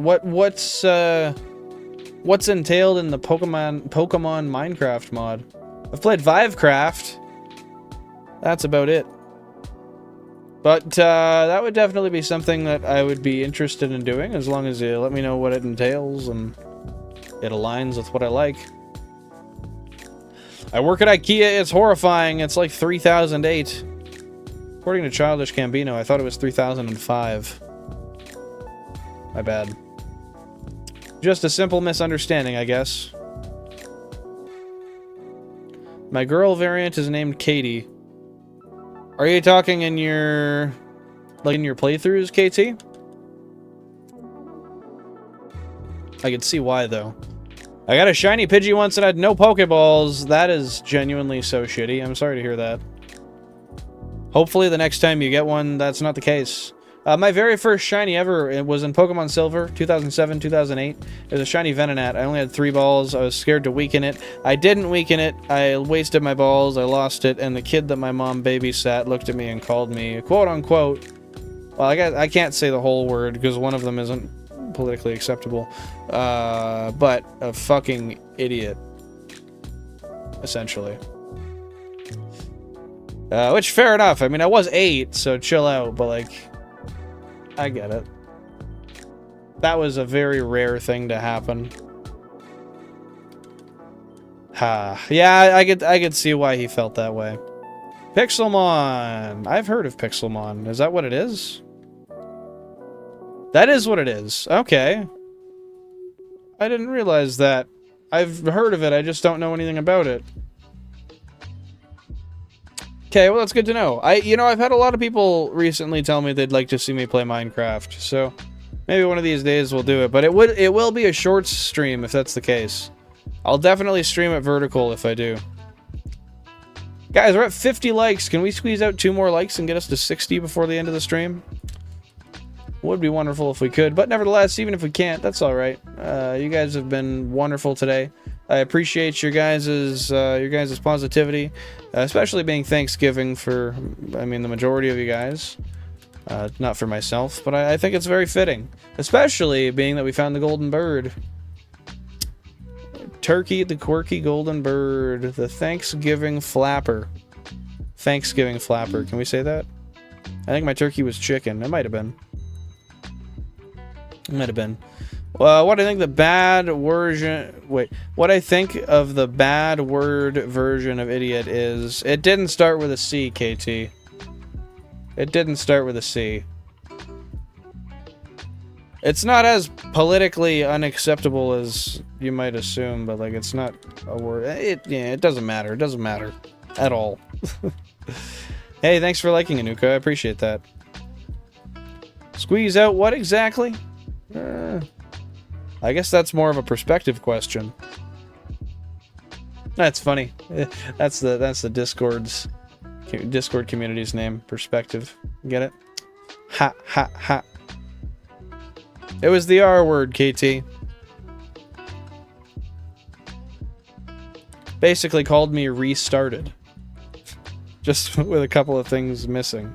What's entailed in the Pokemon Minecraft mod? I've played Vivecraft. That's about it. But that would definitely be something that I would be interested in doing, as long as you let me know what it entails and it aligns with what I like. I work at IKEA. It's horrifying. It's like 3008. According to Childish Gambino, I thought it was 3005. My bad. Just a simple misunderstanding, I guess. My girl variant is named Katie. Are you talking in your... like in your playthroughs, KT? I could see why, though. I got a shiny Pidgey once and I had no Pokeballs. That is genuinely so shitty. I'm sorry to hear that. Hopefully the next time you get one, that's not the case. My very first shiny ever, it was in Pokemon Silver, 2007, 2008. It was a shiny Venonat. I only had 3 balls. I was scared to weaken it. I didn't weaken it. I wasted my balls. I lost it. And the kid that my mom babysat looked at me and called me, quote unquote, well, I can't say the whole word because one of them isn't politically acceptable, but a fucking idiot, essentially. Which, fair enough. I mean, I was 8, so chill out, but, like, I get it. That was a very rare thing to happen. Yeah, I could see why he felt that way. Pixelmon! I've heard of Pixelmon. Is that what it is? That is what it is. Okay. I didn't realize that. I've heard of it, I just don't know anything about it. Okay, well, that's good to know. I've had a lot of people recently tell me they'd like to see me play Minecraft, so maybe one of these days we'll do it. But it will be a short stream if that's the case. I'll definitely stream it vertical if I do. Guys, we're at 50 likes. Can we squeeze out 2 more likes and get us to 60 before the end of the stream? Would be wonderful if we could, but nevertheless, even if we can't, that's all right. You guys have been wonderful today. I appreciate your guys' positivity, especially being Thanksgiving for, I mean, the majority of you guys. Not for myself, but I think it's very fitting, especially being that we found the golden bird. Turkey, the quirky golden bird, the Thanksgiving flapper. Thanksgiving flapper. Can we say that? I think my turkey was chicken. It might have been. It might have been. Well, what I think the bad version... Wait. What I think of the bad word version of idiot is... It didn't start with a C, KT. It didn't start with a C. It's not as politically unacceptable as you might assume, but, like, it's not a word... it doesn't matter. It doesn't matter. At all. Hey, thanks for liking Anuka. I appreciate that. Squeeze out what exactly? I guess that's more of a perspective question. That's funny. That's the Discord community's name. Perspective. Get it? Ha ha ha. It was the R word, KT. Basically called me restarted. Just with a couple of things missing.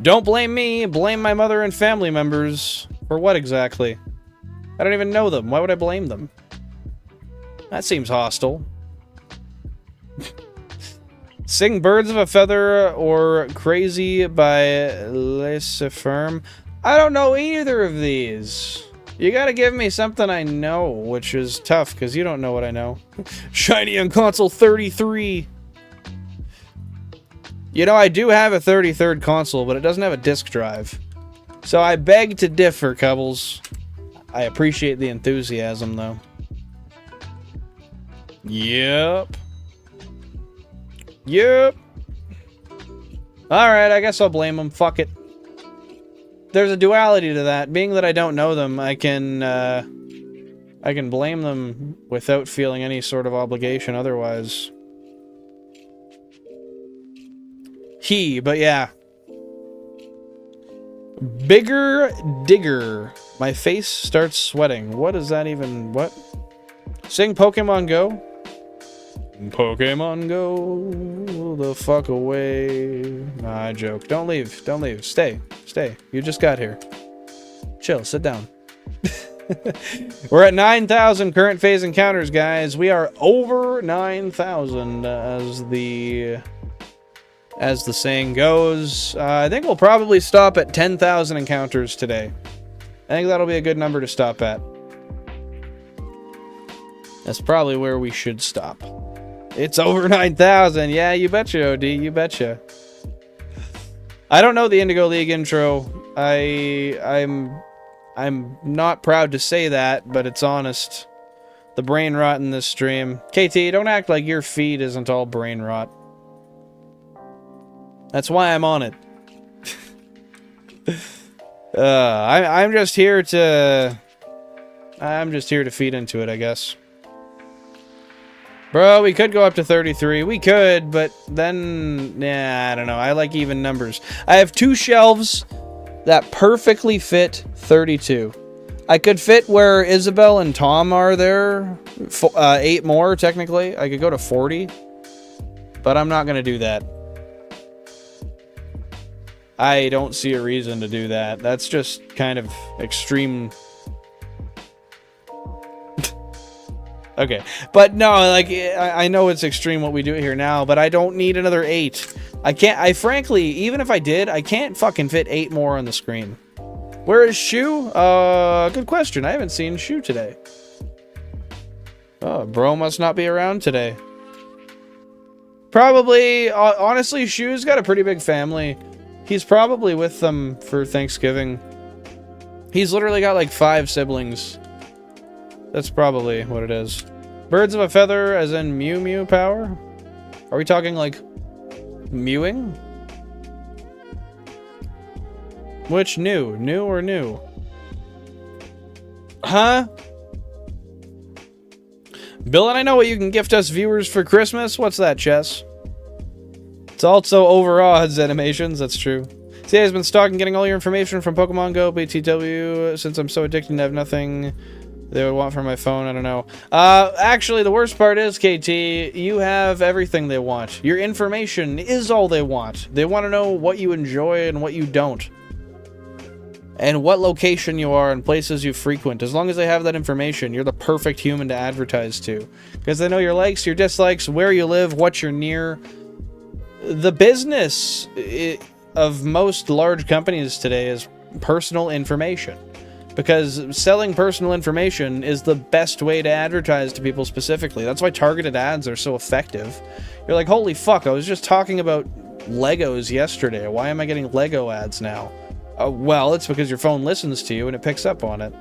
Don't blame me, blame my mother and family members. For what exactly? I don't even know them. Why would I blame them? That seems hostile. Sing Birds of a Feather or Crazy by Laissez-Faire. I don't know either of these. You gotta give me something I know, which is tough, because you don't know what I know. Shiny on console 33. You know, I do have a 33rd console, but it doesn't have a disk drive. So I beg to differ, Cubbles. I appreciate the enthusiasm, though. Yep. Yep. Alright, I guess I'll blame them. Fuck it. There's a duality to that. Being that I don't know them, I can blame them without feeling any sort of obligation otherwise. But yeah. Bigger Digger. My face starts sweating. What is that even? What? Sing Pokemon Go? Pokemon Go the fuck away. Nah, I joke. Don't leave. Don't leave. Stay. Stay. You just got here. Chill. Sit down. We're at 9,000 current phase encounters, guys. We are over 9,000 as the saying goes. I think we'll probably stop at 10,000 encounters today. I think that'll be a good number to stop at. That's probably where we should stop. It's over 9,000. Yeah, you betcha, OD. You betcha. I don't know the Indigo League intro. I'm not proud to say that, but it's honest. The brain rot in this stream. KT, don't act like your feed isn't all brain rot. That's why I'm on it. I'm just here to feed into it, I guess. Bro, we could go up to 33. We could, but then, nah, I don't know. I like even numbers. I have 2 shelves that perfectly fit 32. I could fit where Isabel and Tom are there. 8 more, technically. I could go to 40. But I'm not going to do that. I don't see a reason to do that. That's just kind of extreme. Okay. But no, like, I know it's extreme what we do here now, but I don't need another 8. Frankly, even if I did, I can't fucking fit 8 more on the screen. Where is Shu? Good question. I haven't seen Shu today. Oh, bro must not be around today. Probably, honestly, Shu's got a pretty big family. He's probably with them for Thanksgiving. He's literally got like 5 siblings. That's probably what it is. Birds of a feather, as in Mew Mew power? Are we talking like mewing? Which new? New or new? Huh? Bill, and I know what you can gift us viewers for Christmas. What's that, Chess? It's also over odds animations. That's true. See, I've been stalking getting all your information from Pokemon Go, BTW. Since I'm so addicted and have nothing they would want from my phone, I don't know. Actually, the worst part is, KT, you have everything they want. Your information is all they want. They want to know what you enjoy and what you don't. And what location you are and places you frequent. As long as they have that information, you're the perfect human to advertise to. Because they know your likes, your dislikes, where you live, what you're near. The business of most large companies today is personal information. Because selling personal information is the best way to advertise to people specifically. That's why targeted ads are so effective. You're like, holy fuck, I was just talking about Legos yesterday. Why am I getting Lego ads now? Well, it's because your phone listens to you and it picks up on it.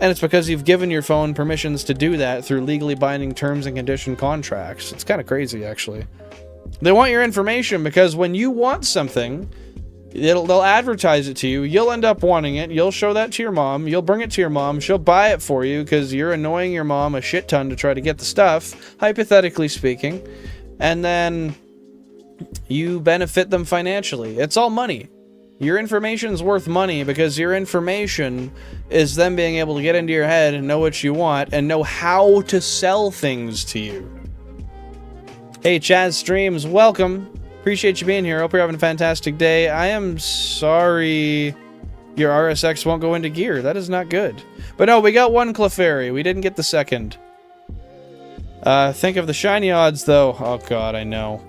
And it's because you've given your phone permissions to do that through legally binding terms and condition contracts. It's kind of crazy, actually. They want your information because when you want something, they'll advertise it to you. You'll end up wanting it. You'll show that to your mom. You'll bring it to your mom. She'll buy it for you because you're annoying your mom a shit ton to try to get the stuff, hypothetically speaking. And then you benefit them financially. It's all money. Your information's worth money because your information is them being able to get into your head and know what you want and know how to sell things to you. Hey, Chaz Streams, welcome. Appreciate you being here. Hope you're having a fantastic day. I am sorry your RSX won't go into gear. That is not good. But no, we got 1 Clefairy. We didn't get the 2nd. Think of the shiny odds, though. Oh, God, I know.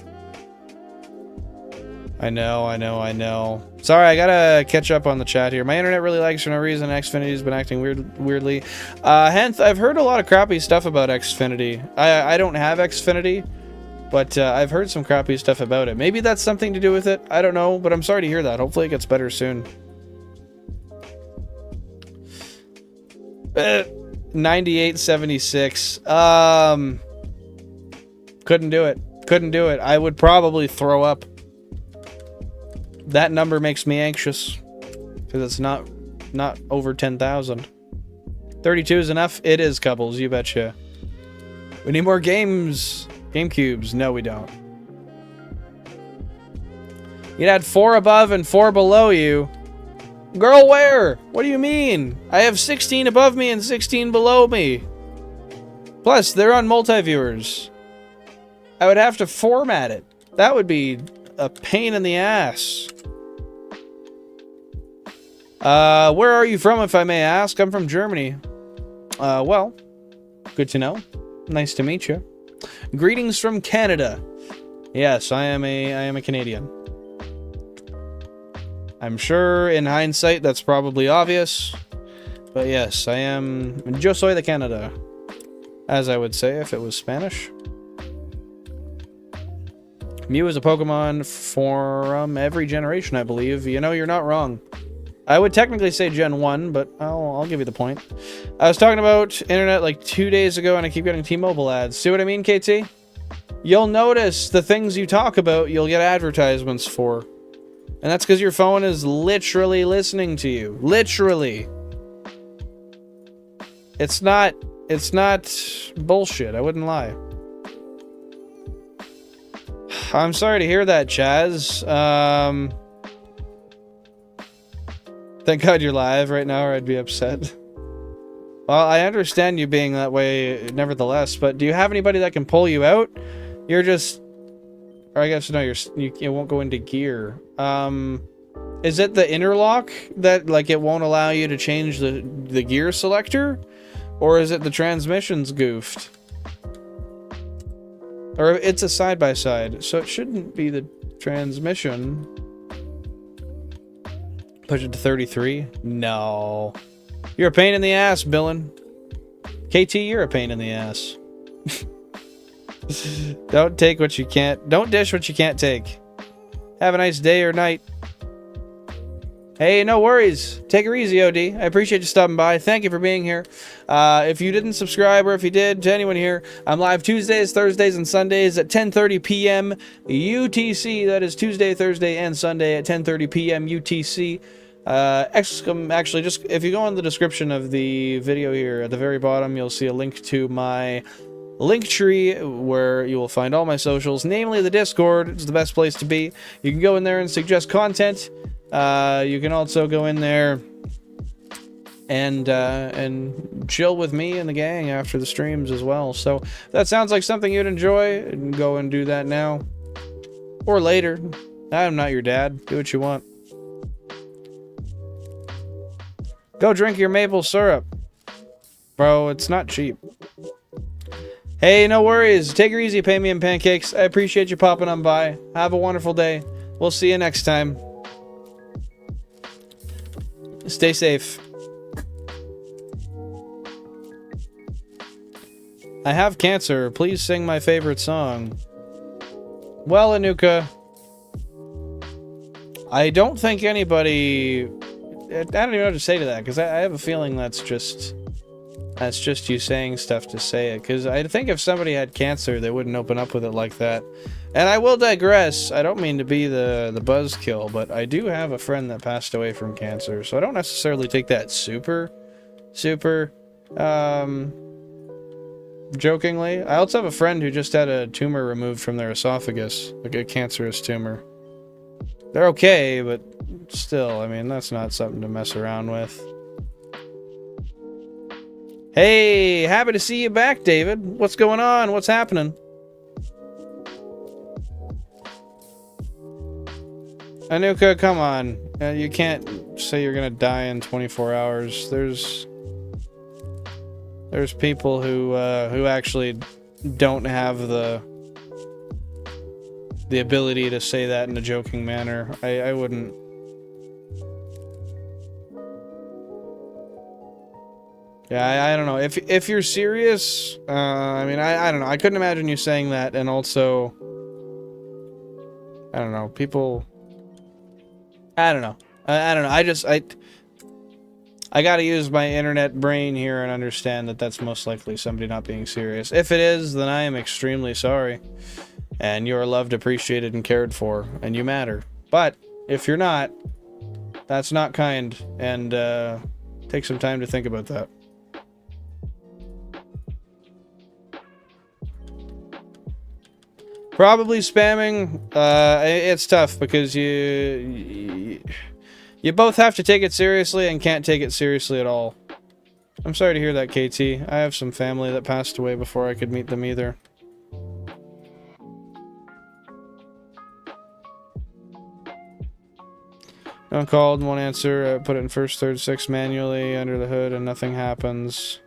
I know. Sorry, I gotta catch up on the chat here. My internet really lags for no reason. Xfinity's been acting weirdly. Hence, I've heard a lot of crappy stuff about Xfinity. I don't have Xfinity, but I've heard some crappy stuff about it. Maybe that's something to do with it. I don't know, but I'm sorry to hear that. Hopefully it gets better soon. 9876. Couldn't do it. I would probably throw up. That number makes me anxious because it's not over 10,000. 32 is enough. It is, Coubles. You betcha. We need more Gamecubes. No, we don't. You'd add 4 above and 4 below you. Girl, where? What do you mean? I have 16 above me and 16 below me. Plus, they're on multi-viewers. I would have to format it. That would be a pain in the ass. Where are you from, if I may ask? I'm from Germany. Well, good to know. Nice to meet you. Greetings from Canada. Yes, I am a Canadian. I'm sure in hindsight that's probably obvious. But yes, I am Yo soy de Canada. As I would say if it was Spanish. Mew is a Pokemon from every generation, I believe. You know, you're not wrong. I would technically say Gen 1, but I'll give you the point. I was talking about internet like 2 days ago, and I keep getting T-Mobile ads. See what I mean, KT? You'll notice the things you talk about, you'll get advertisements for. And that's because your phone is literally listening to you. Literally. It's not bullshit. I wouldn't lie. I'm sorry to hear that, Chaz. Thank God you're live right now, or I'd be upset. Well, I understand you being that way, nevertheless. But do you have anybody that can pull you out? You're just, or I guess no, you won't go into gear. Is it the interlock that like it won't allow you to change the gear selector, or is it the transmission's goofed? Or it's a side-by-side, so it shouldn't be the transmission. Push it to 33? No. You're a pain in the ass, Billin. KT, you're a pain in the ass. Don't take what you can't... Don't dish what you can't take. Have a nice day or night. Hey, no worries. Take her easy, OD. I appreciate you stopping by. Thank you for being here. If you didn't subscribe, or if you did, to anyone here, I'm live Tuesdays, Thursdays, and Sundays at 10:30 p.m. UTC. That is Tuesday, Thursday, and Sunday at 10:30 p.m. UTC. Actually, just if you go in the description of the video here, at the very bottom, you'll see a link to my link tree where you will find all my socials, namely the Discord. It's the best place to be. You can go in there and suggest content. You can also go in there and chill with me and the gang after the streams as well. So if that sounds like something you'd enjoy, go and do that now or later. I'm not your dad. Do what you want. Go drink your maple syrup, bro. It's not cheap. Hey, no worries. Take her easy, pay me in pancakes. I appreciate you popping on by. Have a wonderful day. We'll see you next time. Stay safe. I have cancer. Please sing my favorite song. Well, Anuka, I don't think anybody... I don't even know what to say to that, because I have a feeling that's just you saying stuff to say it. Because I think if somebody had cancer, they wouldn't open up with it like that. And I will digress. I don't mean to be the buzzkill, but I do have a friend that passed away from cancer, so I don't necessarily take that super jokingly. I also have a friend who just had a tumor removed from their esophagus, like a cancerous tumor. They're okay, but still, I mean, that's not something to mess around with. Hey, happy to see you back, David. What's going on? What's happening? Anuka, come on. You can't say you're gonna die in 24 hours. There's people who actually don't have the ability to say that in a joking manner. I wouldn't. Yeah, I don't know. If you're serious, I mean, I don't know. I couldn't imagine you saying that, and also, I don't know. People, I don't know. I don't know. I gotta use my internet brain here and understand that that's most likely somebody not being serious. If it is, then I am extremely sorry. And you are loved, appreciated, and cared for, and you matter. But if you're not, that's not kind, and take some time to think about that. Probably spamming. It's tough because you both have to take it seriously and can't take it seriously at all. I'm sorry to hear that, KT. I have some family that passed away before I could meet them either. No one called, won't answer. Put it in first, third, sixth manually under the hood and nothing happens.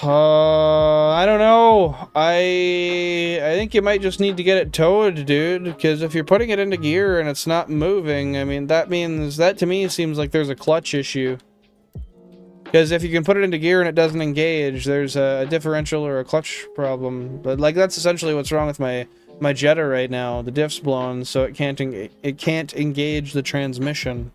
I don't know. I think you might just need to get it towed, dude. Because if you're putting it into gear and it's not moving, I mean, that means that to me seems like there's a clutch issue. Because if you can put it into gear and it doesn't engage, there's a differential or a clutch problem. But like that's essentially what's wrong with my Jetta right now. The diff's blown, so it can't engage the transmission.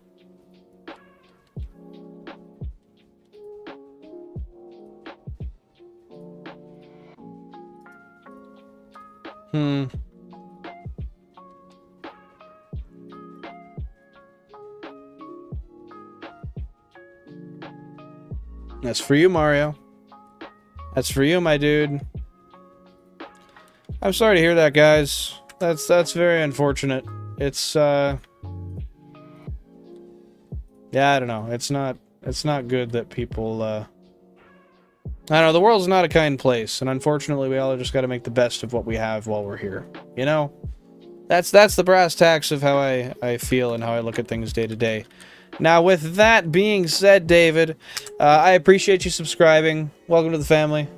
That's for you, Mario. That's for you, my dude. I'm sorry to hear that, guys. That's very unfortunate. It's yeah, I don't know. It's not good that people I don't know, the world's not a kind place, and unfortunately we all just got to make the best of what we have while we're here. You know? That's the brass tacks of how I feel and how I look at things day to day. Now, with that being said, David, I appreciate you subscribing. Welcome to the family.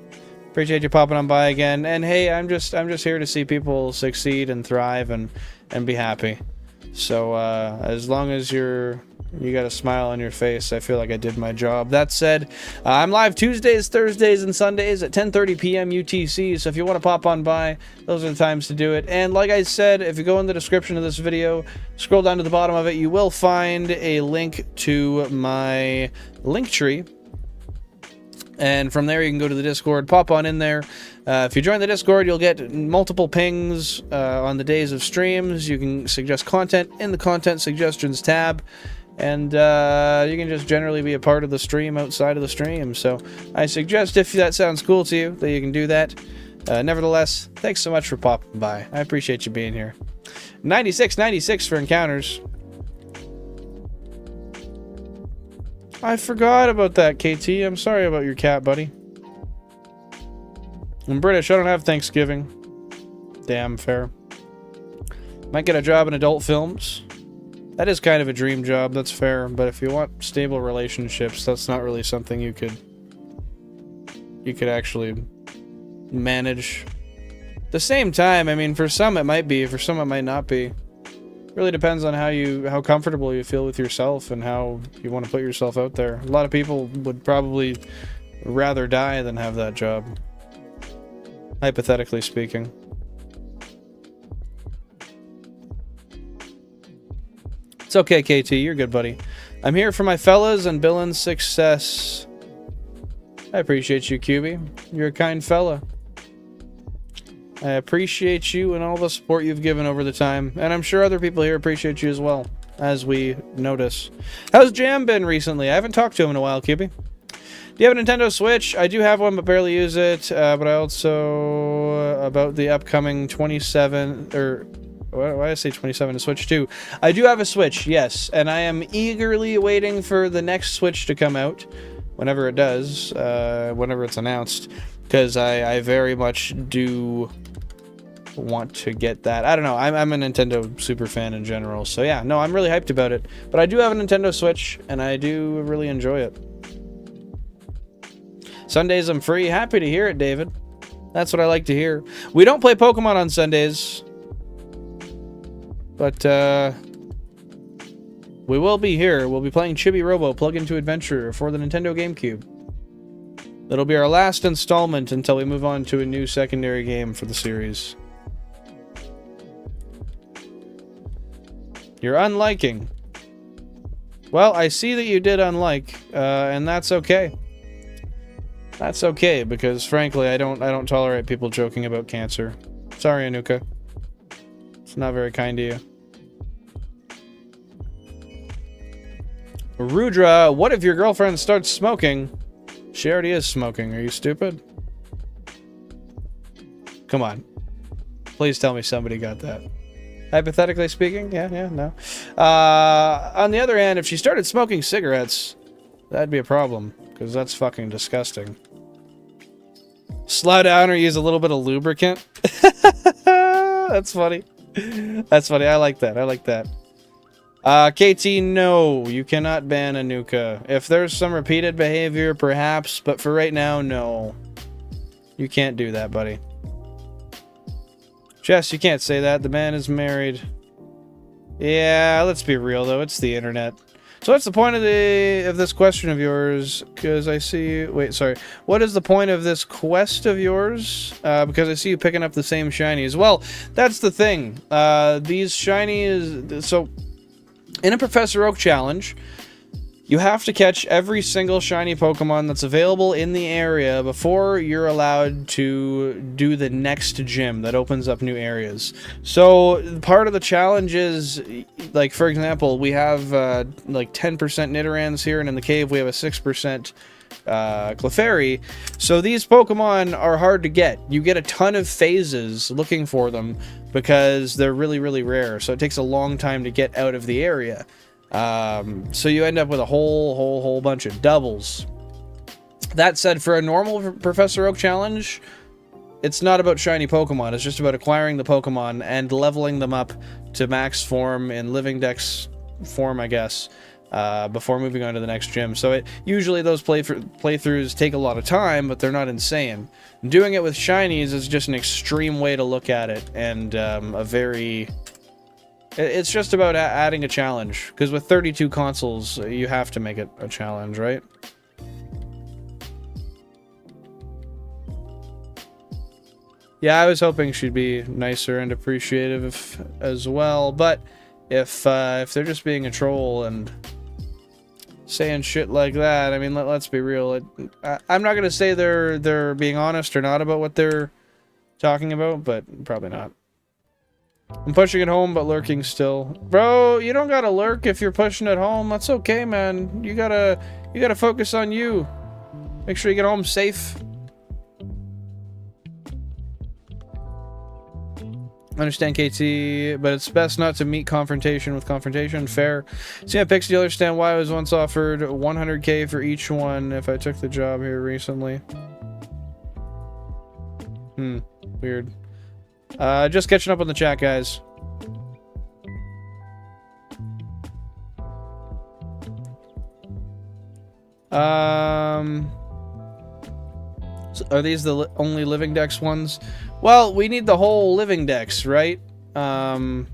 Appreciate you popping on by again. And hey, I'm just here to see people succeed and thrive and be happy. So as long as you got a smile on your face, I feel like I did my job. That said, I'm live Tuesdays, Thursdays, and Sundays at 10:30 p.m. UTC, so if you want to pop on by, those are the times to do it. And like I said, if you go in the description of this video, scroll down to the bottom of it, you will find a link to my Linktree. And from there, you can go to the Discord, pop on in there. If you join the Discord, you'll get multiple pings on the days of streams. You can suggest content in the Content Suggestions tab. And you can just generally be a part of the stream outside of the stream. So I suggest, if that sounds cool to you, that you can do that. Nevertheless, thanks so much for popping by. I appreciate you being here. 9696 for encounters. I forgot about that, KT. I'm sorry about your cat, buddy. I'm British. I don't have Thanksgiving. Damn fair. Might get a job in adult films. That is kind of a dream job, that's fair, but if you want stable relationships, that's not really something you could actually manage. At the same time, I mean, for some it might be, for some it might not be. It really depends on how comfortable you feel with yourself and how you want to put yourself out there. A lot of people would probably rather die than have that job, hypothetically speaking. It's okay, KT. You're good, buddy. I'm here for my fellas and Billin's success. I appreciate you, QB. You're a kind fella. I appreciate you and all the support you've given over the time. And I'm sure other people here appreciate you as well, as we notice. How's Jam been recently? I haven't talked to him in a while, QB. Do you have a Nintendo Switch? I do have one, but barely use it. But I also... about the upcoming 27... or... why did I say 27 to Switch 2? I do have a Switch, yes, and I am eagerly waiting for the next Switch to come out, whenever it does, whenever it's announced, because I very much do want to get that. I don't know, I'm a Nintendo super fan in general, so yeah, no, I'm really hyped about it, but I do have a Nintendo Switch, and I do really enjoy it. Sundays I'm free. Happy to hear it, David. That's what I like to hear. We don't play Pokemon on Sundays, but we will be here. We'll be playing Chibi Robo Plug-in-to Adventure for the Nintendo GameCube. That'll be our last installment until we move on to a new secondary game for the series. You're unliking. Well, I see that you did unlike, and that's okay. That's okay, because frankly, I don't tolerate people joking about cancer. Sorry, Anuka. It's not very kind to you. Rudra, what if your girlfriend starts smoking? She already is smoking. Are you stupid? Come on. Please tell me somebody got that. Hypothetically speaking, yeah, no. On the other hand, if she started smoking cigarettes, that'd be a problem, because that's fucking disgusting. Slow down or use a little bit of lubricant. That's funny. That's funny. I like that. I like that. KT, no, you cannot ban a Nuka. If there's some repeated behavior, perhaps, but for right now, no. You can't do that, buddy. Jess, you can't say that. The man is married. Yeah, let's be real, though. It's the internet. So what's the point of this question of yours? Because I see... Wait, sorry. What is the point of this quest of yours? Because I see you picking up the same shinies. Well, that's the thing. These shinies... So, in a Professor Oak challenge, you have to catch every single shiny Pokemon that's available in the area before you're allowed to do the next gym that opens up new areas. So part of the challenge is, like, for example, we have like 10% Nidorans here, and in the cave we have a 6% Clefairy. So these Pokemon are hard to get. You get a ton of phases looking for them because they're really, really rare. So it takes a long time to get out of the area. So you end up with a whole bunch of doubles. That said, for a normal Professor Oak challenge, it's not about shiny Pokemon. It's just about acquiring the Pokemon and leveling them up to max form in Living Dex form, I guess, before moving on to the next gym. So usually those playthroughs take a lot of time, but they're not insane. Doing it with shinies is just an extreme way to look at it, and it's just about adding a challenge, because with 32 consoles, you have to make it a challenge, right? Yeah, I was hoping she'd be nicer and appreciative as well, but if they're just being a troll and saying shit like that, I mean, let's be real. I'm not gonna say they're being honest or not about what they're talking about, but probably not. I'm pushing it home, but lurking still. Bro, you don't gotta lurk if you're pushing it home. That's okay, man. You gotta focus on you. Make sure you get home safe. Understand, KT, but it's best not to meet confrontation with confrontation. Fair. See, I Pixie understand why I was once offered 100k for each one if I took the job here recently. Weird. Just catching up on the chat, guys. So are these the only Living Dex ones? Well, we need the whole Living Dex, right? Jam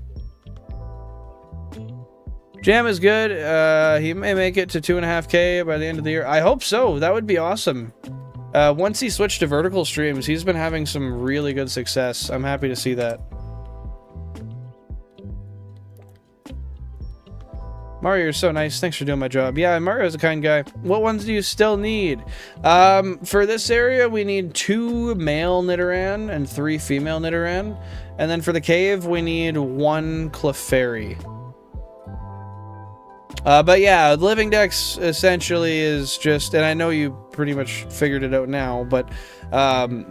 is good. He may make it to 2.5k by the end of the year. I hope so. That would be awesome. Once he switched to vertical streams, he's been having some really good success. I'm happy to see that. Mario, you're so nice. Thanks for doing my job. Yeah, Mario's a kind guy. What ones do you still need? For this area, we need 2 male Nidoran and 3 female Nidoran. And then for the cave, we need 1 Clefairy. But yeah, Living Dex essentially is just, and I know you pretty much figured it out now, but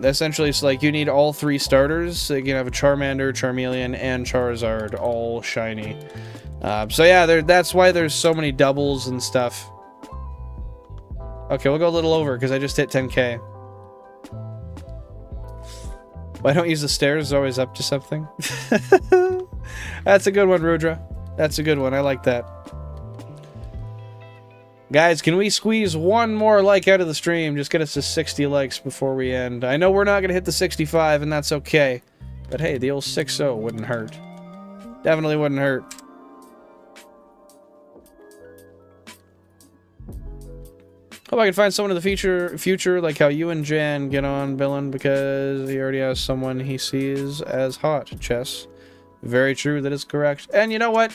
essentially it's like you need all 3 starters. So you can have a Charmander, Charmeleon, and Charizard all shiny. So yeah, that's why there's so many doubles and stuff. Okay, we'll go a little over because I just hit 10k. Why don't use the stairs? They're always up to something. That's a good one, Rudra. That's a good one. I like that. Guys, can we squeeze one more like out of the stream? Just get us to 60 likes before we end. I know we're not going to hit the 65, and that's okay. But hey, the old 6-0 wouldn't hurt. Definitely wouldn't hurt. Hope I can find someone in the future like how you and Jan get on, Billin, because he already has someone he sees as hot, Chess. Very true, that is correct. And you know what?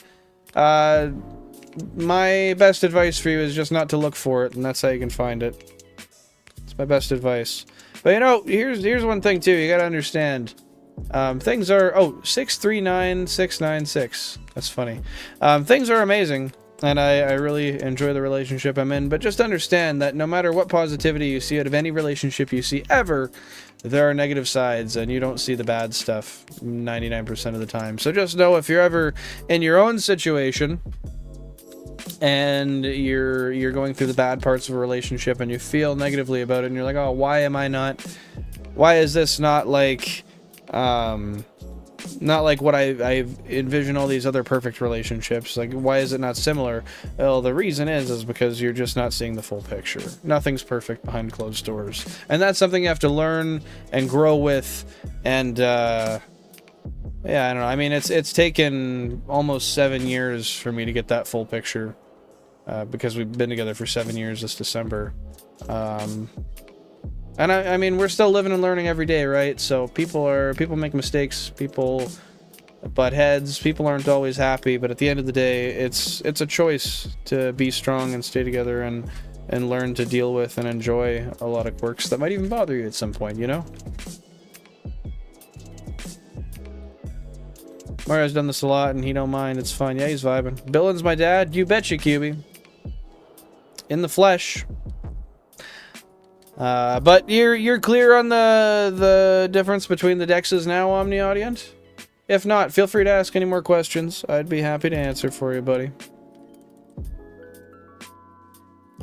My best advice for you is just not to look for it, and that's how you can find it. It's my best advice. But you know, here's one thing too, you gotta understand. Things are... Oh, 639696. That's funny. Things are amazing. And I really enjoy the relationship I'm in, but just understand that no matter what positivity you see out of any relationship you see ever, there are negative sides, and you don't see the bad stuff 99% of the time. So just know if you're ever in your own situation, and you're going through the bad parts of a relationship, and you feel negatively about it, and you're like, oh, why is this not like, Not like what I envision all these other perfect relationships. Like, why is it not similar? Well, the reason is because you're just not seeing the full picture. Nothing's perfect behind closed doors. And that's something you have to learn and grow with. And, yeah, I don't know. I mean, it's taken almost 7 years for me to get that full picture. Because we've been together for 7 years this December. And I mean, we're still living and learning every day, right? So people make mistakes, people butt heads, people aren't always happy, but at the end of the day, it's a choice to be strong and stay together and learn to deal with and enjoy a lot of quirks that might even bother you at some point, you know? Mario's done this a lot and he don't mind, it's fine. Yeah, he's vibing. Billin's my dad, you betcha, QB. In the flesh. But you're clear on the difference between the dexes now, Omni Audience? If not, feel free to ask any more questions. I'd be happy to answer for you, buddy.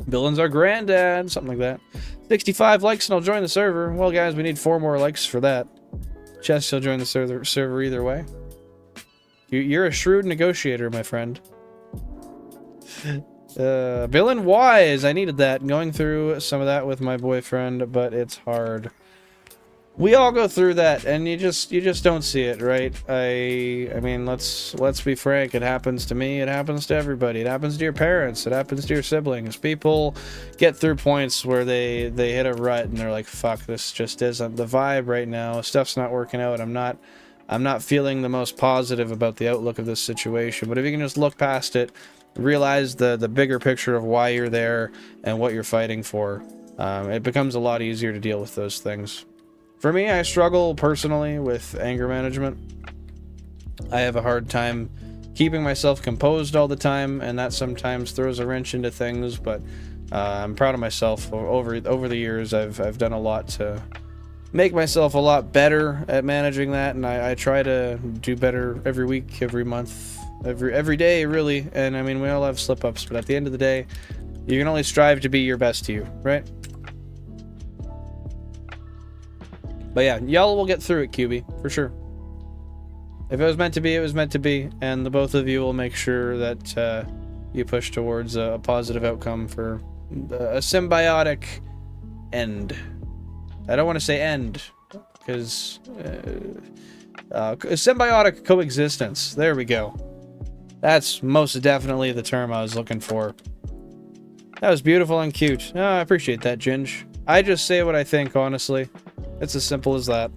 Billin's our granddad, something like that. 65 likes and I'll join the server. Well, guys, we need 4 more likes for that. Chess, you'll join the server either way. You're a shrewd negotiator, my friend. Billin Wise, I needed that. Going through some of that with my boyfriend, but it's hard. We all go through that, and you just don't see it, right? I mean, let's be frank. It happens to me. It happens to everybody. It happens to your parents. It happens to your siblings. People get through points where they hit a rut, and they're like, "Fuck, this just isn't the vibe right now. Stuff's not working out. I'm not feeling the most positive about the outlook of this situation." But if you can just look past it, realize the bigger picture of why you're there and what you're fighting for, it becomes a lot easier to deal with those things. For me, I struggle personally with anger management. I have a hard time keeping myself composed all the time, and that sometimes throws a wrench into things, but I'm proud of myself. Over the years, I've done a lot to make myself a lot better at managing that, and I try to do better every week, every month, every day, really. And I mean, we all have slip-ups, but at the end of the day, you can only strive to be your best to you, right? But yeah, y'all will get through it, QB, for sure. If it was meant to be, it was meant to be, and the both of you will make sure that you push towards a positive outcome for a symbiotic end. I don't want to say end, because a symbiotic coexistence. There we go. That's most definitely the term I was looking for. That was beautiful and cute. Oh, I appreciate that, Ginge. I just say what I think, honestly. It's as simple as that.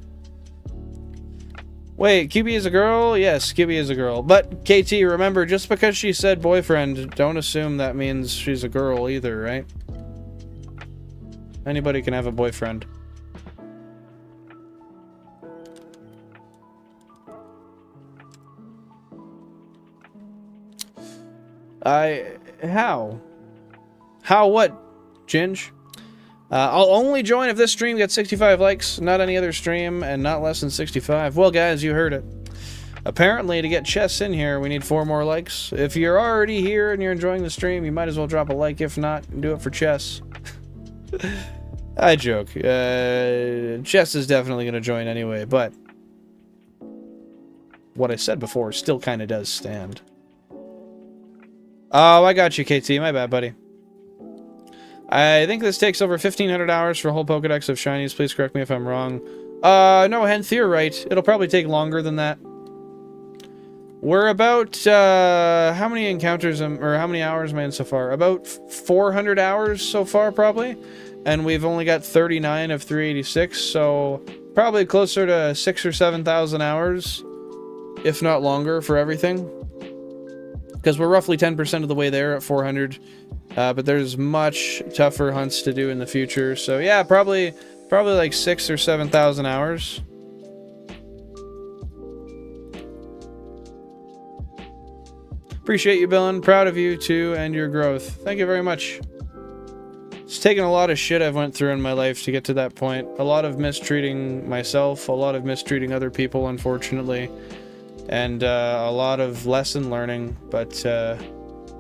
Wait, QB is a girl? Yes, QB is a girl. But, KT, remember, just because she said boyfriend, don't assume that means she's a girl either, right? Anybody can have a boyfriend. How? How what, Ginge? I'll only join if this stream gets 65 likes, not any other stream, and not less than 65. Well, guys, you heard it. Apparently, to get Chess in here, we need 4 more likes. If you're already here and you're enjoying the stream, you might as well drop a like. If not, do it for Chess. I joke. Chess is definitely going to join anyway, but what I said before still kind of does stand. Oh, I got you, KT. My bad, buddy. I think this takes over 1,500 hours for a whole Pokedex of Shinies. Please correct me if I'm wrong. No, Henth, you're right. It'll probably take longer than that. We're about, how many encounters, or how many hours, man, so far? About 400 hours so far, probably. And we've only got 39 of 386, so probably closer to 6,000 or 7,000 hours, if not longer, for everything. Because we're roughly 10% of the way there at 400. But there's much tougher hunts to do in the future. So yeah, probably like 6,000 or 7,000 hours. Appreciate you, Billin. Proud of you too and your growth. Thank you very much. It's taken a lot of shit I've went through in my life to get to that point. A lot of mistreating myself, a lot of mistreating other people, unfortunately, and a lot of lesson learning. But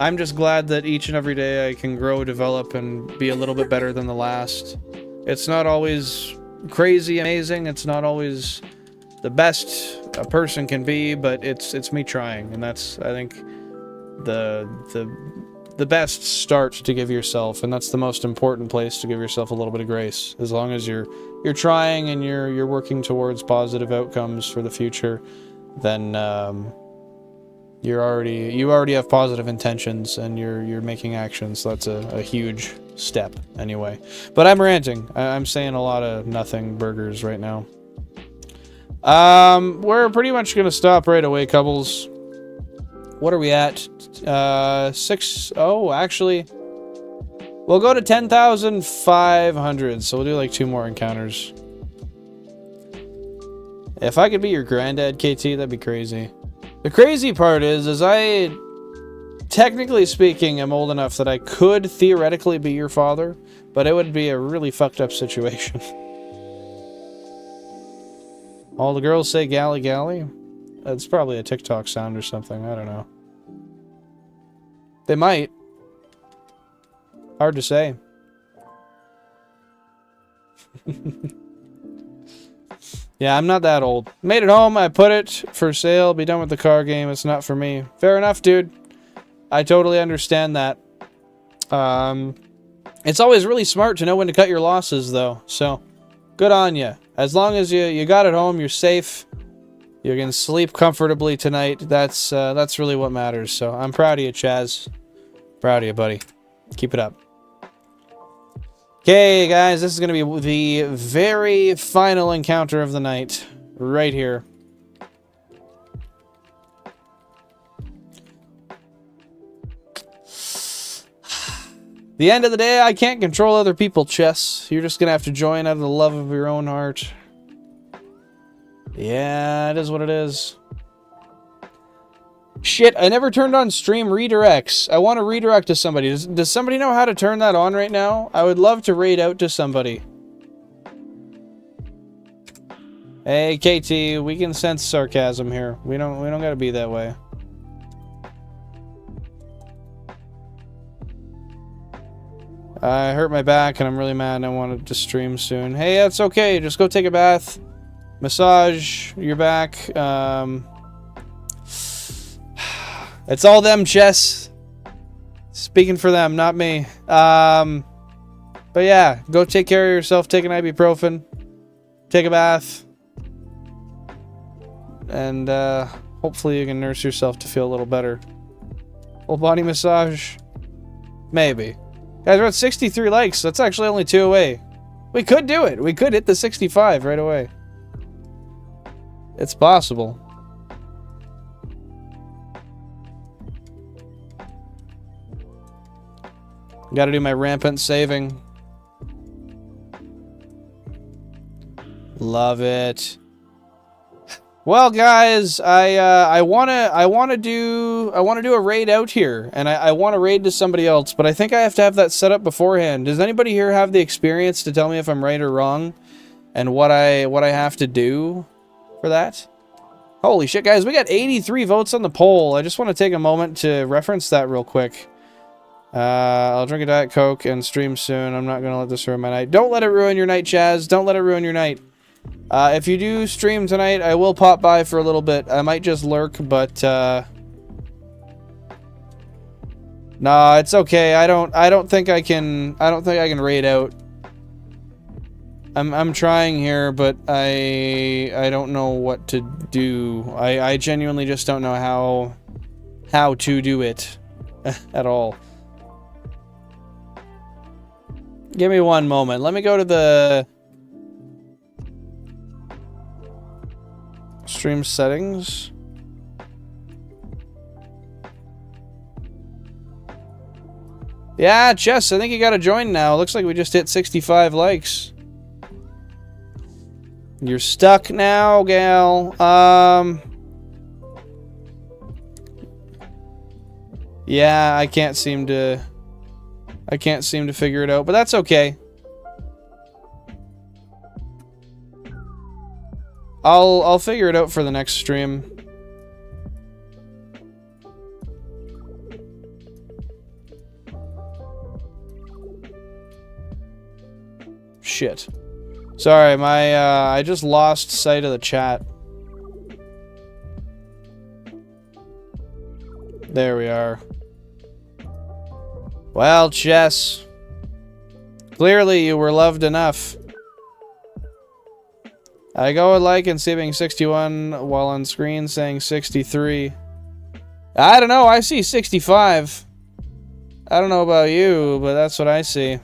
I'm just glad that each and every day I can grow, develop, and be a little bit better than the last. It's not always crazy amazing. It's not always the best a person can be, but it's me trying, and that's, I think, the best start to give yourself, and that's the most important place to give yourself a little bit of grace. As long as you're trying and you're working towards positive outcomes for the future, then you already have positive intentions and you're making actions. So that's a huge step anyway. But I'm ranting. I'm saying a lot of nothing burgers right now. We're pretty much gonna stop right away, couples. What are we at? 6. Oh, actually, we'll go to 10,500. So we'll do like 2 more encounters. If I could be your granddad, KT, that'd be crazy. The crazy part is I, technically speaking, am old enough that I could theoretically be your father, but it would be a really fucked up situation. All the girls say galley galley. That's probably a TikTok sound or something. I don't know. They might. Hard to say. Yeah, I'm not that old. Made it home. I put it for sale. Be done with the car game. It's not for me. Fair enough, dude. I totally understand that. It's always really smart to know when to cut your losses, though. So, good on you. As long as you got it home, you're safe. You can sleep comfortably tonight. That's really what matters. So I'm proud of you, Chaz. Proud of you, buddy. Keep it up. Okay, guys, this is going to be the very final encounter of the night. Right here. The end of the day, I can't control other people, Chess. You're just going to have to join out of the love of your own heart. Yeah, it is what it is. Shit, I never turned on stream redirects. I want to redirect to somebody. Does somebody know how to turn that on right now? I would love to raid out to somebody. Hey, KT, we can sense sarcasm here. We don't gotta be that way. I hurt my back and I'm really mad and I wanted to stream soon. Hey, that's okay. Just go take a bath. Massage your back. It's all them, Chess. Speaking for them, not me. But yeah, go take care of yourself. Take an ibuprofen. Take a bath. And hopefully you can nurse yourself to feel a little better. Full body massage. Maybe. Guys, we're at 63 likes. That's actually only 2 away. We could do it. We could hit the 65 right away. It's possible. Gotta do my rampant saving. Love it. Well, guys, I wanna do a raid out here, and I want to raid to somebody else, but I think I have to have that set up beforehand. Does anybody here have the experience to tell me if I'm right or wrong, and what I have to do for that? Holy shit, guys, we got 83 votes on the poll. I just want to take a moment to reference that real quick. I'll drink a Diet Coke and stream soon. I'm not gonna let this ruin my night. Don't let it ruin your night, Chaz. Don't let it ruin your night. If you do stream tonight, I will pop by for a little bit. I might just lurk, but nah, it's okay. I don't think I can raid out. I'm trying here, but I don't know what to do. I genuinely just don't know how to do it at all. Give me one moment. Let me go to the stream settings. Yeah, Jess, I think you gotta join now. Looks like we just hit 65 likes. You're stuck now, gal. Yeah, I can't seem to figure it out, but that's okay. I'll figure it out for the next stream. Shit. Sorry, I just lost sight of the chat. There we are. Well, Chess. Clearly you were loved enough. I go with like and see being 61 while on screen saying 63. I don't know, I see 65. I don't know about you, but that's what I see.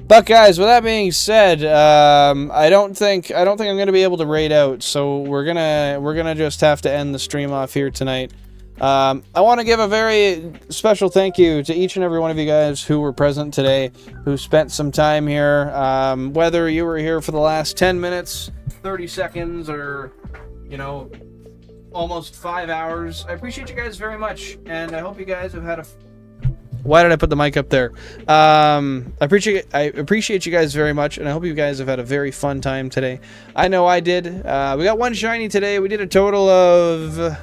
But guys, with that being said, I don't think I'm gonna be able to raid out, so we're gonna just have to end the stream off here tonight. I want to give a very special thank you to each and every one of you guys who were present today, who spent some time here, whether you were here for the last 10 minutes, 30 seconds, or, you know, almost 5 hours. I appreciate you guys very much, and I hope you guys have had a... Why did I put the mic up there? I appreciate you guys very much, and I hope you guys have had a very fun time today. I know I did. We got one shiny today. We did a total of...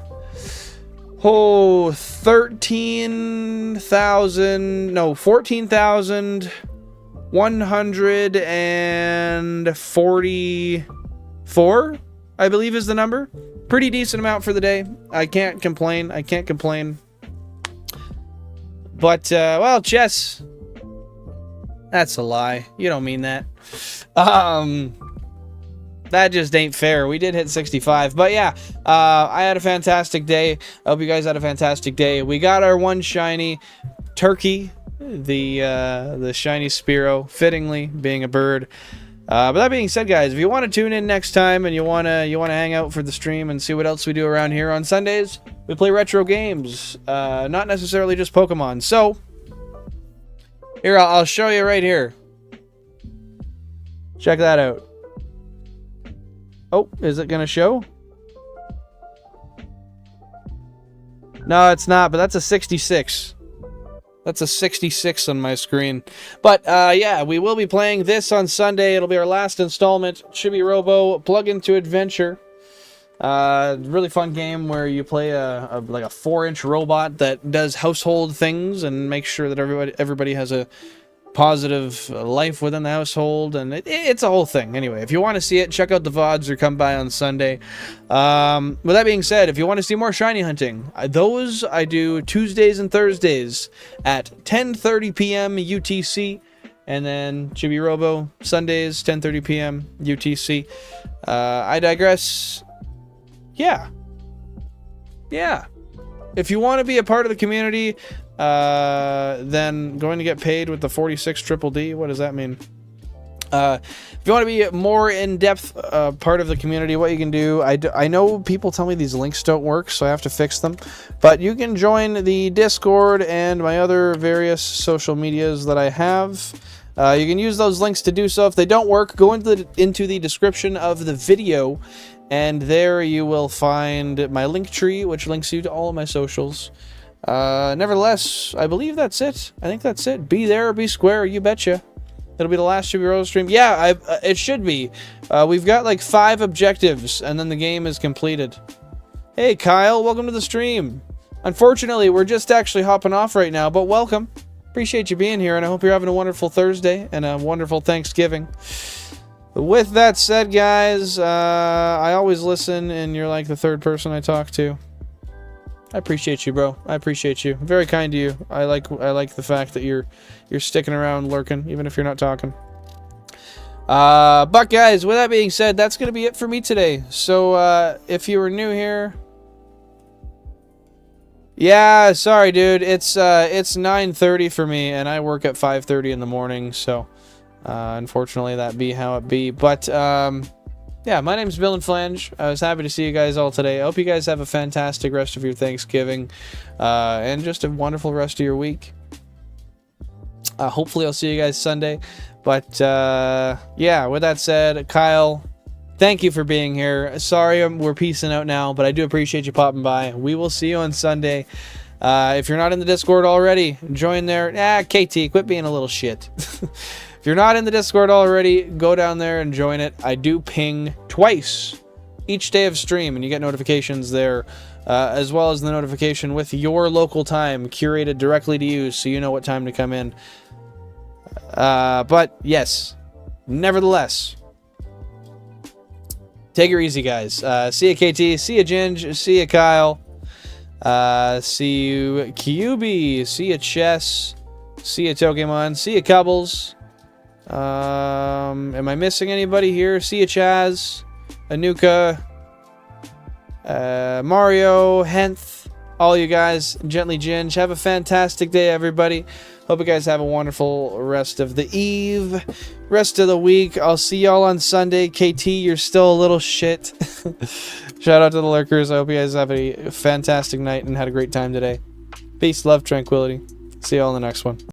14,144, I believe is the number. Pretty decent amount for the day. I can't complain. But, well, Chess, that's a lie. You don't mean that. That just ain't fair. We did hit 65. But yeah, I had a fantastic day. I hope you guys had a fantastic day. We got our one shiny turkey, the shiny Spearow, fittingly being a bird. But that being said, guys, if you want to tune in next time and you want to hang out for the stream and see what else we do around here on Sundays, we play retro games, not necessarily just Pokemon. So here, I'll show you right here. Check that out. Oh, is it gonna show? No, it's not, but that's a 66. That's a 66 on my screen. But, yeah, we will be playing this on Sunday. It'll be our last installment. Chibi Robo Plug Into Adventure. Really fun game where you play like a 4-inch robot that does household things and makes sure that everybody has a positive life within the household, and it's a whole thing. Anyway, if you want to see it, check out the VODs or come by on Sunday. With that being said, if you want to see more shiny hunting, those I do Tuesdays and Thursdays at 10:30 p.m. UTC, and then Chibi Robo Sundays 10:30 p.m. UTC. I digress. Yeah. If you want to be a part of the community, then going to get paid with the 46 triple D. What does that mean? If you want to be more in-depth part of the community, what you can do, I know people tell me these links don't work, so I have to fix them, but you can join the Discord and my other various social medias that I have. You can use those links to do so. If they don't work, go into the description of the video, and there you will find my link tree, which links you to all of my socials. Nevertheless, I believe that's it. I think that's it. Be there or be square, you betcha. It'll be the last Chibi Robo stream. Yeah, it should be. We've got like 5 objectives, and then the game is completed. Hey, Kyle, welcome to the stream. Unfortunately, we're just actually hopping off right now, but welcome. Appreciate you being here, and I hope you're having a wonderful Thursday and a wonderful Thanksgiving. With that said, guys, I always listen, and you're like the 3rd person I talk to. I appreciate you, bro. I appreciate you. Very kind to you. I like the fact that you're sticking around, lurking, even if you're not talking. But guys, with that being said, that's gonna be it for me today. So if you were new here, yeah, sorry, dude. It's 9:30 for me, and I work at 5:30 in the morning. So unfortunately, that be how it be. But yeah, my name's Bill and Flange. I was happy to see you guys all today. I hope you guys have a fantastic rest of your Thanksgiving, and just a wonderful rest of your week. Hopefully I'll see you guys Sunday. But yeah, with that said, Kyle, thank you for being here. Sorry we're peacing out now, but I do appreciate you popping by. We will see you on Sunday. If you're not in the Discord already, join there. KT, quit being a little shit. If you're not in the Discord already, go down there and join it. I do ping twice each day of stream, and you get notifications there, as well as the notification with your local time curated directly to you, so you know what time to come in. But yes, nevertheless, take it easy, guys. See ya, KT. See ya, Ginge. See ya, Kyle. See you, QB. See you, Chess. See you, Pokemon. See you, Cubbles. Am I missing anybody here? See you, Chaz. Anuka. Mario. Henth. All you guys. Gently Ginge. Have a fantastic day, everybody. Hope you guys have a wonderful rest of the eve. Rest of the week. I'll see y'all on Sunday. KT, you're still a little shit. Shout out to the lurkers. I hope you guys have a fantastic night and had a great time today. Peace, love, tranquility. See y'all in the next one.